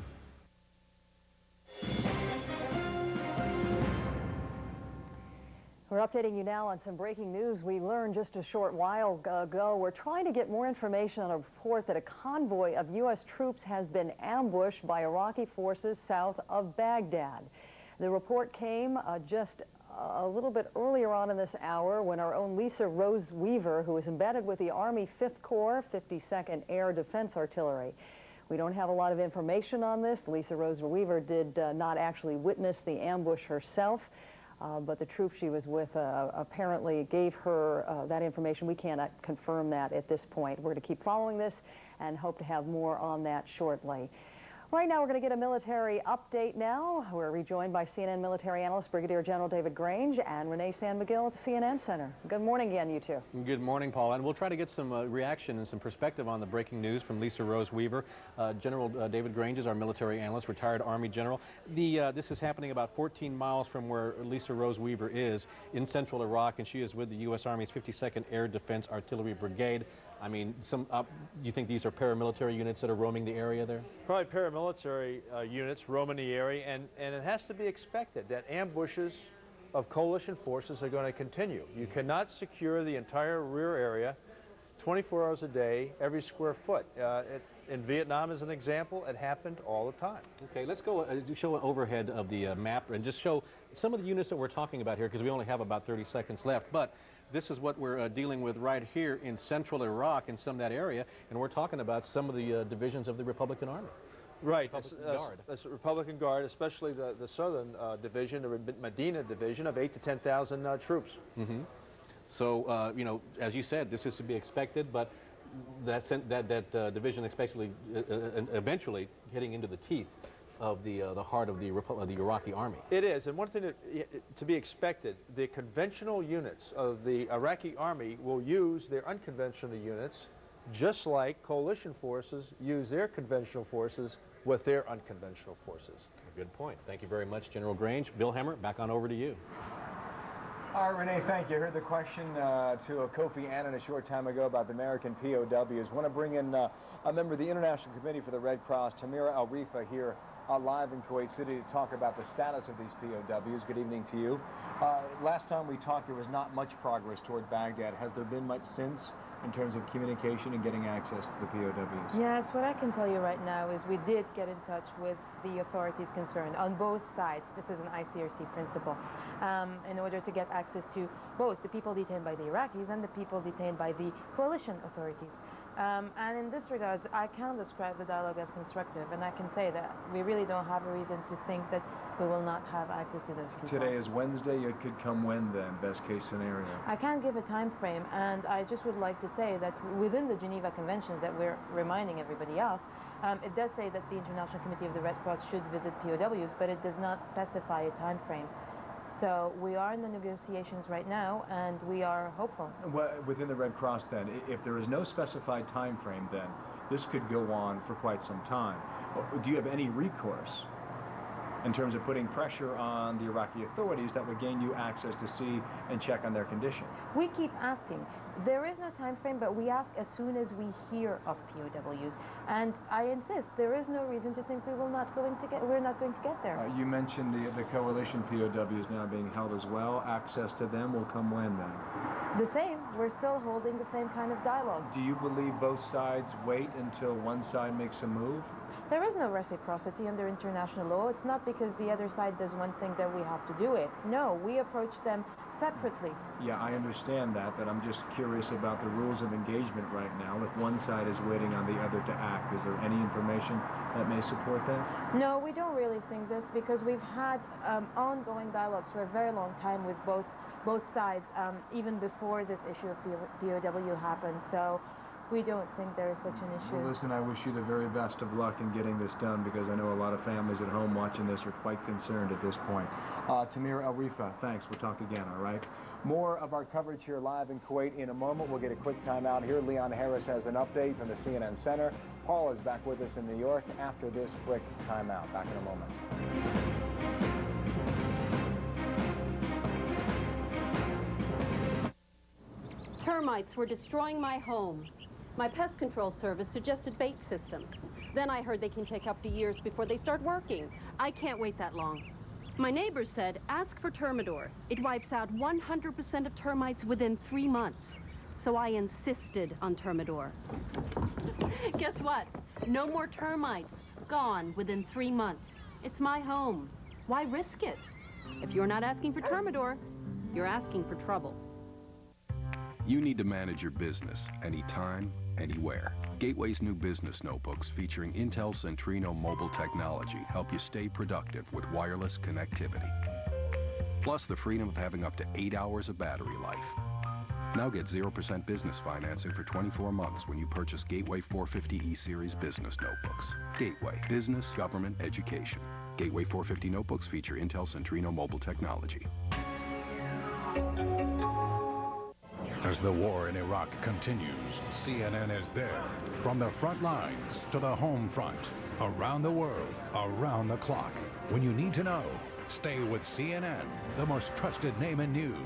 We're updating you now on some breaking news we learned just a short while ago. We're trying to get more information on a report that a convoy of U.S. troops has been ambushed by Iraqi forces south of Baghdad. The report came just a little bit earlier on in this hour when our own Lisa Rose Weaver, who is embedded with the Army 5th Corps, 52nd Air Defense Artillery. We don't have a lot of information on this. Lisa Rose Weaver did not actually witness the ambush herself. But the troop she was with apparently gave her that information. We cannot confirm that at this point. We're going to keep following this and hope to have more on that shortly. Right now, we're going to get a military update now. We're rejoined by CNN military analyst Brigadier General David Grange and Renee San Miguel at the CNN Center. Good morning again, you two. Good morning, Paul. And we'll try to get some reaction and some perspective on the breaking news from Lisa Rose Weaver. General David Grange is our military analyst, retired Army general. This is happening about 14 miles from where Lisa Rose Weaver is in central Iraq, and she is with the U.S. Army's 52nd Air Defense Artillery Brigade. I mean, you think these are paramilitary units that are roaming the area there? Probably paramilitary units roaming the area, and it has to be expected that ambushes of coalition forces are going to continue. You cannot secure the entire rear area 24 hours a day, every square foot. In Vietnam, as an example, it happened all the time. Okay, let's go show an overhead of the map and just show some of the units that we're talking about here, because we only have about 30 seconds left. But this is what we're dealing with right here in central Iraq, in some of that area, and we're talking about some of the divisions of the Republican Army. Right, that's Republican Guard, especially the Southern Division, the Medina Division of 8,000 to 10,000 troops. Mm-hmm. So, you know, as you said, this is to be expected, but that division expectedly eventually getting into the teeth of the heart of the Iraqi army. It is, and one thing to be expected, the conventional units of the Iraqi army will use their unconventional units just like coalition forces use their conventional forces with their unconventional forces. Good point. Thank you very much, General Grange. Bill Hemmer, back on over to you. All right, Renee, thank you. I heard the question to Kofi Annan a short time ago about the American POWs. Want to bring in a member of the International Committee for the Red Cross, Tamira Al-Rifa, here live in Kuwait City to talk about the status of these POWs. Good evening to you. Last time we talked, there was not much progress toward Baghdad. Has there been much since in terms of communication and getting access to the POWs? Yes, what I can tell you right now is we did get in touch with the authorities concerned on both sides. This is an ICRC principle, in order to get access to both the people detained by the Iraqis and the people detained by the coalition authorities. And in this regard, I can describe the dialogue as constructive, and I can say that we really don't have a reason to think that we will not have access to those people. Today is Wednesday. It could come when then, best case scenario? I can't give a time frame, and I just would like to say that within the Geneva Conventions that we're reminding everybody of, it does say that the International Committee of the Red Cross should visit POWs, but it does not specify a time frame. So we are in the negotiations right now, and we are hopeful. Well, within the Red Cross, then, if there is no specified time frame, then this could go on for quite some time. Do you have any recourse in terms of putting pressure on the Iraqi authorities that would gain you access to see and check on their condition? We keep asking. There is no time frame, but we ask as soon as we hear of POWs. And I insist, there is no reason to think we're not going to get there. You mentioned the coalition POWs now being held as well. Access to them will come when then? The same. We're still holding the same kind of dialogue. Do you believe both sides wait until one side makes a move? There is no reciprocity under international law. It's not because the other side does one thing that we have to do it. No, we approach them separately. Yeah, I understand that, but I'm just curious about the rules of engagement right now. If one side is waiting on the other to act, is there any information that may support that? No, we don't really think this, because we've had ongoing dialogues for a very long time with both sides, even before this issue of POW happened. So we don't think there is such an issue. Well, listen, I wish you the very best of luck in getting this done, because I know a lot of families at home watching this are quite concerned at this point. Tamir El-Rifa, thanks. We'll talk again, all right? More of our coverage here live in Kuwait in a moment. We'll get a quick time out here. Leon Harris has an update from the CNN Center. Paul is back with us in New York after this quick timeout. Back in a moment. Termites were destroying my home. My pest control service suggested bait systems. Then I heard they can take up to years before they start working. I can't wait that long. My neighbor said, ask for Termidor. It wipes out 100% of termites within 3 months. So I insisted on Termidor. Guess what? No more termites. Gone within 3 months. It's my home. Why risk it? If you're not asking for Termidor, you're asking for trouble. You need to manage your business anytime, anywhere. Gateway's new business notebooks featuring Intel Centrino mobile technology help you stay productive with wireless connectivity. Plus the freedom of having up to 8 hours of battery life. Now get 0% business financing for 24 months when you purchase Gateway 450 E-Series business notebooks. Gateway, business, government, education. Gateway 450 notebooks feature Intel Centrino mobile technology. As the war in Iraq continues, CNN is there. From the front lines to the home front, around the world, around the clock. When you need to know, stay with CNN, the most trusted name in news.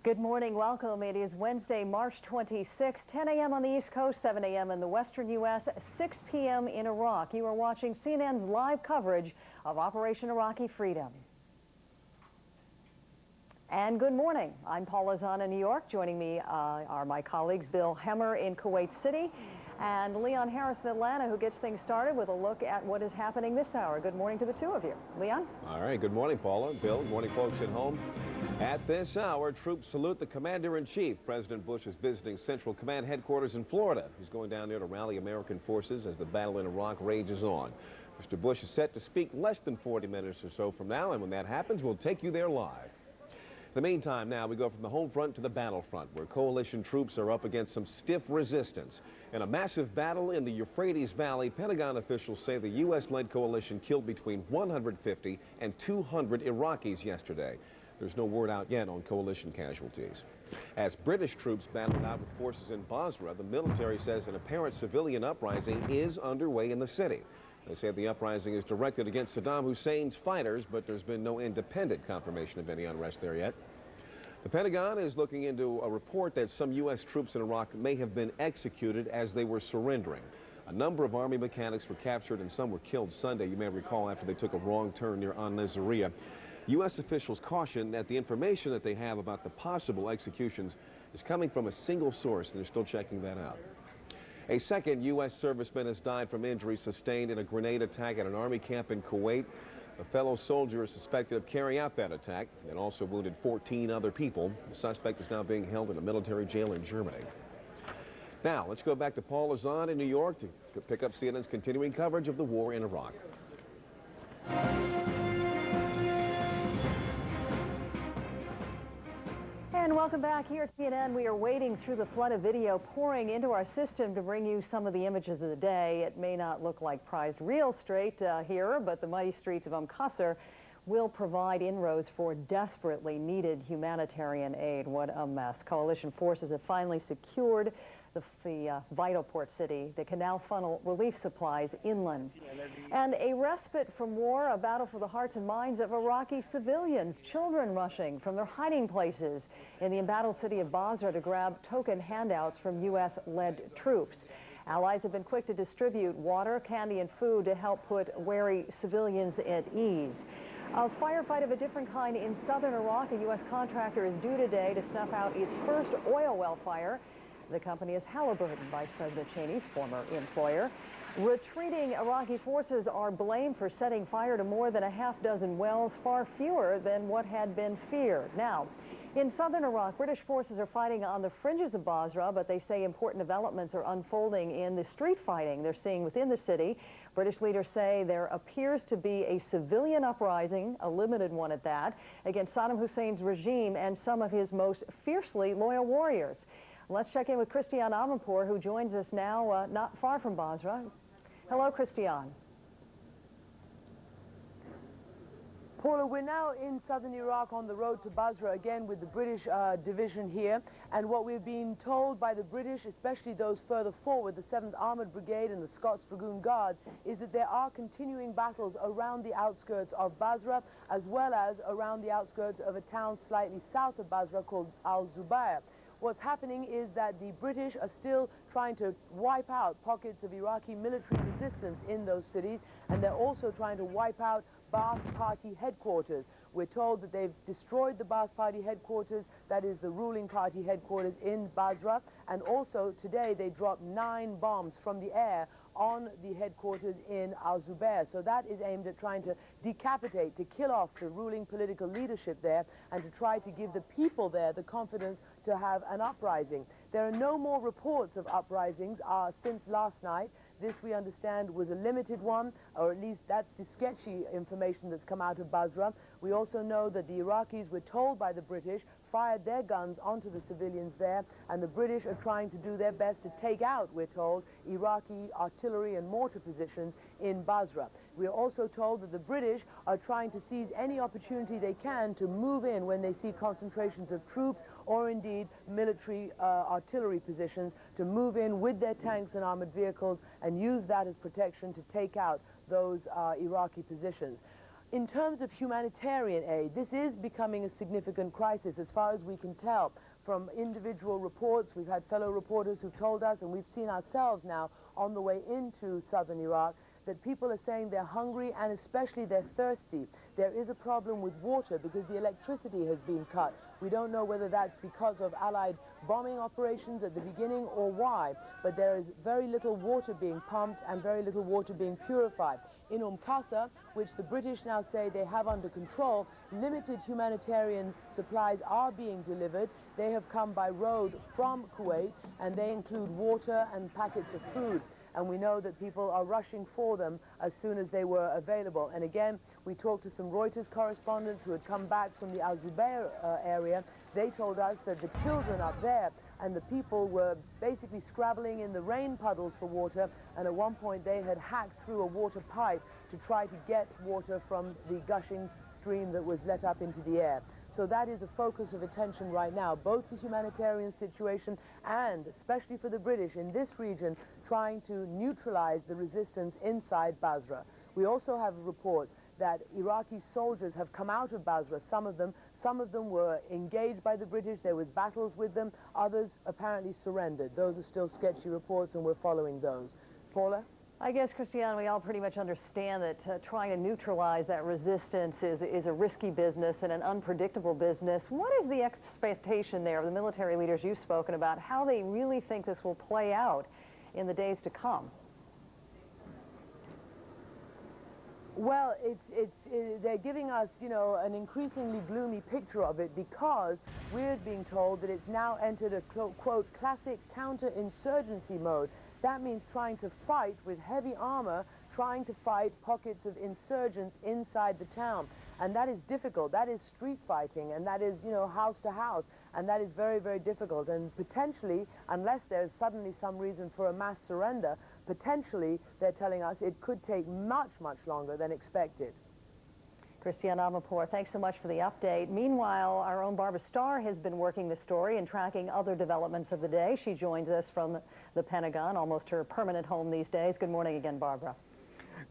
Good morning, welcome. It is Wednesday, March 26, 10 a.m. on the East Coast, 7 a.m. in the western U.S., 6 p.m. in Iraq. You are watching CNN's live coverage of Operation Iraqi Freedom. And good morning. I'm Paula Zahn in New York. Joining me are my colleagues Bill Hemmer in Kuwait City and Leon Harris in Atlanta, who gets things started with a look at what is happening this hour. Good morning to the two of you. Leon? All right. Good morning, Paula. Bill, good morning, folks at home. At this hour, troops salute the Commander-in-Chief. President Bush is visiting Central Command headquarters in Florida. He's going down there to rally American forces as the battle in Iraq rages on. Mr. Bush is set to speak less than 40 minutes or so from now, and when that happens, we'll take you there live. In the meantime, now we go from the home front to the battlefront, where coalition troops are up against some stiff resistance. In a massive battle in the Euphrates Valley, Pentagon officials say the U.S.-led coalition killed between 150 and 200 Iraqis yesterday. There's no word out yet on coalition casualties. As British troops battled out with forces in Basra, the military says an apparent civilian uprising is underway in the city. They say the uprising is directed against Saddam Hussein's fighters, but there's been no independent confirmation of any unrest there yet. The Pentagon is looking into a report that some U.S. troops in Iraq may have been executed as they were surrendering. A number of Army mechanics were captured and some were killed Sunday, you may recall, after they took a wrong turn near Nasiriyah. U.S. officials caution that the information that they have about the possible executions is coming from a single source, and they're still checking that out. A second U.S. serviceman has died from injuries sustained in a grenade attack at an Army camp in Kuwait. A fellow soldier is suspected of carrying out that attack and also wounded 14 other people. The suspect is now being held in a military jail in Germany. Now, let's go back to Paul Azan in New York to pick up CNN's continuing coverage of the war in Iraq. And welcome back here at CNN. We are wading through the flood of video pouring into our system to bring you some of the images of the day. It may not look like prized real estate here, but the mighty streets of Qasr will provide inroads for desperately needed humanitarian aid. What a mess. Coalition forces have finally secured the vital port city that can now funnel relief supplies inland. And a respite from war, a battle for the hearts and minds of Iraqi civilians, children rushing from their hiding places in the embattled city of Basra to grab token handouts from U.S.-led troops. Allies have been quick to distribute water, candy, and food to help put wary civilians at ease. A firefight of a different kind in southern Iraq. A U.S. contractor is due today to snuff out its first oil well fire. The company is Halliburton, Vice President Cheney's former employer. Retreating Iraqi forces are blamed for setting fire to more than a half-dozen wells, far fewer than what had been feared. Now, in southern Iraq, British forces are fighting on the fringes of Basra, but they say important developments are unfolding in the street fighting they're seeing within the city. British leaders say there appears to be a civilian uprising, a limited one at that, against Saddam Hussein's regime and some of his most fiercely loyal warriors. Let's check in with Christiane Amanpour, who joins us now not far from Basra. Hello, Christiane. Paula, we're now in southern Iraq on the road to Basra again with the British division here. And what we've been told by the British, especially those further forward, the 7th Armoured Brigade and the Scots Dragoon Guards, is that there are continuing battles around the outskirts of Basra, as well as around the outskirts of a town slightly south of Basra called Al-Zubayr. What's happening is that the British are still trying to wipe out pockets of Iraqi military resistance in those cities, and they're also trying to wipe out Ba'ath Party headquarters. We're told that they've destroyed the Ba'ath Party headquarters, that is the ruling party headquarters in Basra, and also today they dropped 9 bombs from the air on the headquarters in Al-Zubayr. So that is aimed at trying to decapitate, to kill off the ruling political leadership there, and to try to give the people there the confidence to have an uprising. There are no more reports of uprisings since last night. This, we understand, was a limited one, or at least that's the sketchy information that's come out of Basra. We also know that the Iraqis were told by the British, fired their guns onto the civilians there, and the British are trying to do their best to take out, we're told, Iraqi artillery and mortar positions in Basra. We are also told that the British are trying to seize any opportunity they can to move in when they see concentrations of troops or indeed military artillery positions, to move in with their tanks and armored vehicles and use that as protection to take out those Iraqi positions. In terms of humanitarian aid, this is becoming a significant crisis as far as we can tell from individual reports. We've had fellow reporters who've told us, and we've seen ourselves now on the way into southern Iraq, that people are saying they're hungry and especially they're thirsty. There is a problem with water because the electricity has been cut. We don't know whether that's because of Allied bombing operations at the beginning or why, but there is very little water being pumped and very little water being purified. In Qasr, which the British now say they have under control, limited humanitarian supplies are being delivered. They have come by road from Kuwait, and they include water and packets of food. And we know that people are rushing for them as soon as they were available. And again, we talked to some Reuters correspondents who had come back from the Al-Zubayr area. They told us that the children up there and the people were basically scrabbling in the rain puddles for water, and at one point they had hacked through a water pipe to try to get water from the gushing stream that was let up into the air. So that is a focus of attention right now, both the humanitarian situation and, especially for the British in this region, trying to neutralize the resistance inside Basra. We also have reports that Iraqi soldiers have come out of Basra, some of them were engaged by the British, there was battles with them, others apparently surrendered. Those are still sketchy reports and we're following those. Paula? I guess, Christiane, we all pretty much understand that trying to neutralize that resistance is a risky business and an unpredictable business. What is the expectation there of the military leaders you've spoken about, how they really think this will play out in the days to come? Well, they're giving us, you know, an increasingly gloomy picture of it because we're being told that it's now entered a, quote, classic counterinsurgency mode. That means trying to fight with heavy armor, trying to fight pockets of insurgents inside the town. And that is difficult. That is street fighting, and that is, you know, house to house. And that is very, very difficult. And potentially, unless there's suddenly some reason for a mass surrender, potentially, they're telling us it could take much, much longer than expected. Christiane Amanpour, thanks so much for the update. Meanwhile, our own Barbara Starr has been working the story and tracking other developments of the day. She joins us from the Pentagon, almost her permanent home these days. Good morning again, Barbara.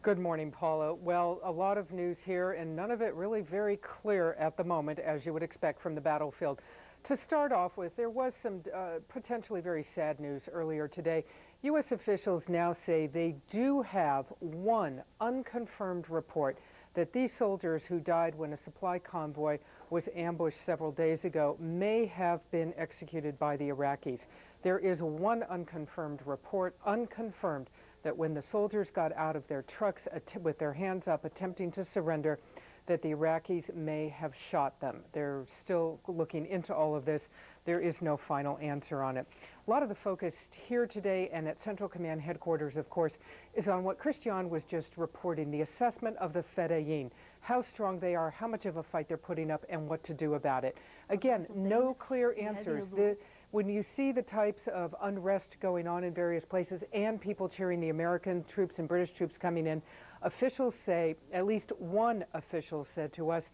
Good morning, Paula. Well, a lot of news here, and none of it really very clear at the moment, as you would expect from the battlefield. To start off with, there was some potentially very sad news earlier today. U.S. officials now say they do have one unconfirmed report that these soldiers who died when a supply convoy was ambushed several days ago may have been executed by the Iraqis. There is one unconfirmed report, unconfirmed, that when the soldiers got out of their trucks with their hands up attempting to surrender, that the Iraqis may have shot them. They're still looking into all of this. There is no final answer on it. A lot of the focus here today and at Central Command headquarters, of course, is on what Christiane was just reporting, the assessment of the Fedayeen, how strong they are, how much of a fight they're putting up, and what to do about it. Again, no clear answers. When you see the types of unrest going on in various places and people cheering the American troops and British troops coming in, officials say, at least one official said to us,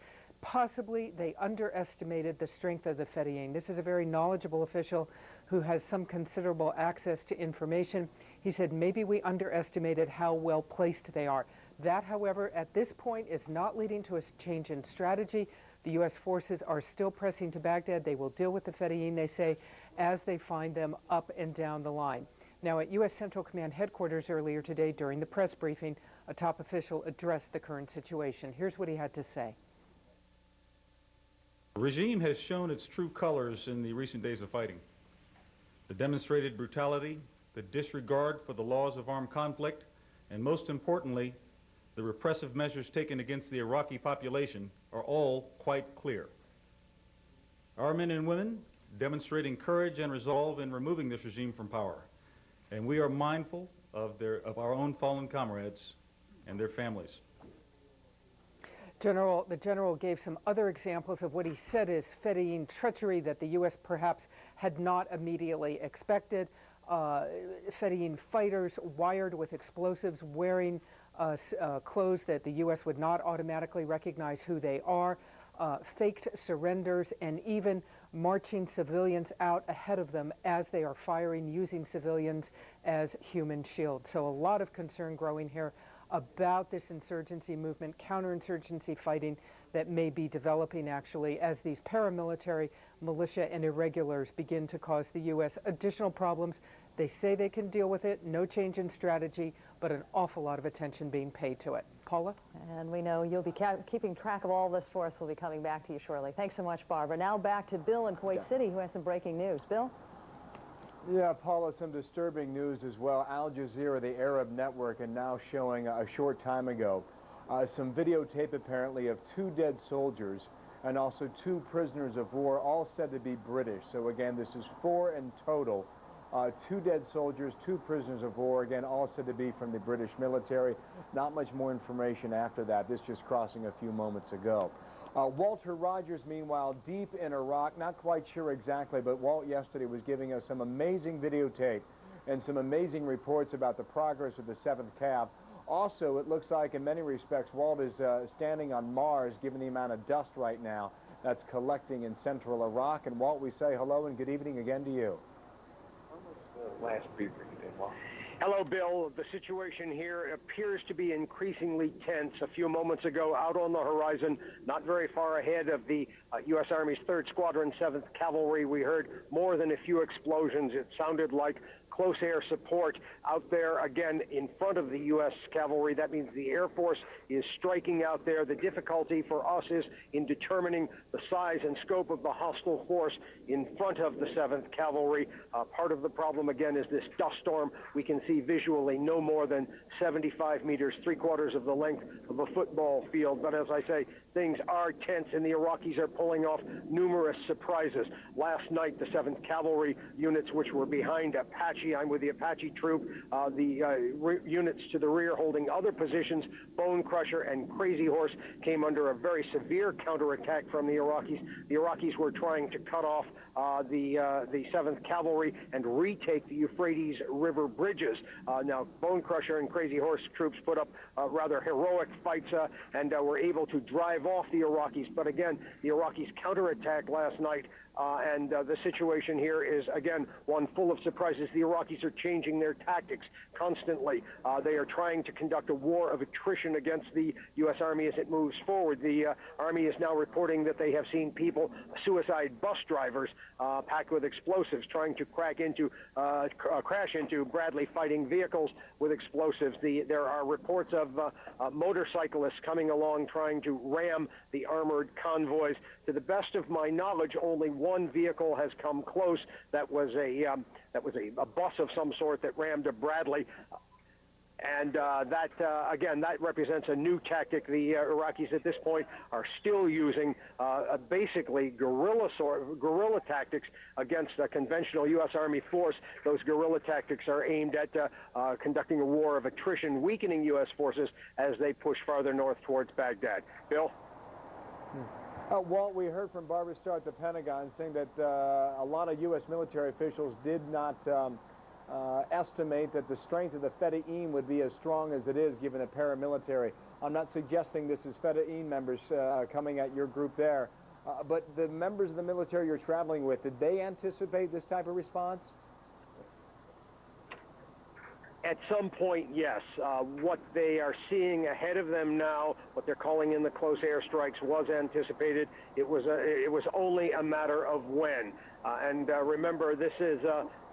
possibly they underestimated the strength of the Fedayeen. This is a very knowledgeable official who has some considerable access to information. He said maybe we underestimated how well placed they are. That, however, at this point is not leading to a change in strategy. The U.S. forces are still pressing to Baghdad. They will deal with the Fedayeen, they say, as they find them up and down the line. Now, at U.S. Central Command headquarters earlier today during the press briefing, a top official addressed the current situation. Here's what he had to say. The regime has shown its true colors in the recent days of fighting. The demonstrated brutality, the disregard for the laws of armed conflict, and most importantly, the repressive measures taken against the Iraqi population are all quite clear. Our men and women demonstrating courage and resolve in removing this regime from power, and we are mindful of our own fallen comrades and their families. The general gave some other examples of what he said is Fedayeen treachery that the U.S. perhaps had not immediately expected. Fedayeen fighters wired with explosives, wearing clothes that the U.S. would not automatically recognize who they are, faked surrenders, and even marching civilians out ahead of them as they are firing, using civilians as human shields. So a lot of concern growing here about this insurgency movement, counterinsurgency fighting that may be developing actually as these paramilitary militia and irregulars begin to cause the U.S. additional problems. They say they can deal with it, no change in strategy, but an awful lot of attention being paid to it. Paula? And we know you'll be keeping track of all this for us. We'll be coming back to you shortly. Thanks so much, Barbara. Now back to Bill in Kuwait City, who has some breaking news. Bill? Yeah, Paula, some disturbing news as well. Al Jazeera, the Arab network, and now showing a short time ago some videotape apparently of 2 dead soldiers and also 2 prisoners of war, all said to be British. So again, this is 4 in total. 2 dead soldiers, 2 prisoners of war, again, all said to be from the British military. Not much more information after that. This just crossing a few moments ago. Walter Rogers, meanwhile, deep in Iraq, not quite sure exactly, but Walt yesterday was giving us some amazing videotape and some amazing reports about the progress of the 7th Cav. Also, it looks like in many respects, Walt is standing on Mars, given the amount of dust right now that's collecting in central Iraq. And Walt, we say hello and good evening again to you. Last briefing, Walt. Hello, Bill. The situation here appears to be increasingly tense. A few moments ago, out on the horizon, not very far ahead of the U.S. Army's 3rd Squadron, 7th Cavalry, we heard more than a few explosions. It sounded like close air support out there, again, in front of the U.S. Cavalry. That means the Air Force is striking out there. The difficulty for us is in determining the size and scope of the hostile force in front of the 7th Cavalry. Part of the problem, again, is this dust storm. We can see visually no more than 75 meters, 3/4 of the length of a football field. But as I say, things are tense, and the Iraqis are pulling off numerous surprises. Last night, the 7th Cavalry units, which were behind Apache, I'm with the Apache troop, units to the rear holding other positions, Bone Crusher and Crazy Horse, came under a very severe counterattack from the Iraqis. The Iraqis were trying to cut off the 7th Cavalry and retake the Euphrates River bridges. Now, Bone Crusher and Crazy Horse troops put up rather heroic fights and were able to drive off the Iraqis. But again, the Iraqis counterattacked last night, and the situation here is, again, one full of surprises. The Iraqis are changing their tactics constantly. They are trying to conduct a war of attrition against the U.S. Army as it moves forward. The Army is now reporting that they have seen people, suicide bus drivers, packed with explosives, trying to crash into Bradley fighting vehicles with explosives. There are reports of motorcyclists coming along trying to ram the armored convoys. To the best of my knowledge, only one vehicle has come close. That was a bus of some sort that rammed a Bradley. And again, that represents a new tactic. The Iraqis at this point are still using basically guerrilla tactics against a conventional U.S. Army force. Those guerrilla tactics are aimed at conducting a war of attrition, weakening U.S. forces as they push farther north towards Baghdad. Bill? Walt, we heard from Barbara Starr at the Pentagon saying that a lot of U.S. military officials did not estimate that the strength of the Fedayeen would be as strong as it is given a paramilitary. I'm not suggesting this is Fedayeen members coming at your group there, but the members of the military you're traveling with, did they anticipate this type of response? At some point, yes. What they are seeing ahead of them now, what they're calling in the close airstrikes, was anticipated. It was only a matter of when. And remember, this is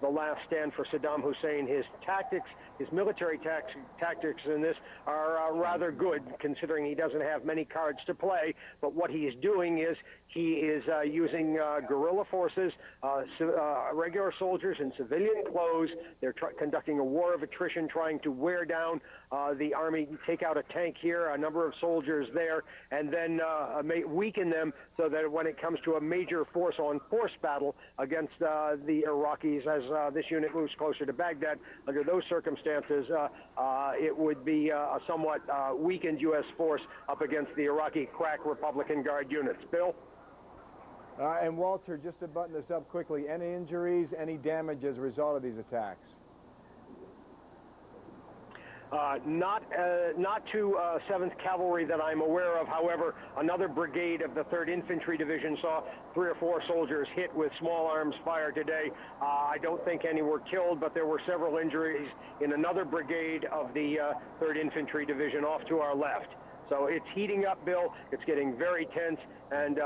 the last stand for Saddam Hussein. His tactics, his military tactics in this are rather good, considering he doesn't have many cards to play. But what he is doing is he is using guerrilla forces, regular soldiers in civilian clothes. They're conducting a war of attrition, trying to wear down the Army, take out a tank here, a number of soldiers there, and then weaken them so that when it comes to a major force-on-force battle against the Iraqis, as this unit moves closer to Baghdad, under those circumstances, it would be a somewhat weakened U.S. force up against the Iraqi crack Republican Guard units. Bill? And Walter, just to button this up quickly, any injuries, any damage as a result of these attacks? Not to 7th Cavalry that I'm aware of. However, another brigade of the 3rd Infantry Division saw 3 or 4 soldiers hit with small arms fire today. I don't think any were killed, but there were several injuries in another brigade of the 3rd Infantry Division off to our left. So it's heating up, Bill. It's getting very tense, and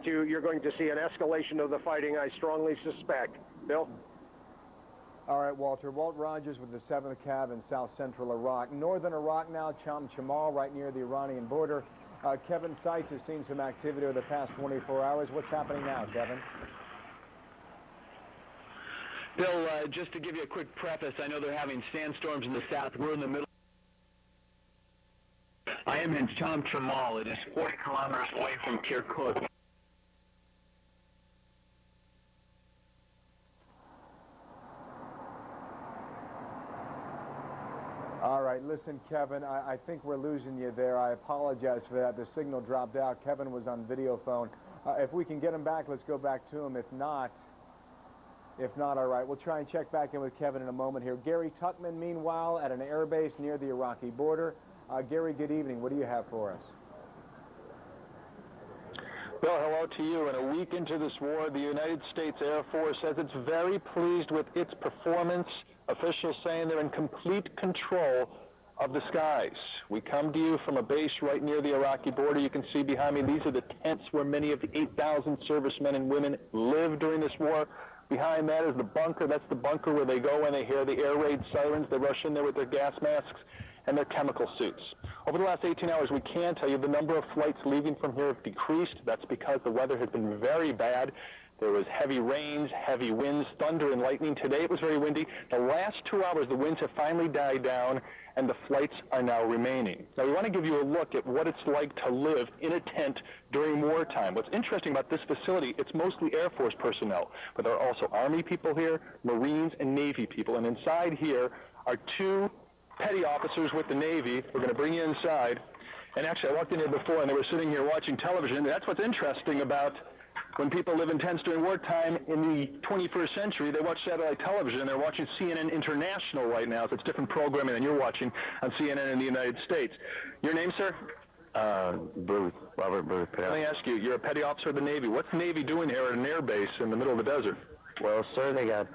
you're going to see an escalation of the fighting, I strongly suspect. Bill? All right, Walter. Walt Rogers with the 7th Cav in south-central Iraq. Northern Iraq now, Cham Chamal, right near the Iranian border. Kevin Seitz has seen some activity over the past 24 hours. What's happening now, Kevin? Bill, just to give you a quick preface, I know they're having sandstorms in the south. We're in the middle. I am in Cham Chamal. It is 40 kilometers away from Kirkuk. All right, listen, Kevin, I think we're losing you there. I apologize for that. The signal dropped out. Kevin was on video phone. If we can get him back, let's go back to him. If not, all right, we'll try and check back in with Kevin in a moment here. Gary Tuckman, meanwhile, at an air base near the Iraqi border. Gary, good evening. What do you have for us? Bill, hello to you. And a week into this war, the United States Air Force says it's very pleased with its performance. Officials saying they're in complete control of the skies. We come to you from a base right near the Iraqi border. You can see behind me, these are the tents where many of the 8,000 servicemen and women lived during this war. Behind that is the bunker. That's the bunker where they go when they hear the air raid sirens. They rush in there with their gas masks and their chemical suits. Over the last 18 hours, we can tell you the number of flights leaving from here have decreased. That's because the weather has been very bad. There was heavy rains, heavy winds, thunder, and lightning. Today it was very windy. The last 2 hours, the winds have finally died down, and the flights are now remaining. Now, we want to give you a look at what it's like to live in a tent during wartime. What's interesting about this facility, it's mostly Air Force personnel, but there are also Army people here, Marines, and Navy people. And inside here are two petty officers with the Navy. We're going to bring you inside. And actually, I walked in here before, and they were sitting here watching television. That's what's interesting about when people live in tents during wartime in the 21st century. They watch satellite television. They're watching CNN International right now, so it's different programming than you're watching on CNN in the United States. Your name, sir? Booth, Robert Booth. Let me ask you, you're a petty officer of the Navy. What's the Navy doing here at an air base in the middle of the desert? Well, sir, they got,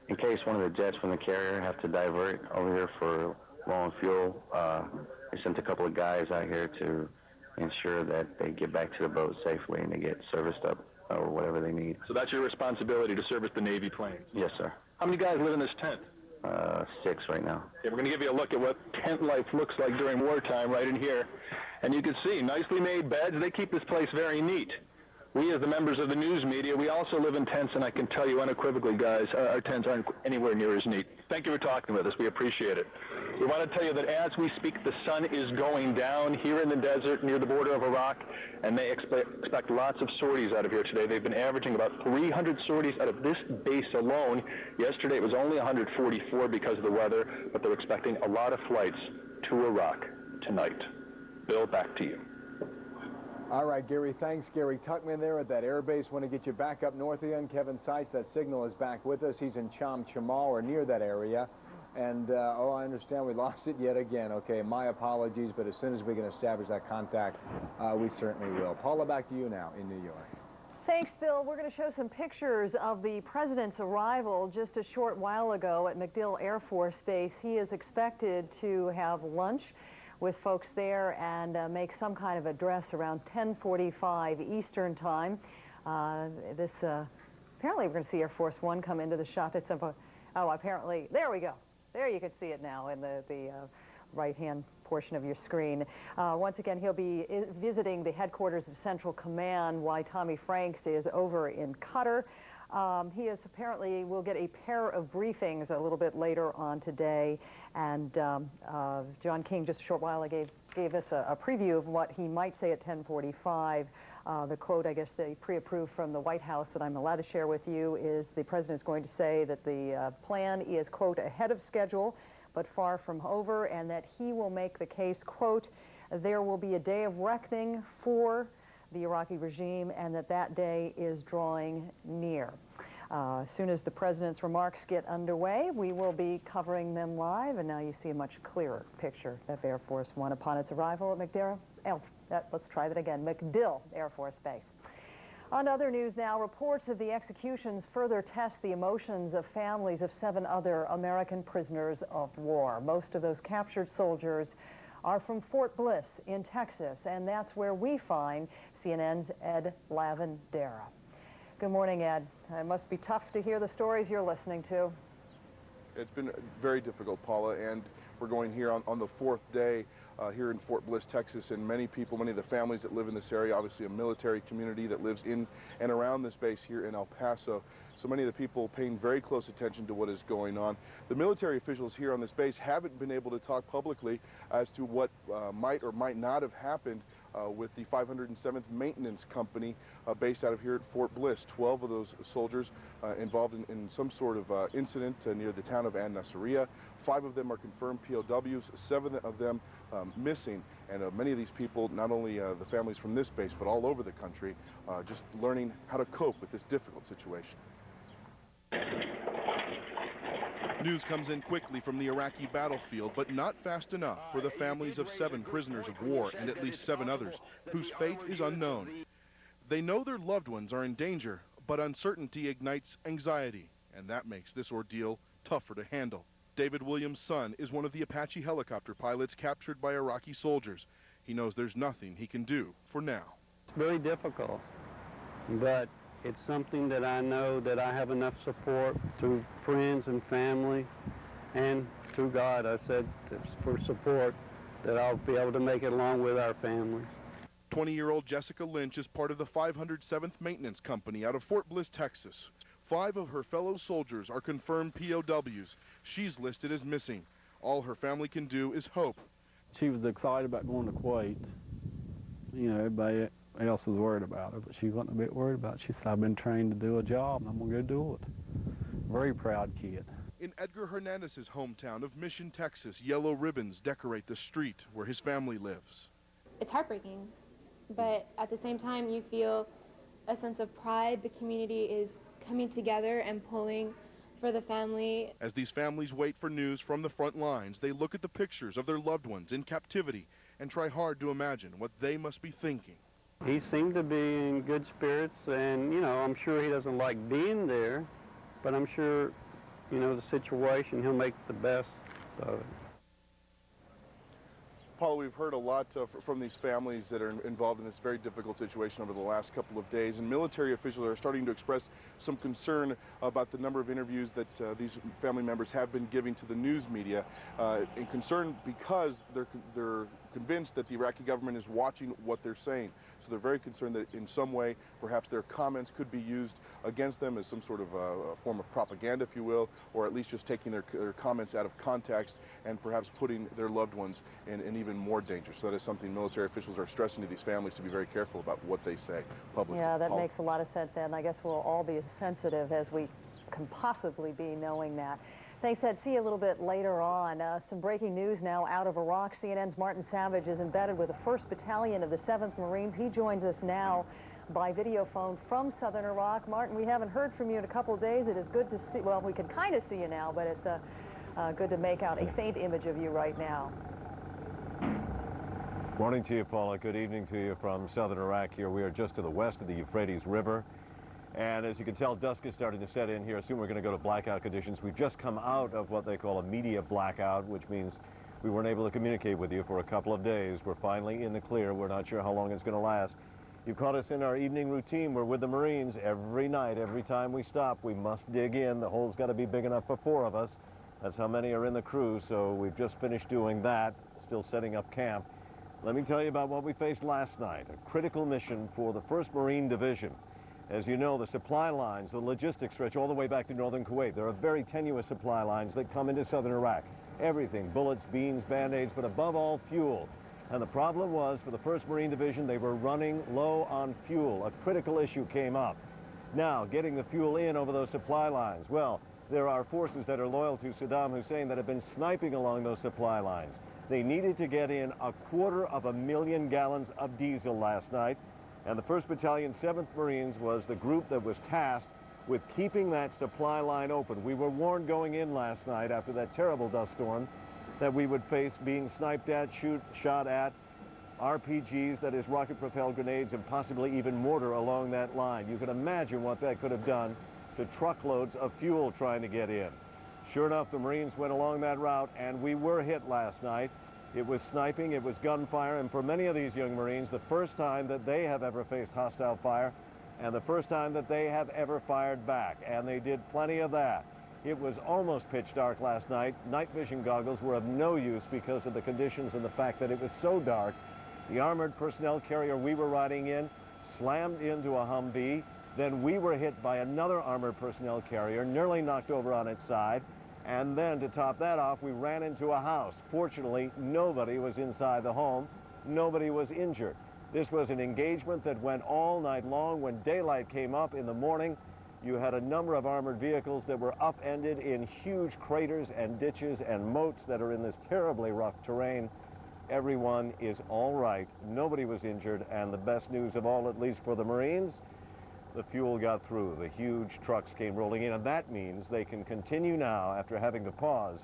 in case one of the jets from the carrier have to divert over here for low on fuel, they sent a couple of guys out here to ensure that they get back to the boat safely and they get serviced up or whatever they need. So that's your responsibility to service the Navy planes? Yes, sir. How many guys live in this tent? 6 right now. Okay, we're going to give you a look at what tent life looks like during wartime right in here. And you can see nicely made beds. They keep this place very neat. We, as the members of the news media, we also live in tents, and I can tell you unequivocally, guys, our tents aren't anywhere near as neat. Thank you for talking with us. We appreciate it. We want to tell you that as we speak, the sun is going down here in the desert near the border of Iraq, and they expect lots of sorties out of here today. They've been averaging about 300 sorties out of this base alone. Yesterday it was only 144 because of the weather, but they're expecting a lot of flights to Iraq tonight. Bill, back to you. All right, Gary. Thanks, Gary Tuckman there at that air base. Want to get you back up north again. Kevin Seitz, that signal, is back with us. He's in Cham Chamal or near that area. And, oh, I understand we lost it yet again. Okay, my apologies, but as soon as we can establish that contact, we certainly will. Paula, back to you now in New York. Thanks, Bill. We're going to show some pictures of the president's arrival just a short while ago at MacDill Air Force Base. He is expected to have lunch with folks there and make some kind of address around 10:45 Eastern Time. Apparently we're going to see Air Force One come into the shot at some point. Oh, apparently, there we go. There you can see it now in the right-hand portion of your screen. Once again, he'll be visiting the headquarters of Central Command while Tommy Franks is over in Qatar. He is apparently will get a pair of briefings a little bit later on today, and John King just a short while ago gave us a preview of what he might say at 10:45. The quote, I guess they pre-approved from the White House that I'm allowed to share with you is the president is going to say that the plan is, quote, ahead of schedule but far from over, and that he will make the case, quote, there will be a day of reckoning for the Iraqi regime, and that day is drawing near. As soon as the president's remarks get underway, we will be covering them live, and now you see a much clearer picture of Air Force One upon its arrival at MacDill. Let's try that again, MacDill Air Force Base. On other news now, reports of the executions further test the emotions of families of 7 other American prisoners of war. Most of those captured soldiers are from Fort Bliss in Texas, and that's where we find CNN's Ed Lavandera. Good morning, Ed. It must be tough to hear the stories you're listening to. It's been very difficult, Paula, and we're going here on the 4th day here in Fort Bliss, Texas, and many people, many of the families that live in this area, obviously a military community that lives in and around this base here in El Paso. So many of the people paying very close attention to what is going on. The military officials here on this base haven't been able to talk publicly as to what might or might not have happened with the 507th Maintenance Company based out of here at Fort Bliss. 12 of those soldiers involved in some sort of incident near the town of Nasiriyah. 5 of them are confirmed POWs, 7 of them missing. And many of these people, not only the families from this base, but all over the country, just learning how to cope with this difficult situation. News comes in quickly from the Iraqi battlefield, but not fast enough for the families of 7 prisoners of war and at least 7 others whose fate is unknown. They know their loved ones are in danger, but uncertainty ignites anxiety, and that makes this ordeal tougher to handle. David Williams' son is one of the Apache helicopter pilots captured by Iraqi soldiers. He knows there's nothing he can do for now. It's very difficult, but it's something that I know that I have enough support through friends and family and through God, I said, for support, that I'll be able to make it along with our families. 20-year-old Jessica Lynch is part of the 507th Maintenance Company out of Fort Bliss, Texas. 5 of her fellow soldiers are confirmed POWs. She's listed as missing. All her family can do is hope. She was excited about going to Kuwait. You know, everybody else was worried about her, but she wasn't a bit worried about it. She said, I've been trained to do a job, and I'm going to go do it. Very proud kid. In Edgar Hernandez's hometown of Mission, Texas, yellow ribbons decorate the street where his family lives. It's heartbreaking, but at the same time, you feel a sense of pride. The community is coming together and pulling for the family. As these families wait for news from the front lines, they look at the pictures of their loved ones in captivity and try hard to imagine what they must be thinking. He seemed to be in good spirits, and, you know, I'm sure he doesn't like being there, but I'm sure, you know, the situation, he'll make the best of it. Paula, we've heard a lot from these families that are involved in this very difficult situation over the last couple of days, and military officials are starting to express some concern about the number of interviews that these family members have been giving to the news media, and concern because they're convinced that the Iraqi government is watching what they're saying. So they're very concerned that in some way, perhaps their comments could be used against them as some sort of a form of propaganda, if you will, or at least just taking their comments out of context and perhaps putting their loved ones in even more danger. So that is something military officials are stressing to these families to be very careful about what they say publicly. Yeah, that makes a lot of sense, Ed, and I guess we'll all be as sensitive as we can possibly be knowing that. Thanks, Ed. See you a little bit later on. Some breaking news now out of Iraq. CNN's Martin Savage is embedded with the 1st Battalion of the 7th Marines. He joins us now by video phone from southern Iraq. Martin, we haven't heard from you in a couple of days. It is good to see, well, we can kind of see you now, but it's good to make out a faint image of you right now. Morning to you, Paula. Good evening to you from southern Iraq here. We are just to the west of the Euphrates River. And as you can tell, dusk is starting to set in here. Soon we're going to go to blackout conditions. We've just come out of what they call a media blackout, which means we weren't able to communicate with you for a couple of days. We're finally in the clear. We're not sure how long it's going to last. You caught us in our evening routine. We're with the Marines every night. Every time we stop, we must dig in. The hole's got to be big enough for 4 of us. That's how many are in the crew. So we've just finished doing that, still setting up camp. Let me tell you about what we faced last night, a critical mission for the 1st Marine Division. As you know, the supply lines, the logistics stretch all the way back to northern Kuwait. There are very tenuous supply lines that come into southern Iraq. Everything, bullets, beans, Band-Aids, but above all, fuel. And the problem was, for the 1st Marine Division, they were running low on fuel. A critical issue came up. Now, getting the fuel in over those supply lines. Well, there are forces that are loyal to Saddam Hussein that have been sniping along those supply lines. They needed to get in 250,000 gallons of diesel last night. And the 1st Battalion, 7th Marines was the group that was tasked with keeping that supply line open. We were warned going in last night after that terrible dust storm that we would face being sniped at, shot at, RPGs, that is rocket-propelled grenades, and possibly even mortar along that line. You can imagine what that could have done to truckloads of fuel trying to get in. Sure enough, the Marines went along that route, and we were hit last night. It was sniping, it was gunfire, and for many of these young Marines, the first time that they have ever faced hostile fire, and the first time that they have ever fired back, and they did plenty of that. It was almost pitch dark last night. Night vision goggles were of no use because of the conditions and the fact that it was so dark. The armored personnel carrier we were riding in slammed into a Humvee. Then we were hit by another armored personnel carrier, nearly knocked over on its side. And then to top that off, we ran into a house. Fortunately, nobody was inside the home. Nobody was injured. This was an engagement that went all night long. When daylight came up in the morning, you had a number of armored vehicles that were upended in huge craters and ditches and moats that are in this terribly rough terrain. Everyone is all right. Nobody was injured, and the best news of all, at least for the Marines, the fuel got through. The huge trucks came rolling in, and that means they can continue now, after having to pause,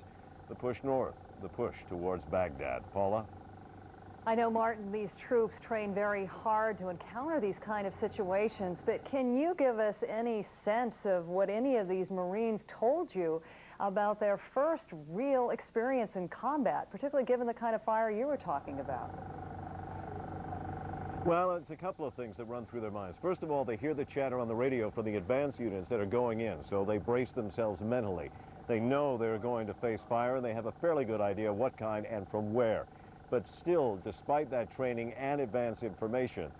the push north, the push towards Baghdad. Paula? I know, Martin, these troops train very hard to encounter these kind of situations, but can you give us any sense of what any of these Marines told you about their first real experience in combat, particularly given the kind of fire you were talking about? Well, it's a couple of things that run through their minds. First of all, they hear the chatter on the radio from the advance units that are going in, so they brace themselves mentally. They know they're going to face fire, and they have a fairly good idea what kind and from where. But still, despite that training and advance information,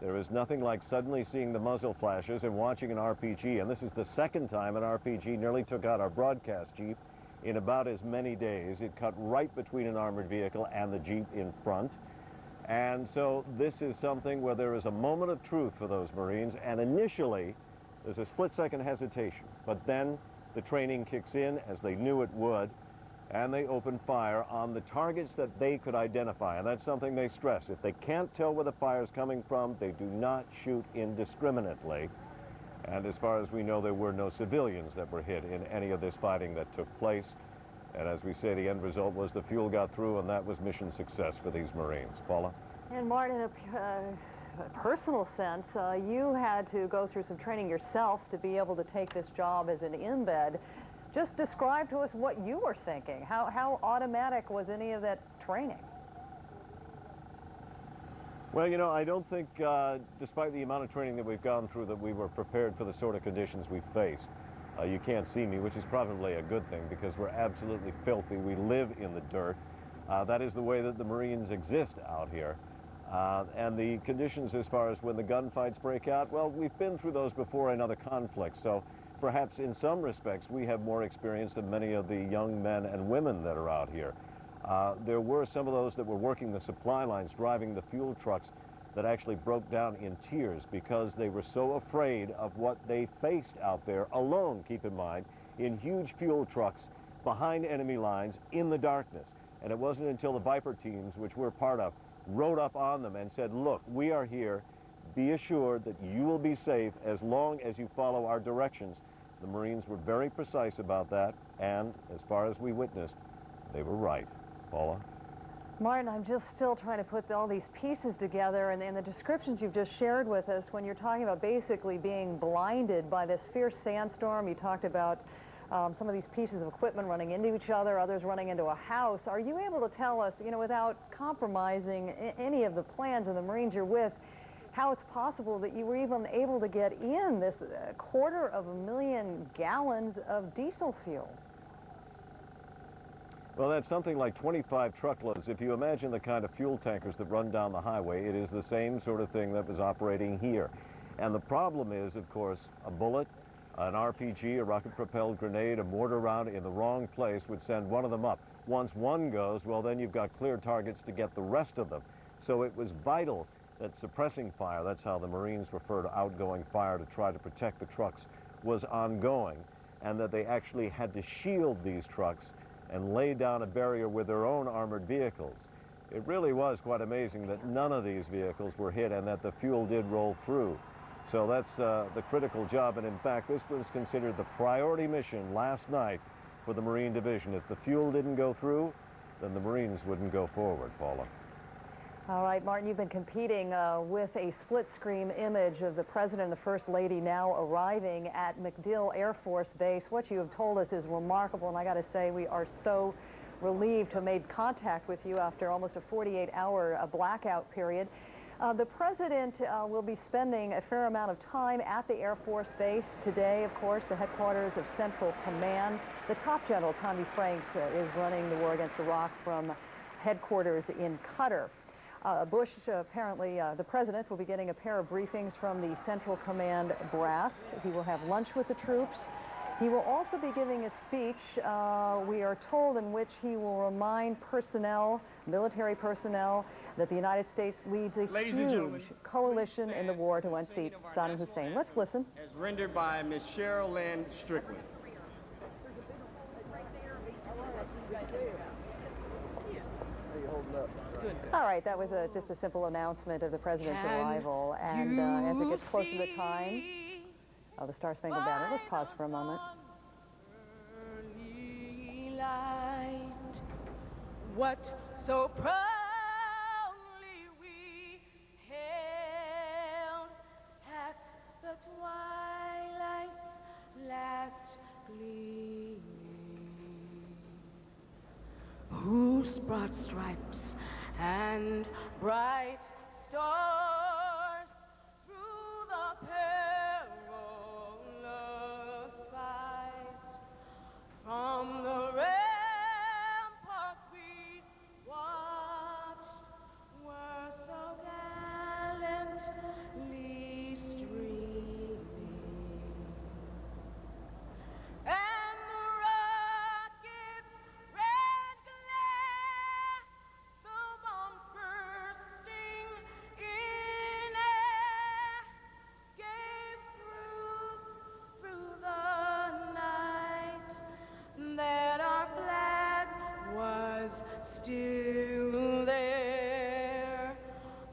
there is nothing like suddenly seeing the muzzle flashes and watching an RPG. And this is the second time an RPG nearly took out our broadcast Jeep in about as many days. It cut right between an armored vehicle and the Jeep in front. And so this is something where there is a moment of truth for those Marines, and initially there's a split-second hesitation, but then the training kicks in, as they knew it would, and they open fire on the targets that they could identify, and that's something they stress. If they can't tell where the fire is coming from, they do not shoot indiscriminately. And as far as we know, there were no civilians that were hit in any of this fighting that took place. And as we say, the end result was the fuel got through, and that was mission success for these Marines. Paula? And Martin, in a personal sense, you had to go through some training yourself to be able to take this job as an embed. Just describe to us what you were thinking. How automatic was any of that training? Well, you know, I don't think, despite the amount of training that we've gone through, that we were prepared for the sort of conditions we faced. You can't see me, which is probably a good thing, because we're absolutely filthy. We live in the dirt. That is the way that the Marines exist out here. And the conditions as far as when the gunfights break out, well, we've been through those before in other conflicts, so perhaps in some respects we have more experience than many of the young men and women that are out here. There were some of those that were working the supply lines, driving the fuel trucks, that actually broke down in tears because they were so afraid of what they faced out there alone, keep in mind, in huge fuel trucks behind enemy lines in the darkness. And it wasn't until the Viper teams, which we're part of, rode up on them and said, look, we are here. Be assured that you will be safe as long as you follow our directions. The Marines were very precise about that, and as far as we witnessed, they were right. Paula? Martin, I'm just still trying to put all these pieces together, and the descriptions you've just shared with us when you're talking about basically being blinded by this fierce sandstorm. You talked about some of these pieces of equipment running into each other, others running into a house. Are you able to tell us, you know, without compromising any of the plans of the Marines you're with, how it's possible that you were even able to get in this 250,000 gallons of diesel fuel? Well, that's something like 25 truckloads. If you imagine the kind of fuel tankers that run down the highway, it is the same sort of thing that was operating here. And the problem is, of course, a bullet, an RPG, a rocket-propelled grenade, a mortar round in the wrong place would send one of them up. Once one goes, well, then you've got clear targets to get the rest of them. So it was vital that suppressing fire, that's how the Marines refer to outgoing fire to try to protect the trucks, was ongoing, and that they actually had to shield these trucks and lay down a barrier with their own armored vehicles. It really was quite amazing that none of these vehicles were hit and that the fuel did roll through. So that's the critical job, and in fact, this was considered the priority mission last night for the Marine Division. If the fuel didn't go through, then the Marines wouldn't go forward, Paula. All right, Martin, you've been competing with a split-screen image of the President and the First Lady now arriving at MacDill Air Force Base. What you have told us is remarkable, and I got to say, we are so relieved to have made contact with you after almost a 48-hour blackout period. The President will be spending a fair amount of time at the Air Force Base today, of course, the headquarters of Central Command. The Top General, Tommy Franks, is running the war against Iraq from headquarters in Qatar. Bush, apparently, the President will be getting a pair of briefings from the Central Command brass. He will have lunch with the troops. He will also be giving a speech, we are told, in which he will remind personnel, military personnel, that the United States leads a huge coalition in the war to unseat Saddam Hussein. Let's listen. As rendered by Ms. Cheryl Lynn Strickland. All right, that was just a simple announcement of the President's arrival, and as it gets closer to the time, of the Star Spangled Banner. Let's pause for a moment. What so proudly we hailed at the twilight's last gleaming, whose broad stripes and bright stars through the perilous fight from the still there.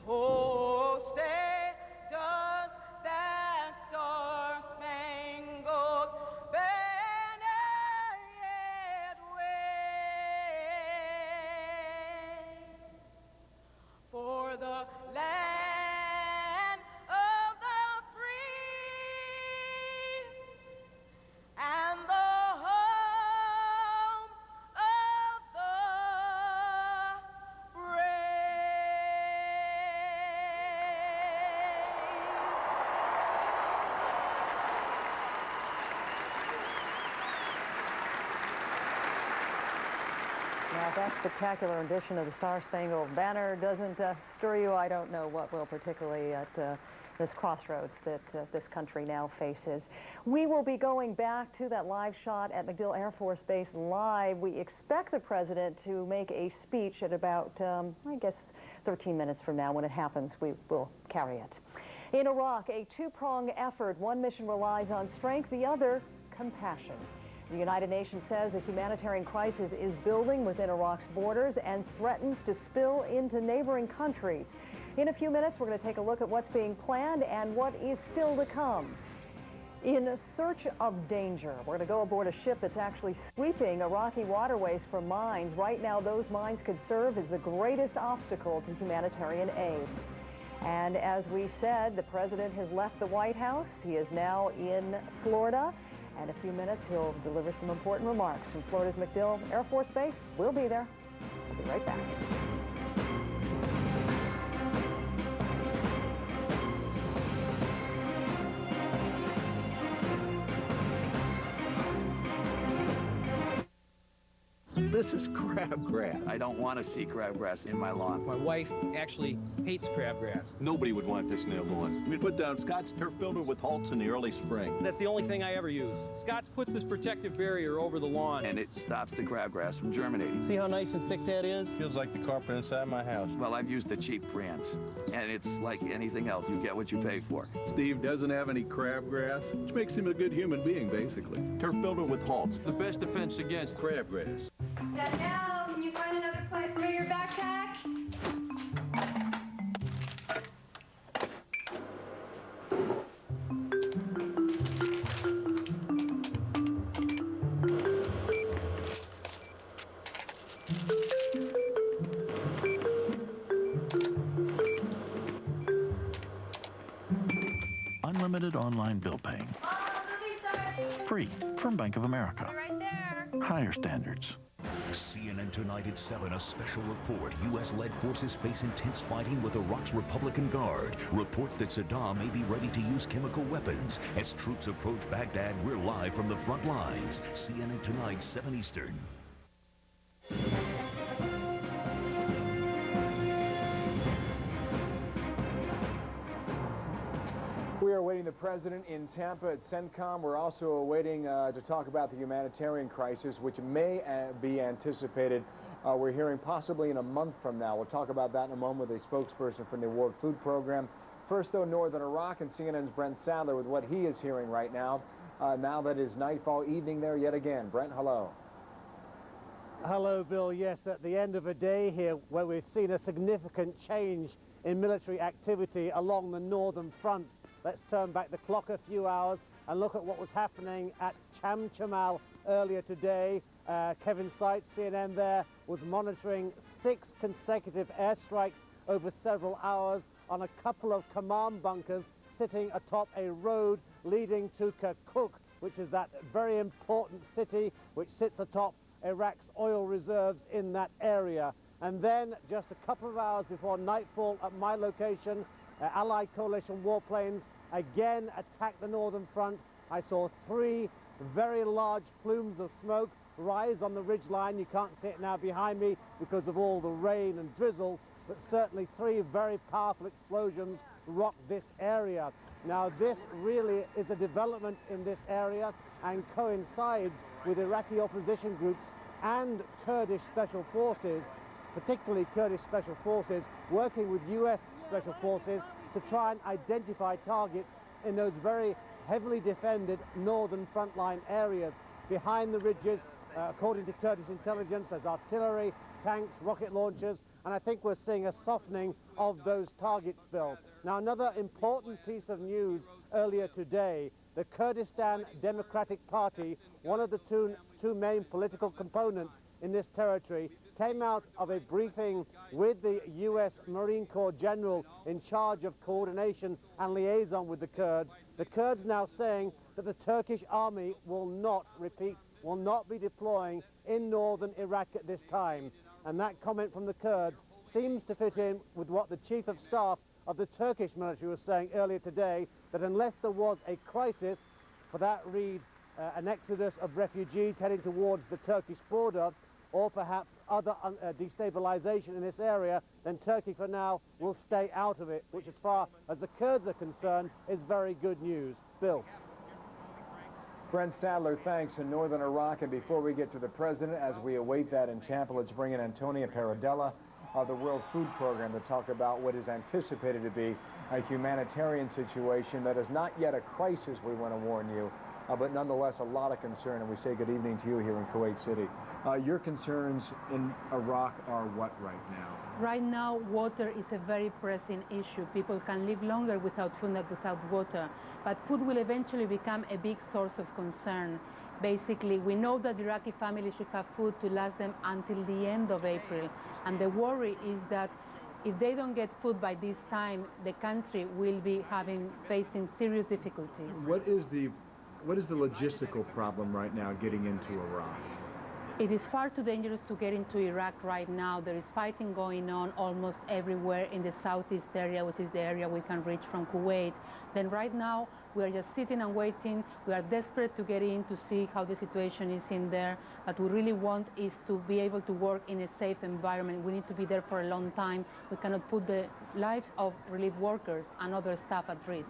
Oh, say, does that star-spangled banner yet wave for the land of the free and the Now, if that spectacular edition of the Star Spangled Banner doesn't stir you, I don't know what will, particularly at this crossroads that this country now faces. We will be going back to that live shot at MacDill Air Force Base live. We expect the president to make a speech at about, I guess, 13 minutes from now. When it happens, we will carry it. In Iraq, a two-pronged effort. One mission relies on strength, the other, compassion. The United Nations says a humanitarian crisis is building within Iraq's borders and threatens to spill into neighboring countries. In a few minutes, we're going to take a look at what's being planned and what is still to come. In search of danger, we're going to go aboard a ship that's actually sweeping Iraqi waterways for mines. Right now, those mines could serve as the greatest obstacle to humanitarian aid. And as we said, the president has left the White House. He is now in Florida. In a few minutes, he'll deliver some important remarks from Florida's MacDill Air Force Base. We'll be there. We'll be right back. This is crabgrass. I don't want to see crabgrass in my lawn. My wife actually hates crabgrass. Nobody would want this in their lawn. We put down Scott's turf builder with Holtz in the early spring. That's the only thing I ever use. Scott's puts this protective barrier over the lawn. And it stops the crabgrass from germinating. See how nice and thick that is? Feels like the carpet inside my house. Well, I've used the cheap brands. And it's like anything else. You get what you pay for. Steve doesn't have any crabgrass, which makes him a good human being, basically. Turf builder with Holtz. The best defense against crabgrass. Now, can you find another place for your backpack? Unlimited online bill paying. Free from Bank of America. Right there. Higher standards. CNN Tonight at 7, a special report. U.S.-led forces face intense fighting with Iraq's Republican Guard. Reports that Saddam may be ready to use chemical weapons. As troops approach Baghdad, we're live from the front lines. CNN Tonight, 7 Eastern. We are awaiting the president in Tampa at CENTCOM. We're also awaiting to talk about the humanitarian crisis, which may be anticipated. We're hearing possibly in a month from now. We'll talk about that in a moment with a spokesperson from the World Food Program. First, though, Northern Iraq, and CNN's Brent Sadler with what he is hearing right now. Now that is nightfall evening there yet again. Brent, hello. Hello, Bill. Yes, at the end of a day here where we've seen a significant change in military activity along the northern front. Let's turn back the clock a few hours and look at what was happening at Chamchamal earlier today. Kevin Seitz, CNN there, was monitoring 6 consecutive airstrikes over several hours on a couple of command bunkers sitting atop a road leading to Kirkuk, which is that very important city which sits atop Iraq's oil reserves in that area. And then just a couple of hours before nightfall at my location, Allied coalition warplanes again attacked the northern front. I saw 3 very large plumes of smoke rise on the ridgeline. You can't see it now behind me because of all the rain and drizzle, but certainly 3 very powerful explosions rocked this area. Now this really is a development in this area and coincides with Iraqi opposition groups and Kurdish special forces, particularly Kurdish special forces, working with US special forces to try and identify targets in those very heavily defended northern frontline areas. Behind the ridges, according to Kurdish intelligence, there's artillery, tanks, rocket launchers, and I think we're seeing a softening of those targets, Bill. Now, another important piece of news earlier today, the Kurdistan Democratic Party, one of the two main political components in this territory, came out of a briefing with the US Marine Corps general in charge of coordination and liaison with the Kurds. The Kurds now saying that the Turkish army will not be deploying in northern Iraq at this time. And that comment from the Kurds seems to fit in with what the Chief of Staff of the Turkish military was saying earlier today, that unless there was a crisis, for that read an exodus of refugees heading towards the Turkish border, or perhaps other destabilization in this area, then Turkey for now will stay out of it, which as far as the Kurds are concerned is very good news. Bill. Brent Sadler, thanks. In northern Iraq, and before we get to the president, as we await that in Tampa, let's bring in Antonia Paradella of the World Food Program to talk about what is anticipated to be a humanitarian situation that is not yet a crisis, we want to warn you, but nonetheless a lot of concern, and we say good evening to you here in Kuwait City. Your concerns in Iraq are what right now? Right now, water is a very pressing issue. People can live longer without food than without water, but food will eventually become a big source of concern. Basically, we know that Iraqi families should have food to last them until the end of April, and the worry is that if they don't get food by this time, the country will be facing serious difficulties. What is the logistical problem right now getting into Iraq? It is far too dangerous to get into Iraq right now. There is fighting going on almost everywhere in the southeast area, which is the area we can reach from Kuwait. Then right now, we are just sitting and waiting. We are desperate to get in to see how the situation is in there. What we really want is to be able to work in a safe environment. We need to be there for a long time. We cannot put the lives of relief workers and other staff at risk.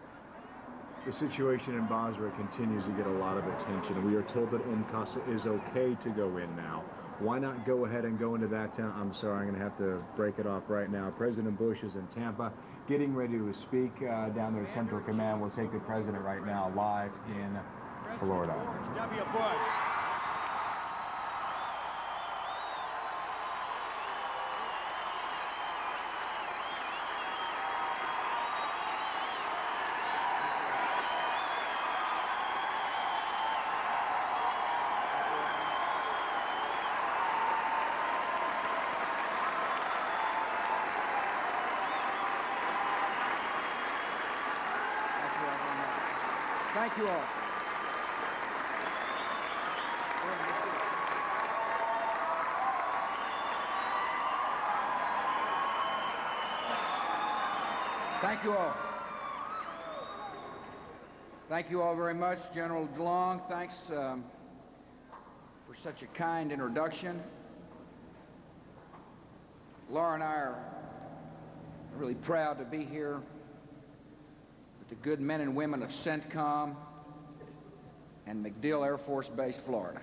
The situation in Basra continues to get a lot of attention. We are told that Casa is okay to go in now. Why not go ahead and go into that town? I'm sorry, I'm going to have to break it off right now. President Bush is in Tampa, getting ready to speak down there at Central Command. We'll take the president right now live in Florida. George W. Bush. Thank you all. Thank you all. Thank you all very much. General DeLong, thanks for such a kind introduction. Laura and I are really proud to be here with the good men and women of CENTCOM and MacDill Air Force Base, Florida.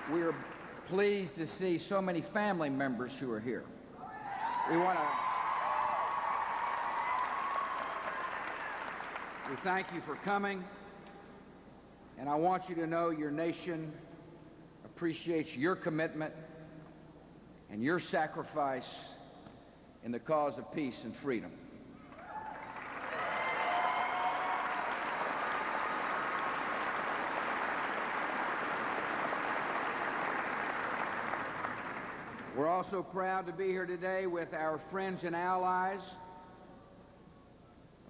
We are pleased to see so many family members who are here. We thank you for coming, and I want you to know your nation appreciates your commitment and your sacrifice in the cause of peace and freedom. We're also proud to be here today with our friends and allies,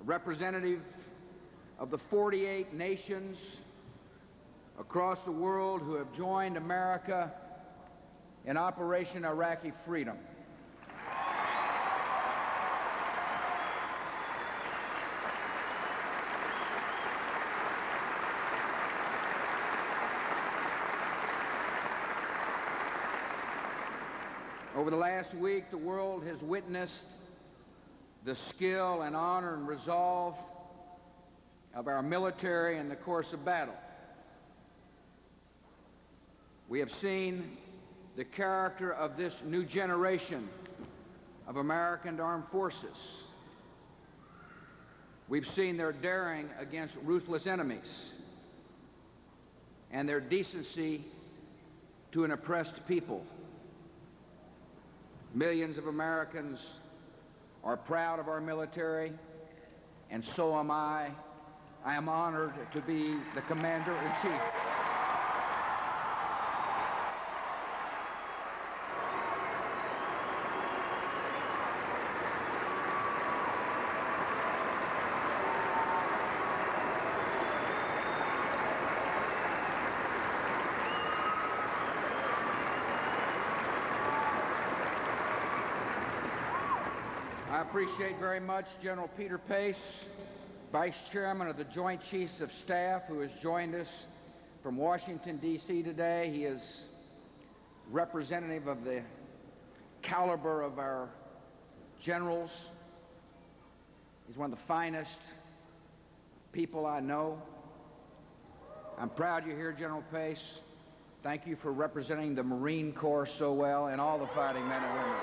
a representative of the 48 nations across the world who have joined America in Operation Iraqi Freedom. Over the last week, the world has witnessed the skill and honor and resolve of our military in the course of battle. We have seen the character of this new generation of American armed forces. We've seen their daring against ruthless enemies and their decency to an oppressed people. Millions of Americans are proud of our military, and so am I. I am honored to be the Commander-in-Chief. I appreciate very much General Peter Pace, Vice Chairman of the Joint Chiefs of Staff, who has joined us from Washington, D.C. today. He is representative of the caliber of our generals. He's one of the finest people I know. I'm proud you're here, General Pace. Thank you for representing the Marine Corps so well and all the fighting men and women.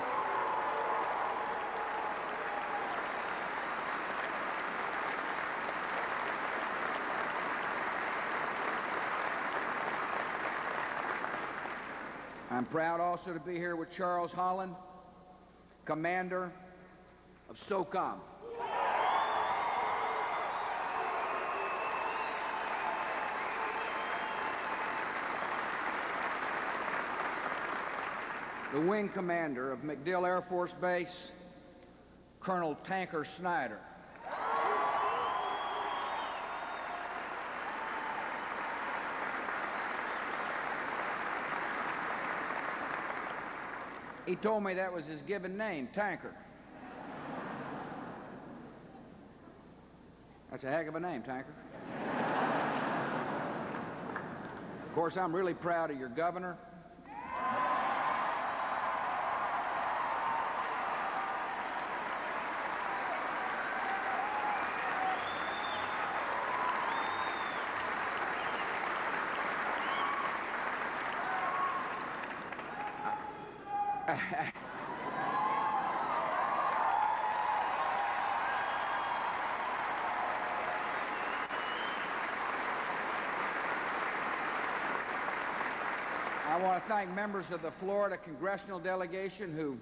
I'm proud also to be here with Charles Holland, Commander of SOCOM. The Wing Commander of MacDill Air Force Base, Colonel Tanker Snyder. He told me that was his given name, Tanker. That's a heck of a name, Tanker. Of course, I'm really proud of your governor. I want to thank members of the Florida congressional delegation who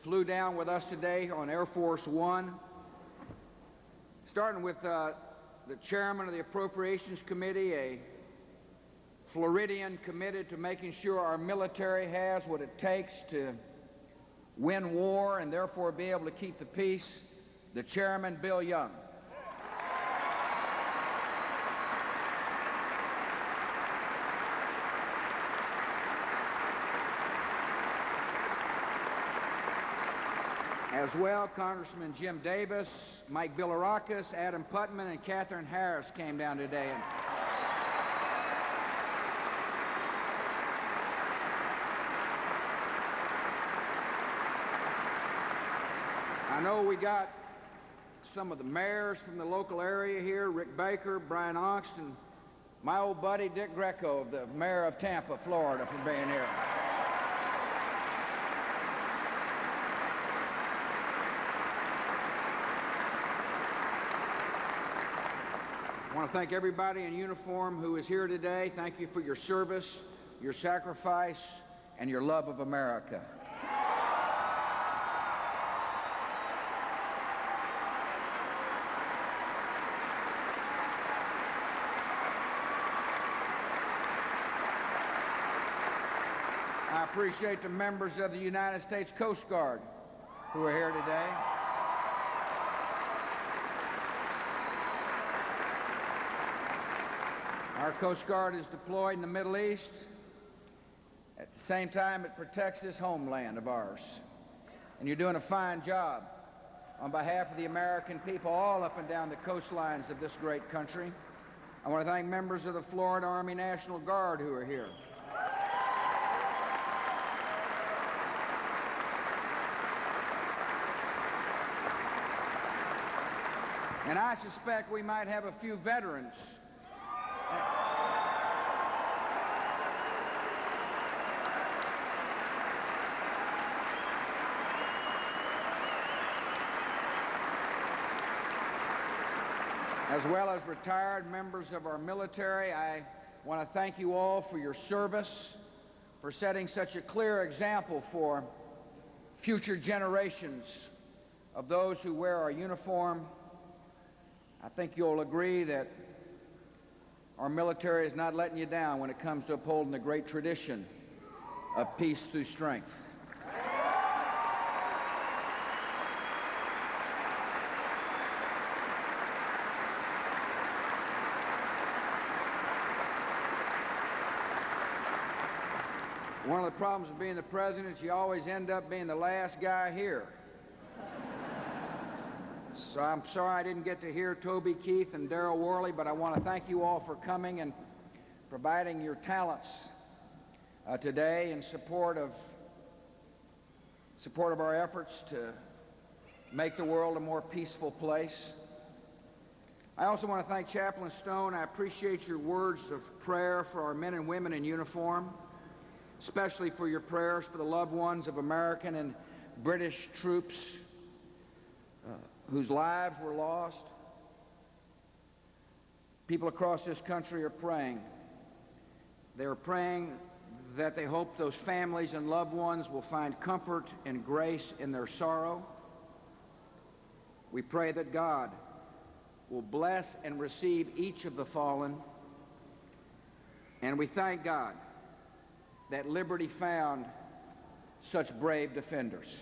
flew down with us today on Air Force One. Starting with the chairman of the Appropriations Committee, a Floridian committed to making sure our military has what it takes to win war and therefore be able to keep the peace, the chairman, Bill Young. As well, Congressman Jim Davis, Mike Bilirakis, Adam Putman, and Catherine Harris came down today. I know we got some of the mayors from the local area here, Rick Baker, Brian Ongst, and my old buddy Dick Greco, the mayor of Tampa, Florida, for being here. I want to thank everybody in uniform who is here today. Thank you for your service, your sacrifice, and your love of America. appreciate the members of the United States Coast Guard who are here today. Our Coast Guard is deployed in the Middle East. At the same time, it protects this homeland of ours. And you're doing a fine job on behalf of the American people all up and down the coastlines of this great country. I want to thank members of the Florida Army National Guard who are here. And I suspect we might have a few veterans. As well as retired members of our military. I want to thank you all for your service, for setting such a clear example for future generations of those who wear our uniform. I think you'll agree that our military is not letting you down when it comes to upholding the great tradition of peace through strength. One of the problems of being the president is you always end up being the last guy here. So I'm sorry I didn't get to hear Toby Keith and Darrell Worley, but I want to thank you all for coming and providing your talents today in support of our efforts to make the world a more peaceful place. I also want to thank Chaplain Stone. I appreciate your words of prayer for our men and women in uniform, especially for your prayers for the loved ones of American and British troops whose lives were lost. People across this country are praying. They are praying that they hope those families and loved ones will find comfort and grace in their sorrow. We pray that God will bless and receive each of the fallen. And we thank God that liberty found such brave defenders.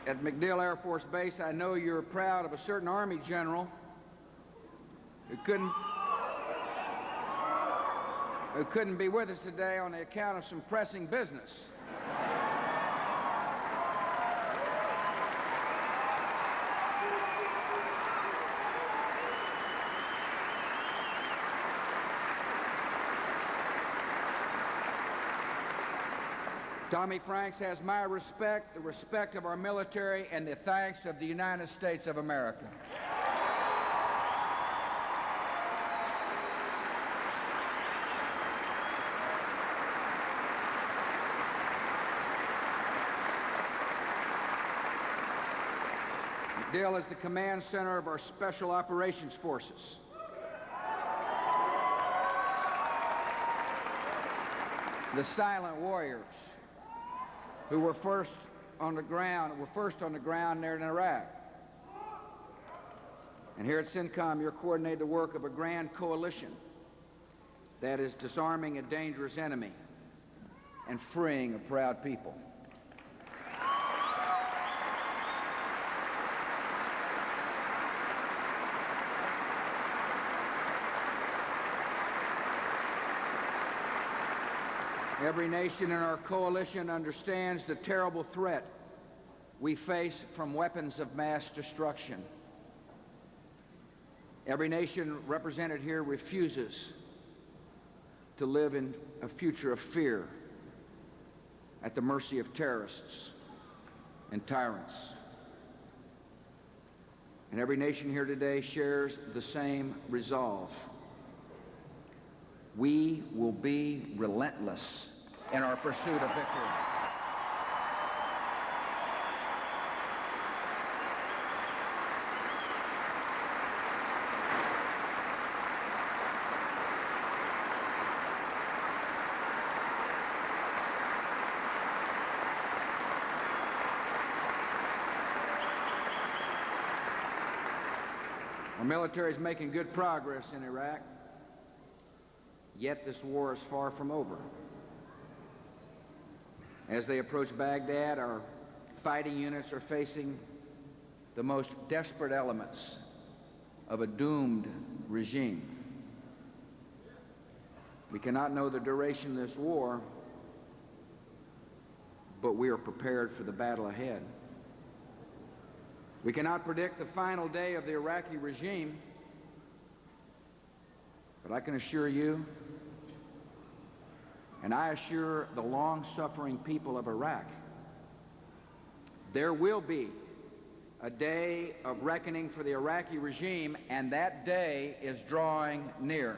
At MacDill Air Force Base, I know you're proud of a certain Army general who couldn't be with us today on the account of some pressing business. Tommy Franks has my respect, the respect of our military, and the thanks of the United States of America. MacDill is the command center of our Special Operations Forces. The silent warriors who were first on the ground there in Iraq. And here at CENTCOM, you're coordinating the work of a grand coalition that is disarming a dangerous enemy and freeing a proud people. Every nation in our coalition understands the terrible threat we face from weapons of mass destruction. Every nation represented here refuses to live in a future of fear at the mercy of terrorists and tyrants. And every nation here today shares the same resolve. We will be relentless in our pursuit of victory. Our military is making good progress in Iraq, yet this war is far from over. As they approach Baghdad, our fighting units are facing the most desperate elements of a doomed regime. We cannot know the duration of this war, but we are prepared for the battle ahead. We cannot predict the final day of the Iraqi regime, but I can assure you, and I assure the long-suffering people of Iraq, there will be a day of reckoning for the Iraqi regime, and that day is drawing near.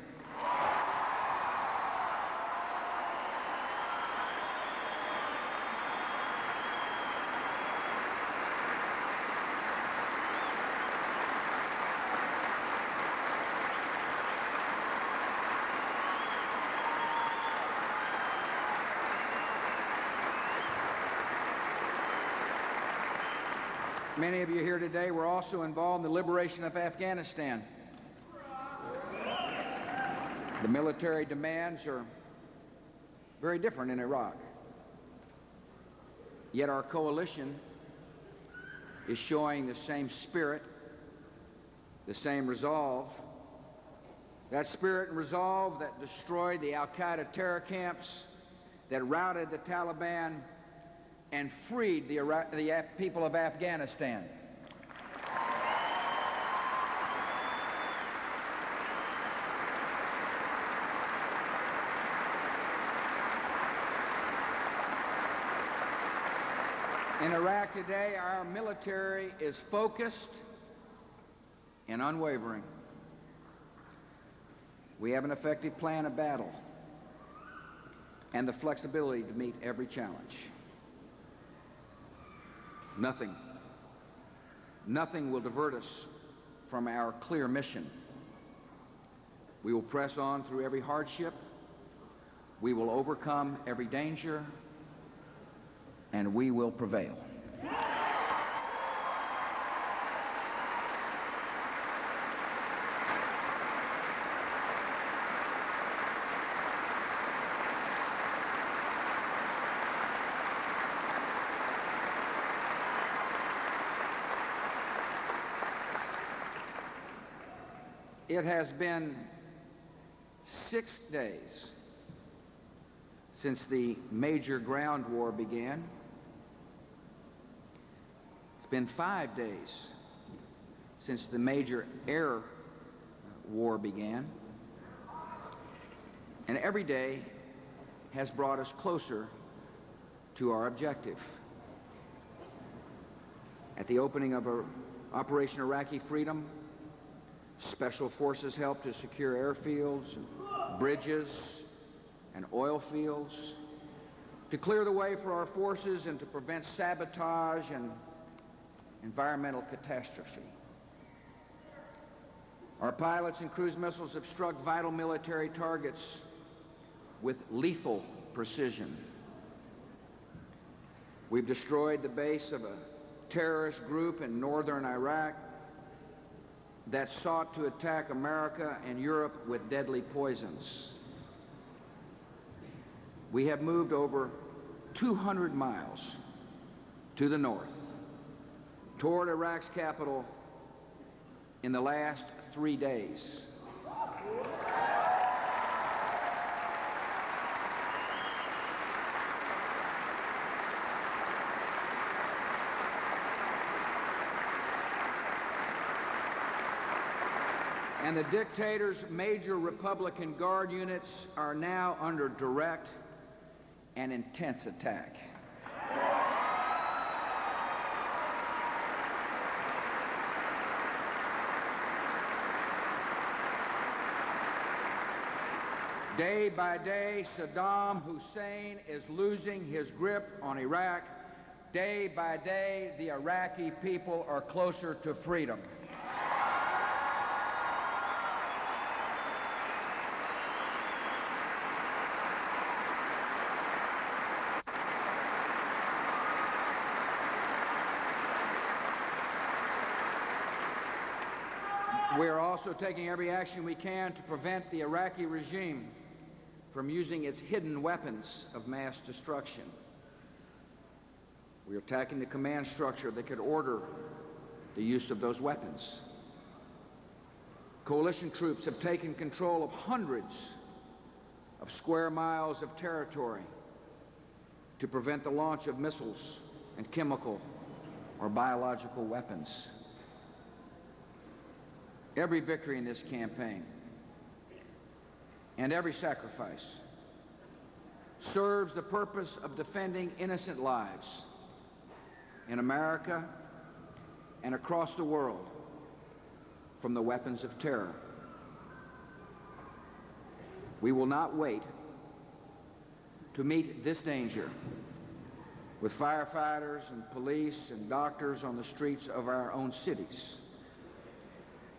Many of you here today were also involved in the liberation of Afghanistan. The military demands are very different in Iraq. Yet our coalition is showing the same spirit, the same resolve. That spirit and resolve that destroyed the Al-Qaeda terror camps, that routed the Taliban, and freed the people of Afghanistan. In Iraq today, our military is focused and unwavering. We have an effective plan of battle and the flexibility to meet every challenge. Nothing will divert us from our clear mission. We will press on through every hardship. We will overcome every danger, and we will prevail. It has been 6 days since the major ground war began. It's been 5 days since the major air war began. And every day has brought us closer to our objective. At the opening of Operation Iraqi Freedom, Special Forces helped to secure airfields, bridges, and oil fields, to clear the way for our forces and to prevent sabotage and environmental catastrophe. Our pilots and cruise missiles have struck vital military targets with lethal precision. We've destroyed the base of a terrorist group in northern Iraq that sought to attack America and Europe with deadly poisons. We have moved over 200 miles to the north toward Iraq's capital in the last 3 days. And the dictator's major Republican Guard units are now under direct and intense attack. Day by day, Saddam Hussein is losing his grip on Iraq. Day by day, the Iraqi people are closer to freedom. We are also taking every action we can to prevent the Iraqi regime from using its hidden weapons of mass destruction. We are attacking the command structure that could order the use of those weapons. Coalition troops have taken control of hundreds of square miles of territory to prevent the launch of missiles and chemical or biological weapons. Every victory in this campaign and every sacrifice serves the purpose of defending innocent lives in America and across the world from the weapons of terror. We will not wait to meet this danger with firefighters and police and doctors on the streets of our own cities.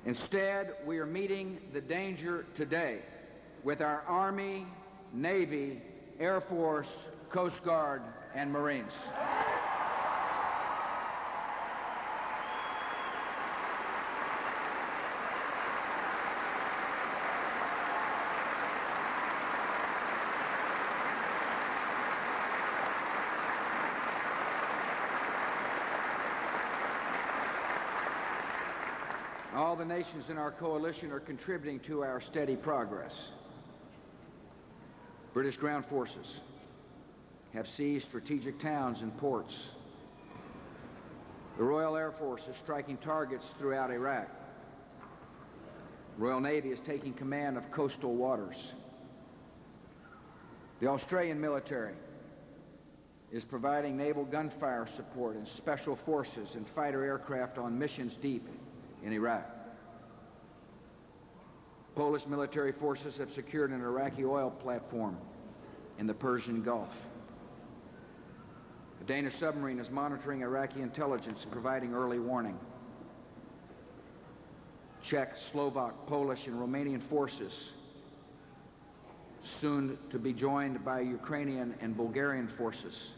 Instead, we are meeting the danger today with our Army, Navy, Air Force, Coast Guard, and Marines. All the nations in our coalition are contributing to our steady progress. British ground forces have seized strategic towns and ports. The Royal Air Force is striking targets throughout Iraq. The Royal Navy is taking command of coastal waters. The Australian military is providing naval gunfire support and special forces and fighter aircraft on missions deep in Iraq. Polish military forces have secured an Iraqi oil platform in the Persian Gulf. A Danish submarine is monitoring Iraqi intelligence and providing early warning. Czech, Slovak, Polish, and Romanian forces, soon to be joined by Ukrainian and Bulgarian forces,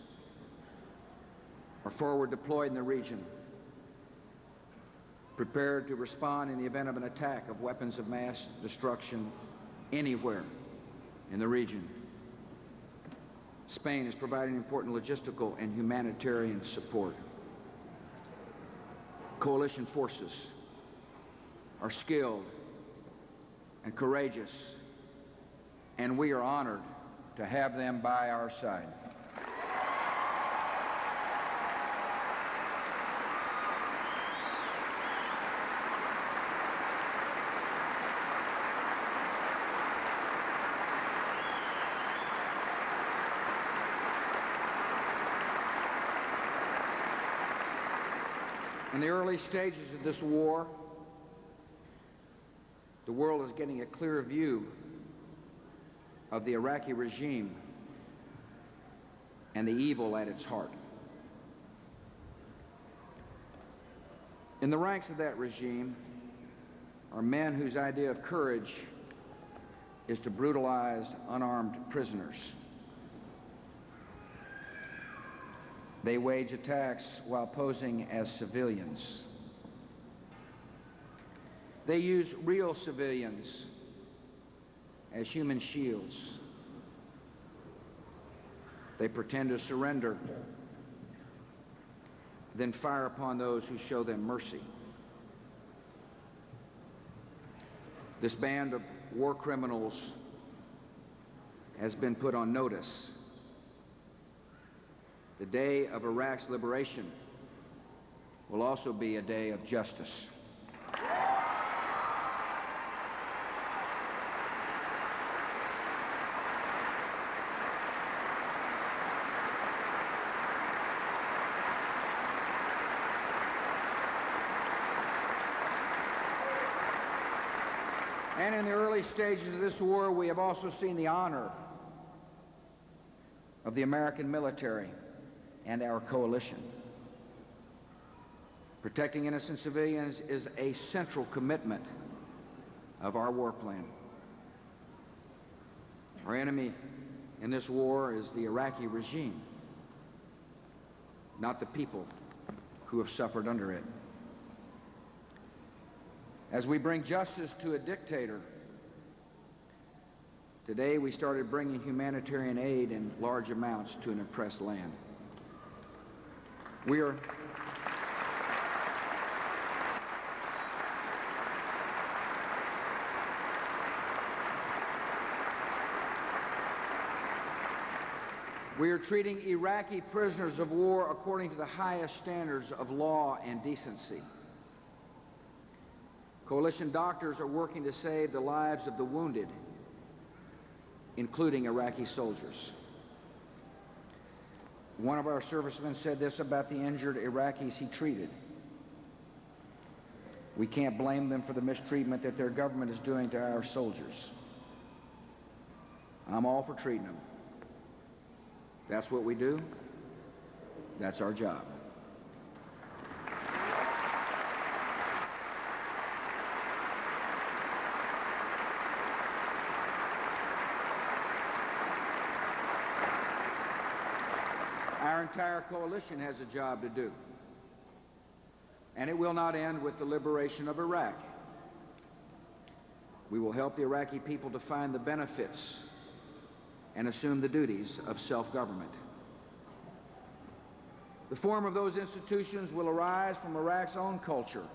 are forward deployed in the region, prepared to respond in the event of an attack of weapons of mass destruction anywhere in the region. Spain is providing important logistical and humanitarian support. Coalition forces are skilled and courageous, and we are honored to have them by our side. In the early stages of this war, the world is getting a clear view of the Iraqi regime and the evil at its heart. In the ranks of that regime are men whose idea of courage is to brutalize unarmed prisoners. They wage attacks while posing as civilians. They use real civilians as human shields. They pretend to surrender, then fire upon those who show them mercy. This band of war criminals has been put on notice. The day of Iraq's liberation will also be a day of justice. And in the early stages of this war, we have also seen the honor of the American military and our coalition. Protecting innocent civilians is a central commitment of our war plan. Our enemy in this war is the Iraqi regime, not the people who have suffered under it. As we bring justice to a dictator, today we started bringing humanitarian aid in large amounts to an oppressed land. We are treating Iraqi prisoners of war according to the highest standards of law and decency. Coalition doctors are working to save the lives of the wounded, including Iraqi soldiers. One of our servicemen said this about the injured Iraqis he treated: "We can't blame them for the mistreatment that their government is doing to our soldiers. I'm all for treating them. That's what we do. That's our job." Our entire coalition has a job to do. And it will not end with the liberation of Iraq. We will help the Iraqi people to find the benefits and assume the duties of self-government. The form of those institutions will arise from Iraq's own culture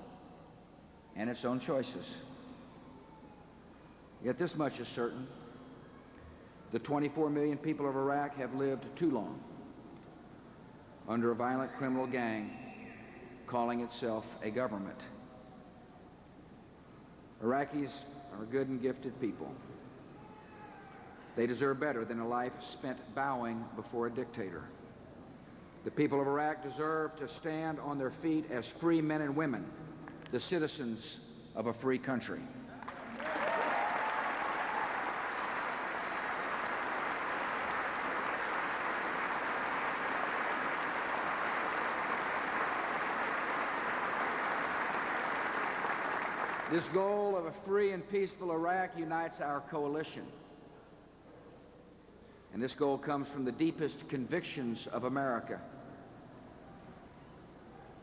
and its own choices. Yet this much is certain: the 24 million people of Iraq have lived too long under a violent criminal gang calling itself a government. Iraqis are good and gifted people. They deserve better than a life spent bowing before a dictator. The people of Iraq deserve to stand on their feet as free men and women, the citizens of a free country. This goal of a free and peaceful Iraq unites our coalition. And this goal comes from the deepest convictions of America.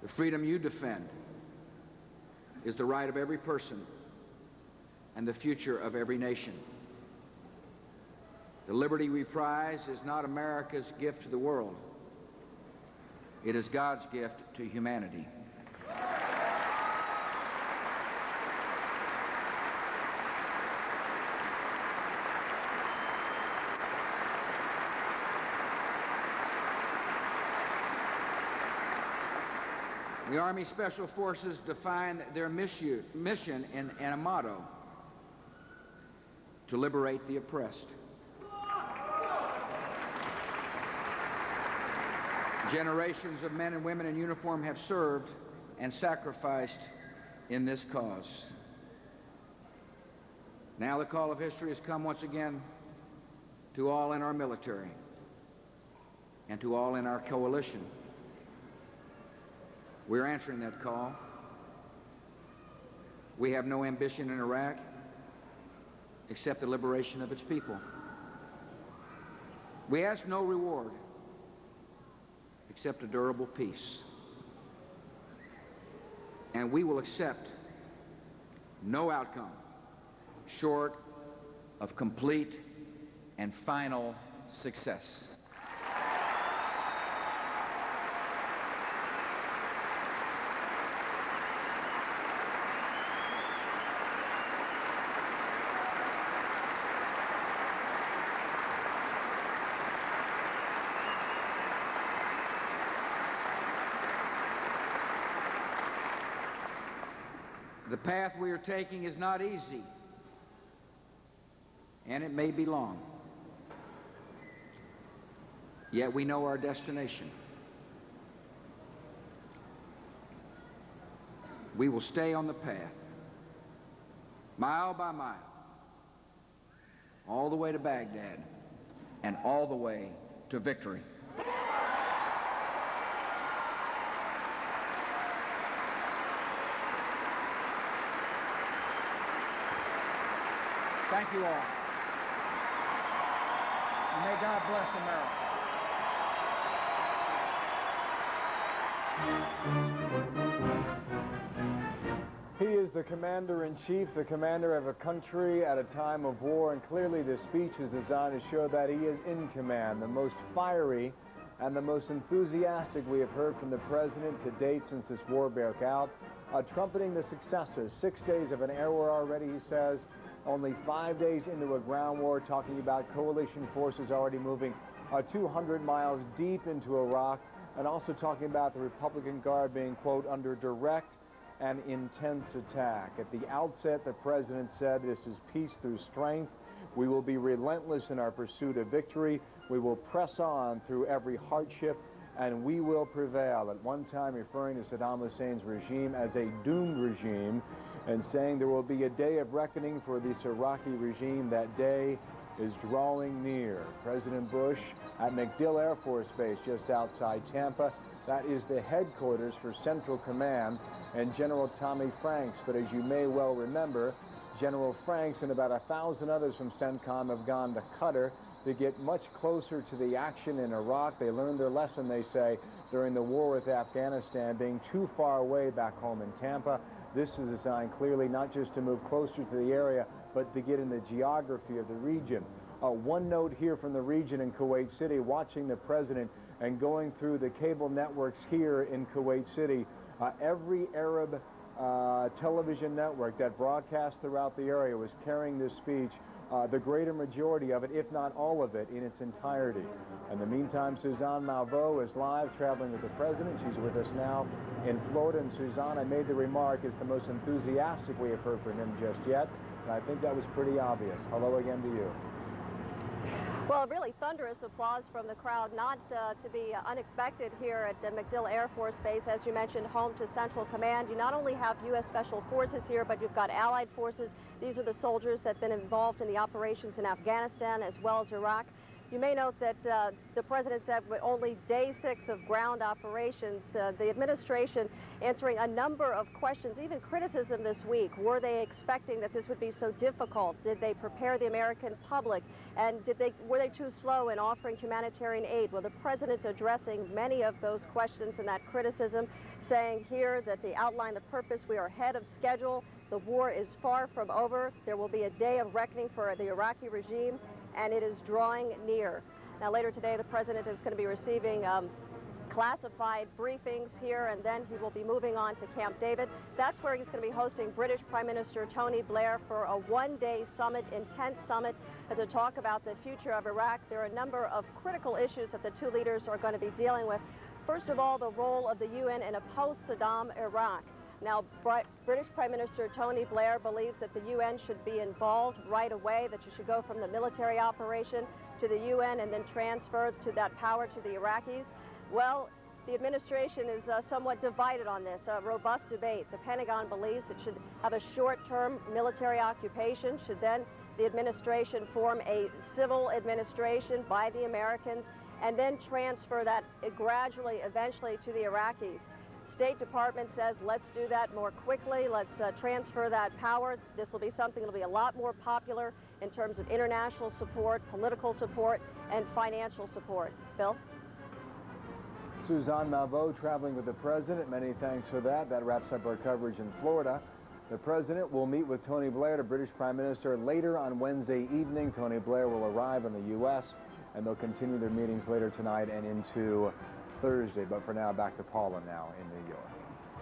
The freedom you defend is the right of every person and the future of every nation. The liberty we prize is not America's gift to the world. It is God's gift to humanity. The Army Special Forces define their mission in a motto: to liberate the oppressed. Generations of men and women in uniform have served and sacrificed in this cause. Now the call of history has come once again to all in our military and to all in our coalition. We're answering that call. We have no ambition in Iraq except the liberation of its people. We ask no reward except a durable peace. And we will accept no outcome short of complete and final success. The path we are taking is not easy, and it may be long. Yet we know our destination. We will stay on the path, mile by mile, all the way to Baghdad and all the way to victory. Thank you all. And may God bless America. He is the commander-in-chief, the commander of a country at a time of war, and clearly this speech is designed to show that he is in command. The most fiery and the most enthusiastic we have heard from the president to date since this war broke out, trumpeting the successes. 6 days of an air war already, he says, only 5 days into a ground war, talking about coalition forces already moving 200 miles deep into Iraq, and also talking about the Republican Guard being, quote, under direct and intense attack. At the outset, the president said, this is peace through strength. We will be relentless in our pursuit of victory. We will press on through every hardship, and we will prevail. At one time referring to Saddam Hussein's regime as a doomed regime, and saying there will be a day of reckoning for this Iraqi regime. That day is drawing near. President Bush at MacDill Air Force Base just outside Tampa. That is the headquarters for Central Command and General Tommy Franks. But as you may well remember, General Franks and about 1,000 others from CENTCOM have gone to Qatar to get much closer to the action in Iraq. They learned their lesson, they say, during the war with Afghanistan, being too far away back home in Tampa. This is designed clearly not just to move closer to the area, but to get in the geography of the region. One note here from the region in Kuwait City, watching the president and going through the cable networks here in Kuwait City, every Arab television network that broadcast throughout the area was carrying this speech, the greater majority of it, if not all of it, in its entirety. In the meantime, Suzanne Malveaux is live traveling with the president. She's with us now in Florida. And Suzanne, I made the remark, it's the most enthusiastic we have heard from him just yet. And I think that was pretty obvious. Hello again to you. Well, really thunderous applause from the crowd, not to be unexpected here at the MacDill Air Force Base. As you mentioned, home to Central Command. You not only have U.S. Special Forces here, but you've got allied forces. These are the soldiers that have been involved in the operations in Afghanistan as well as Iraq. You may note that the president said with only day 6 of ground operations, the administration answering a number of questions, even criticism this week. Were they expecting that this would be so difficult? Did they prepare the American public? And were they too slow in offering humanitarian aid? Well, the president addressing many of those questions and that criticism, saying here that they outline the purpose. We are ahead of schedule. The war is far from over. There will be a day of reckoning for the Iraqi regime, and it is drawing near. Now, later today, the president is going to be receiving classified briefings here, and then he will be moving on to Camp David. That's where he's going to be hosting British Prime Minister Tony Blair for a one-day summit, intense summit, to talk about the future of Iraq. There are a number of critical issues that the two leaders are going to be dealing with. First of all, the role of the UN in a post-Saddam Iraq. Now, British Prime Minister Tony Blair believes that the UN should be involved right away, that you should go from the military operation to the UN and then transfer to that power to the Iraqis. Well, the administration is somewhat divided on this, a robust debate. The Pentagon believes it should have a short-term military occupation, should then the administration form a civil administration by the Americans, and then transfer that gradually, eventually, to the Iraqis. State Department says, let's do that more quickly. Let's transfer that power. This will be something that will be a lot more popular in terms of international support, political support, and financial support. Bill? Suzanne Malveaux traveling with the president. Many thanks for that. That wraps up our coverage in Florida. The president will meet with Tony Blair, the British Prime Minister, later on Wednesday evening. Tony Blair will arrive in the U.S., and they'll continue their meetings later tonight and into Thursday. But for now, back to Paula now in New York.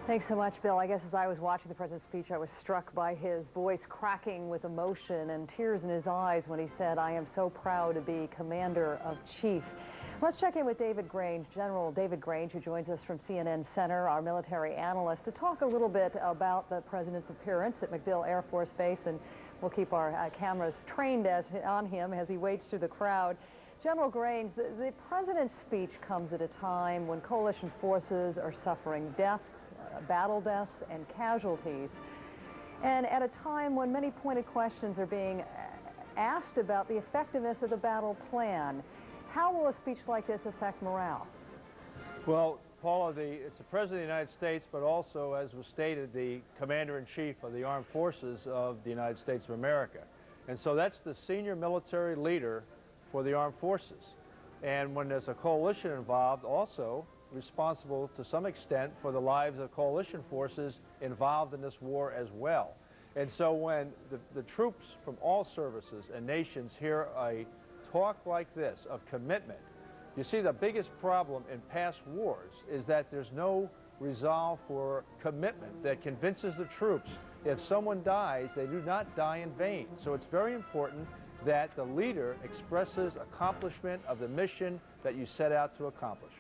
Thanks so much, Bill. I guess as I was watching the president's speech, I was struck by his voice cracking with emotion and tears in his eyes when he said, "I am so proud to be Commander-in-Chief." Let's check in with David Grange, General David Grange, who joins us from CNN Center, our military analyst, to talk a little bit about the president's appearance at MacDill Air Force Base, and we'll keep our cameras trained on him as he waits through the crowd. General Grange, the president's speech comes at a time when coalition forces are suffering deaths, battle deaths, and casualties, and at a time when many pointed questions are being asked about the effectiveness of the battle plan. How will a speech like this affect morale? Well, Paula, it's the President of the United States, but also, as was stated, the Commander-in-Chief of the Armed Forces of the United States of America. And so that's the senior military leader for the armed forces. And when there's a coalition involved, also, responsible to some extent for the lives of coalition forces involved in this war as well. And so when the troops from all services and nations hear a talk like this of commitment, you see the biggest problem in past wars is that there's no resolve for commitment that convinces the troops if someone dies, they do not die in vain. So it's very important that the leader expresses accomplishment of the mission that you set out to accomplish.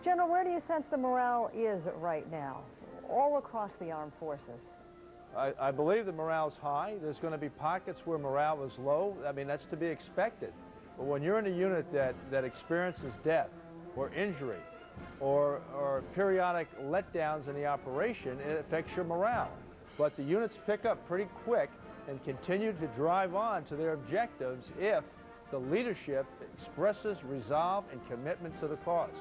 General, where do you sense the morale is right now, all across the armed forces? I believe the morale's high. There's going to be pockets where morale is low. I mean, that's to be expected. But when you're in a unit that experiences death or injury or periodic letdowns in the operation, it affects your morale. But the units pick up pretty quick and continue to drive on to their objectives if the leadership expresses resolve and commitment to the cause.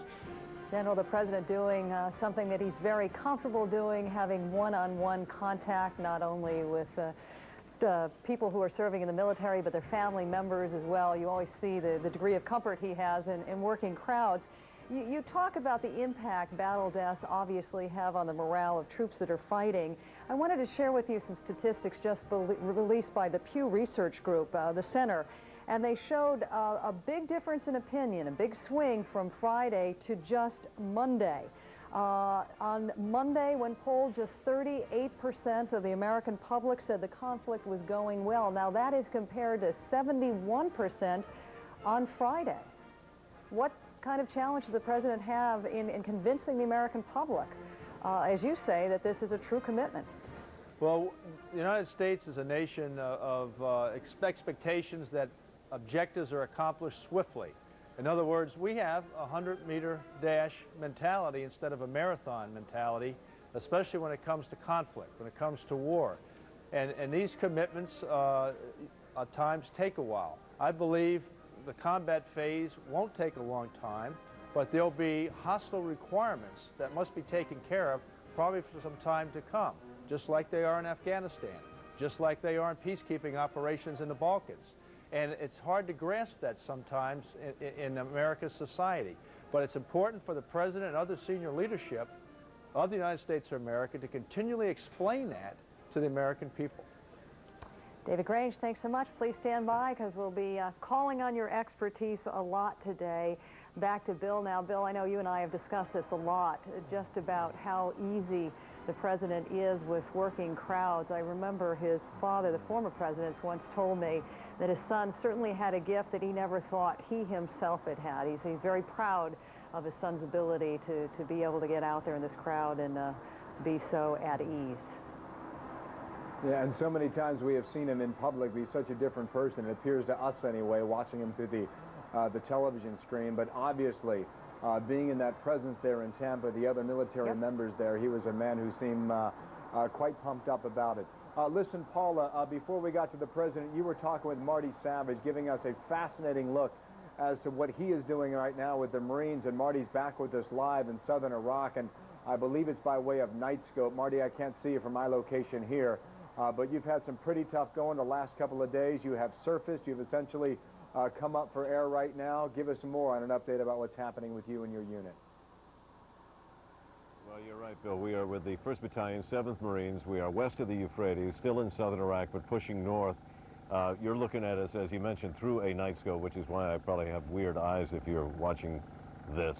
General, the President doing something that he's very comfortable doing, having one-on-one contact not only with people who are serving in the military, but their family members as well. You always see the degree of comfort he has in working crowds. You talk about the impact battle deaths obviously have on the morale of troops that are fighting. I wanted to share with you some statistics just released by the Pew Research Group, the center, and they showed a big difference in opinion, a big swing from Friday to just Monday. On Monday, when polled, just 38% of the American public said the conflict was going well. Now that is compared to 71% on Friday. What kind of challenge does the President have in convincing the American public, as you say, that this is a true commitment? Well, the United States is a nation of expectations that objectives are accomplished swiftly. In other words, we have a 100-meter dash mentality instead of a marathon mentality, especially when it comes to conflict, when it comes to war. And these commitments at times take a while. I believe the combat phase won't take a long time, but there'll be hostile requirements that must be taken care of probably for some time to come, just like they are in Afghanistan, just like they are in peacekeeping operations in the Balkans. And it's hard to grasp that sometimes in America's society. But it's important for the President and other senior leadership of the United States of America to continually explain that to the American people. David Grange, thanks so much. Please stand by because we'll be calling on your expertise a lot today. Back to Bill now. Bill, I know you and I have discussed this a lot, just about how easy the President is with working crowds. I remember his father, the former President, once told me that his son certainly had a gift that he never thought he himself had had. He's very proud of his son's ability to be able to get out there in this crowd and be so at ease. Yeah, and so many times we have seen him in public be such a different person. It appears to us anyway, watching him through the television screen. But obviously, being in that presence there in Tampa, the other military members there, he was a man who seemed quite pumped up about it. Listen, Paula, before we got to the President, you were talking with Marty Savage, giving us a fascinating look as to what he is doing right now with the Marines. And Marty's back with us live in southern Iraq, and I believe it's by way of night scope. Marty, I can't see you from my location here, but you've had some pretty tough going the last couple of days. You have surfaced. You've essentially come up for air right now. Give us some more on an update about what's happening with you and your unit. Well, you're right, Bill. We are with the 1st Battalion, 7th Marines. We are west of the Euphrates, still in southern Iraq, but pushing north. You're looking at us, as you mentioned, through a night scope, which is why I probably have weird eyes if you're watching this.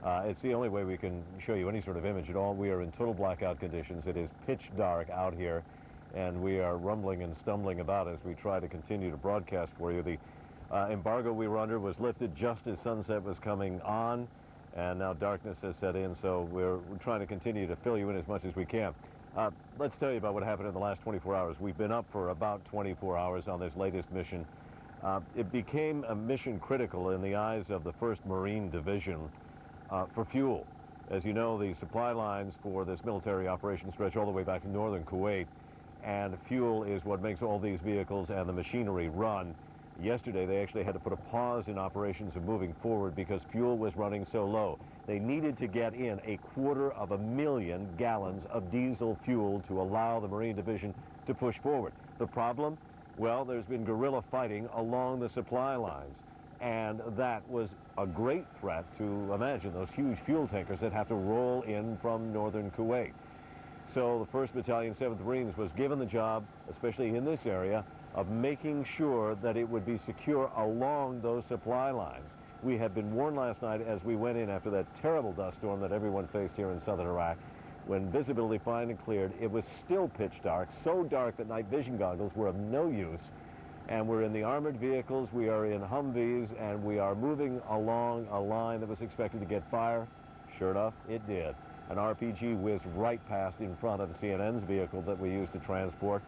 It's the only way we can show you any sort of image at all. We are in total blackout conditions. It is pitch dark out here, and we are rumbling and stumbling about as we try to continue to broadcast for you. The embargo we were under was lifted just as sunset was coming on, and now darkness has set in, so we're trying to continue to fill you in as much as we can. Let's tell you about what happened in the last 24 hours. We've been up for about 24 hours on this latest mission. It became a mission critical in the eyes of the 1st Marine Division for fuel. As you know, the supply lines for this military operation stretch all the way back to northern Kuwait, and fuel is what makes all these vehicles and the machinery run. Yesterday, they actually had to put a pause in operations of moving forward because fuel was running so low. They needed to get in 250,000 gallons of diesel fuel to allow the Marine Division to push forward. The problem? Well, there's been guerrilla fighting along the supply lines. And that was a great threat to imagine those huge fuel tankers that have to roll in from northern Kuwait. So the 1st Battalion, 7th Marines was given the job, especially in this area, of making sure that it would be secure along those supply lines. We had been warned last night as we went in after that terrible dust storm that everyone faced here in southern Iraq. When visibility finally cleared, it was still pitch dark, so dark that night vision goggles were of no use. And we're in the armored vehicles, we are in Humvees, and we are moving along a line that was expected to get fire. Sure enough, it did. An RPG whizzed right past in front of CNN's vehicle that we used to transport.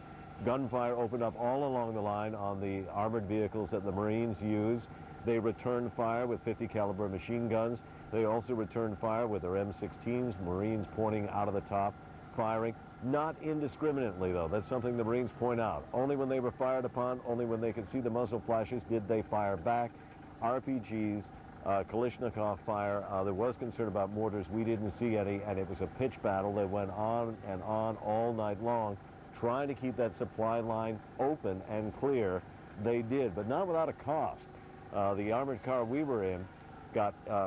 Gunfire opened up all along the line on the armored vehicles that the Marines use. They returned fire with 50 caliber machine guns. They also returned fire with their M16s, Marines pointing out of the top, firing. Not indiscriminately, though. That's something the Marines point out. Only when they were fired upon, only when they could see the muzzle flashes did they fire back. RPGs, Kalashnikov fire. There was concern about mortars. We didn't see any, and it was a pitch battle that went on and on all night long, trying to keep that supply line open and clear. They did, but not without a cost. The armored car we were in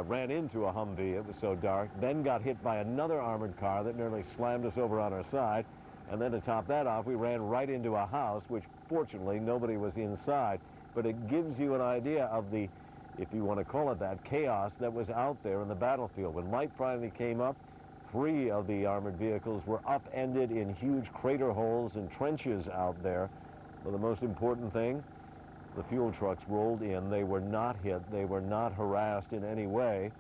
ran into a Humvee. It was so dark, then got hit by another armored car that nearly slammed us over on our side. And then to top that off, we ran right into a house, which fortunately nobody was inside. But it gives you an idea of the, if you want to call it that, chaos that was out there in the battlefield. When light finally came up, 3 of the armored vehicles were upended in huge crater holes and trenches out there. But the most important thing, the fuel trucks rolled in. They were not hit. They were not harassed in any way.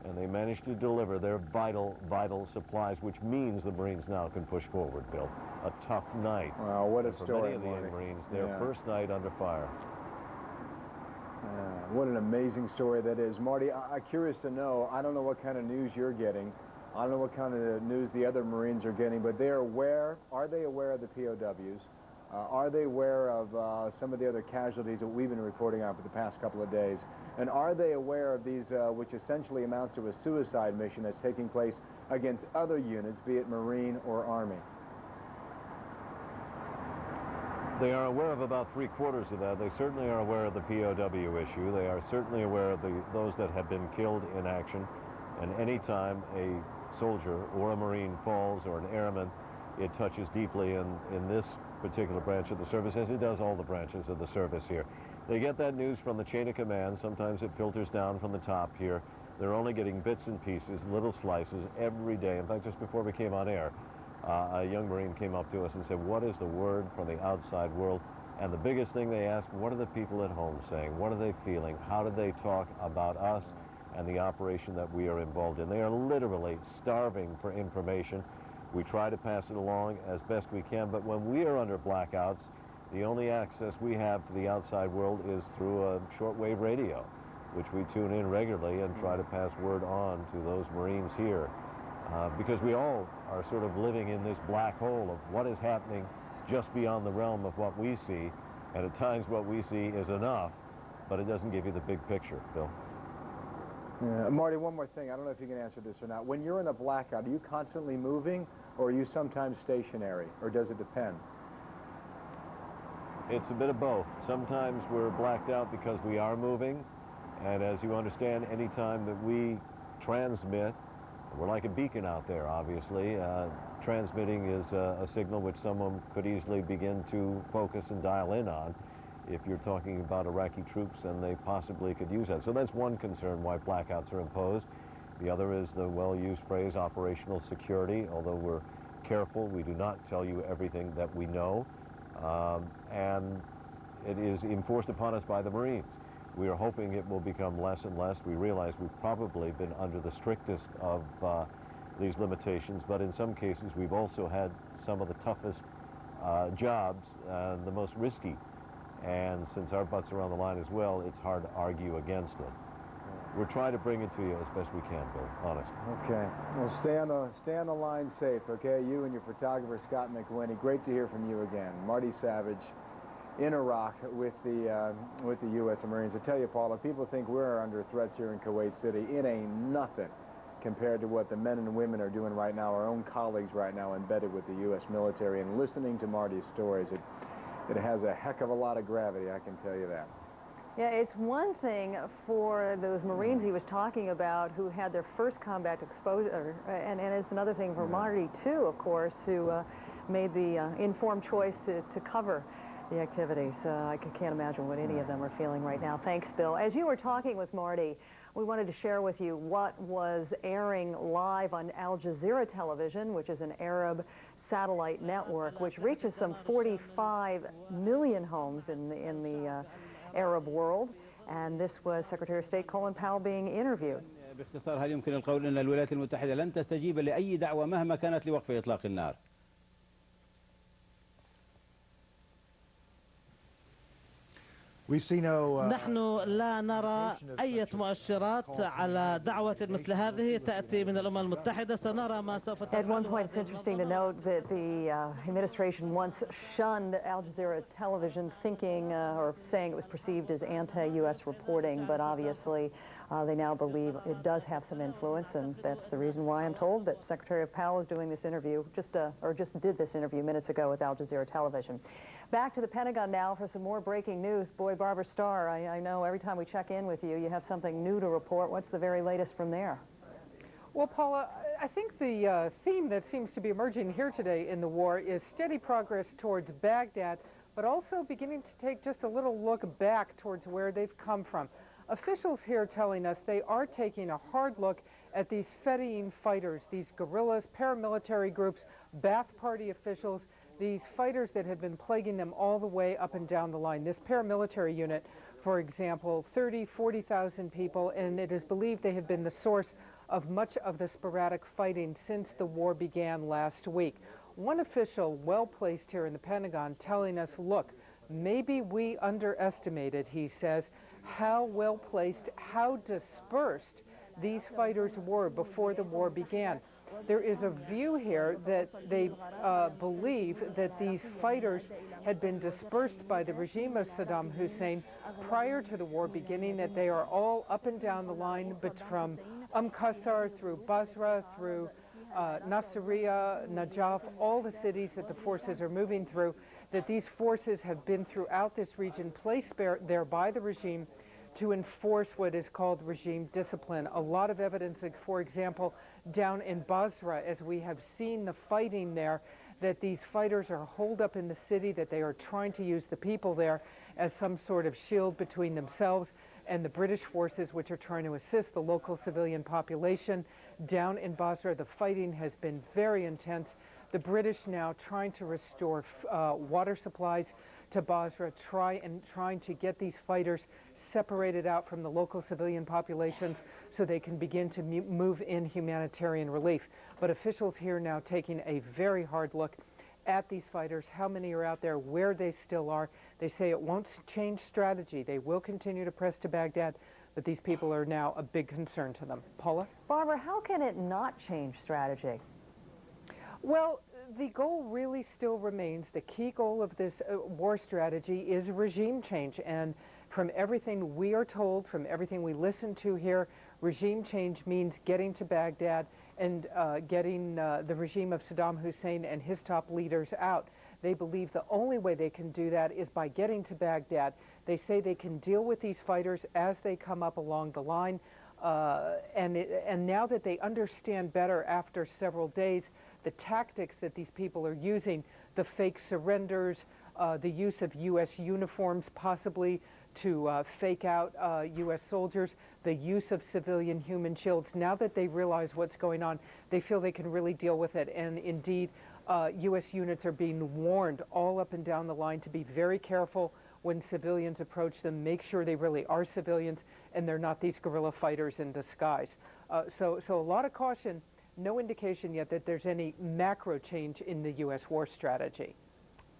And they managed to deliver their vital, vital supplies, which means the Marines now can push forward, Bill. A tough night. Wow, what a for story, many of the Marty. young Marines, their first night under fire. What an amazing story that is. Marty, I'm curious to know, I don't know what kind of news you're getting. I don't know what kind of news the other Marines are getting, but they're aware, are they aware of the POWs? Are they aware of some of the other casualties that we've been reporting on for the past couple of days? And are they aware of these, which essentially amounts to a suicide mission that's taking place against other units, be it Marine or Army? They are aware of about 3/4 of that. They certainly are aware of the POW issue. They are certainly aware of those that have been killed in action. And any time a soldier or a Marine falls or an airman, it touches deeply in this particular branch of the service, as it does all the branches of the service here. They get that news from the chain of command. Sometimes it filters down from the top here. They're only getting bits and pieces, little slices every day. In fact, just before we came on air, a young Marine came up to us and said, what is the word from the outside world? And the biggest thing they asked, what are the people at home saying? What are they feeling? How do they talk about us and the operation that we are involved in? They are literally starving for information. We try to pass it along as best we can, but when we are under blackouts, the only access we have to the outside world is through a shortwave radio, which we tune in regularly and try to pass word on to those Marines here. Because we all are sort of living in this black hole of what is happening just beyond the realm of what we see, and at times what we see is enough, but it doesn't give you the big picture, Bill. Marty, one more thing. I don't know if you can answer this or not. When you're in a blackout, are you constantly moving, or are you sometimes stationary, or does it depend? It's a bit of both. Sometimes we're blacked out because we are moving, and as you understand, any time that we transmit, we're like a beacon out there, obviously. Transmitting is a signal which someone could easily begin to focus and dial in on if you're talking about Iraqi troops, and they possibly could use that. So that's one concern why blackouts are imposed. The other is the well-used phrase operational security. Although we're careful, we do not tell you everything that we know, and it is enforced upon us by the Marines. We are hoping it will become less and less. We realize we've probably been under the strictest of these limitations, but in some cases we've also had some of the toughest jobs and the most risky. And since our butts are on the line as well, it's hard to argue against it. We're trying to bring it to you as best we can, Bill, honest. Okay. Well, stay on the line safe, okay? You and your photographer, Scott McWhinney. Great to hear from you again. Marty Savage in Iraq with the U.S. Marines. I tell you, Paula, people think we're under threats here in Kuwait City. It ain't nothing compared to what the men and women are doing right now, our own colleagues right now embedded with the U.S. military. And listening to Marty's stories, it has a heck of a lot of gravity, I can tell you that. Yeah, it's one thing for those Marines he was talking about who had their first combat exposure, and it's another thing for Marty, too, of course, who made the informed choice to cover the activities. I can't imagine what any of them are feeling right now. Thanks, Bill. As you were talking with Marty, we wanted to share with you what was airing live on Al Jazeera television, which is an Arab satellite network, which reaches some 45 million homes in the Arab world. And this was Secretary of State Colin Powell being interviewed. باختصار هل يمكن القول أن الولايات المتحدة لن تستجيب لأي دعوة مهما كانت لوقف إطلاق النار؟ نحن لا نرى أي مؤشرات على دعوة مثل هذه تأتي من الأمم المتحدة. سنرى ما سوف تفعل. At one point, it's interesting to note that the administration once shunned Al Jazeera television, thinking or saying it was perceived as anti-U.S. reporting, but obviously they now believe it does have some influence, and that's the reason why I'm told that Secretary Powell is doing this interview, just did this interview minutes ago with Al Jazeera television. Back to the Pentagon now for some more breaking news. Boy, Barbara Starr, I know every time we check in with you, you have something new to report. What's the very latest from there? Well, Paula, I think the theme that seems to be emerging here today in the war is steady progress towards Baghdad, but also beginning to take just a little look back towards where they've come from. Officials here telling us they are taking a hard look at these Fedayeen fighters, these guerrillas, paramilitary groups, Ba'ath Party officials, these fighters that have been plaguing them all the way up and down the line. This paramilitary unit, for example, 40,000 people, and it is believed they have been the source of much of the sporadic fighting since the war began last week. One official well-placed here in the Pentagon telling us, look, maybe we underestimated, he says, how well-placed, how dispersed these fighters were before the war began. There is a view here that they believe that these fighters had been dispersed by the regime of Saddam Hussein prior to the war beginning, that they are all up and down the line, but from Qasr through Basra, through Nasiriyah, Najaf, all the cities that the forces are moving through, that these forces have been throughout this region, placed there by the regime to enforce what is called regime discipline. A lot of evidence, like, for example, down in Basra, as we have seen the fighting there, that these fighters are holed up in the city, that they are trying to use the people there as some sort of shield between themselves and the British forces, which are trying to assist the local civilian population. Down in Basra, the fighting has been very intense. The British now trying to restore water supplies to Basra, trying to get these fighters separated out from the local civilian populations so they can begin to move in humanitarian relief. But officials here now taking a very hard look at these fighters, how many are out there, where they still are. They say it won't change strategy. They will continue to press to Baghdad, but these people are now a big concern to them. Paula? Barbara, how can it not change strategy? Well, the goal really still remains, the key goal of this war strategy is regime change. And from everything we are told, from everything we listen to here, regime change means getting to Baghdad and getting the regime of Saddam Hussein and his top leaders out. They believe the only way they can do that is by getting to Baghdad. They say they can deal with these fighters as they come up along the line. And now that they understand better after several days the tactics that these people are using, the fake surrenders, the use of U.S. uniforms possibly to fake out U.S. soldiers, the use of civilian human shields. Now that they realize what's going on, they feel they can really deal with it. And indeed, U.S. units are being warned all up and down the line to be very careful when civilians approach them, make sure they really are civilians and they're not these guerrilla fighters in disguise. So a lot of caution. No indication yet that there's any macro change in the U.S. war strategy.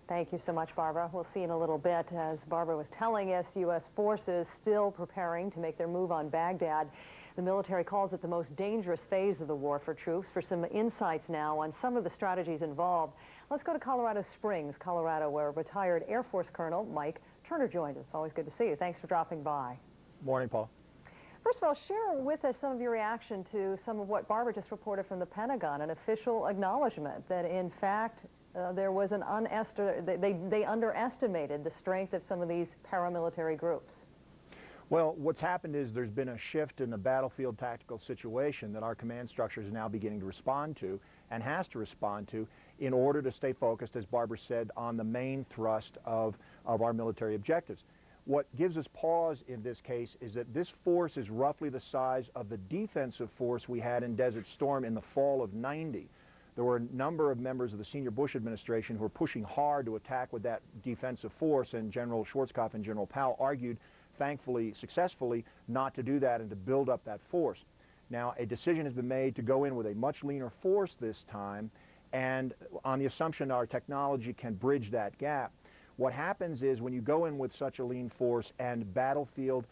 Thank you so much, Barbara. We'll see in a little bit. As Barbara was telling us, U.S. forces still preparing to make their move on Baghdad. The military calls it the most dangerous phase of the war for troops. For some insights now on some of the strategies involved, let's go to Colorado Springs, Colorado, where retired Air Force Colonel Mike Turner joins us. Always good to see you. Thanks for dropping by. Morning, Paul. First of all, share with us some of your reaction to some of what Barbara just reported from the Pentagon, an official acknowledgement that, in fact, there was an they underestimated the strength of some of these paramilitary groups. Well, what's happened is there's been a shift in the battlefield tactical situation that our command structure is now beginning to respond to and has to respond to in order to stay focused, as Barbara said, on the main thrust of our military objectives. What gives us pause in this case is that this force is roughly the size of the defensive force we had in Desert Storm in the fall of '90. There were a number of members of the senior Bush administration who were pushing hard to attack with that defensive force, and General Schwarzkopf and General Powell argued, thankfully, successfully, not to do that and to build up that force. Now, a decision has been made to go in with a much leaner force this time, and on the assumption our technology can bridge that gap. What happens is when you go in with such a lean force and battlefield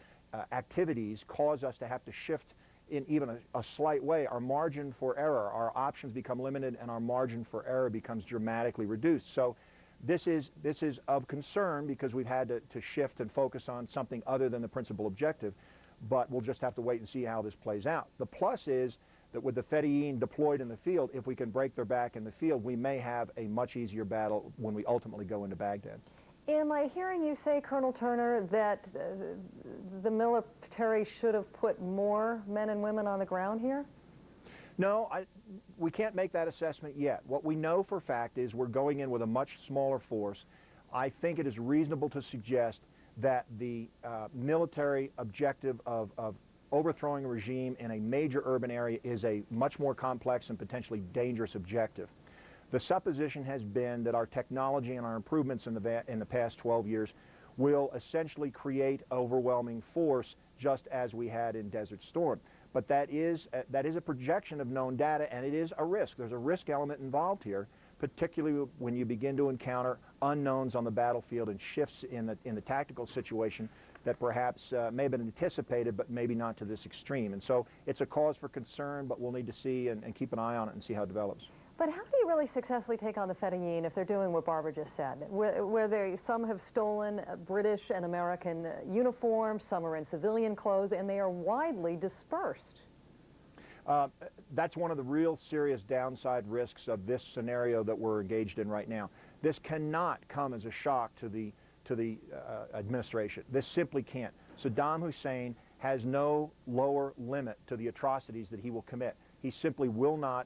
activities cause us to have to shift in even a slight way, our margin for error, our options become limited and our margin for error becomes dramatically reduced. So this is of concern because we've had to shift and focus on something other than the principal objective, but we'll just have to wait and see how this plays out. The plus is that with the Fedayeen deployed in the field, if we can break their back in the field, we may have a much easier battle when we ultimately go into Baghdad. Am I hearing you say, Colonel Turner, that the military should have put more men and women on the ground here? No, we can't make that assessment yet. What we know for a fact is we're going in with a much smaller force. I think it is reasonable to suggest that the military objective of overthrowing a regime in a major urban area is a much more complex and potentially dangerous objective. The supposition has been that our technology and our improvements in the past 12 years will essentially create overwhelming force just as we had in Desert Storm. But that is a projection of known data, and it is a risk. There's a risk element involved here, particularly when you begin to encounter unknowns on the battlefield and shifts in the tactical situation that perhaps may have been anticipated, but maybe not to this extreme. And so it's a cause for concern, but we'll need to see and keep an eye on it and see how it develops. But how do you really successfully take on the Fedayeen if they're doing what Barbara just said, where some have stolen British and American uniforms, some are in civilian clothes, and they are widely dispersed? That's one of the real serious downside risks of this scenario that we're engaged in right now. This cannot come as a shock to the administration. This simply can't. Saddam Hussein has no lower limit to the atrocities that he will commit. He simply will not.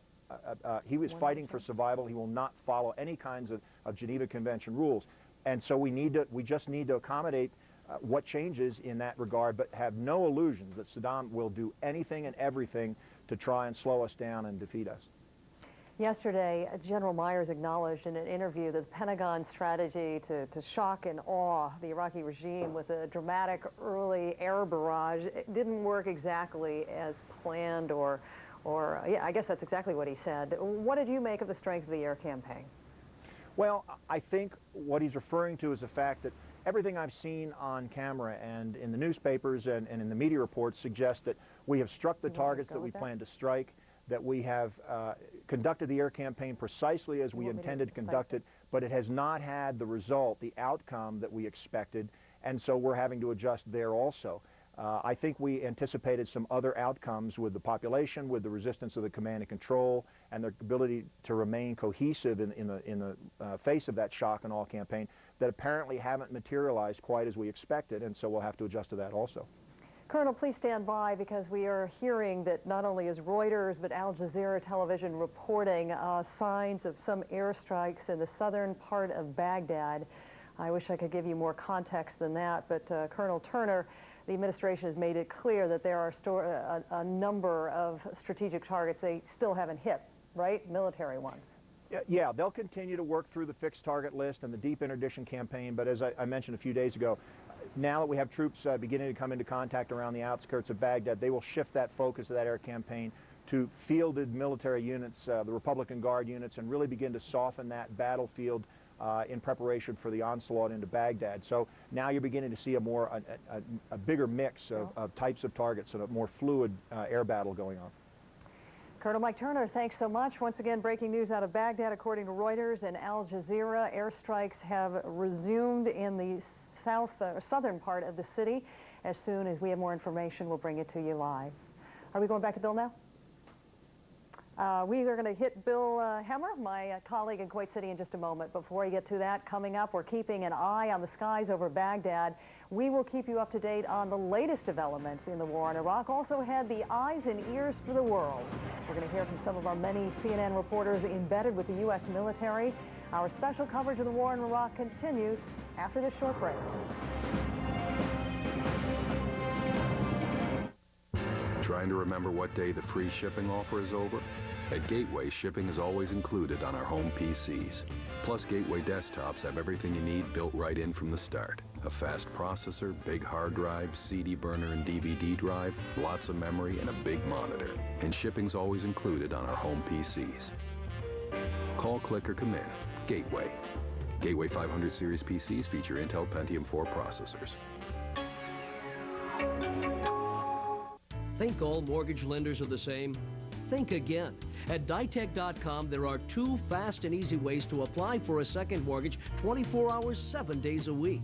He was fighting for survival. He will not follow any kinds of Geneva Convention rules. And so we just need to accommodate what changes in that regard, but have no illusions that Saddam will do anything and everything to try and slow us down and defeat us. Yesterday, General Myers acknowledged in an interview that the Pentagon's strategy to shock and awe the Iraqi regime with a dramatic early air barrage didn't work exactly as planned or yeah, I guess that's exactly what he said. What did you make of the strength of the air campaign? Well, I think what he's referring to is the fact that everything I've seen on camera and in the newspapers and in the media reports suggests that we have struck the targets that we plan to strike, that we have conducted the air campaign precisely as we intended to conduct it, but it has not had the result, the outcome that we expected, and so we're having to adjust there also. I think we anticipated some other outcomes with the population, with the resistance of the command and control, and their ability to remain cohesive in the face of that shock and awe campaign that apparently haven't materialized quite as we expected, and so we'll have to adjust to that also. Colonel, please stand by because we are hearing that not only is Reuters but Al Jazeera television reporting signs of some airstrikes in the southern part of Baghdad. I wish I could give you more context than that, but Colonel Turner, the administration has made it clear that there are a number of strategic targets they still haven't hit, right? Military ones. Yeah, they'll continue to work through the fixed target list and the deep interdiction campaign, but as I mentioned a few days ago, now that we have troops beginning to come into contact around the outskirts of Baghdad, they will shift that focus of that air campaign to fielded military units, the Republican Guard units, and really begin to soften that battlefield in preparation for the onslaught into Baghdad. So now you're beginning to see a bigger mix of types of targets and a more fluid air battle going on. Colonel Mike Turner, thanks so much. Once again, breaking news out of Baghdad. According to Reuters and Al Jazeera, airstrikes have resumed in the southern part of the city. As soon as we have more information, we'll bring it to you live. Are we going back to Bill now? We are going to hit Bill Hemmer, my colleague in Kuwait City, in just a moment. Before we get to that, coming up, we're keeping an eye on the skies over Baghdad. We will keep you up to date on the latest developments in the war in Iraq. Also had the eyes and ears for the world. We're going to hear from some of our many CNN reporters embedded with the U.S. military. Our special coverage of the war in Iraq continues after this short break. Trying to remember what day the free shipping offer is over? At Gateway, shipping is always included on our home PCs. Plus, Gateway desktops have everything you need built right in from the start. A fast processor, big hard drive, CD burner and DVD drive, lots of memory, and a big monitor. And shipping's always included on our home PCs. Call, click, or come in. Gateway. Gateway 500 series PCs feature Intel Pentium 4 processors. Think all mortgage lenders are the same? Think again. At ditech.com, there are 2 fast and easy ways to apply for a second mortgage 24 hours, 7 days a week.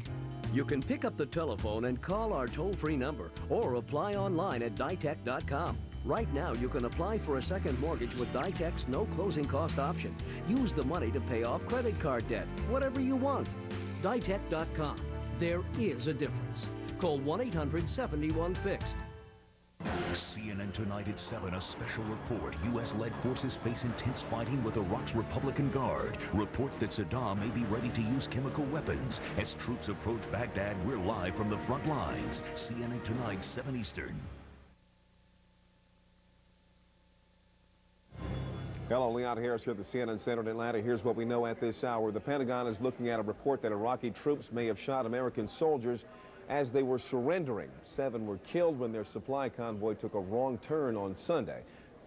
You can pick up the telephone and call our toll-free number or apply online at ditech.com. Right now, you can apply for a second mortgage with Ditech's no closing cost option. Use the money to pay off credit card debt, whatever you want. Ditech.com. There is a difference. Call 1-800-71-FIXED. CNN Tonight at 7, a special report. U.S.-led forces face intense fighting with Iraq's Republican Guard. Reports that Saddam may be ready to use chemical weapons. As troops approach Baghdad, we're live from the front lines. CNN Tonight, 7 Eastern. Hello, Leon Harris here at the CNN Center in Atlanta. Here's what we know at this hour. The Pentagon is looking at a report that Iraqi troops may have shot American soldiers as they were surrendering. 7 were killed when their supply convoy took a wrong turn on Sunday.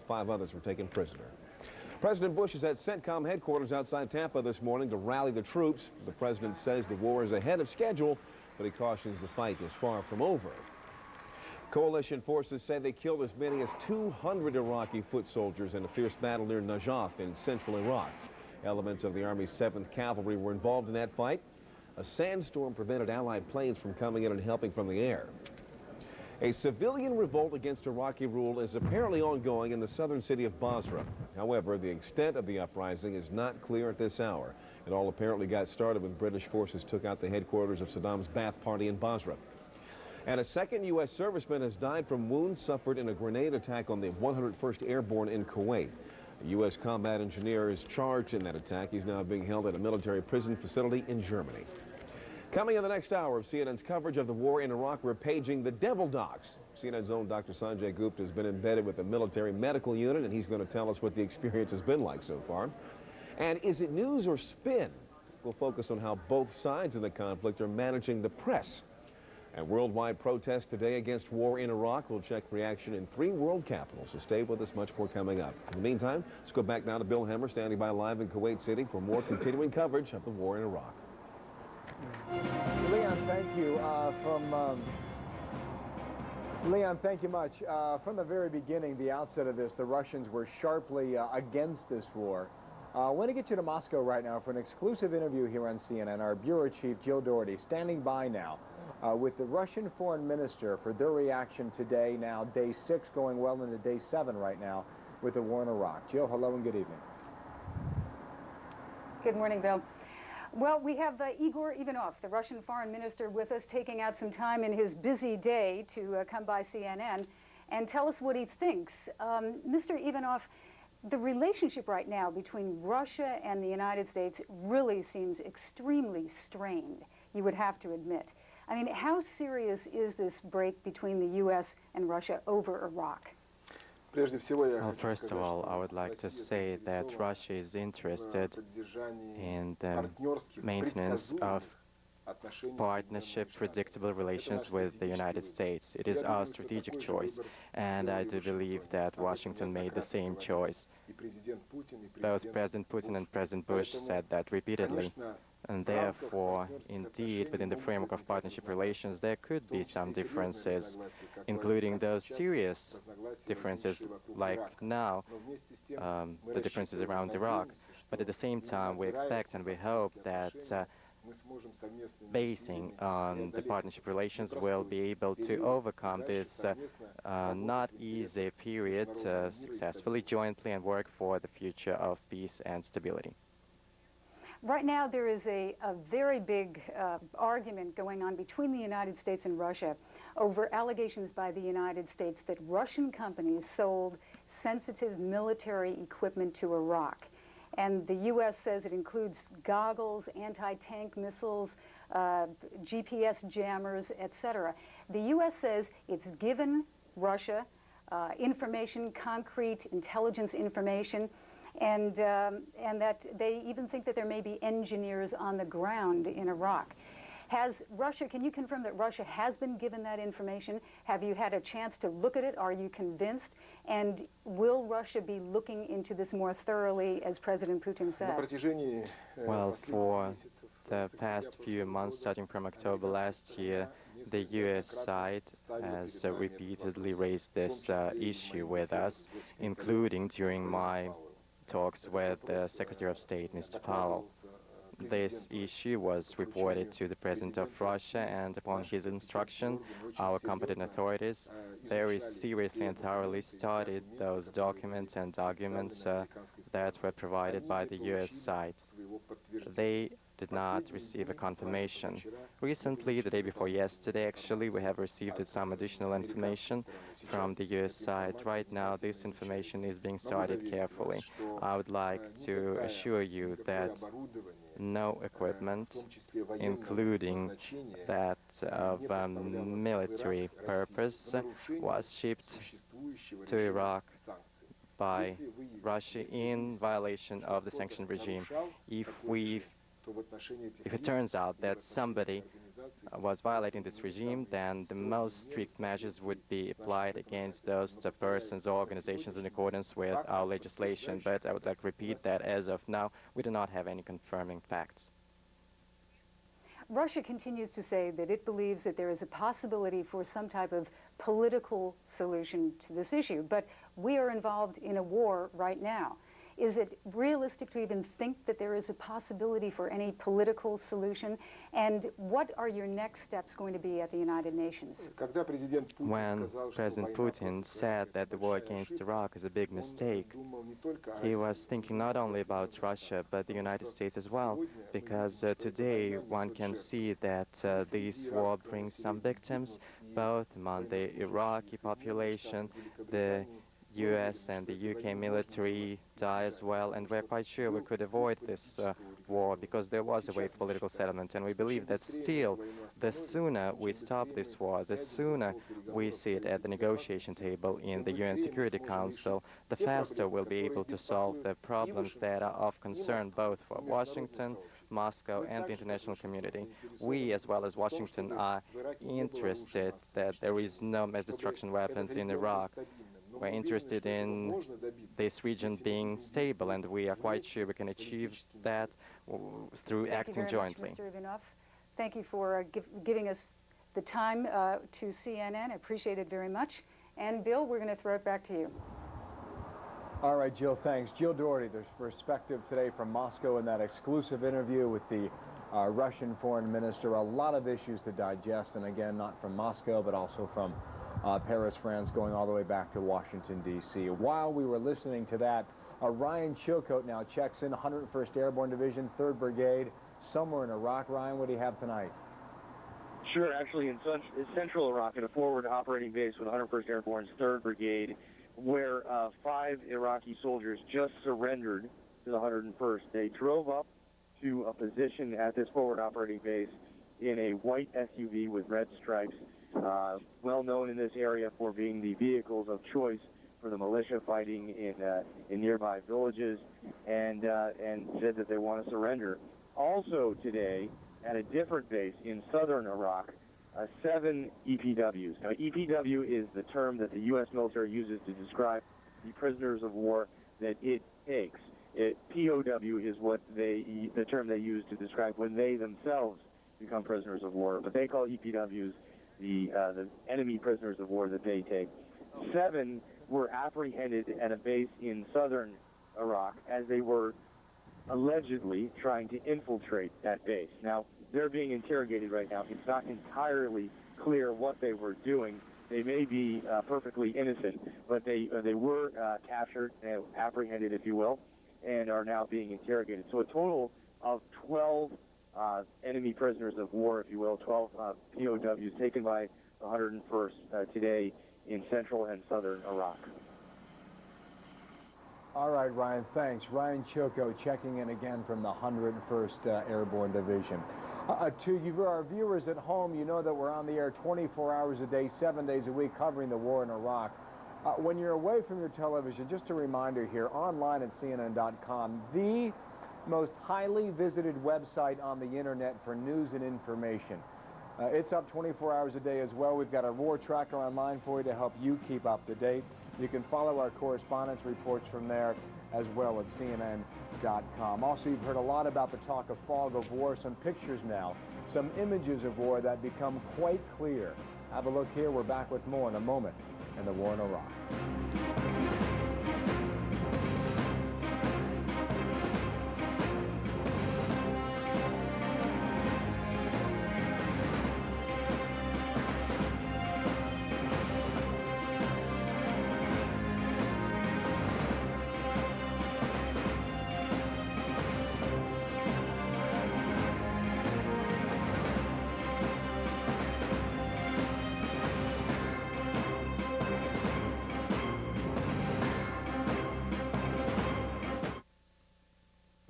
5 others were taken prisoner. President Bush is at CENTCOM headquarters outside Tampa this morning to rally the troops. The president says the war is ahead of schedule, but he cautions the fight is far from over. Coalition forces say they killed as many as 200 Iraqi foot soldiers in a fierce battle near Najaf in central Iraq. Elements of the Army's 7th Cavalry were involved in that fight. A sandstorm prevented Allied planes from coming in and helping from the air. A civilian revolt against Iraqi rule is apparently ongoing in the southern city of Basra. However, the extent of the uprising is not clear at this hour. It all apparently got started when British forces took out the headquarters of Saddam's Ba'ath Party in Basra. And a second U.S. serviceman has died from wounds suffered in a grenade attack on the 101st Airborne in Kuwait. A U.S. combat engineer is charged in that attack. He's now being held at a military prison facility in Germany. Coming in the next hour of CNN's coverage of the war in Iraq, we're paging the Devil Dogs. CNN's own Dr. Sanjay Gupta has been embedded with the military medical unit, and he's going to tell us what the experience has been like so far. And is it news or spin? We'll focus on how both sides of the conflict are managing the press. And worldwide protests today against war in Iraq. We'll check reaction in 3 world capitals. So stay with us, much more coming up. In the meantime, let's go back now to Bill Hemmer, standing by live in Kuwait City for more continuing coverage of the war in Iraq. Leon, thank you. Leon, thank you much. From the very beginning, the outset of this, the Russians were sharply against this war. I want to get you to Moscow right now for an exclusive interview here on CNN. Our bureau chief, Jill Doherty, standing by now with the Russian foreign minister for their reaction today, now day 6 going well into day 7 right now with the war in Iraq. Jill, hello and good evening. Good morning, Bill. Well, we have Igor Ivanov, the Russian foreign minister, with us, taking out some time in his busy day to come by CNN and tell us what he thinks. Mr. Ivanov, the relationship right now between Russia and the United States really seems extremely strained, you would have to admit. I mean, how serious is this break between the U.S. and Russia over Iraq? Well, first of all, I would like to say that Russia is interested in the maintenance of partnership, predictable relations with the United States. It is our strategic choice, and I do believe that Washington made the same choice. Both President Putin and President Bush said that repeatedly, and therefore, indeed, within the framework of partnership relations, there could be some differences, including those serious differences like now, the differences around Iraq. But at the same time, we expect and we hope that basing on the partnership relations, will be able to overcome this not easy period successfully, jointly, and work for the future of peace and stability. Right now, there is a very big argument going on between the United States and Russia over allegations by the United States that Russian companies sold sensitive military equipment to Iraq. And the U.S. says it includes goggles, anti-tank missiles, GPS jammers, etc. The U.S. says it's given Russia information, concrete intelligence information, and that they even think that there may be engineers on the ground in Iraq. Has Russia, can you confirm that Russia has been given that information? Have you had a chance to look at it? Are you convinced? And will Russia be looking into this more thoroughly, as President Putin said? Well, for the past few months, starting from October last year, the U.S. side has repeatedly raised this issue with us, including during my talks with the Secretary of State, Mr. Powell. This issue was reported to the President of Russia, and upon his instruction, our competent authorities very seriously and thoroughly studied those documents and arguments that were provided by the U.S. side. They did not receive a confirmation. Recently, the day before yesterday, actually, we have received some additional information from the U.S. side. Right now, this information is being studied carefully. I would like to assure you that no equipment, including that of military purpose, was shipped to Iraq by Russia in violation of the sanction regime. If it turns out that somebody was violating this regime, then the most strict measures would be applied against those persons or organizations in accordance with our legislation. But I would like to repeat that as of now, we do not have any confirming facts. Russia continues to say that it believes that there is a possibility for some type of political solution to this issue, but we are involved in a war right now. Is it realistic to even think that there is a possibility for any political solution? And what are your next steps going to be at the United Nations? When President Putin said that the war against Iraq is a big mistake, he was thinking not only about Russia, but the United States as well, because today one can see that this war brings some victims, both among the Iraqi population, the US and the UK military die as well, and we're quite sure we could avoid this war because there was a way to political settlement, and we believe that still, the sooner we stop this war, the sooner we sit at the negotiation table in the UN Security Council, the faster we'll be able to solve the problems that are of concern both for Washington, Moscow, and the international community. We, as well as Washington, are interested that there is no mass destruction weapons in Iraq. We're interested in this region being stable, and we are quite sure we can achieve that through acting jointly. Thank you very much, Mr. Ivanov. Thank you for giving us the time to CNN. I appreciate it very much. And Bill, we're going to throw it back to you. All right, Jill, thanks. Jill Doherty, there's perspective today from Moscow in that exclusive interview with the Russian foreign minister. A lot of issues to digest, and again, not from Moscow, but also from Paris, France, going all the way back to Washington, D.C. While we were listening to that, Ryan Chilcote now checks in, 101st Airborne Division, 3rd Brigade, somewhere in Iraq. Ryan, what do you have tonight? Sure, actually in central Iraq, at a forward operating base with 101st Airborne's 3rd Brigade, where 5 Iraqi soldiers just surrendered to the 101st. They drove up to a position at this forward operating base in a white SUV with red stripes, well known in this area for being the vehicles of choice for the militia fighting in nearby villages, and said that they want to surrender. Also today, at a different base in southern Iraq, 7 EPWs. Now, EPW is the term that the U.S. military uses to describe the prisoners of war that it takes. POW is the term they use to describe when they themselves become prisoners of war, but they call EPWs the enemy prisoners of war that they take. 7 were apprehended at a base in southern Iraq as they were allegedly trying to infiltrate that base. Now, they're being interrogated right now. It's not entirely clear what they were doing. They may be perfectly innocent, but they were captured, apprehended, if you will, and are now being interrogated. So a total of 12 enemy prisoners of war, if you will, 12 POWs taken by the 101st today in central and southern Iraq. All right, Ryan, thanks. Ryan Choco checking in again from the 101st Airborne Division. To our viewers at home, you know that we're on the air 24 hours a day, 7 days a week, covering the war in Iraq. When you're away from your television, just a reminder here, online at CNN.com, the most highly visited website on the internet for news and information. It's up 24 hours a day as well. We've got a war tracker online for you to help you keep up to date. You can follow our correspondence reports from there as well at CNN.com. Also, you've heard a lot about the talk of fog of war, some pictures now, some images of war that become quite clear. Have a look here. We're back with more in a moment in the war in Iraq.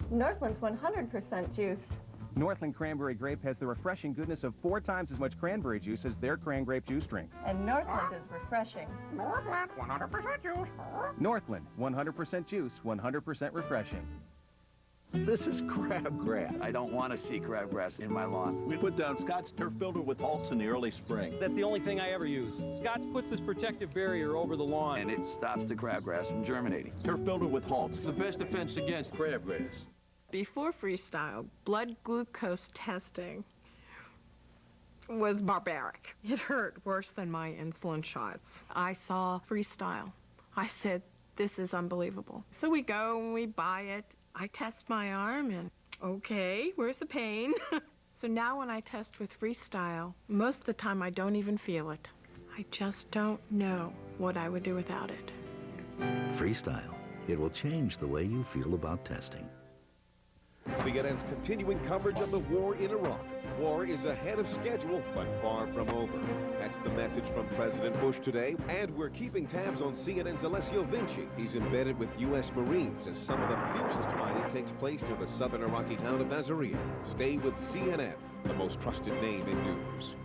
Northland's 100% juice. Northland Cranberry Grape has the refreshing goodness of 4 times as much cranberry juice as their cran grape juice drink. And Northland is refreshing. Northland, 100% juice. Northland, 100% juice, 100% refreshing. This is crabgrass. I don't want to see crabgrass in my lawn. We put down Scott's turf builder with halts in the early spring. That's the only thing I ever use. Scott's puts this protective barrier over the lawn. And it stops the crabgrass from germinating. Turf builder with halts. The best defense against crabgrass. Before Freestyle, blood glucose testing was barbaric. It hurt worse than my insulin shots. I saw Freestyle. I said, this is unbelievable. So we go and we buy it. I test my arm and, okay, where's the pain? So now when I test with Freestyle, most of the time I don't even feel it. I just don't know what I would do without it. Freestyle. It will change the way you feel about testing. CNN's continuing coverage of the war in Iraq. War is ahead of schedule, but far from over. That's the message from President Bush today. And we're keeping tabs on CNN's Alessio Vinci. He's embedded with U.S. Marines as some of the fiercest fighting takes place near the southern Iraqi town of Nasiriyah. Stay with CNN, the most trusted name in news.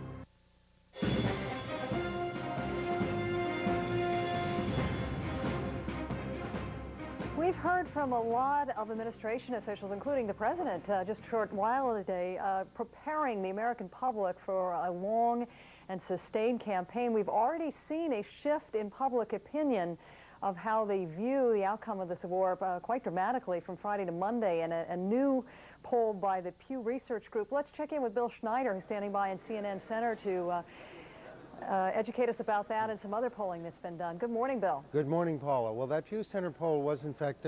We've heard from a lot of administration officials, including the president, just a short while today, preparing the American public for a long and sustained campaign. We've already seen a shift in public opinion of how they view the outcome of this war quite dramatically from Friday to Monday, and a new poll by the Pew Research Group. Let's check in with Bill Schneider, who's standing by in CNN Center to educate us about that and some other polling that's been done. Good morning, Bill. Good morning, Paula. Well, that Pew Center poll was, in fact,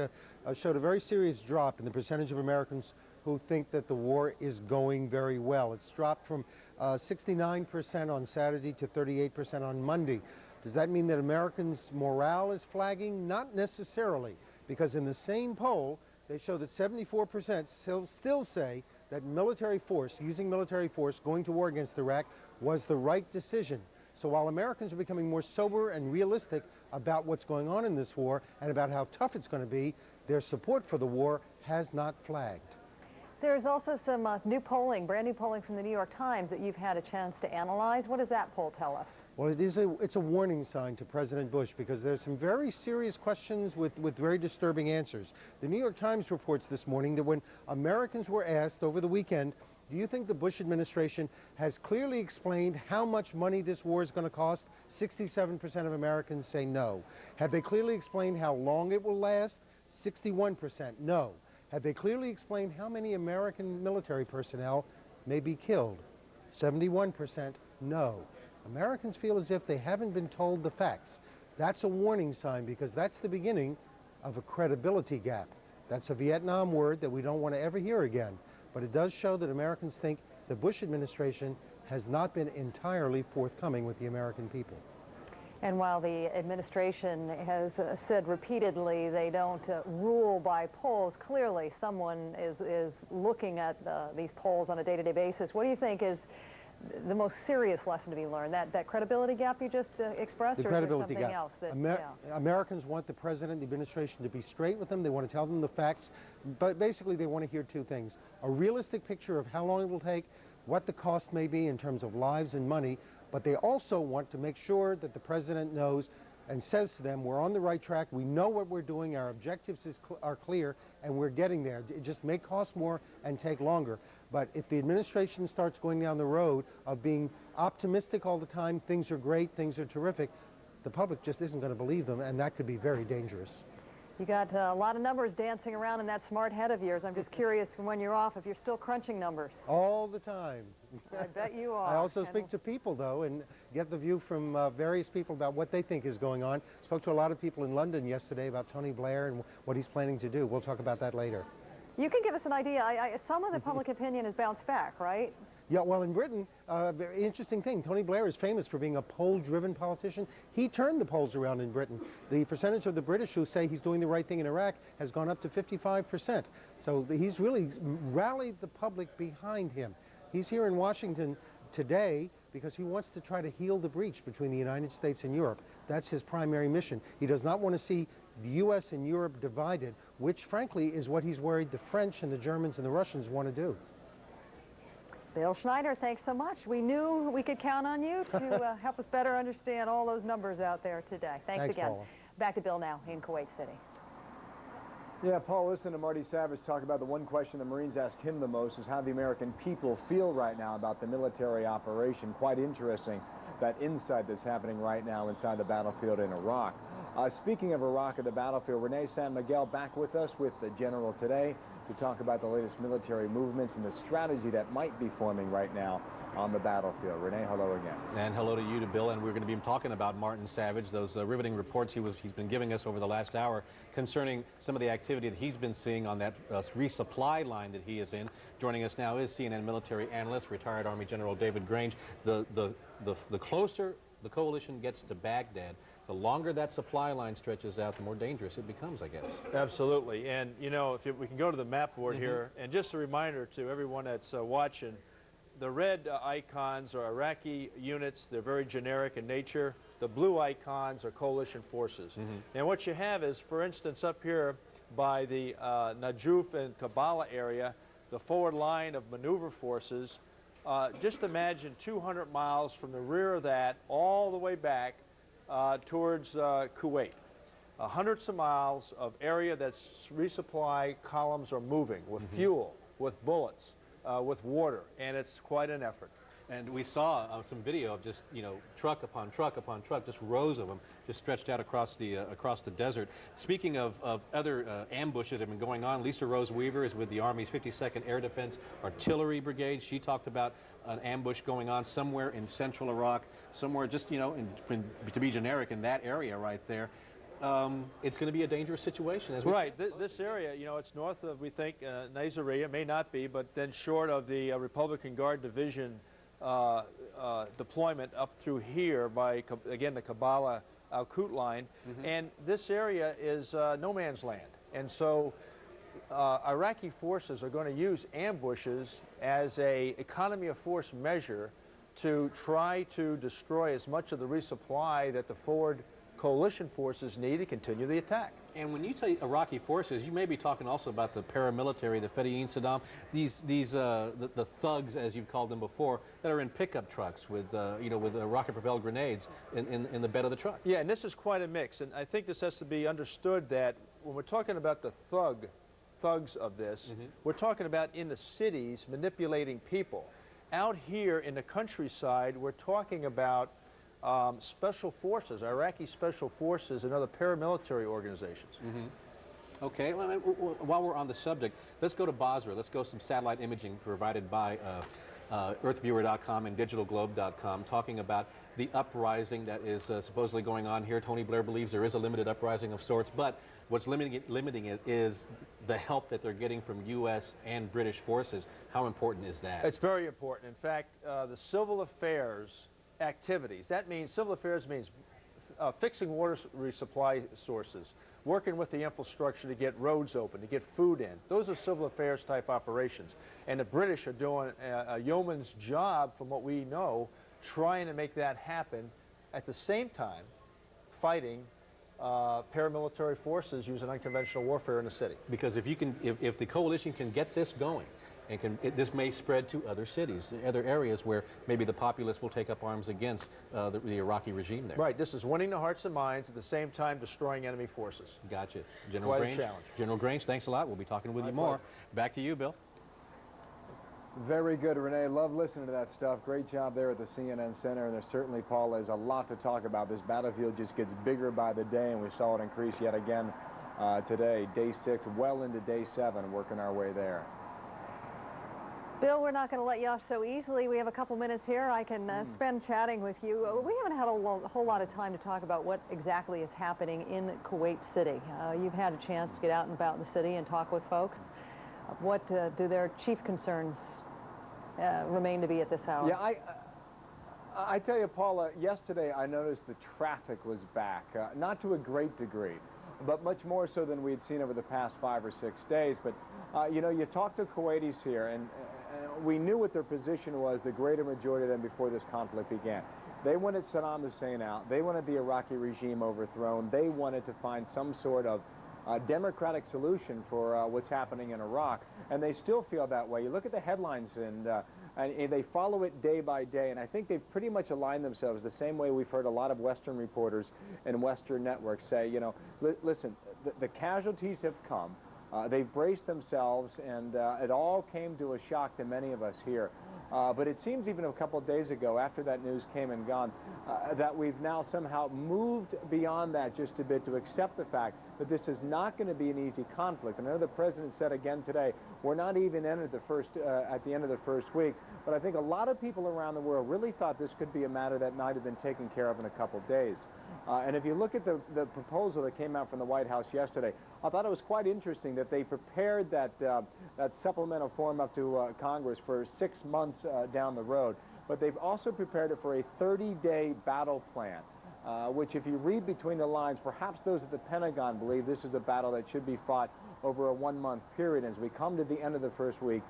showed a very serious drop in the percentage of Americans who think that the war is going very well. It's dropped from 69% on Saturday to 38% on Monday. Does that mean that Americans' morale is flagging? Not necessarily, because in the same poll, they show that 74% still say that military force, using military force, going to war against Iraq was the right decision. So while Americans are becoming more sober and realistic about what's going on in this war and about how tough it's going to be, their support for the war has not flagged. There's also some new polling, brand new polling from the New York Times that you've had a chance to analyze. What does that poll tell us? Well, it's a warning sign to President Bush, because there's some very serious questions with very disturbing answers. The New York Times reports this morning that when Americans were asked over the weekend, do you think the Bush administration has clearly explained how much money this war is going to cost? 67% of Americans say no. Have they clearly explained how long it will last? 61% no. Have they clearly explained how many American military personnel may be killed? 71% no. Americans feel as if they haven't been told the facts. That's a warning sign, because that's the beginning of a credibility gap. That's a Vietnam word that we don't want to ever hear again. But it does show that Americans think the Bush administration has not been entirely forthcoming with the American people. And while the administration has said repeatedly they don't rule by polls, clearly someone is looking at these polls on a day-to-day basis. What do you think is the most serious lesson to be learned? That credibility gap you just expressed, The or credibility is there something gap. else? Americans want the president, the administration to be straight with them. They want to tell them the facts. But basically, they want to hear two things: a realistic picture of how long it will take, what the cost may be in terms of lives and money, but they also want to make sure that the president knows and says to them, we're on the right track, we know what we're doing, our objectives are clear, and we're getting there. It just may cost more and take longer. But if the administration starts going down the road of being optimistic all the time, things are great, things are terrific, the public just isn't going to believe them, and that could be very dangerous. You got a lot of numbers dancing around in that smart head of yours. I'm just curious, when you're off, if you're still crunching numbers. All the time. I bet you are. I also speak to people, though, and get the view from various people about what they think is going on. Spoke to a lot of people in London yesterday about Tony Blair and what he's planning to do. We'll talk about that later. You can give us an idea. Some of the public opinion has bounced back, right? Yeah, well, in Britain, very interesting thing. Tony Blair is famous for being a poll-driven politician. He turned the polls around in Britain. The percentage of the British who say he's doing the right thing in Iraq has gone up to 55%. So he's really rallied the public behind him. He's here in Washington today because he wants to try to heal the breach between the United States and Europe. That's his primary mission. He does not want to see the U.S. and Europe divided, which, frankly, is what he's worried the French and the Germans and the Russians want to do. Bill Schneider, thanks so much. We knew we could count on you to help us better understand all those numbers out there today. Thanks again. Paula. Back to Bill now in Kuwait City. Yeah, Paul, listen to Marty Savage talk about the one question the Marines ask him the most is how the American people feel right now about the military operation. Quite interesting, that insight that's happening right now inside the battlefield in Iraq. Speaking of Iraq and the battlefield, Renee San Miguel back with us with the General today to talk about the latest military movements and the strategy that might be forming right now on the battlefield. Renee, hello again. And hello to you, to Bill. And we're going to be talking about Martin Savage, those riveting reports he's been giving us over the last hour concerning some of the activity that he's been seeing on that resupply line that he is in. Joining us now is CNN military analyst, retired Army General David Grange. The closer the coalition gets to Baghdad, the longer that supply line stretches out, the more dangerous it becomes, I guess. Absolutely. And, you know, if we can go to the map board here, and just a reminder to everyone that's watching, the red icons are Iraqi units. They're very generic in nature. The blue icons are coalition forces. And what you have is, for instance, up here by the Najaf and Kabbalah area, the forward line of maneuver forces, just imagine 200 miles from the rear of that all the way back towards Kuwait. Hundreds of miles of area that's resupply columns are moving with fuel, with bullets, with water, and it's quite an effort. And we saw some video of just, you know, truck upon truck upon truck, just rows of them, just stretched out across the desert. Speaking of other ambushes that have been going on, Lisa Rose Weaver is with the Army's 52nd Air Defense Artillery Brigade. She talked about an ambush going on somewhere in central Iraq, somewhere just, you know, to be generic, in that area right there. It's going to be a dangerous situation. Right. This area, you know, it's north of, we think, Nasiriyah, may not be, but then short of the Republican Guard Division deployment up through here by, again, the Kabbalah Al-Qut line. And this area is no man's land. And so Iraqi forces are going to use ambushes as a economy of force measure to try to destroy as much of the resupply that the forward coalition forces need to continue the attack. And when you say Iraqi forces, you may be talking also about the paramilitary, the Fedayeen Saddam, the thugs, as you've called them before, that are in pickup trucks with, you know, with rocket-propelled grenades in the bed of the truck. Yeah, and this is quite a mix. And I think this has to be understood that when we're talking about the thugs of this, we're talking about in the cities manipulating people. Out here in the countryside, we're talking about special forces, Iraqi special forces, and other paramilitary organizations. Okay, well, while we're on the subject, let's go to Basra. Let's go some satellite imaging provided by earthviewer.com and digitalglobe.com, talking about the uprising that is supposedly going on here. Tony Blair believes there is a limited uprising of sorts, but what's limiting it is the help that they're getting from U.S. and British forces. How important is that? It's very important. In fact, the civil affairs activities, that means civil affairs means fixing water resupply sources, working with the infrastructure to get roads open, to get food in. Those are civil affairs type operations. And the British are doing a yeoman's job, from what we know, trying to make that happen at the same time fighting paramilitary forces using unconventional warfare in the city. Because if the coalition can get this going, and this may spread to other cities, other areas where maybe the populace will take up arms against the Iraqi regime there. Right. This is winning the hearts and minds, at the same time destroying enemy forces. Gotcha. General Quite Grange. a challenge. General Grange, thanks a lot. We'll be talking with My you more. pleasure. Back to you, Bill. Very good, Renee. Love listening to that stuff. Great job there at the CNN Center. And there certainly, Paul, is a lot to talk about. This battlefield just gets bigger by the day, and we saw it increase yet again today. Day 6, well into day 7, working our way there. Bill, we're not going to let you off so easily. We have a couple minutes here. I can spend chatting with you. We haven't had a whole lot of time to talk about what exactly is happening in Kuwait City. You've had a chance to get out and about in the city and talk with folks. What do their chief concerns remain to be at this hour? Yeah, I tell you, Paula, yesterday I noticed the traffic was back, not to a great degree, but much more so than we had seen over the past 5 or 6 days. But, you know, you talk to Kuwaitis here, and we knew what their position was, the greater majority of them, before this conflict began. They wanted Saddam Hussein out. They wanted the Iraqi regime overthrown. They wanted to find some sort of democratic solution for what's happening in Iraq, and they still feel that way. You look at the headlines, and they follow it day by day, and I think they've pretty much aligned themselves the same way we've heard a lot of Western reporters and Western networks say, you know, listen, the casualties have come. They've braced themselves, and it all came to a shock to many of us here. But it seems even a couple of days ago, after that news came and gone, that we've now somehow moved beyond that just a bit to accept the fact that this is not going to be an easy conflict. And I know the president said again today, we're not even at the end of the first week. But I think a lot of people around the world really thought this could be a matter that might have been taken care of in a couple of days. And if you look at the proposal that came out from the White House yesterday, I thought it was quite interesting that they prepared that supplemental form up to Congress for 6 months down the road. But they've also prepared it for a 30-day battle plan, which, if you read between the lines, perhaps those at the Pentagon believe this is a battle that should be fought over a 1-month period. As we come to the end of the first week,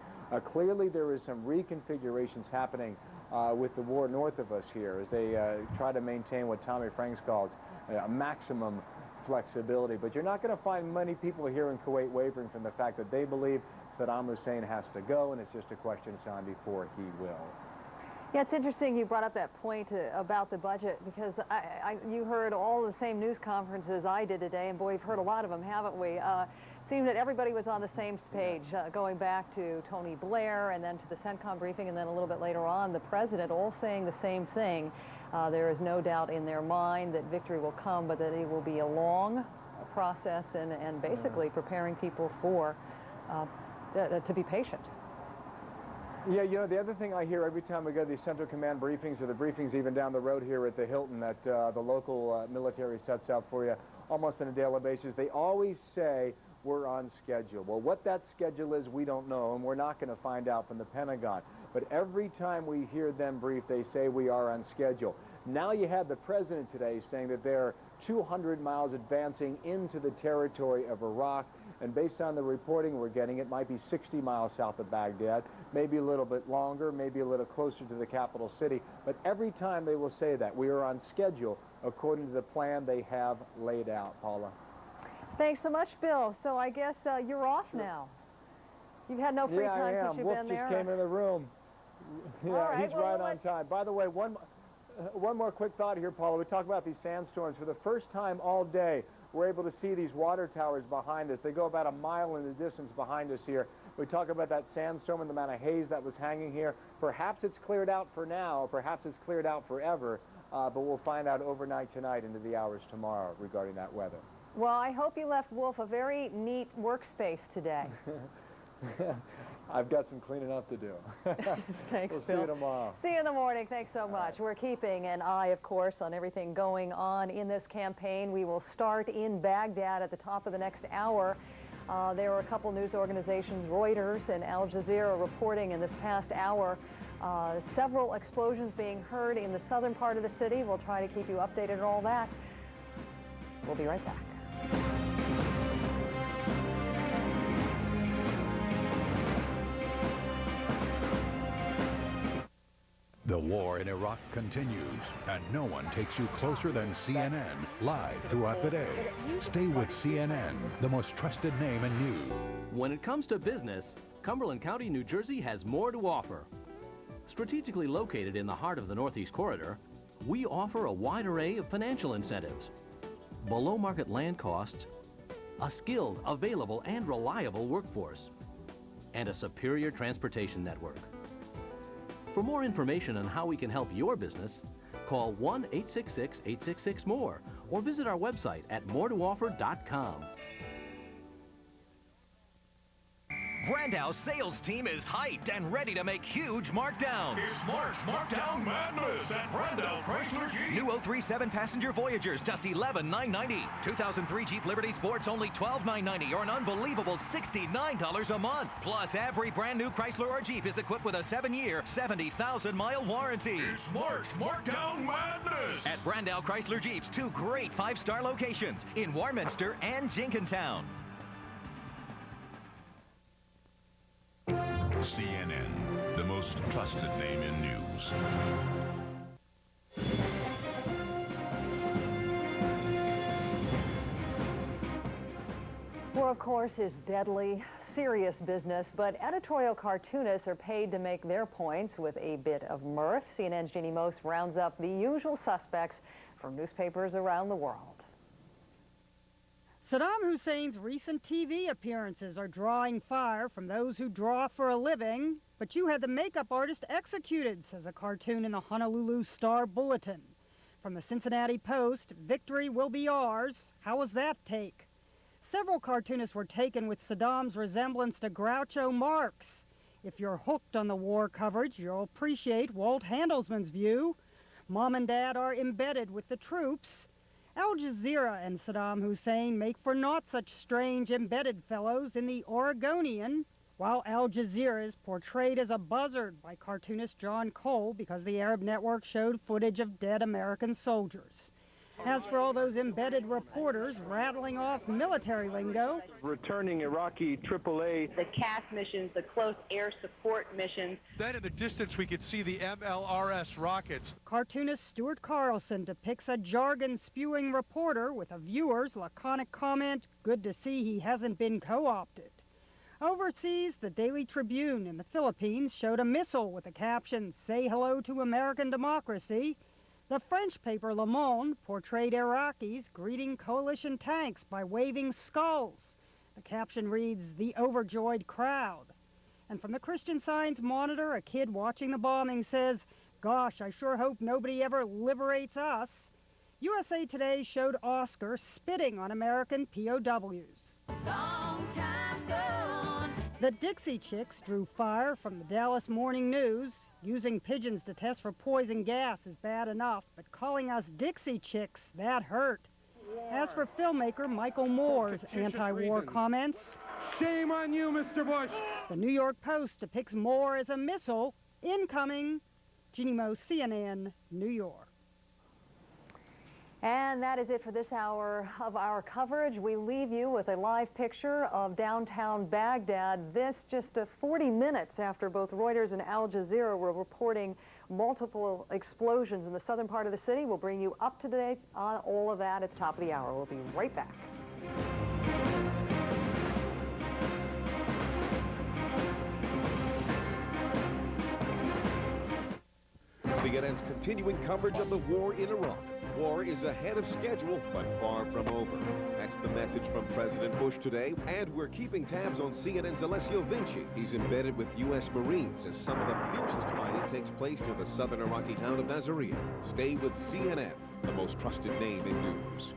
clearly there is some reconfigurations happening with the war north of us here as they try to maintain what Tommy Franks calls maximum flexibility. But you're not going to find many people here in Kuwait wavering from the fact that they believe Saddam Hussein has to go, and it's just a question of time before he will. Yeah, it's interesting you brought up that point about the budget, because you heard all the same news conferences I did today, and boy, we've heard a lot of them, haven't we? It seemed that everybody was on the same page, going back to Tony Blair and then to the CENTCOM briefing, and then a little bit later on, the president, all saying the same thing. There is no doubt in their mind that victory will come, but that it will be a long process, and basically preparing people for to be patient. Yeah, you know, the other thing I hear every time we go to these Central Command briefings, or the briefings even down the road here at the Hilton that the local military sets up for you almost on a daily basis, they always say we're on schedule. Well, what that schedule is, we don't know, and we're not going to find out from the Pentagon. But every time we hear them brief, they say we are on schedule. Now you had the president today saying that they're 200 miles advancing into the territory of Iraq, and based on the reporting we're getting, it might be 60 miles south of Baghdad, maybe a little bit longer, maybe a little closer to the capital city. But every time they will say that we are on schedule according to the plan they have laid out. Paula. Thanks so much, Bill. So I guess you're off now. You've had no free time since you've been there. Wolf just came in the room. Yeah, right, he's right on time. By the way, one more quick thought here, Paula. We talk about these sandstorms. For the first time all day, we're able to see these water towers behind us. They go about a mile in the distance behind us here. We talk about that sandstorm and the amount of haze that was hanging here. Perhaps it's cleared out for now. Perhaps it's cleared out forever. But we'll find out overnight tonight into the hours tomorrow regarding that weather. Well, I hope you left Wolf a very neat workspace today. I've got some cleaning up to do. Thanks, We'll Bill. see you tomorrow. See you in the morning. Thanks so much. We're keeping an eye, of course, on everything going on in this campaign. We will start in Baghdad at the top of the next hour. There are a couple news organizations, Reuters and Al Jazeera, reporting in this past hour several explosions being heard in the southern part of the city. We'll try to keep you updated on all that. We'll be right back. The war in Iraq continues, and no one takes you closer than CNN, live throughout the day. Stay with CNN, the most trusted name in news. When it comes to business, Cumberland County, New Jersey has more to offer. Strategically located in the heart of the Northeast Corridor, we offer a wide array of financial incentives, below-market land costs, a skilled, available, and reliable workforce, and a superior transportation network. For more information on how we can help your business, call 1-866-866-MORE or visit our website at moretooffer.com. Brandau's sales team is hyped and ready to make huge markdowns. It's March Markdown Madness at Brandau Chrysler Jeep. New 037 passenger Voyagers, just $11,990. 2003 Jeep Liberty Sports, only $12,990, or an unbelievable $69 a month. Plus, every brand new Chrysler or Jeep is equipped with a 7-year, 70,000-mile warranty. It's March Markdown Madness at Brandau Chrysler Jeeps, 2 great 5-star locations in Warminster and Jenkintown. CNN, the most trusted name in news. War, of course, is deadly, serious business, but editorial cartoonists are paid to make their points with a bit of mirth. CNN's Jeannie Most rounds up the usual suspects from newspapers around the world. Saddam Hussein's recent TV appearances are drawing fire from those who draw for a living, but you had the makeup artist executed, says a cartoon in the Honolulu Star Bulletin. From the Cincinnati Post, victory will be ours. How was that take? Several cartoonists were taken with Saddam's resemblance to Groucho Marx. If you're hooked on the war coverage, you'll appreciate Walt Handelsman's view. Mom and Dad are embedded with the troops. Al Jazeera and Saddam Hussein make for not such strange embedded fellows in the Oregonian, while Al Jazeera is portrayed as a buzzard by cartoonist John Cole because the Arab network showed footage of dead American soldiers. As for all those embedded reporters rattling off military lingo, returning Iraqi AAA, the CAS missions, the close air support missions. Then in the distance we could see the MLRS rockets. Cartoonist Stuart Carlson depicts a jargon-spewing reporter with a viewer's laconic comment, "Good to see he hasn't been co-opted." Overseas, the Daily Tribune in the Philippines showed a missile with the caption, "Say hello to American democracy." The French paper Le Monde portrayed Iraqis greeting coalition tanks by waving skulls. The caption reads, "The overjoyed crowd." And from the Christian Science Monitor, a kid watching the bombing says, "Gosh, I sure hope nobody ever liberates us." USA Today showed Oscar spitting on American POWs. Long time gone. The Dixie Chicks drew fire from the Dallas Morning News. Using pigeons to test for poison gas is bad enough, but calling us Dixie Chicks, that hurt. As for filmmaker Michael Moore's anti-war comments, "Shame on you, Mr. Bush." The New York Post depicts Moore as a missile incoming. Jeannie Mo, CNN, New York. And that is it for this hour of our coverage. We leave you with a live picture of downtown Baghdad. This just 40 minutes after both Reuters and Al Jazeera were reporting multiple explosions in the southern part of the city. We'll bring you up to date on all of that at the top of the hour. We'll be right back. CNN's continuing coverage of the war in Iraq. War is ahead of schedule, but far from over. That's the message from President Bush today. And we're keeping tabs on CNN's Alessio Vinci. He's embedded with U.S. Marines as some of the fiercest fighting takes place near the southern Iraqi town of Nasiriyah. Stay with CNN, the most trusted name in news.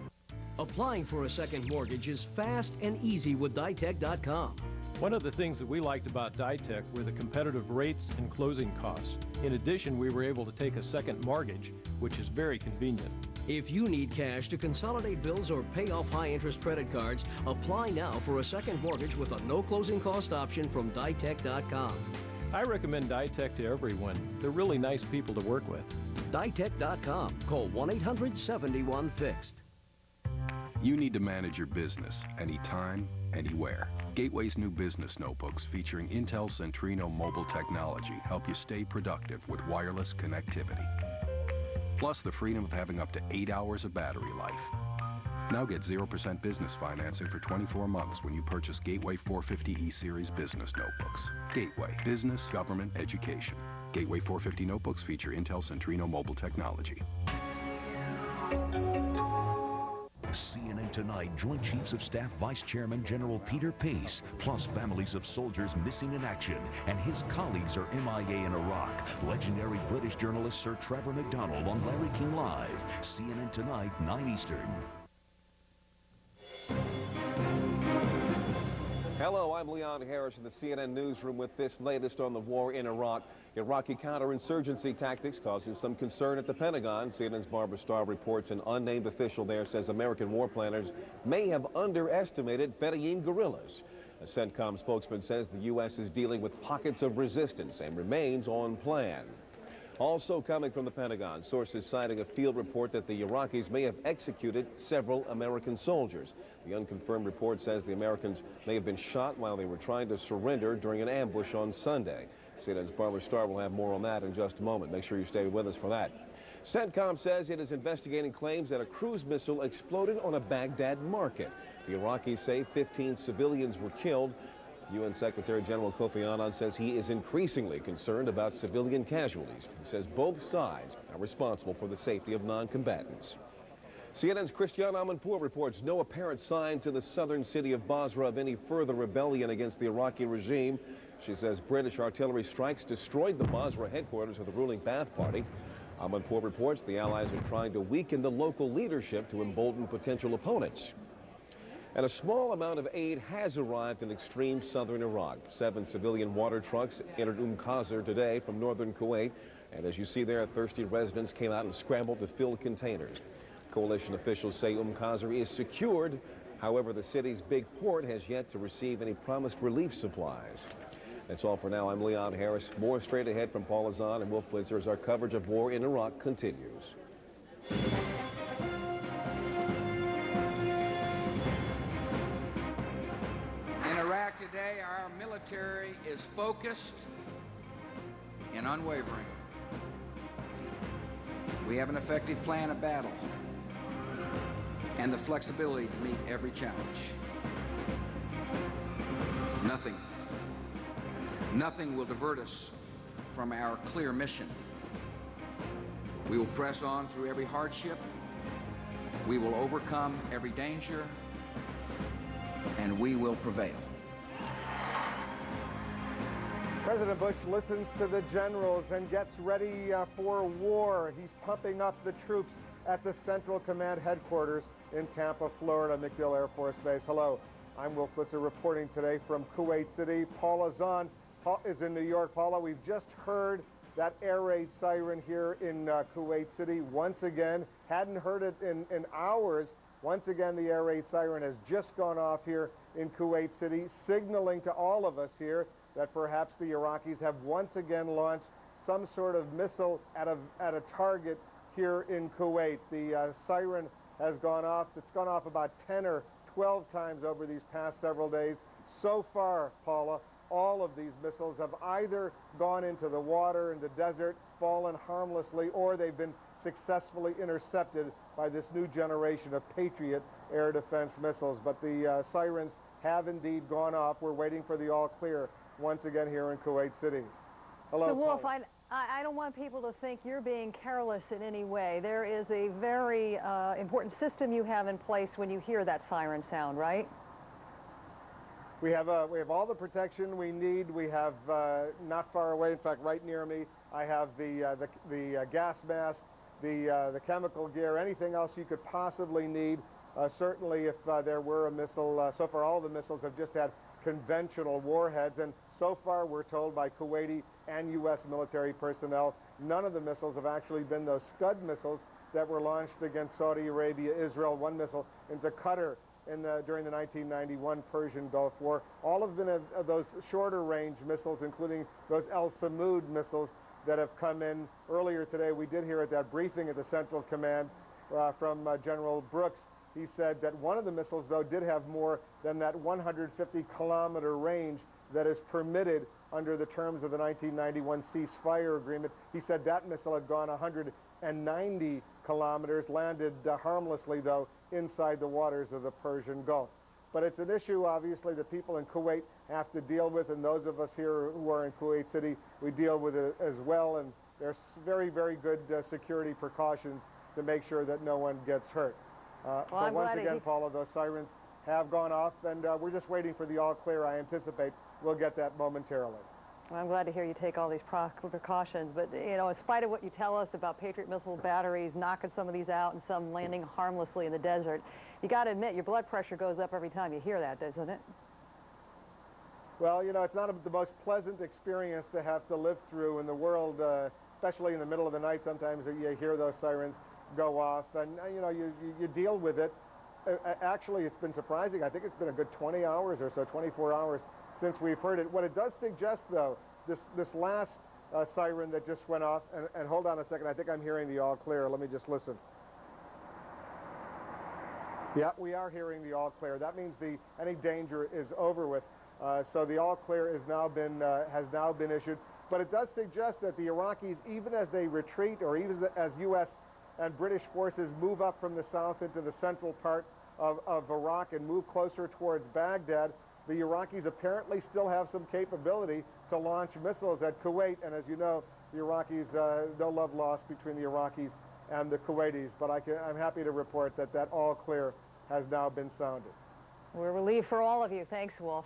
Applying for a second mortgage is fast and easy with ditech.com. One of the things that we liked about Ditech were the competitive rates and closing costs. In addition, we were able to take a second mortgage, which is very convenient. If you need cash to consolidate bills or pay off high-interest credit cards, apply now for a second mortgage with a no-closing cost option from ditech.com. I recommend Ditech to everyone. They're really nice people to work with. Ditech.com. Call 1-800-71-FIXED. You need to manage your business anytime, anywhere. Gateway's new business notebooks featuring Intel Centrino mobile technology help you stay productive with wireless connectivity. Plus the freedom of having up to 8 hours of battery life. Now get 0% business financing for 24 months when you purchase Gateway 450E Series business notebooks. Gateway, business, government, education. Gateway 450 notebooks feature Intel Centrino mobile technology. CNN Tonight Joint Chiefs of Staff Vice Chairman General Peter Pace, plus families of soldiers missing in action, and his colleagues are MIA in Iraq. Legendary British journalist Sir Trevor McDonald on Larry King Live. CNN Tonight, 9 Eastern. Hello, I'm Leon Harris in the CNN newsroom with this latest on the war in Iraq. Iraqi counterinsurgency tactics causing some concern at the Pentagon. CNN's Barbara Starr reports an unnamed official there says American war planners may have underestimated Bedouin guerrillas. A CENTCOM spokesman says the U.S. is dealing with pockets of resistance and remains on plan. Also coming from the Pentagon, sources citing a field report that the Iraqis may have executed several American soldiers. The unconfirmed report says the Americans may have been shot while they were trying to surrender during an ambush on Sunday. CNN's Barbara Starr will have more on that in just a moment. Make sure you stay with us for that. CENTCOM says it is investigating claims that a cruise missile exploded on a Baghdad market. The Iraqis say 15 civilians were killed. UN Secretary General Kofi Annan says he is increasingly concerned about civilian casualties. He says both sides are responsible for the safety of non-combatants. CNN's Christiane Amanpour reports no apparent signs in the southern city of Basra of any further rebellion against the Iraqi regime. She says British artillery strikes destroyed the Basra headquarters of the ruling Ba'ath Party. Amanpour reports the Allies are trying to weaken the local leadership to embolden potential opponents. And a small amount of aid has arrived in extreme southern Iraq. 7 civilian water trucks entered Qasr today from northern Kuwait. And as you see there, thirsty residents came out and scrambled to fill containers. Coalition officials say Qasr is secured. However, the city's big port has yet to receive any promised relief supplies. That's all for now. I'm Leon Harris. More straight ahead from Paul Azan and Wolf Blitzer as our coverage of war in Iraq continues. In Iraq today, our military is focused and unwavering. We have an effective plan of battle and the flexibility to meet every challenge. Nothing will divert us from our clear mission. We will press on through every hardship. We will overcome every danger, and we will prevail. President Bush listens to the generals and gets ready for war. He's pumping up the troops at the Central Command headquarters in Tampa, Florida, MacDill Air Force Base. Hello, I'm Wolf Blitzer reporting today from Kuwait City. Paula Zahn is in New York. Paula, we've just heard that air raid siren here in Kuwait City. Once again, hadn't heard it in hours. Once again, the air raid siren has just gone off here in Kuwait City, signaling to all of us here that perhaps the Iraqis have once again launched some sort of missile at a target here in Kuwait. The siren has gone off. It's gone off about 10 or 12 times over these past several days. So far, Paula, all of these missiles have either gone into the water, in the desert, fallen harmlessly, or they've been successfully intercepted by this new generation of Patriot air defense missiles. But the sirens have indeed gone off. We're waiting for the all clear once again here in Kuwait City. Hello, so Wolf, Paula. I don't want people to think you're being careless in any way. There is a very important system you have in place when you hear that siren sound, right? We have all the protection we need. We have not far away, in fact, right near me, I have the gas mask, the chemical gear, anything else you could possibly need. Certainly, if there were a missile, so far all the missiles have just had conventional warheads, and so far we're told by Kuwaiti and U.S. military personnel, none of the missiles have actually been those Scud missiles that were launched against Saudi Arabia, Israel, one missile into Qatar during the 1991 Persian Gulf War. All have been those shorter range missiles, including those El Samud missiles that have come in earlier today. We did hear at that briefing at the Central Command from General Brooks. He said that one of the missiles, though, did have more than that 150-kilometer range that is permitted under the terms of the 1991 ceasefire agreement. He said that missile had gone 190 kilometers, landed harmlessly, though, inside the waters of the Persian Gulf. But it's an issue, obviously, that people in Kuwait have to deal with, and those of us here who are in Kuwait City, we deal with it as well, and there's very, very good security precautions to make sure that no one gets hurt. But once again, Paula, those sirens have gone off, and we're just waiting for the all clear. I anticipate we'll get that momentarily. Well, I'm glad to hear you take all these precautions, but, you know, in spite of what you tell us about Patriot missile batteries knocking some of these out and some landing harmlessly in the desert, you got to admit your blood pressure goes up every time you hear that, doesn't it? Well, you know, it's not the most pleasant experience to have to live through in the world, especially in the middle of the night. Sometimes you hear those sirens go off, and, you know, you deal with it. Actually, it's been surprising. I think it's been a good 20 hours or so, 24 hours since we've heard it. What it does suggest, though, this last siren that just went off, and hold on a second, I think I'm hearing the all clear. Let me just listen. Yeah, we are hearing the all clear. That means any danger is over with. So the all clear has now been issued. But it does suggest that the Iraqis, even as they retreat, or even as U.S. and British forces move up from the south into the central part of Iraq and move closer towards Baghdad, the Iraqis apparently still have some capability to launch missiles at Kuwait. And as you know, the Iraqis, no love lost between the Iraqis and the Kuwaitis. But I'm happy to report that all clear has now been sounded. We're relieved for all of you. Thanks, Wolf.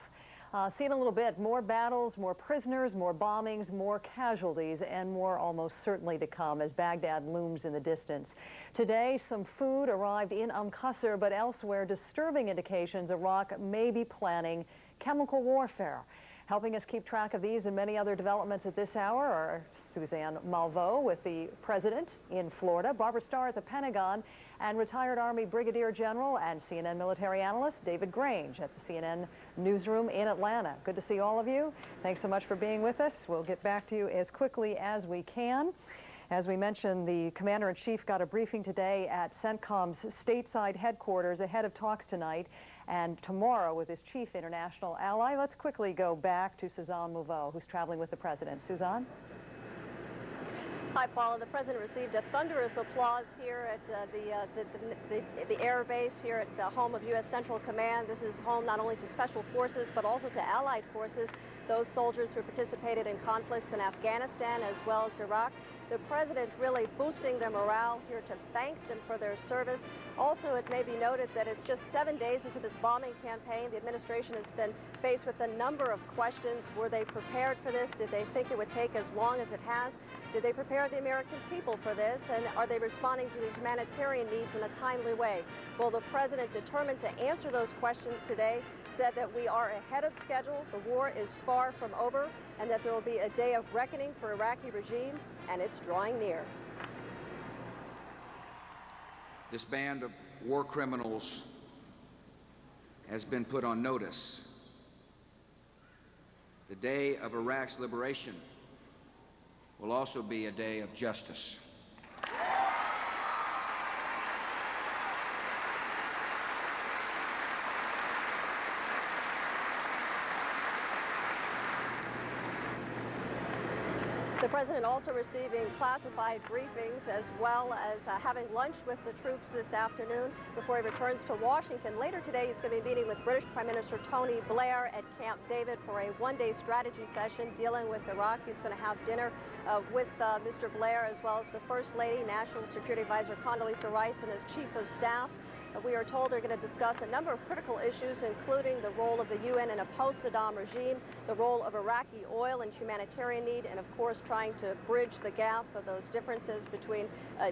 See in a little bit, more battles, more prisoners, more bombings, more casualties, and more almost certainly to come as Baghdad looms in the distance. Today, some food arrived in Qasr, but elsewhere, disturbing indications Iraq may be planning chemical warfare. Helping us keep track of these and many other developments at this hour are Suzanne Malveaux with the President in Florida, Barbara Starr at the Pentagon, and retired Army Brigadier General and CNN military analyst David Grange at the CNN newsroom in Atlanta. Good to see all of you. Thanks so much for being with us. We'll get back to you as quickly as we can. As we mentioned, the Commander-in-Chief got a briefing today at CENTCOM's stateside headquarters ahead of talks tonight and tomorrow with his chief international ally. Let's quickly go back to Suzanne Malveaux, who's traveling with the President. Suzanne? Hi, Paula. The President received a thunderous applause here at the air base here at the home of U.S. Central Command. This is home not only to Special Forces, but also to Allied forces, those soldiers who participated in conflicts in Afghanistan as well as Iraq. The President really boosting their morale here to thank them for their service. Also, it may be noted that it's just 7 days into this bombing campaign. The administration has been faced with a number of questions. Were they prepared for this? Did they think it would take as long as it has? Did they prepare the American people for this? And are they responding to the humanitarian needs in a timely way? Well, the President, determined to answer those questions today, said that we are ahead of schedule, the war is far from over, and that there will be a day of reckoning for Iraqi regime, and it's drawing near. This band of war criminals has been put on notice. The day of Iraq's liberation will also be a day of justice. The President also receiving classified briefings as well as having lunch with the troops this afternoon before he returns to Washington. Later today, he's going to be meeting with British Prime Minister Tony Blair at Camp David for a one-day strategy session dealing with Iraq. He's going to have dinner with Mr. Blair as well as the First Lady, National Security Advisor Condoleezza Rice, and his Chief of Staff. We are told they're going to discuss a number of critical issues, including the role of the UN in a post-Saddam regime, the role of Iraqi oil and humanitarian need, and of course trying to bridge the gap of those differences between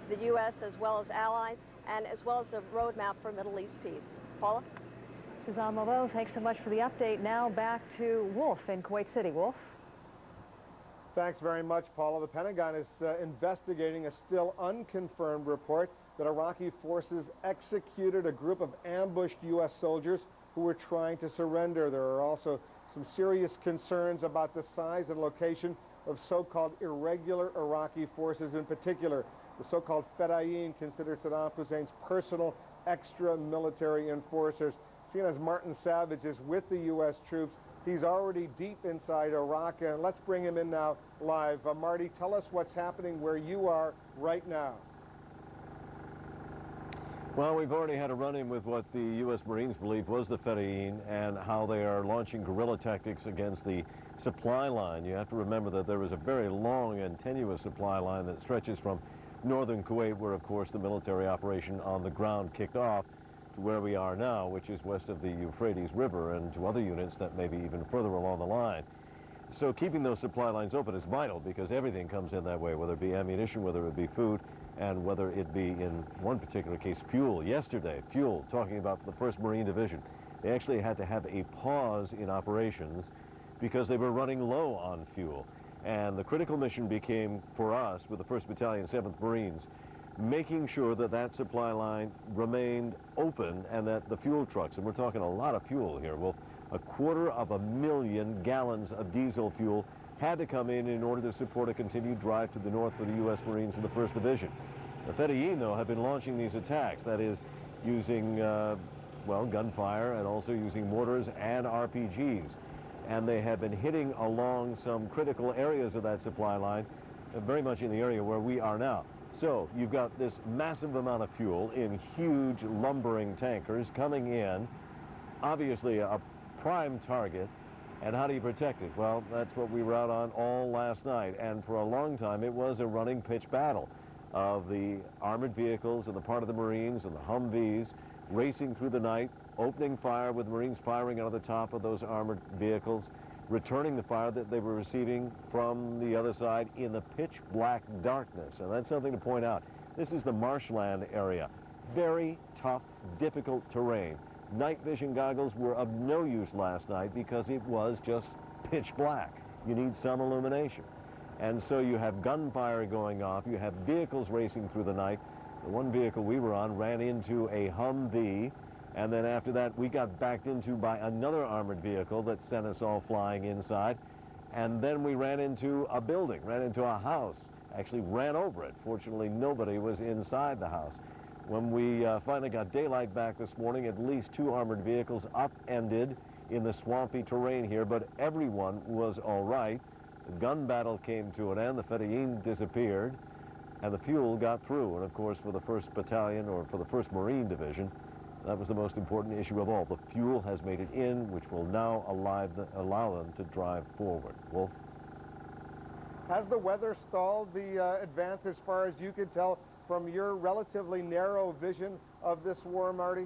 the U.S. as well as allies, and as well as the roadmap for Middle East peace. Paula? Suzanne Malveaux, thanks so much for the update. Now back to Wolf in Kuwait City. Wolf? Thanks very much, Paula. The Pentagon is investigating a still unconfirmed report that Iraqi forces executed a group of ambushed U.S. soldiers who were trying to surrender. There are also some serious concerns about the size and location of so-called irregular Iraqi forces, in particular the so-called Fedayeen, considered Saddam Hussein's personal extra-military enforcers. CNN's Martin Savage is with the U.S. troops. He's already deep inside Iraq, and let's bring him in now live. Marty, tell us what's happening where you are right now. Well, we've already had a run-in with what the U.S. Marines believe was the Fedayeen and how they are launching guerrilla tactics against the supply line. You have to remember that there was a very long and tenuous supply line that stretches from northern Kuwait, where, of course, the military operation on the ground kicked off, to where we are now, which is west of the Euphrates River, and to other units that may be even further along the line. So keeping those supply lines open is vital, because everything comes in that way, whether it be ammunition, whether it be food, and whether it be, in one particular case, fuel. Yesterday, fuel, talking about the 1st Marine Division, they actually had to have a pause in operations because they were running low on fuel. And the critical mission became, for us, with the 1st Battalion, 7th Marines, making sure that that supply line remained open and that the fuel trucks, and we're talking a lot of fuel here, well, 250,000 gallons of diesel fuel had to come in order to support a continued drive to the north for the U.S. Marines in the 1st Division. The Fedayeen, though, have been launching these attacks, that is, using, well, gunfire and also using mortars and RPGs. And they have been hitting along some critical areas of that supply line, very much in the area where we are now. So you've got this massive amount of fuel in huge lumbering tankers coming in, obviously a prime target. And how do you protect it? Well, that's what we were out on all last night. And for a long time, it was a running pitch battle of the armored vehicles and the part of the Marines and the Humvees racing through the night, opening fire with Marines firing out of the top of those armored vehicles, returning the fire that they were receiving from the other side in the pitch black darkness. And that's something to point out. This is the marshland area. Very tough, difficult terrain. Night vision goggles were of no use last night because it was just pitch black. You need some illumination. And so you have gunfire going off. You have vehicles racing through the night. The one vehicle we were on ran into a Humvee, and then after that we got backed into by another armored vehicle that sent us all flying inside. And then we ran into a building, ran into a house, actually ran over it. Fortunately, nobody was inside the house. When we finally got daylight back this morning, at least 2 armored vehicles upended in the swampy terrain here, but everyone was all right. The gun battle came to an end, the Fedayeen disappeared, and the fuel got through. And of course, for the 1st Battalion, or for the 1st Marine Division, that was the most important issue of all. The fuel has made it in, which will now allow them to drive forward. Wolf? Has the weather stalled the advance as far as you can tell from your relatively narrow vision of this war, Marty?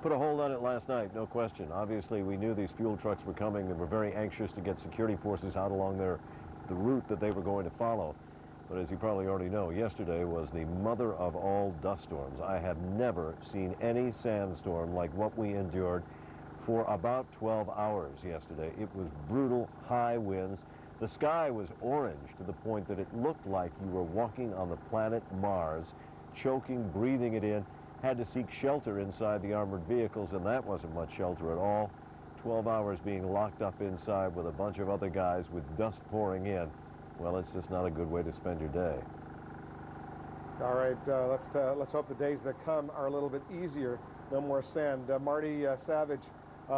Put a hold on it last night, no question. Obviously, we knew these fuel trucks were coming and were very anxious to get security forces out along the route that they were going to follow. But as you probably already know, yesterday was the mother of all dust storms. I have never seen any sandstorm like what we endured for about 12 hours yesterday. It was brutal, high winds. The sky was orange to the point that it looked like you were walking on the planet Mars, choking, breathing it in, had to seek shelter inside the armored vehicles, and that wasn't much shelter at all. 12 hours being locked up inside with a bunch of other guys with dust pouring in. Well, it's just not a good way to spend your day. All right, let's hope the days that come are a little bit easier. No more sand. Marty Savage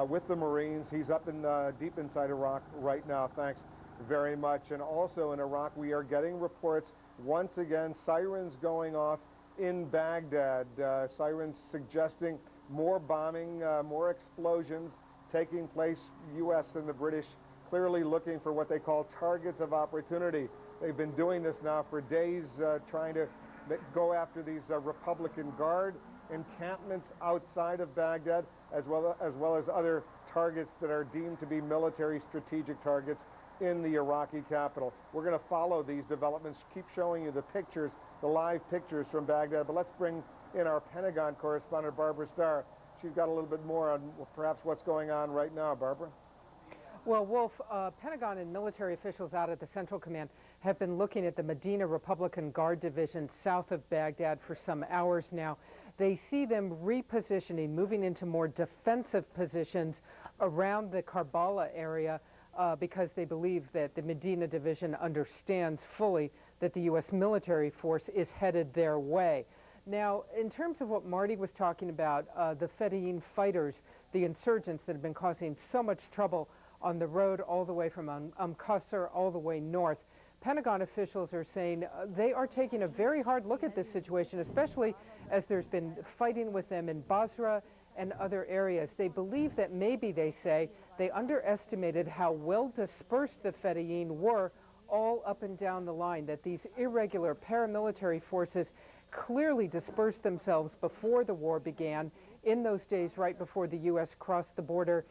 with the Marines. He's up in deep inside Iraq right now. Thanks very much. And also in Iraq, we are getting reports once again, sirens going off in Baghdad. Sirens suggesting more bombing, more explosions taking place. U.S. and the British clearly looking for what they call targets of opportunity. They've been doing this now for days, trying to go after these Republican Guard encampments outside of Baghdad, as well as other targets that are deemed to be military strategic targets in the Iraqi capital. We're going to follow these developments, keep showing you the pictures, the live pictures from Baghdad, but let's bring in our Pentagon correspondent, Barbara Starr. She's got a little bit more on perhaps what's going on right now. Barbara? Well, Wolf, Pentagon and military officials out at the Central Command have been looking at the Medina Republican Guard Division south of Baghdad for some hours now. They see them repositioning, moving into more defensive positions around the Karbala area because they believe that the Medina Division understands fully that the U.S. military force is headed their way. Now, in terms of what Marty was talking about, the Fedayeen fighters, the insurgents that have been causing so much trouble on the road all the way from Qasr all the way north, Pentagon officials are saying they are taking a very hard look at this situation, especially as there's been fighting with them in Basra and other areas. They believe that maybe, they say, they underestimated how well dispersed the Fedayeen were all up and down the line, that these irregular paramilitary forces clearly dispersed themselves before the war began, in those days right before the U.S. crossed the border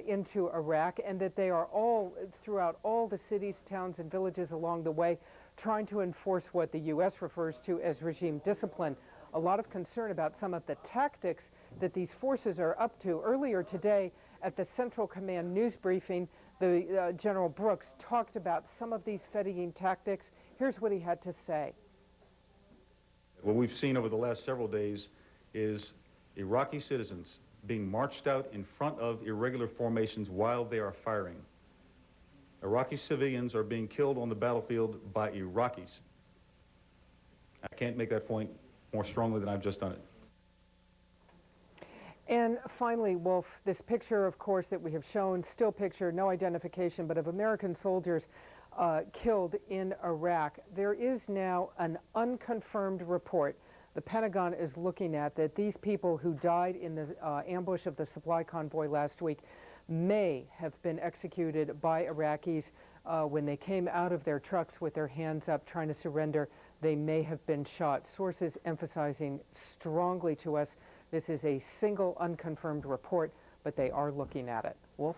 into Iraq, and that they are all throughout all the cities, towns, and villages along the way trying to enforce what the U.S. refers to as regime discipline. A lot of concern about some of the tactics that these forces are up to. Earlier today at the Central Command news briefing, the General Brooks talked about some of these Fedayeen tactics. Here's what he had to say. What we've seen over the last several days is Iraqi citizens being marched out in front of irregular formations while they are firing. Iraqi civilians are being killed on the battlefield by Iraqis. I can't make that point more strongly than I've just done it. And finally, Wolf, this picture, of course, that we have shown, still picture, no identification, but of American soldiers killed in Iraq. There is now an unconfirmed report the Pentagon is looking at that these people who died in the ambush of the supply convoy last week may have been executed by Iraqis when they came out of their trucks with their hands up trying to surrender. They may have been shot. Sources emphasizing strongly to us this is a single unconfirmed report, but they are looking at it. Wolf?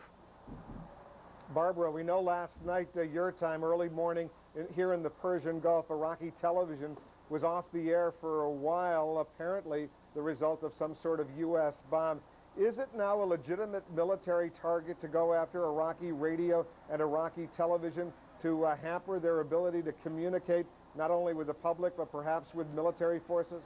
Barbara, we know last night, your time, early morning, here in the Persian Gulf, Iraqi television was off the air for a while, apparently the result of some sort of U.S. bomb. Is it now a legitimate military target to go after Iraqi radio and Iraqi television to hamper their ability to communicate not only with the public but perhaps with military forces?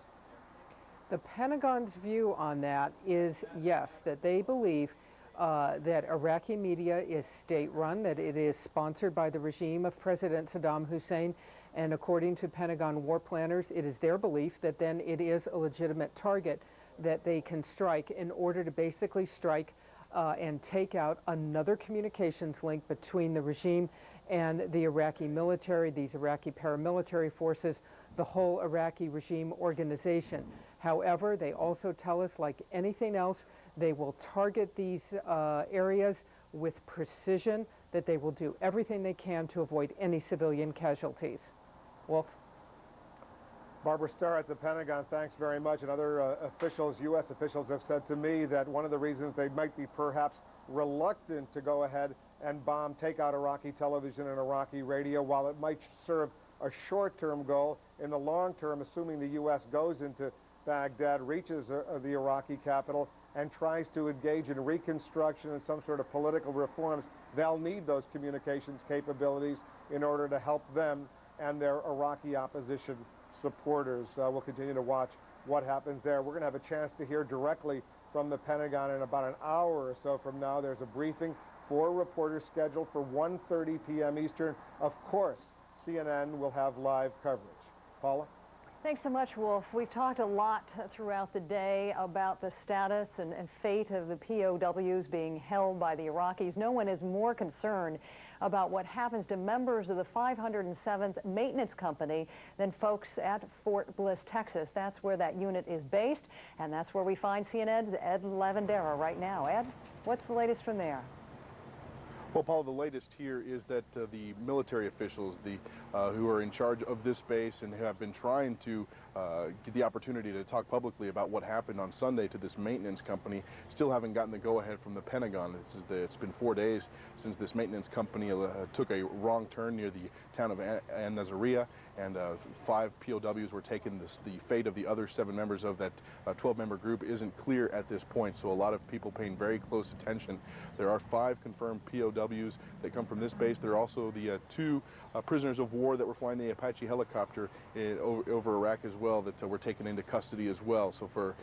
The Pentagon's view on that is yes, that they believe that Iraqi media is state-run, that it is sponsored by the regime of President Saddam Hussein, and according to Pentagon war planners, it is their belief that then it is a legitimate target that they can strike in order to basically strike and take out another communications link between the regime and the Iraqi military, these Iraqi paramilitary forces, the whole Iraqi regime organization. However, they also tell us, like anything else, they will target these areas with precision, that they will do everything they can to avoid any civilian casualties. Wolf? Barbara Starr at the Pentagon, thanks very much. And other officials, U.S. officials, have said to me that one of the reasons they might be perhaps reluctant to go ahead and take out Iraqi television and Iraqi radio, while it might serve a short-term goal, in the long term, assuming the U.S. goes into Baghdad, reaches the Iraqi capital, and tries to engage in reconstruction and some sort of political reforms, they'll need those communications capabilities in order to help them and their Iraqi opposition supporters. We'll continue to watch what happens there. We're going to have a chance to hear directly from the Pentagon in about an hour or so from now. There's a briefing for reporters scheduled for 1:30 p.m. Eastern. Of course, CNN will have live coverage. Paula? Thanks so much, Wolf. We've talked a lot throughout the day about the status and fate of the POWs being held by the Iraqis. No one is more concerned about what happens to members of the 507th Maintenance Company than folks at Fort Bliss, Texas. That's where that unit is based, and that's where we find CNN's Ed Lavandera right now. Ed, what's the latest from there? Well, Paul, the latest here is that the military officials who are in charge of this base and who have been trying to get the opportunity to talk publicly about what happened on Sunday to this maintenance company. Still haven't gotten the go-ahead from the Pentagon. It's been 4 days since this maintenance company took a wrong turn near the town of Nasiriyah, and 5 POWs were taken. The fate of the other 7 members of that 12-member group isn't clear at this point, so a lot of people paying very close attention. There are 5 confirmed POWs that come from this base. There are also the 2 prisoners of war that were flying the Apache helicopter over Iraq as well that were taken into custody as well. So for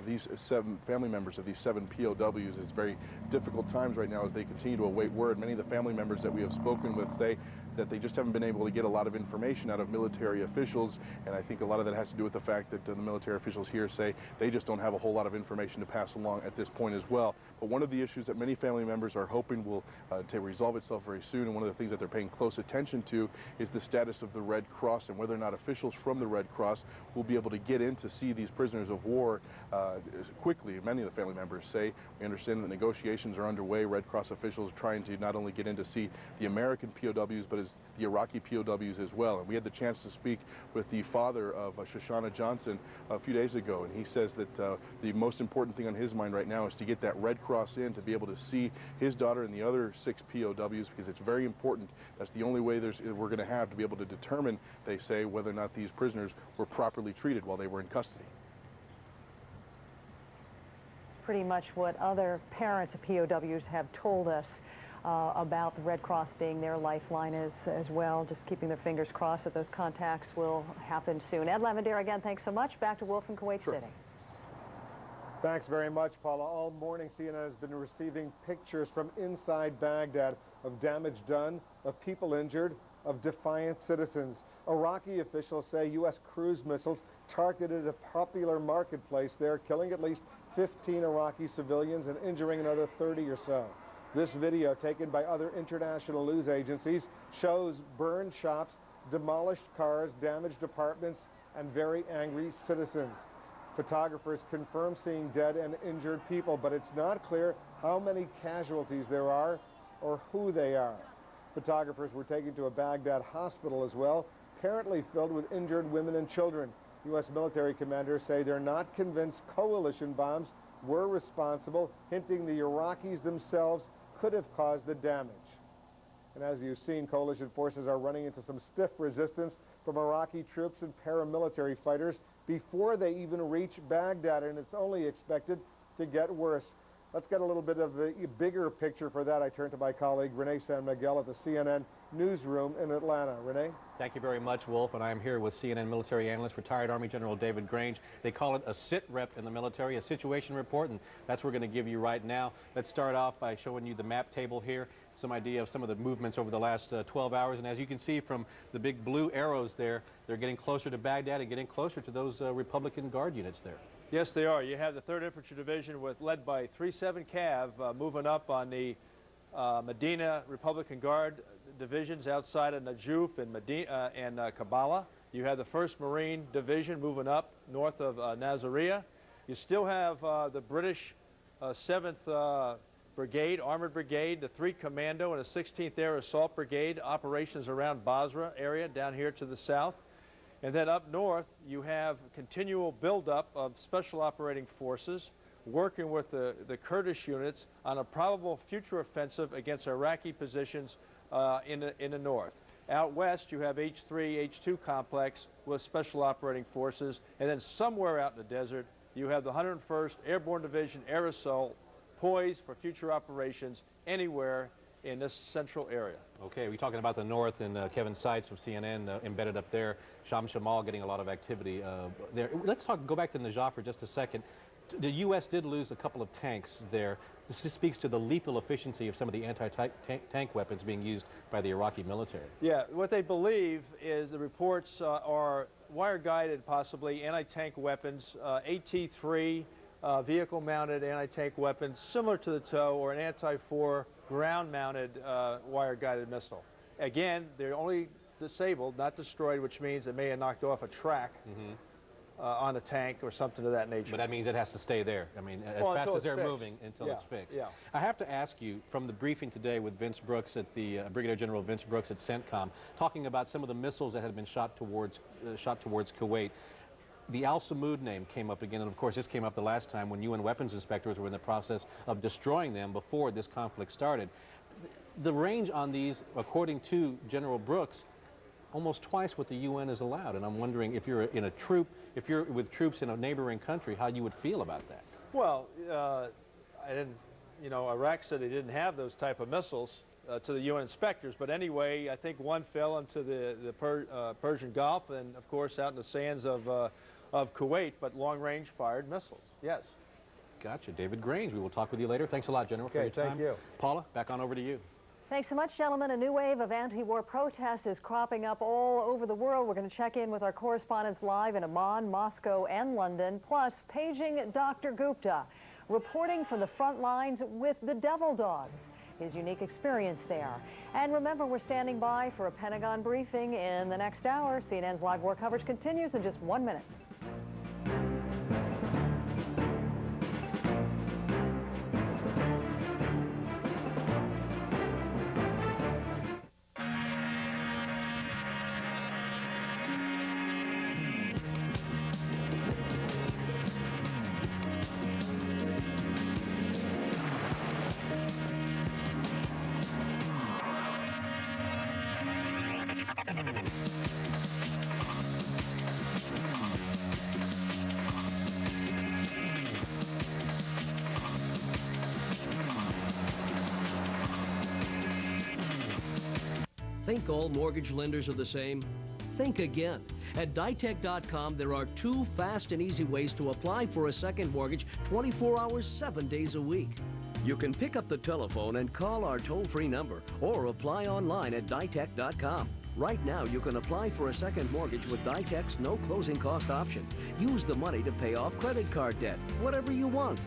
these 7 family members of these 7 POWs, it's very difficult times right now as they continue to await word. Many of the family members that we have spoken with say that they just haven't been able to get a lot of information out of military officials, and I think a lot of that has to do with the fact that the military officials here say they just don't have a whole lot of information to pass along at this point as well. But one of the issues that many family members are hoping will to resolve itself very soon, and one of the things that they're paying close attention to, is the status of the Red Cross and whether or not officials from the Red Cross will be able to get in to see these prisoners of war quickly. Many of the family members say, we understand that negotiations are underway. Red Cross officials are trying to not only get in to see the American POWs, but the Iraqi POWs as well. And we had the chance to speak with the father of Shoshana Johnson a few days ago, and he says that the most important thing on his mind right now is to get that Red Cross in to be able to see his daughter and the other 6 POWs, because it's very important. That's the only way we're going to have to be able to determine, they say, whether or not these prisoners were properly treated while they were in custody. Pretty much what other parents of POWs have told us about the Red Cross being their lifeline as well. Just keeping their fingers crossed that those contacts will happen soon. Ed Lavendere, again, thanks so much. Back to Wolf in Kuwait City. Thanks very much, Paula. All morning, CNN has been receiving pictures from inside Baghdad of damage done, of people injured, of defiant citizens. Iraqi officials say U.S. cruise missiles targeted a popular marketplace there, killing at least 15 Iraqi civilians and injuring another 30 or so. This video, taken by other international news agencies, shows burned shops, demolished cars, damaged apartments, and very angry citizens. Photographers confirm seeing dead and injured people, but it's not clear how many casualties there are or who they are. Photographers were taken to a Baghdad hospital as well, apparently filled with injured women and children. U.S. military commanders say they're not convinced coalition bombs were responsible, hinting the Iraqis themselves could have caused the damage. And as you've seen, coalition forces are running into some stiff resistance from Iraqi troops and paramilitary fighters before they even reach Baghdad, and it's only expected to get worse. Let's get a little bit of the bigger picture for that. I turn to my colleague Renee San Miguel at the CNN newsroom in Atlanta. Renee? Thank you very much, Wolf, and I am here with CNN military analyst, retired Army General David Grange. They call it a sit rep in the military, a situation report, and that's what we're going to give you right now. Let's start off by showing you the map table here, some idea of some of the movements over the last 12 hours, and as you can see from the big blue arrows there, they're getting closer to Baghdad and getting closer to those Republican Guard units there. Yes, they are. You have the 3rd Infantry Division led by 3-7 Cav moving up on the Medina Republican Guard divisions outside of Najuf and Kabbalah. You have the 1st Marine Division moving up north of Nasiriyah. You still have the British 7th Brigade, Armored Brigade, the 3 Commando, and a 16th Air Assault Brigade, operations around Basra area down here to the south. And then up north, you have continual buildup of Special Operating Forces working with the Kurdish units on a probable future offensive against Iraqi positions in the north. Out west, you have H3, H2 complex with Special Operating Forces, and then somewhere out in the desert, you have the 101st Airborne Division Air Assault poised for future operations anywhere in this central area. Okay, we're talking about the north, and Kevin Seitz from CNN embedded up there. Sham Shamal getting a lot of activity there. Let's go back to Najaf for just a second. The U.S. did lose a couple of tanks there. This just speaks to the lethal efficiency of some of the anti-tank weapons being used by the Iraqi military. Yeah, what they believe is the reports are wire-guided, possibly, anti-tank weapons, AT-3 vehicle-mounted anti-tank weapons, similar to the TOW, or an anti-4 ground-mounted wire-guided missile. Again, they're only disabled, not destroyed, which means they may have knocked off a track on a tank or something of that nature. But that means it has to stay there. I mean, as fast as they're moving until it's fixed. Yeah. I have to ask you, from the briefing today with Vince Brooks at the Brigadier General Vince Brooks at CENTCOM, talking about some of the missiles that had been shot towards Kuwait. The Al Samud name came up again, and of course this came up the last time when UN weapons inspectors were in the process of destroying them before this conflict started. The range on these, according to General Brooks, almost twice what the UN is allowed, and I'm wondering if you're in a troop, if you're with troops in a neighboring country, how you would feel about that. Well, I didn't, you know, Iraq said they didn't have those type of missiles to the UN inspectors, but anyway, I think one fell into the Persian Gulf and, of course, out in the sands of Kuwait, but long-range fired missiles, yes. Gotcha. David Grange, we will talk with you later. Thanks a lot, General, for your time. Thank you. Paula, back on over to you. Thanks so much, gentlemen. A new wave of anti-war protests is cropping up all over the world. We're going to check in with our correspondents live in Amman, Moscow, and London, plus paging Dr. Gupta, reporting from the front lines with the Devil Dogs, his unique experience there. And remember, we're standing by for a Pentagon briefing in the next hour. CNN's live war coverage continues in just 1 minute. Think all mortgage lenders are the same? Think again. At ditech.com, there are 2 fast and easy ways to apply for a second mortgage 24 hours, 7 days a week. You can pick up the telephone and call our toll-free number or apply online at ditech.com. Right now, you can apply for a second mortgage with Ditech's no closing cost option. Use the money to pay off credit card debt, whatever you want.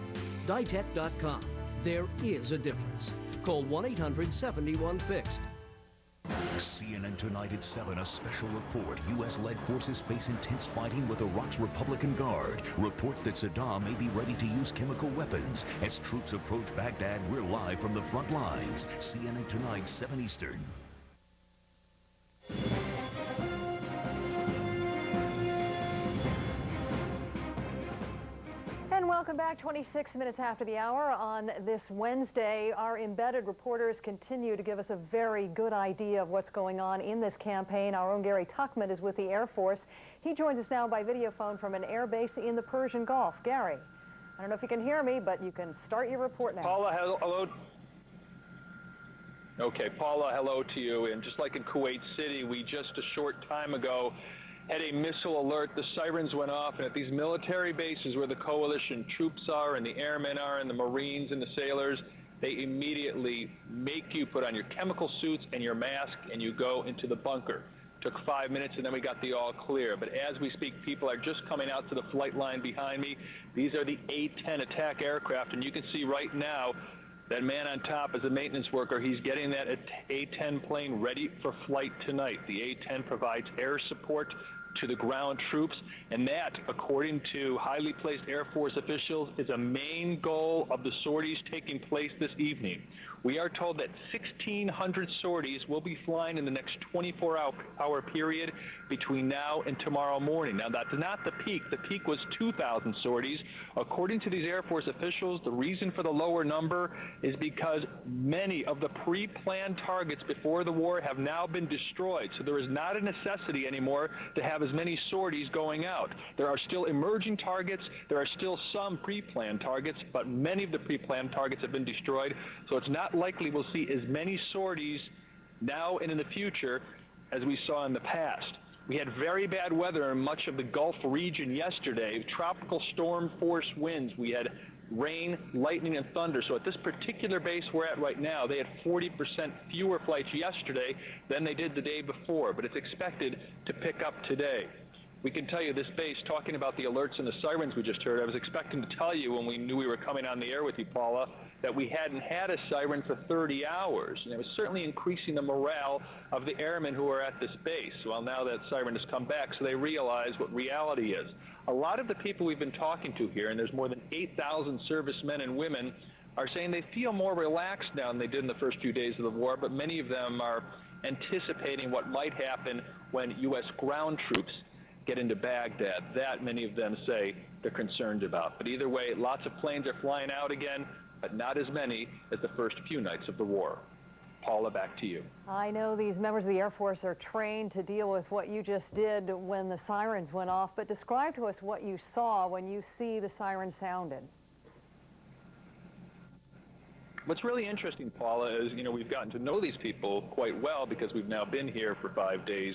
Ditech.com. There is a difference. Call 1-800-71-FIXED. CNN Tonight at 7, a special report. U.S.-led forces face intense fighting with Iraq's Republican Guard. Reports that Saddam may be ready to use chemical weapons. As troops approach Baghdad, we're live from the front lines. CNN Tonight, 7 Eastern. And welcome back. 26 minutes after the hour on this Wednesday. Our embedded reporters continue to give us a very good idea of what's going on in this campaign. Our own Gary Tuckman is with the Air Force. He joins us now by video phone from an air base in the Persian Gulf. Gary, I don't know if you can hear me, but you can start your report now. Paula, hello. Okay, Paula, hello to you. And just like in Kuwait City, we just a short time ago had a missile alert. The sirens went off, and at these military bases where the coalition troops are and the airmen are and the Marines and the sailors, they immediately make you put on your chemical suits and your mask, and you go into the bunker. Took 5 minutes, and then we got the all clear. But as we speak, people are just coming out to the flight line behind me. These are the A-10 attack aircraft, and you can see right now that man on top is a maintenance worker. He's getting that A-10 plane ready for flight tonight. The A-10 provides air support to the ground troops, and that, according to highly placed Air Force officials, is a main goal of the sorties taking place this evening. We are told that 1,600 sorties will be flying in the next 24-hour period between now and tomorrow morning. Now, that's not the peak. The peak was 2,000 sorties. According to these Air Force officials, the reason for the lower number is because many of the pre-planned targets before the war have now been destroyed. So there is not a necessity anymore to have as many sorties going out. There are still emerging targets. There are still some pre-planned targets, but many of the pre-planned targets have been destroyed. So it's not likely we'll see as many sorties now and in the future as we saw in the past. We had very bad weather in much of the Gulf region yesterday, tropical storm force winds. We had rain, lightning, and thunder. So at this particular base we're at right now, they had 40% fewer flights yesterday than they did the day before, but it's expected to pick up today. We can tell you this base, talking about the alerts and the sirens we just heard, I was expecting to tell you when we knew we were coming on the air with you, Paula, that we hadn't had a siren for 30 hours. And it was certainly increasing the morale of the airmen who are at this base. Well, now that siren has come back, so they realize what reality is. A lot of the people we've been talking to here, and there's more than 8,000 servicemen and women, are saying they feel more relaxed now than they did in the first few days of the war, but many of them are anticipating what might happen when U.S. ground troops get into Baghdad. That many of them say they're concerned about. But either way, lots of planes are flying out again, but not as many as the first few nights of the war. Paula, back to you. I know these members of the Air Force are trained to deal with what you just did when the sirens went off, but describe to us what you saw when you see the siren sounded. What's really interesting, Paula, is, we've gotten to know these people quite well because we've now been here for 5 days.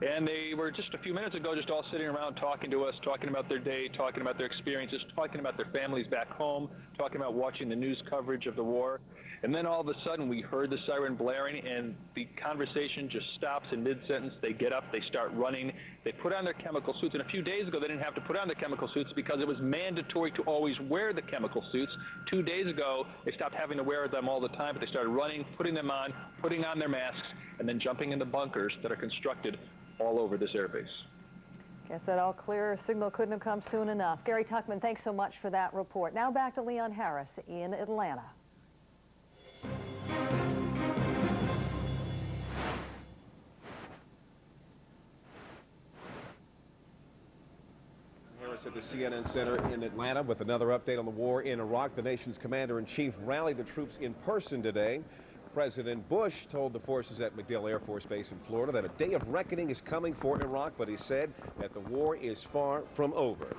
And they were just a few minutes ago just all sitting around talking to us, talking about their day, talking about their experiences, talking about their families back home, talking about watching the news coverage of the war. And then all of a sudden we heard the siren blaring and the conversation just stops in mid-sentence. They get up, they start running, they put on their chemical suits. And a few days ago they didn't have to put on their chemical suits because it was mandatory to always wear the chemical suits. 2 days ago they stopped having to wear them all the time, but they started running, putting them on, putting on their masks, and then jumping into bunkers that are constructed all over this airbase. Guess that all clear signal couldn't have come soon enough. Gary Tuckman, thanks so much for that report. Now back to Leon Harris in Atlanta. Harris at the CNN Center in Atlanta with another update on the war in Iraq. The nation's commander-in-chief rallied the troops in person today. President Bush told the forces at MacDill Air Force Base in Florida that a day of reckoning is coming for Iraq, but he said that the war is far from over.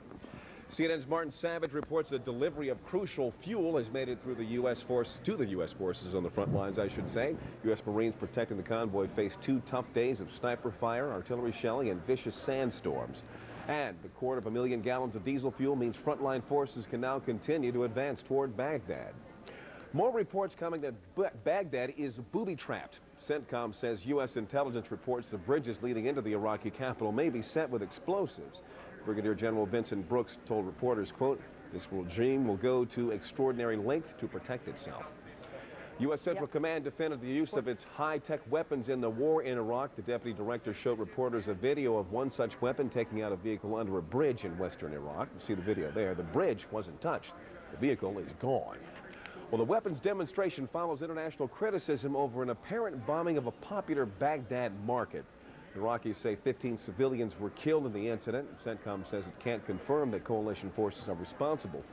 CNN's Martin Savage reports the delivery of crucial fuel has made it through the U.S. forces on the front lines, I should say. U.S. Marines protecting the convoy faced 2 tough days of sniper fire, artillery shelling, and vicious sandstorms. And the 250,000 gallons of diesel fuel means frontline forces can now continue to advance toward Baghdad. More reports coming that Baghdad is booby-trapped. CENTCOM says U.S. intelligence reports the bridges leading into the Iraqi capital may be set with explosives. Brigadier General Vincent Brooks told reporters, quote, "This regime will go to extraordinary lengths to protect itself." U.S. Central Command defended the use of its high-tech weapons in the war in Iraq. The deputy director showed reporters a video of one such weapon taking out a vehicle under a bridge in western Iraq. You see the video there. The bridge wasn't touched. The vehicle is gone. Well, the weapons demonstration follows international criticism over an apparent bombing of a popular Baghdad market. Iraqis say 15 civilians were killed in the incident. CENTCOM says it can't confirm that coalition forces are responsible for